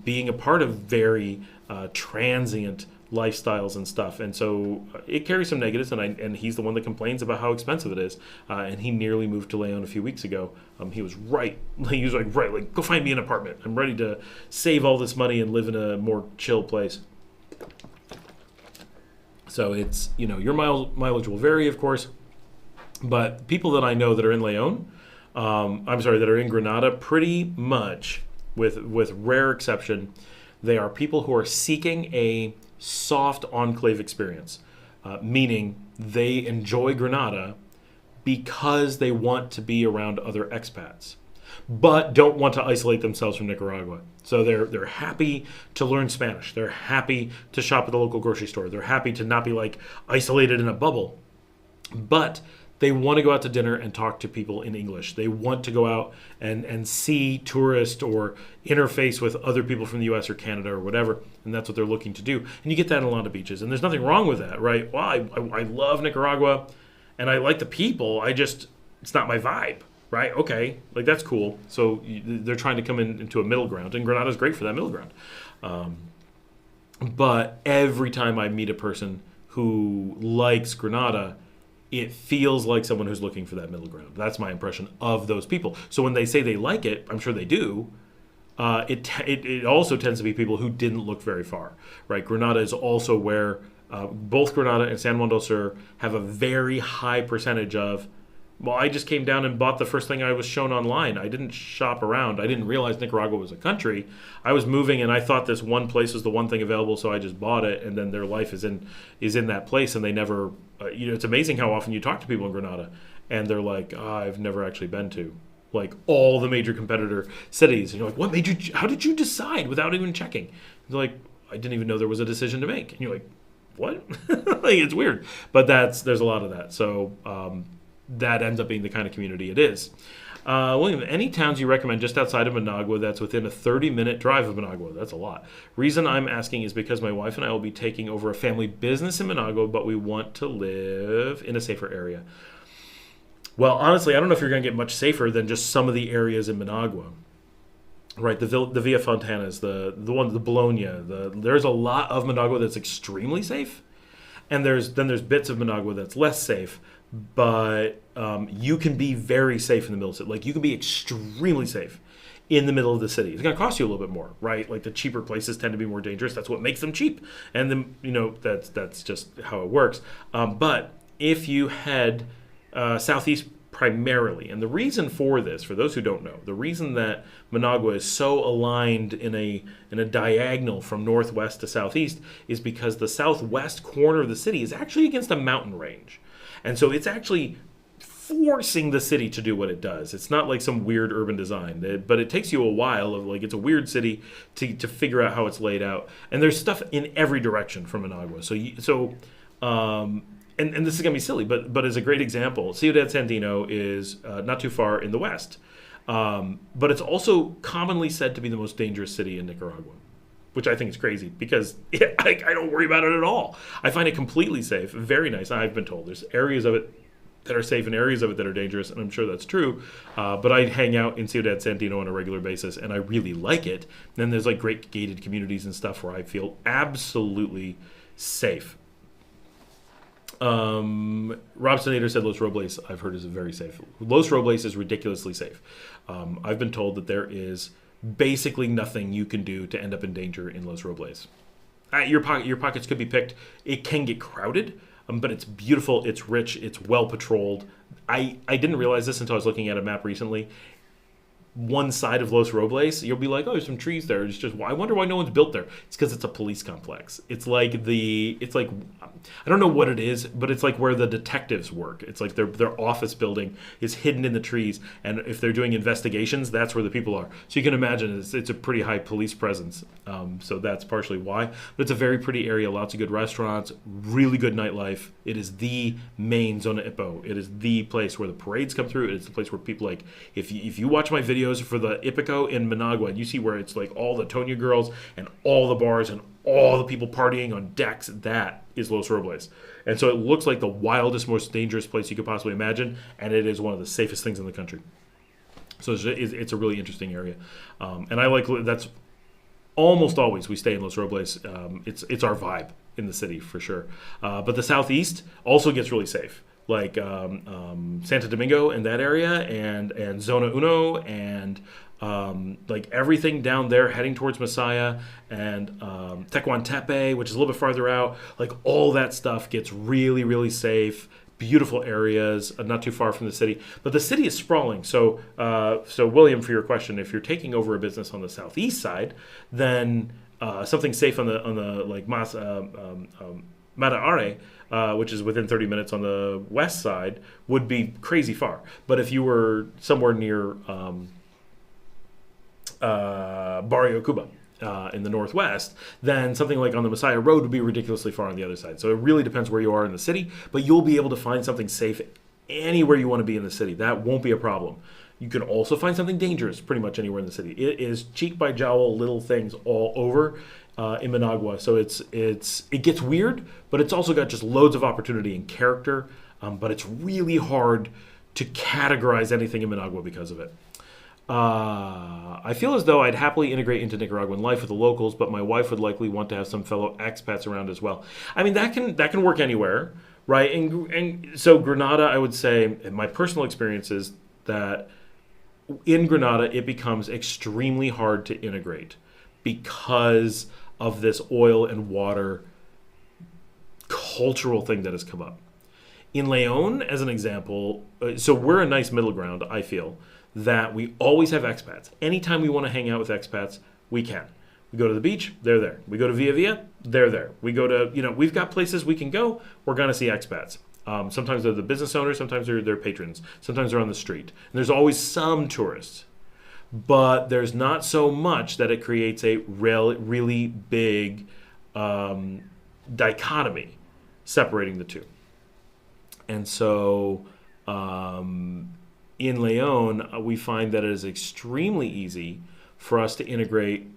being a part of very transient lifestyles and stuff, and so it carries some negatives, and he's the one that complains about how expensive it is, and he nearly moved to Leon a few weeks ago. He was like go find me an apartment. I'm ready to save all this money and live in a more chill place. So it's, your mileage will vary, of course, but people that I know that are in Leon, that are in Grenada, pretty much with rare exception, they are people who are seeking a soft enclave experience, meaning they enjoy Grenada because they want to be around other expats, but don't want to isolate themselves from Nicaragua. So they're happy to learn Spanish. They're happy to shop at the local grocery store. They're happy to not be like isolated in a bubble, but they want to go out to dinner and talk to people in English. They want to go out and see tourists or interface with other people from the US or Canada or whatever, and that's what they're looking to do. And you get that in a lot of beaches, and there's nothing wrong with that, right? Well, I love Nicaragua, and I like the people. It's not my vibe, right? Okay, like that's cool. So they're trying to come into a middle ground, and Grenada's great for that middle ground. But every time I meet a person who likes Grenada, it feels like someone who's looking for that middle ground. That's my impression of those people. So when they say they like it, I'm sure they do. It also tends to be people who didn't look very far, right? Grenada is also where both Grenada and San Juan del Sur have a very high percentage of, well, I just came down and bought the first thing I was shown online. I didn't shop around. I didn't realize Nicaragua was a country. I was moving, and I thought this one place was the one thing available, so I just bought it, and then their life is in that place, and they never, it's amazing how often you talk to people in Grenada, and they're like, I've never actually been to, like, all the major competitor cities. And you're like, how did you decide without even checking? And they're like, I didn't even know there was a decision to make. And you're like, what? Like, it's weird. But there's a lot of that. So that ends up being the kind of community it is. William, any towns you recommend just outside of Managua that's within a 30-minute drive of Managua? That's a lot. Reason I'm asking is because my wife and I will be taking over a family business in Managua, but we want to live in a safer area. Well, honestly, I don't know if you're going to get much safer than just some of the areas in Managua. Right, the Via Fontanas, the Bologna. There's a lot of Managua that's extremely safe, and there's bits of Managua that's less safe. But you can be very safe in the middle of the city. Like, you can be extremely safe in the middle of the city. It's going to cost you a little bit more, right? Like, the cheaper places tend to be more dangerous. That's what makes them cheap, and then that's just how it works. But if you head southeast primarily, and the reason for this, for those who don't know, the reason that Managua is so aligned in a diagonal from northwest to southeast is because the southwest corner of the city is actually against a mountain range. And so it's actually forcing the city to do what it does. It's not like some weird urban design, but it takes you a while of, like, it's a weird city to figure out how it's laid out. And there's stuff in every direction from Managua. And this is going to be silly, but as a great example, Ciudad Sandino is not too far in the west. But it's also commonly said to be the most dangerous city in Nicaragua, which I think is crazy because I don't worry about it at all. I find it completely safe, very nice. I've been told there's areas of it that are safe and areas of it that are dangerous, and I'm sure that's true. But I hang out in Ciudad Sandino on a regular basis, and I really like it. And then there's like great gated communities and stuff where I feel absolutely safe. Robsonator said Los Robles, I've heard, is very safe. Los Robles is ridiculously safe. I've been told that there is basically nothing you can do to end up in danger in Los Robles. Your pockets could be picked. It can get crowded, but it's beautiful, it's rich, it's well patrolled. I didn't realize this until I was looking at a map recently. One side of Los Robles, you'll be like, oh, there's some trees there. It's just, I wonder why no one's built there. It's because it's a police complex. It's like I don't know what it is, but it's like where the detectives work. It's like their office building is hidden in the trees, and if they're doing investigations, that's where the people are. So you can imagine it's a pretty high police presence. So that's partially why. But it's a very pretty area, lots of good restaurants, really good nightlife. It is the main Zona Ipo. It is the place where the parades come through. It's the place where people, like, if you watch my videos for the Ipico in Managua, and you see where it's like all the Tonya girls and all the bars and all the people partying on decks, that is Los Robles. And so it looks like the wildest, most dangerous place you could possibly imagine, and it is one of the safest things in the country. So it's a really interesting area. And I like, that's almost always we stay in Los Robles. It's our vibe in the city for sure. But the southeast also gets really safe. Like Santo Domingo and that area, and Zona Uno, and like everything down there heading towards Masaya, and Tecuantepe, which is a little bit farther out. Like, all that stuff gets really, really safe. Beautiful areas, not too far from the city. But the city is sprawling. So William, for your question, if you're taking over a business on the southeast side, then something safe on the like Mataare, which is within 30 minutes on the west side, would be crazy far. But if you were somewhere near Barrio Cuba in the northwest, then something like on the Messiah Road would be ridiculously far on the other side. So it really depends where you are in the city, but you'll be able to find something safe anywhere you want to be in the city. That won't be a problem. You can also find something dangerous pretty much anywhere in the city. It is cheek by jowl, little things all over in Managua. So it gets weird, but it's also got just loads of opportunity and character. But it's really hard to categorize anything in Managua because of it. I feel as though I'd happily integrate into Nicaraguan life with the locals, but my wife would likely want to have some fellow expats around as well. I mean, that can work anywhere, right? And so Granada, I would say, in my personal experience is that in Granada, it becomes extremely hard to integrate because of this oil and water cultural thing that has come up. In Leon, as an example, so we're a nice middle ground, I feel, that we always have expats. Anytime we want to hang out with expats, we can. We go to the beach, they're there. We go to Via Via, they're there. We go to, we've got places we can go, we're going to see expats. Sometimes they're the business owners, sometimes they're patrons, sometimes they're on the street. And there's always some tourists. But there's not so much that it creates a really big dichotomy separating the two. And so in Leon, we find that it is extremely easy for us to integrate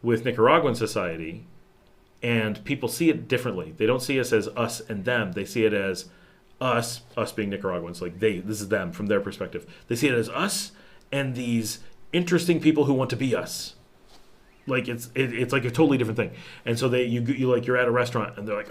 with Nicaraguan society, and people see it differently. They don't see us as us and them. They see it as us being Nicaraguans. Like this is them from their perspective. They see it as us and these interesting people who want to be us. Like it's like a totally different thing. And so you like you're at a restaurant and they're like,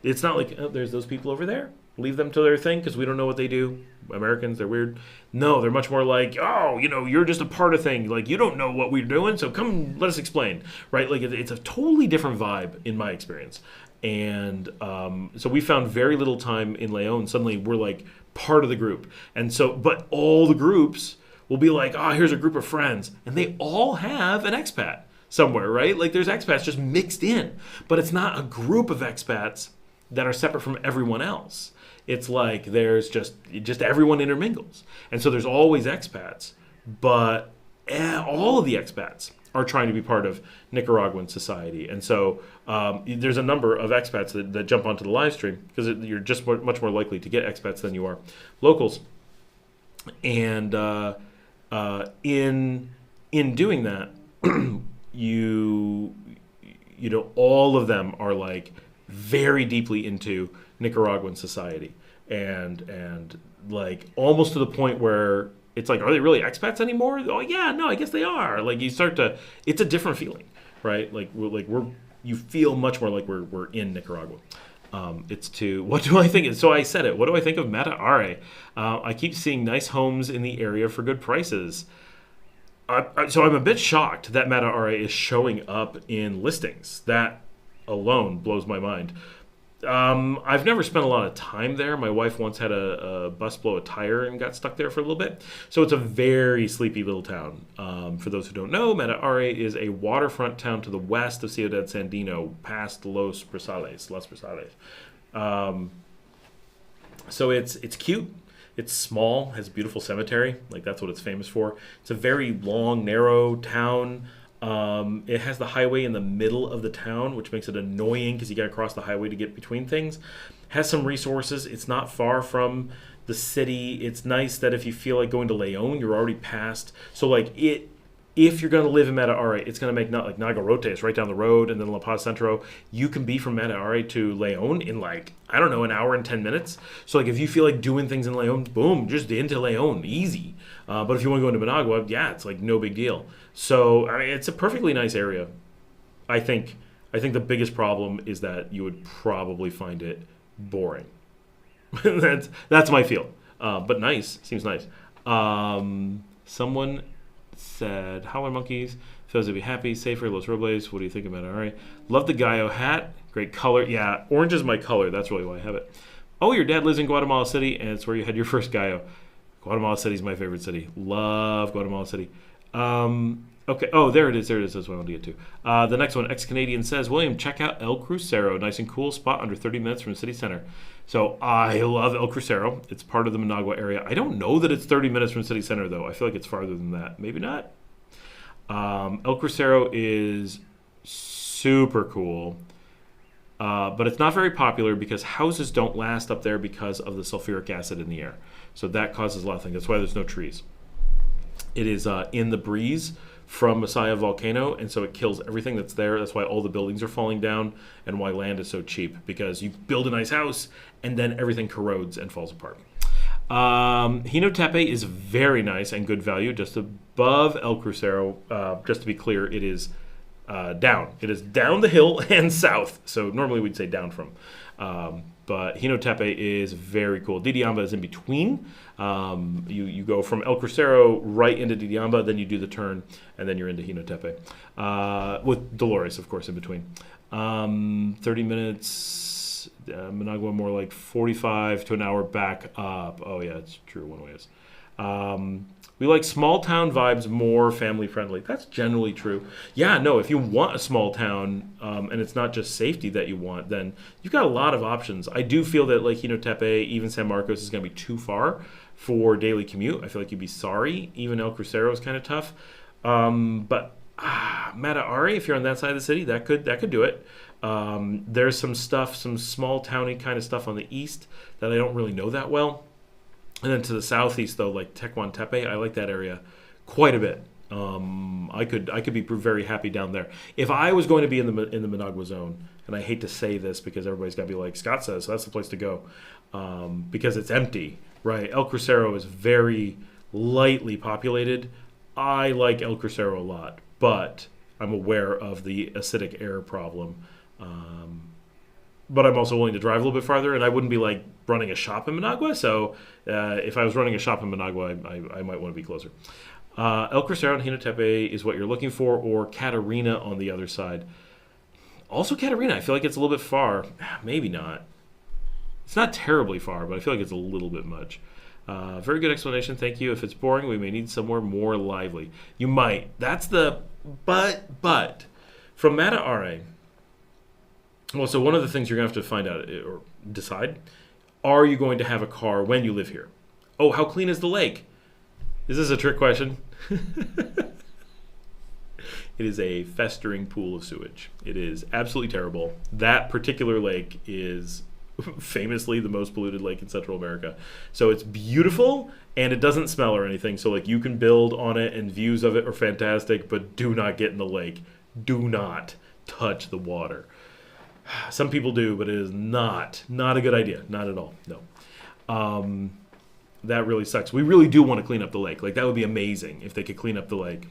it's not like, oh, there's those people over there. Leave them to their thing because we don't know what they do. Americans, they're weird. No, they're much more like, you're just a part of thing. Like, you don't know what we're doing, so come, let us explain, right? Like, it's a totally different vibe in my experience. And so we found very little time in Leon. Suddenly, we're like part of the group. And so, but all the groups will be like, here's a group of friends. And they all have an expat somewhere, right? Like, there's expats just mixed in. But it's not a group of expats that are separate from everyone else. It's like there's just everyone intermingles. And so there's always expats, but all of the expats are trying to be part of Nicaraguan society. And so there's a number of expats that jump onto the live stream because you're just much more likely to get expats than you are locals. And in doing that, all of them are like very deeply into Nicaraguan society, and like almost to the point where it's like, are they really expats anymore? Oh yeah, no, I guess they are. Like it's a different feeling, right? Like you feel much more like we're in Nicaragua. What do I think? So I said it. What do I think of Meta Are? I keep seeing nice homes in the area for good prices. So I'm a bit shocked that Meta Are is showing up in listings. That alone blows my mind. I've never spent a lot of time there. My wife once had a bus blow a tire and got stuck there for a little bit. So it's a very sleepy little town. For those who don't know, Meta Are is a waterfront town to the west of Ciudad Sandino, past Las Brasales. So it's cute. It's small, has a beautiful cemetery. Like that's what it's famous for. It's a very long, narrow town. It has the highway in the middle of the town, which makes it annoying because you got to cross the highway to get between things. Has some resources. It's not far from the city. It's nice that if you feel like going to Leon, you're already past. So like if you're going to live in Meta Are, it's going to make not like Nagarote, right down the road, and then La Paz Centro. You can be from Meta Are to Leon in like, I don't know, an hour and 10 minutes. So like if you feel like doing things in Leon, boom, just into Leon, easy. But if you want to go into Managua, yeah, it's like no big deal. So I mean, it's a perfectly nice area. I think the biggest problem is that you would probably find it boring. that's my feel. But nice, seems nice. Someone said, Howler Monkeys, feels to be happy, safer, Los Robles. What do you think about it? All right. Love the Gallo hat. Great color. Yeah, orange is my color. That's really why I have it. Oh, your dad lives in Guatemala City, and it's where you had your first Gallo. Guatemala City is my favorite city. Love Guatemala City. Okay. Oh, there it is. That's what I want to get to. The next one, ex-Canadian says, William, check out El Crucero. Nice and cool spot under 30 minutes from the city center. So I love El Crucero. It's part of the Managua area. I don't know that it's 30 minutes from city center, though. I feel like it's farther than that. Maybe not. El Crucero is super cool. But it's not very popular because houses don't last up there because of the sulfuric acid in the air. So that causes a lot of things. That's why there's no trees. It is in the breeze from Masaya volcano, and so it kills everything that's there. That's why all the buildings are falling down and why land is so cheap, because you build a nice house and then everything corrodes and falls apart. Hino Tepe is very nice and good value, just above El Crucero. Just to be clear, it is down. It is down the hill and south. So normally we'd say down from. But Hino Tepe is very cool. Didiamba is in between. You go from El Crucero right into Didiamba, then you do the turn, and then you're into Hino Tepe. With Dolores, of course, in between. 30 minutes, Managua more like 45 to an hour back up. Oh, yeah, it's true. One way is. We like small town vibes, more family friendly. That's generally true. Yeah, no, if you want a small town and it's not just safety that you want, then you've got a lot of options. I do feel that like Hino Tepe, even San Marcos is going to be too far for daily commute. I feel like you'd be sorry. Even El Crucero is kind of tough. But Mataari, if you're on that side of the city, that could do it. There's some stuff, some small towny kind of stuff on the east that I don't really know that well. And then to the southeast, though, like Tecuan Tepe, I like that area quite a bit. I could be very happy down there. If I was going to be in the Managua zone, and I hate to say this because everybody's got to be like Scott says, so that's the place to go, because it's empty, right? El Crucero is very lightly populated. I like El Crucero a lot, but I'm aware of the acidic air problem. But I'm also willing to drive a little bit farther, and I wouldn't be like running a shop in Managua. So if I was running a shop in Managua, I might want to be closer. El Crucero and Jinotepe is what you're looking for, or Catarina on the other side. Also Catarina, I feel like it's a little bit far. Maybe not. It's not terribly far, but I feel like it's a little bit much. Very good explanation, thank you. If it's boring, we may need somewhere more lively. You might. That's the but from Mataari. Well, so one of the things you're going to have to find out or decide, are you going to have a car when you live here? Oh, how clean is the lake? Is this a trick question? It is a festering pool of sewage. It is absolutely terrible. That particular lake is famously the most polluted lake in Central America. So it's beautiful and it doesn't smell or anything. So like you can build on it and views of it are fantastic, but do not get in the lake. Do not touch the water. Some people do, but it is not a good idea. Not at all. No. That really sucks. We really do want to clean up the lake. Like that would be amazing if they could clean up the lake.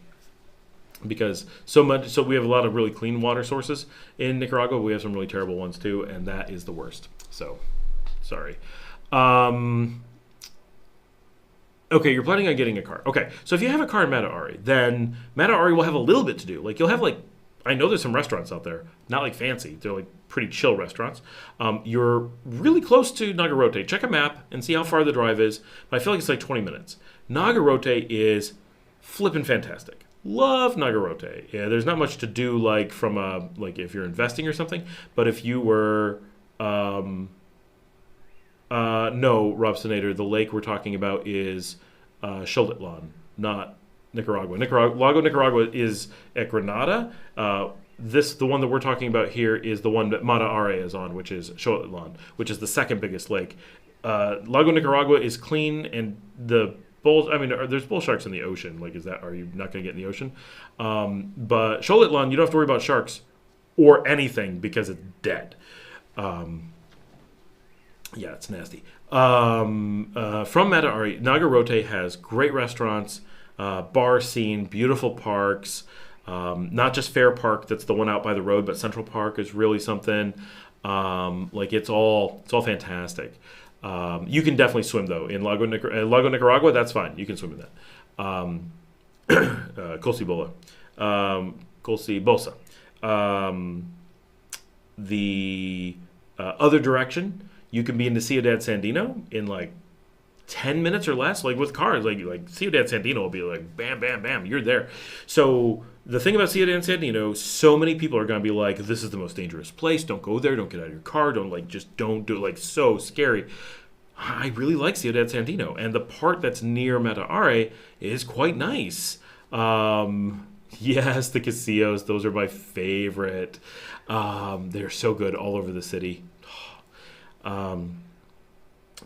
Because so we have a lot of really clean water sources in Nicaragua. We have some really terrible ones too, and that is the worst. So, sorry. Okay, you're planning on getting a car. Okay, so if you have a car in Mataari, then Mataari will have a little bit to do. Like you'll have like, I know there's some restaurants out there, not like fancy. They're like pretty chill restaurants. You're really close to Nagarote. Check a map and see how far the drive is. But I feel like it's like 20 minutes. Nagarote is flippin' fantastic. Love Nagarote. Yeah, there's not much to do like from like if you're investing or something. But if you were, no, Rob Senator, the lake we're talking about is Xolotl, not Nicaragua. Lago Nicaragua is at Granada. The one that we're talking about here is the one that Mataari is on, which is Xolotl, which is the second biggest lake. Lago Nicaragua is clean, and the bulls. I mean, there's bull sharks in the ocean. Like, are you not going to get in the ocean? But Xolotl, you don't have to worry about sharks or anything because it's dead. Yeah, it's nasty. From Mataari, Nagarote has great restaurants, bar scene, beautiful parks. Not just Fair Park, that's the one out by the road, but Central Park is really something. Like it's all fantastic. You can definitely swim though in Lago Nicaragua. That's fine. You can swim in that. Colcibosa. The other direction, you can be into Ciudad Sandino in like 10 minutes or less, like with cars. Like Ciudad Sandino will be like bam, bam, bam, you're there. So the thing about Ciudad Sandino, so many people are going to be like, this is the most dangerous place. Don't go there. Don't get out of your car. Just don't do it. Like, so scary. I really like Ciudad Sandino. And the part that's near Mataari is quite nice. Yes, the casinos. Those are my favorite. They're so good all over the city.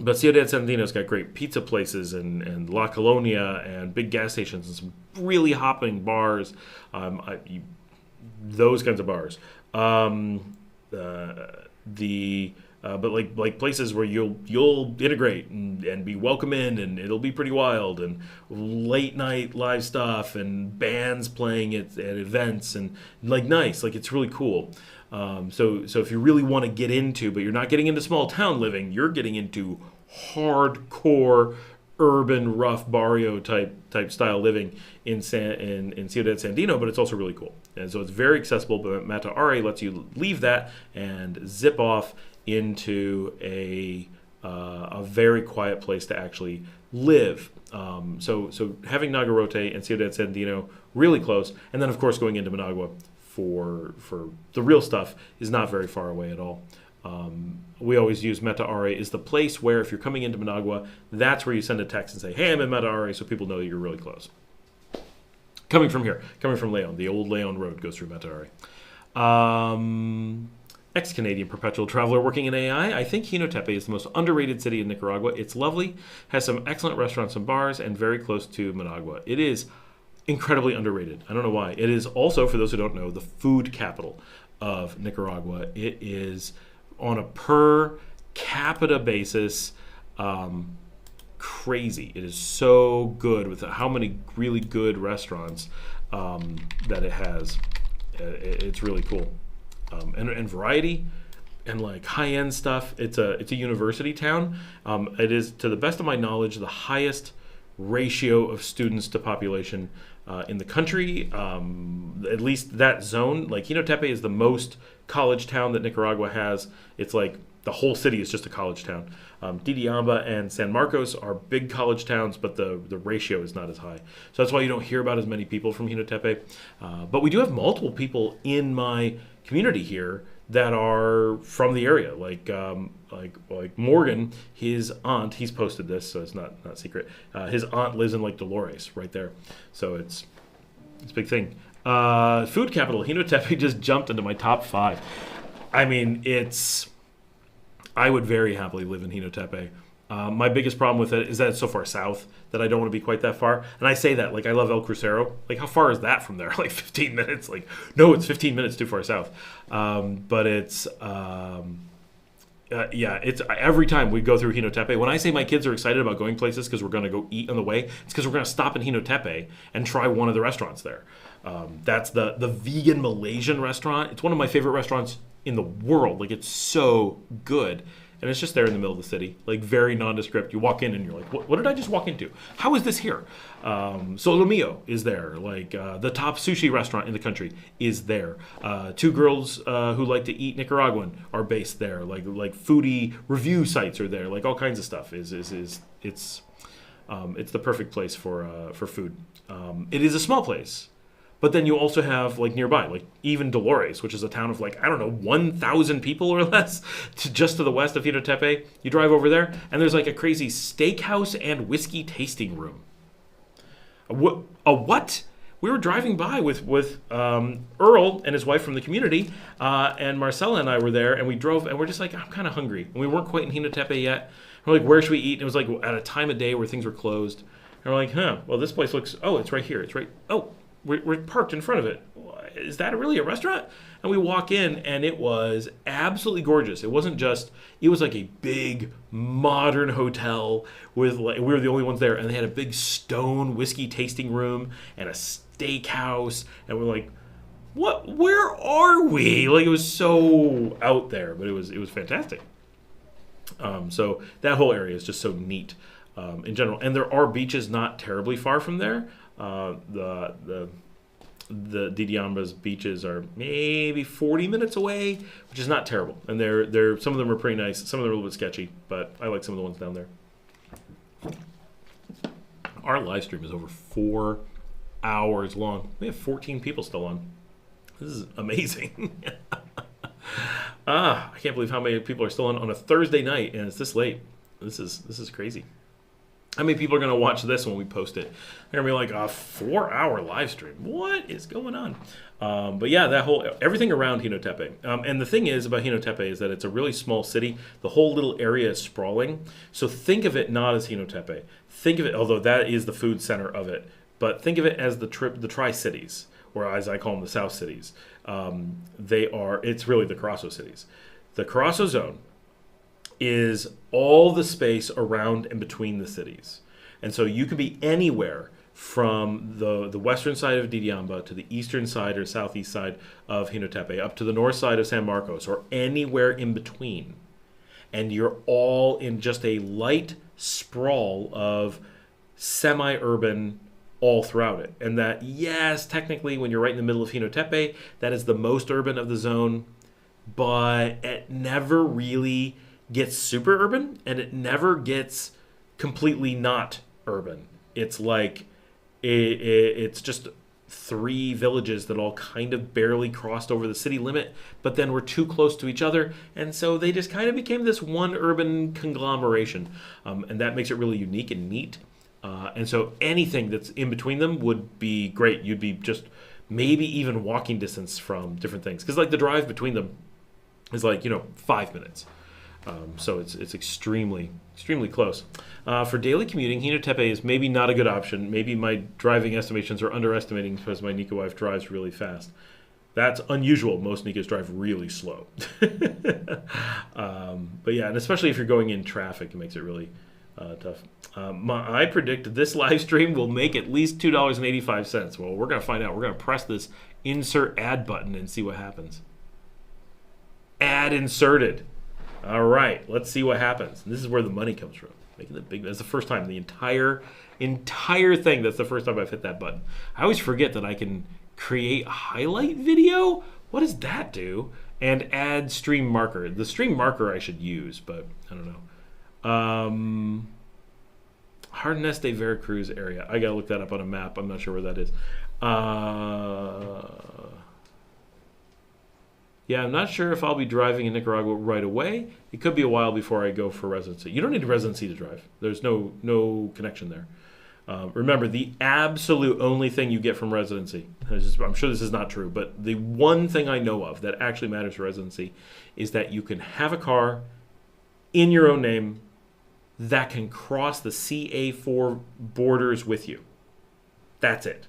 But Ciudad Sandino's got great pizza places and La Colonia and big gas stations and some really hopping bars. Those kinds of bars. But like places where you'll integrate and be welcome in, and it'll be pretty wild, and late night live stuff and bands playing at events, and like nice, like it's really cool. So if you really want to get into, but you're not getting into small town living, you're getting into hardcore urban rough barrio type style living in Ciudad Sandino, but it's also really cool. And so it's very accessible, but Mataari lets you leave that and zip off into a very quiet place to actually live. So having Nagarote and Ciudad Sandino really close, and then of course going into Managua for the real stuff is not very far away at all. We always use Mataari is the place where if you're coming into Managua, that's where you send a text and say, hey, I'm in Mataari, so people know that you're really close. Coming from here, coming from Leon, the old Leon road goes through Matare. Ex-Canadian perpetual traveler working in AI. I think Jinotepe is the most underrated city in Nicaragua. It's lovely, has some excellent restaurants and bars, and very close to Managua. It is incredibly underrated. I don't know why. It is also, for those who don't know, the food capital of Nicaragua. It is on a per capita basis crazy. It is so good with how many really good restaurants that it has. It's really cool. And variety and like high-end stuff. It's a university town. It is, to the best of my knowledge, the highest ratio of students to population in the country. At least that zone. Like Jinotepe is the most college town that Nicaragua has. It's like the whole city is just a college town. Ditiamba and San Marcos are big college towns, but the ratio is not as high. So that's why you don't hear about as many people from Jinotepe. But we do have multiple people in my community here that are from the area, like Morgan, his aunt. He's posted this, so it's not secret. His aunt lives in like Dolores, right there. So it's a big thing. Food capital, Jinotepe just jumped into my top 5. I mean, I would very happily live in Jinotepe. My biggest problem with it is that it's so far south that I don't want to be quite that far. And I say that, like, I love El Crucero. Like, how far is that from there? Like 15 minutes? Like, no, it's 15 minutes too far south. But it's, it's every time we go through Jinotepe. When I say my kids are excited about going places because we're going to go eat on the way, it's because we're going to stop in Jinotepe and try one of the restaurants there. That's the vegan Malaysian restaurant. It's one of my favorite restaurants in the world. Like, it's so good. And it's just there in the middle of the city, like very nondescript. You walk in and you're like, what did I just walk into? How is this here? Solo Mio is there. Like the top sushi restaurant in the country is there. 2 girls who like to eat Nicaraguan are based there. Like foodie review sites are there. Like all kinds of stuff. It's the perfect place for food. It is a small place. But then you also have, like, nearby, like, even Dolores, which is a town of, like, I don't know, 1,000 people or less, just to the west of Jinotepe. You drive over there, and there's, like, a crazy steakhouse and whiskey tasting room. A what? We were driving by with Earl and his wife from the community, and Marcella and I were there, and we drove, and we're just like, I'm kind of hungry. And we weren't quite in Jinotepe yet. We're like, where should we eat? And it was, like, at a time of day where things were closed. And we're like, well, this place looks, it's right here. It's right, we're parked in front of it. Is that really a restaurant? And we walk in, and it was absolutely gorgeous. It wasn't just, it was like a big modern hotel with, like, we were the only ones there, and they had a big stone whiskey tasting room and a steakhouse, and we're like, where are we? Like, it was so out there, but it was fantastic. So that whole area is just so neat in general. And there are beaches not terribly far from there. The Ditiamba's beaches are maybe 40 minutes away, which is not terrible. And they're some of them are pretty nice. Some of them are a little bit sketchy, but I like some of the ones down there. Our live stream is over 4 hours long. We have 14 people still on. This is amazing. I can't believe how many people are still on a Thursday night, and it's this late. This is crazy. How many people are going to watch this when we post it? They're going to be like, a 4-hour live stream. What is going on? But yeah, everything around Jinotepe. And the thing is about Jinotepe is that it's a really small city. The whole little area is sprawling. So think of it not as Jinotepe. Think of it, although that is the food center of it, but think of it as the Tri-Cities, or as I call them, the South Cities. It's really the Carazo cities. The Carazo zone is all the space around and between the cities. And so you could be anywhere from the western side of Ditiamba to the eastern side or southeast side of Jinotepe, up to the north side of San Marcos, or anywhere in between. And you're all in just a light sprawl of semi-urban all throughout it. And that, yes, technically when you're right in the middle of Jinotepe, that is the most urban of the zone, but it never really gets super urban, and it never gets completely not urban. It's like it's just 3 villages that all kind of barely crossed over the city limit, but then were too close to each other, and so they just kind of became this one urban conglomeration, and that makes it really unique and neat. And so anything that's in between them would be great. You'd be just maybe even walking distance from different things. Because like the drive between them is like, 5 minutes. So it's extremely close. For daily commuting, Hino Tepe is maybe not a good option. Maybe my driving estimations are underestimating because my Nika wife drives really fast. That's unusual. Most Nikas drive really slow. But yeah, and especially if you're going in traffic, it makes it really tough. I predict this live stream will make at least $2.85. Well, we're going to find out. We're going to press this insert ad button and see what happens. Ad inserted. All right, let's see what happens. And this is where the money comes from. Making the big. That's the first time the entire thing. That's the first time I've hit that button. I always forget that I can create a highlight video. What does that do? And add stream marker. The stream marker I should use, but I don't know. Hardness de Veracruz area. I gotta look that up on a map. I'm not sure where that is. Yeah, I'm not sure if I'll be driving in Nicaragua right away. It could be a while before I go for residency. You don't need a residency to drive. There's no connection there. Remember, the absolute only thing you get from residency, I'm sure this is not true, but the one thing I know of that actually matters for residency is that you can have a car in your own name that can cross the CA4 borders with you. That's it.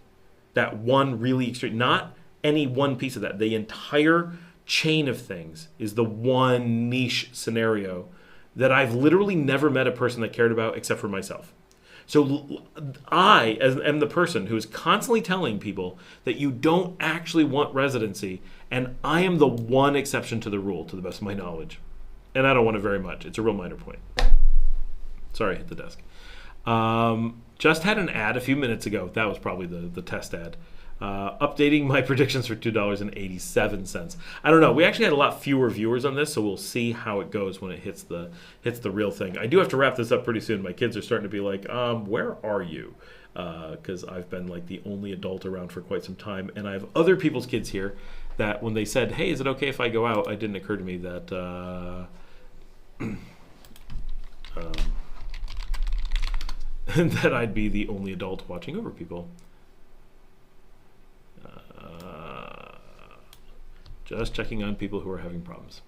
That one really extreme, not any one piece of that. The entire chain of things is the one niche scenario that I've literally never met a person that cared about except for myself. So I am the person who is constantly telling people that you don't actually want residency, and I am the one exception to the rule, to the best of my knowledge. And I don't want it very much. It's a real minor point. Sorry, I hit the desk. Just had an ad a few minutes ago. That was probably the test ad. Updating my predictions for $2.87. I don't know. We actually had a lot fewer viewers on this, so we'll see how it goes when it hits the real thing. I do have to wrap this up pretty soon. My kids are starting to be like, where are you? Because I've been like the only adult around for quite some time, and I have other people's kids here that when they said, hey, is it okay if I go out? It didn't occur to me that that I'd be the only adult watching over people. Just checking on people who are having problems.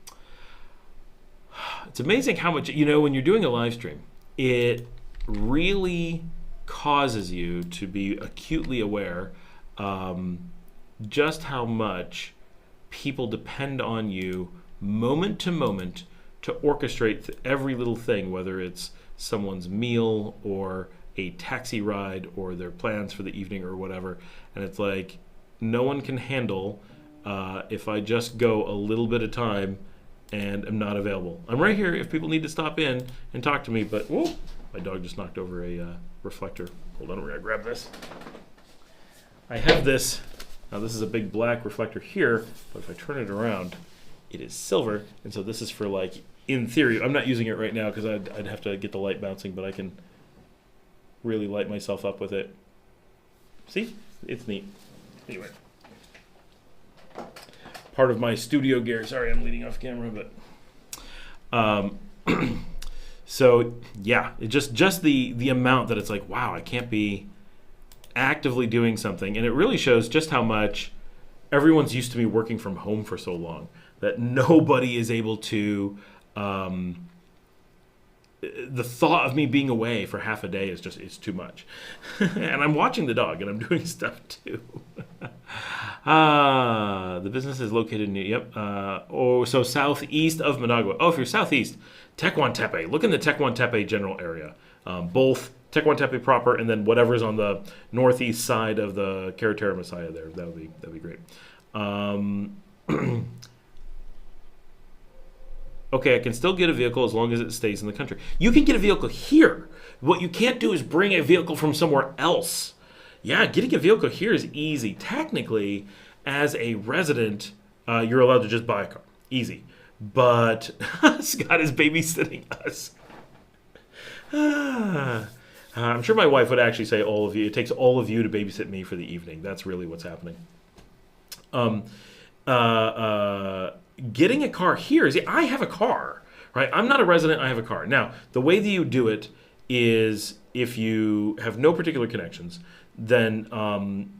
It's amazing how much, when you're doing a live stream, it really causes you to be acutely aware just how much people depend on you moment to moment to orchestrate every little thing, whether it's someone's meal or a taxi ride or their plans for the evening or whatever. And it's like, no one can handle if I just go a little bit of time and am not available. I'm right here if people need to stop in and talk to me, but whoa, my dog just knocked over a reflector. Hold on, we're gonna grab this. I have this. Now this is a big black reflector here, but if I turn it around, it is silver, and so this is for like, in theory, I'm not using it right now because I'd have to get the light bouncing, but I can really light myself up with it. See? It's neat. Anyway. Part of my studio gear. Sorry, I'm leading off camera, but so yeah, it just the amount that it's like, wow, I can't be actively doing something, and it really shows just how much everyone's used to me working from home for so long that nobody is able to. The thought of me being away for half a day is it's too much. And I'm watching the dog and I'm doing stuff too. The business is located near, so southeast of Managua. Oh, if you're southeast, Tecuantepe. Look in the Tecuantepe general area. Both Tecuantepe proper and then whatever's on the northeast side of the Carretera Messiah there. That'd be great. Okay, I can still get a vehicle as long as it stays in the country. You can get a vehicle here. What you can't do is bring a vehicle from somewhere else. Yeah, getting a vehicle here is easy. Technically, as a resident, you're allowed to just buy a car. Easy. But Scott is babysitting us. I'm sure my wife would actually say all of you. It takes all of you to babysit me for the evening. That's really what's happening. Getting a car here is, I have a car, right? I'm not a resident, I have a car. Now, the way that you do it is if you have no particular connections, then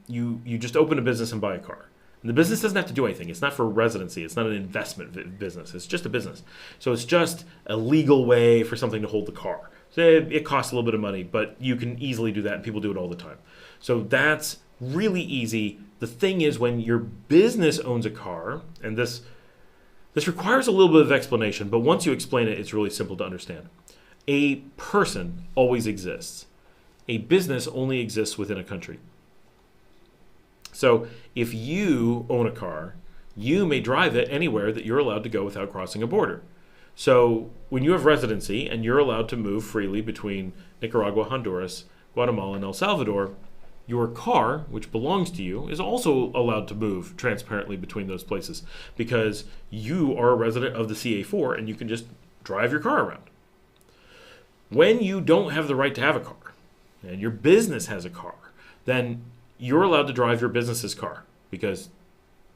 you just open a business and buy a car. And the business doesn't have to do anything. It's not for residency. It's not an investment business. It's just a business. So it's just a legal way for something to hold the car. So it costs a little bit of money, but you can easily do that, and people do it all the time. So that's really easy. The thing is, when your business owns a car, and this requires a little bit of explanation, but once you explain it, it's really simple to understand. A person always exists. A business only exists within a country. So if you own a car, you may drive it anywhere that you're allowed to go without crossing a border. So when you have residency and you're allowed to move freely between Nicaragua, Honduras, Guatemala, and El Salvador, your car, which belongs to you, is also allowed to move transparently between those places because you are a resident of the CA4 and you can just drive your car around. When you don't have the right to have a car and your business has a car, then you're allowed to drive your business's car because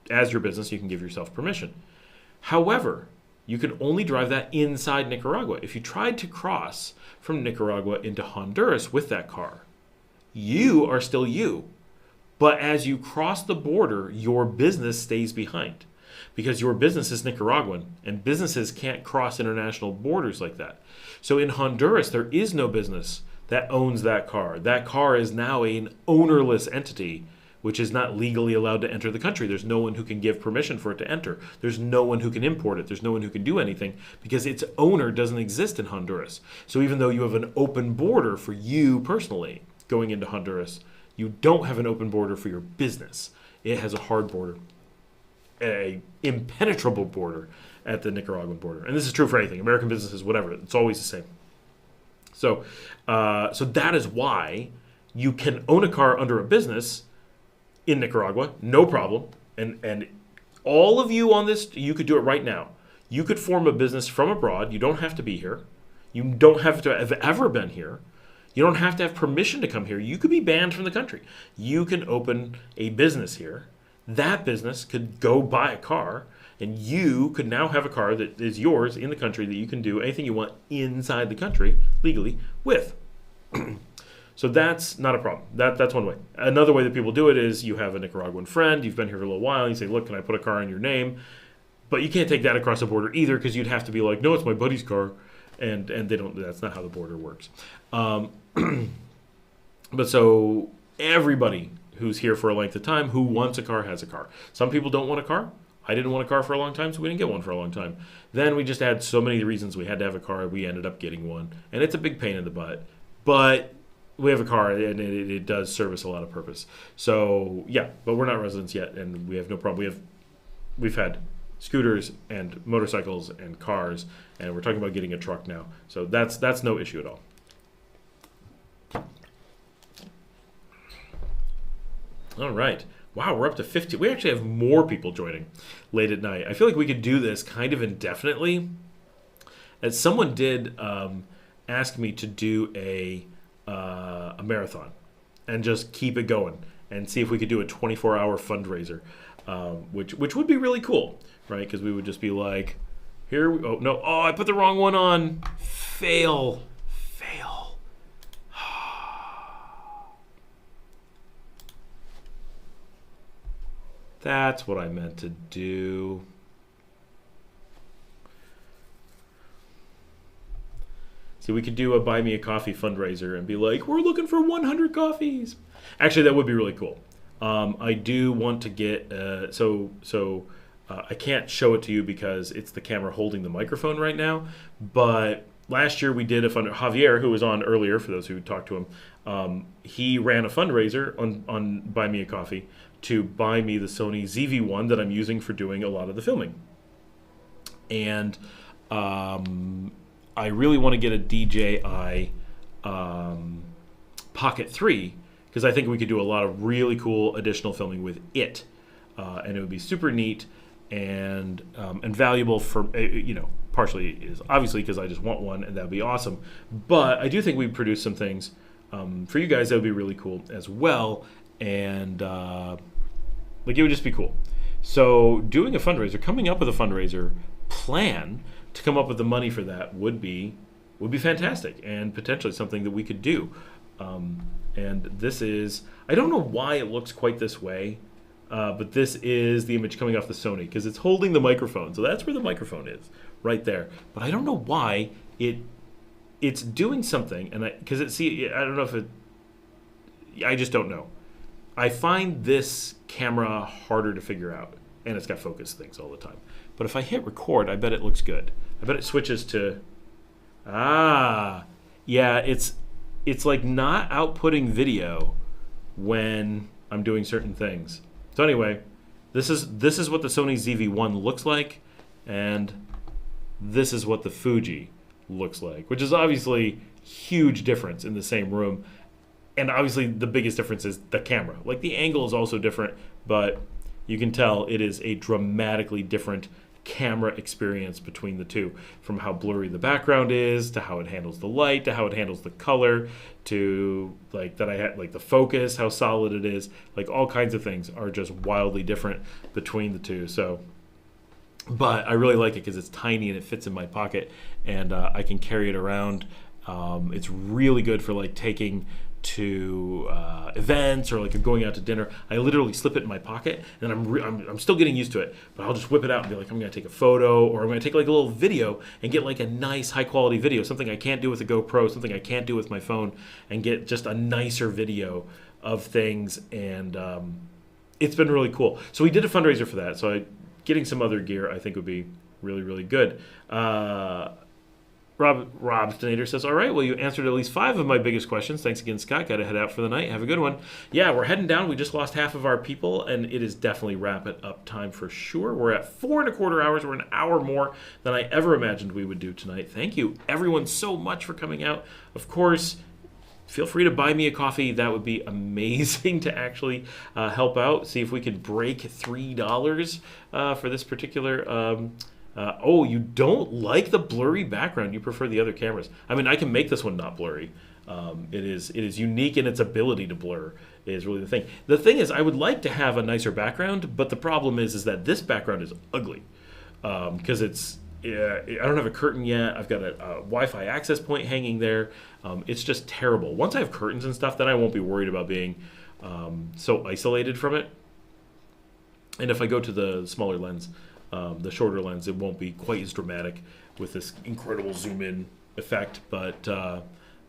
as your business, you can give yourself permission. However, you can only drive that inside Nicaragua. If you tried to cross from Nicaragua into Honduras with that car, you are still you. But as you cross the border, your business stays behind because your business is Nicaraguan and businesses can't cross international borders like that. So in Honduras, there is no business that owns that car. That car is now an ownerless entity, which is not legally allowed to enter the country. There's no one who can give permission for it to enter. There's no one who can import it. There's no one who can do anything because its owner doesn't exist in Honduras. So even though you have an open border for you personally going into Honduras, you don't have an open border for your business. It has a hard border, a impenetrable border at the Nicaraguan border. And this is true for anything, American businesses, whatever. It's always the same. So that is why you can own a car under a business in Nicaragua, no problem. And all of you on this, you could do it right now. You could form a business from abroad. You don't have to be here. You don't have to have ever been here. You don't have to have permission to come here. You could be banned from the country. You can open a business here. That business could go buy a car, and you could now have a car that is yours in the country that you can do anything you want inside the country legally with. So that's not a problem. That's one way. Another way that people do it is you have a Nicaraguan friend, you've been here for a little while, and you say, look, can I put a car in your name? But you can't take that across the border either because you'd have to be like, no, it's my buddy's car. And they don't. That's not how the border works. But so everybody who's here for a length of time who wants a car has a car. Some people don't want a car. I didn't want a car for a long time, so we didn't get one for a long time. Then we just had so many reasons we had to have a car, we ended up getting one. And it's a big pain in the butt. But we have a car, and it does service a lot of purpose. So, yeah, but we're not residents yet, and we have no problem. We've had scooters and motorcycles and cars, and we're talking about getting a truck now. So that's no issue at all. All right. Wow, we're up to 50. We actually have more people joining late at night. I feel like we could do this kind of indefinitely. As someone did ask me to do a marathon and just keep it going and see if we could do a 24-hour fundraiser, which would be really cool, right? Because we would just be like, here we, oh no, oh, I put the wrong one on. Fail. That's what I meant to do. See, we could do a Buy Me a Coffee fundraiser and be like, we're looking for 100 coffees. Actually, that would be really cool. I do want to get, I can't show it to you because it's the camera holding the microphone right now, but last year we did a Javier, who was on earlier, for those who talked to him, he ran a fundraiser on Buy Me a Coffee to buy me the Sony ZV-1 that I'm using for doing a lot of the filming. And I really want to get a DJI Pocket 3 because I think we could do a lot of really cool additional filming with it. And it would be super neat and valuable for, partially is obviously because I just want one and that would be awesome. But I do think we'd produce some things for you guys that would be really cool as well. And it would just be cool. So doing a fundraiser, coming up with a fundraiser plan to come up with the money for that would be would be fantastic and potentially something that we could do. And this is, I don't know why it looks quite this way, but this is the image coming off the Sony because it's holding the microphone. So that's where the microphone is, right there. But I don't know why it's doing something, and because I don't know if I just don't know. I find this camera harder to figure out, and it's got focus things all the time. But if I hit record, I bet it looks good. I bet it switches to, yeah, it's like not outputting video when I'm doing certain things. So anyway, this is what the Sony ZV-1 looks like, and this is what the Fuji looks like, which is obviously huge difference in the same room. And obviously the biggest difference is the camera. Like the angle is also different, but you can tell it is a dramatically different camera experience between the two, from how blurry the background is to how it handles the light to how it handles the color to like that I had like the focus, how solid it is, like all kinds of things are just wildly different between the two. So but I really like it because it's tiny and it fits in my pocket, and I can carry it around. It's really good for like taking to events or like going out to dinner. I literally slip it in my pocket, and I'm still getting used to it, but I'll just whip it out and be like, I'm going to take a photo, or I'm going to take like a little video and get like a nice high quality video, something I can't do with a GoPro, something I can't do with my phone, and get just a nicer video of things. And it's been really cool. So we did a fundraiser for that. So getting some other gear I think would be really, really good. Rob Stonator says, all right, well, you answered at least 5 of my biggest questions. Thanks again, Scott. Got to head out for the night. Have a good one. Yeah, we're heading down. We just lost half of our people, and it is definitely wrap it up time for sure. We're at 4.25 hours. We're an hour more than I ever imagined we would do tonight. Thank you, everyone, so much for coming out. Of course, feel free to buy me a coffee. That would be amazing to actually help out. See if we could break $3 for this particular oh, you don't like the blurry background. You prefer the other cameras. I mean, I can make this one not blurry. It is unique in its ability to blur is really the thing. The thing is, I would like to have a nicer background, but the problem is that this background is ugly because I don't have a curtain yet. I've got a Wi-Fi access point hanging there. It's just terrible. Once I have curtains and stuff, then I won't be worried about being so isolated from it. And if I go to the smaller lens, the shorter lens, it won't be quite as dramatic with this incredible zoom in effect, but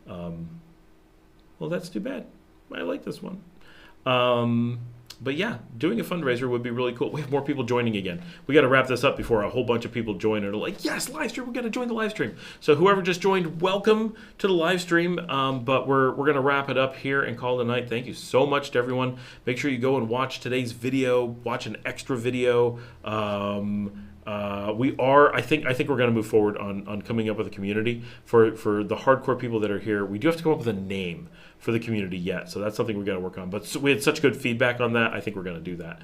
well, that's too bad. I like this one. But yeah, doing a fundraiser would be really cool. We have more people joining again. We got to wrap this up before a whole bunch of people join and are like, yes, live stream, we're going to join the live stream. So whoever just joined, welcome to the live stream. But we're going to wrap it up here and call it a night. Thank you so much to everyone. Make sure you go and watch today's video, watch an extra video. I think we're going to move forward on coming up with a community for the hardcore people that are here. We do have to come up with a name for the community yet, so that's something we got to work on. But we had such good feedback on that. I think we're going to do that.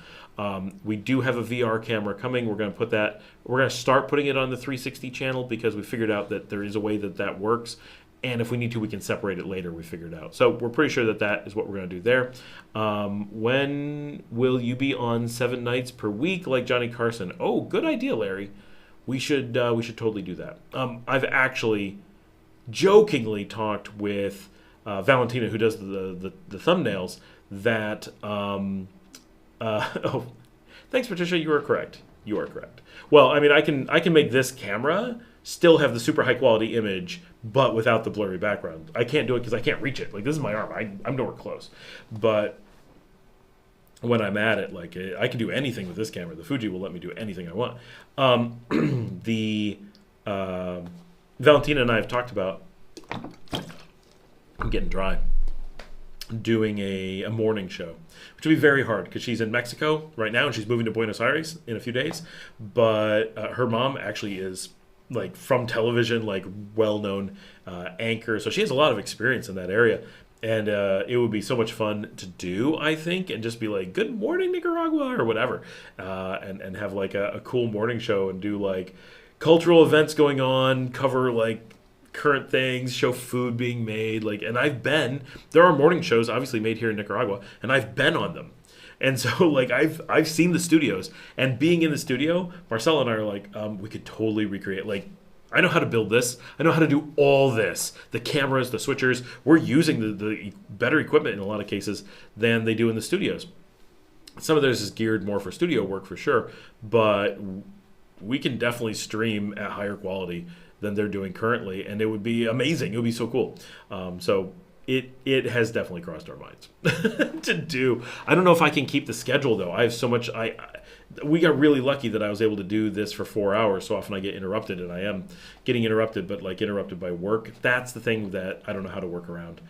We do have a VR camera coming. We're going to put that. We're going to start putting it on the 360 channel because we figured out that there is a way that works. And if we need to, we can separate it later, we figured out. So we're pretty sure that is what we're going to do there. When will you be on 7 nights per week like Johnny Carson? Oh, good idea, Larry. We should totally do that. I've actually jokingly talked with Valentina, who does the thumbnails, that... oh, thanks, Patricia. You are correct. You are correct. Well, I mean, I can make this camera still have the super high quality image, but without the blurry background. I can't do it because I can't reach it. Like, this is my arm. I'm nowhere close. But when I'm at it, like, I can do anything with this camera. The Fuji will let me do anything I want. Valentina and I have talked about, I'm getting dry, doing a morning show, which will be very hard because she's in Mexico right now and she's moving to Buenos Aires in a few days. But her mom actually is like from television, like well-known anchor, so she has a lot of experience in that area, and it would be so much fun to do, I think, and just be like, good morning Nicaragua or whatever, and have like a cool morning show and do like cultural events going on, cover like current things, show food being made, like, and there are morning shows obviously made here in Nicaragua, and I've been on them. And so, like, I've seen the studios, and being in the studio, Marcella and I are like, we could totally recreate, like, I know how to build this. I know how to do all this. The cameras, the switchers. We're using the better equipment in a lot of cases than they do in the studios. Some of theirs is geared more for studio work for sure, but we can definitely stream at higher quality than they're doing currently, and it would be amazing. It would be so cool. So it has definitely crossed our minds to do. I don't know if I can keep the schedule though. I have so much. We got really lucky that I was able to do this for 4 hours. So often I get interrupted, and I am getting interrupted, but like interrupted by work. That's the thing that I don't know how to work around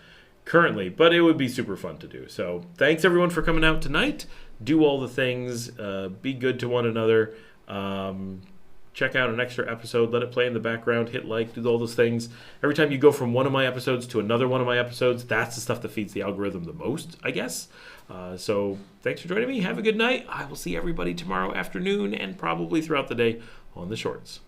currently, but it would be super fun to do. So thanks everyone for coming out tonight. Do all the things. Be good to one another. Check out an extra episode, let it play in the background, hit like, do all those things. Every time you go from one of my episodes to another one of my episodes, that's the stuff that feeds the algorithm the most, I guess. So thanks for joining me. Have a good night. I will see everybody tomorrow afternoon and probably throughout the day on the shorts.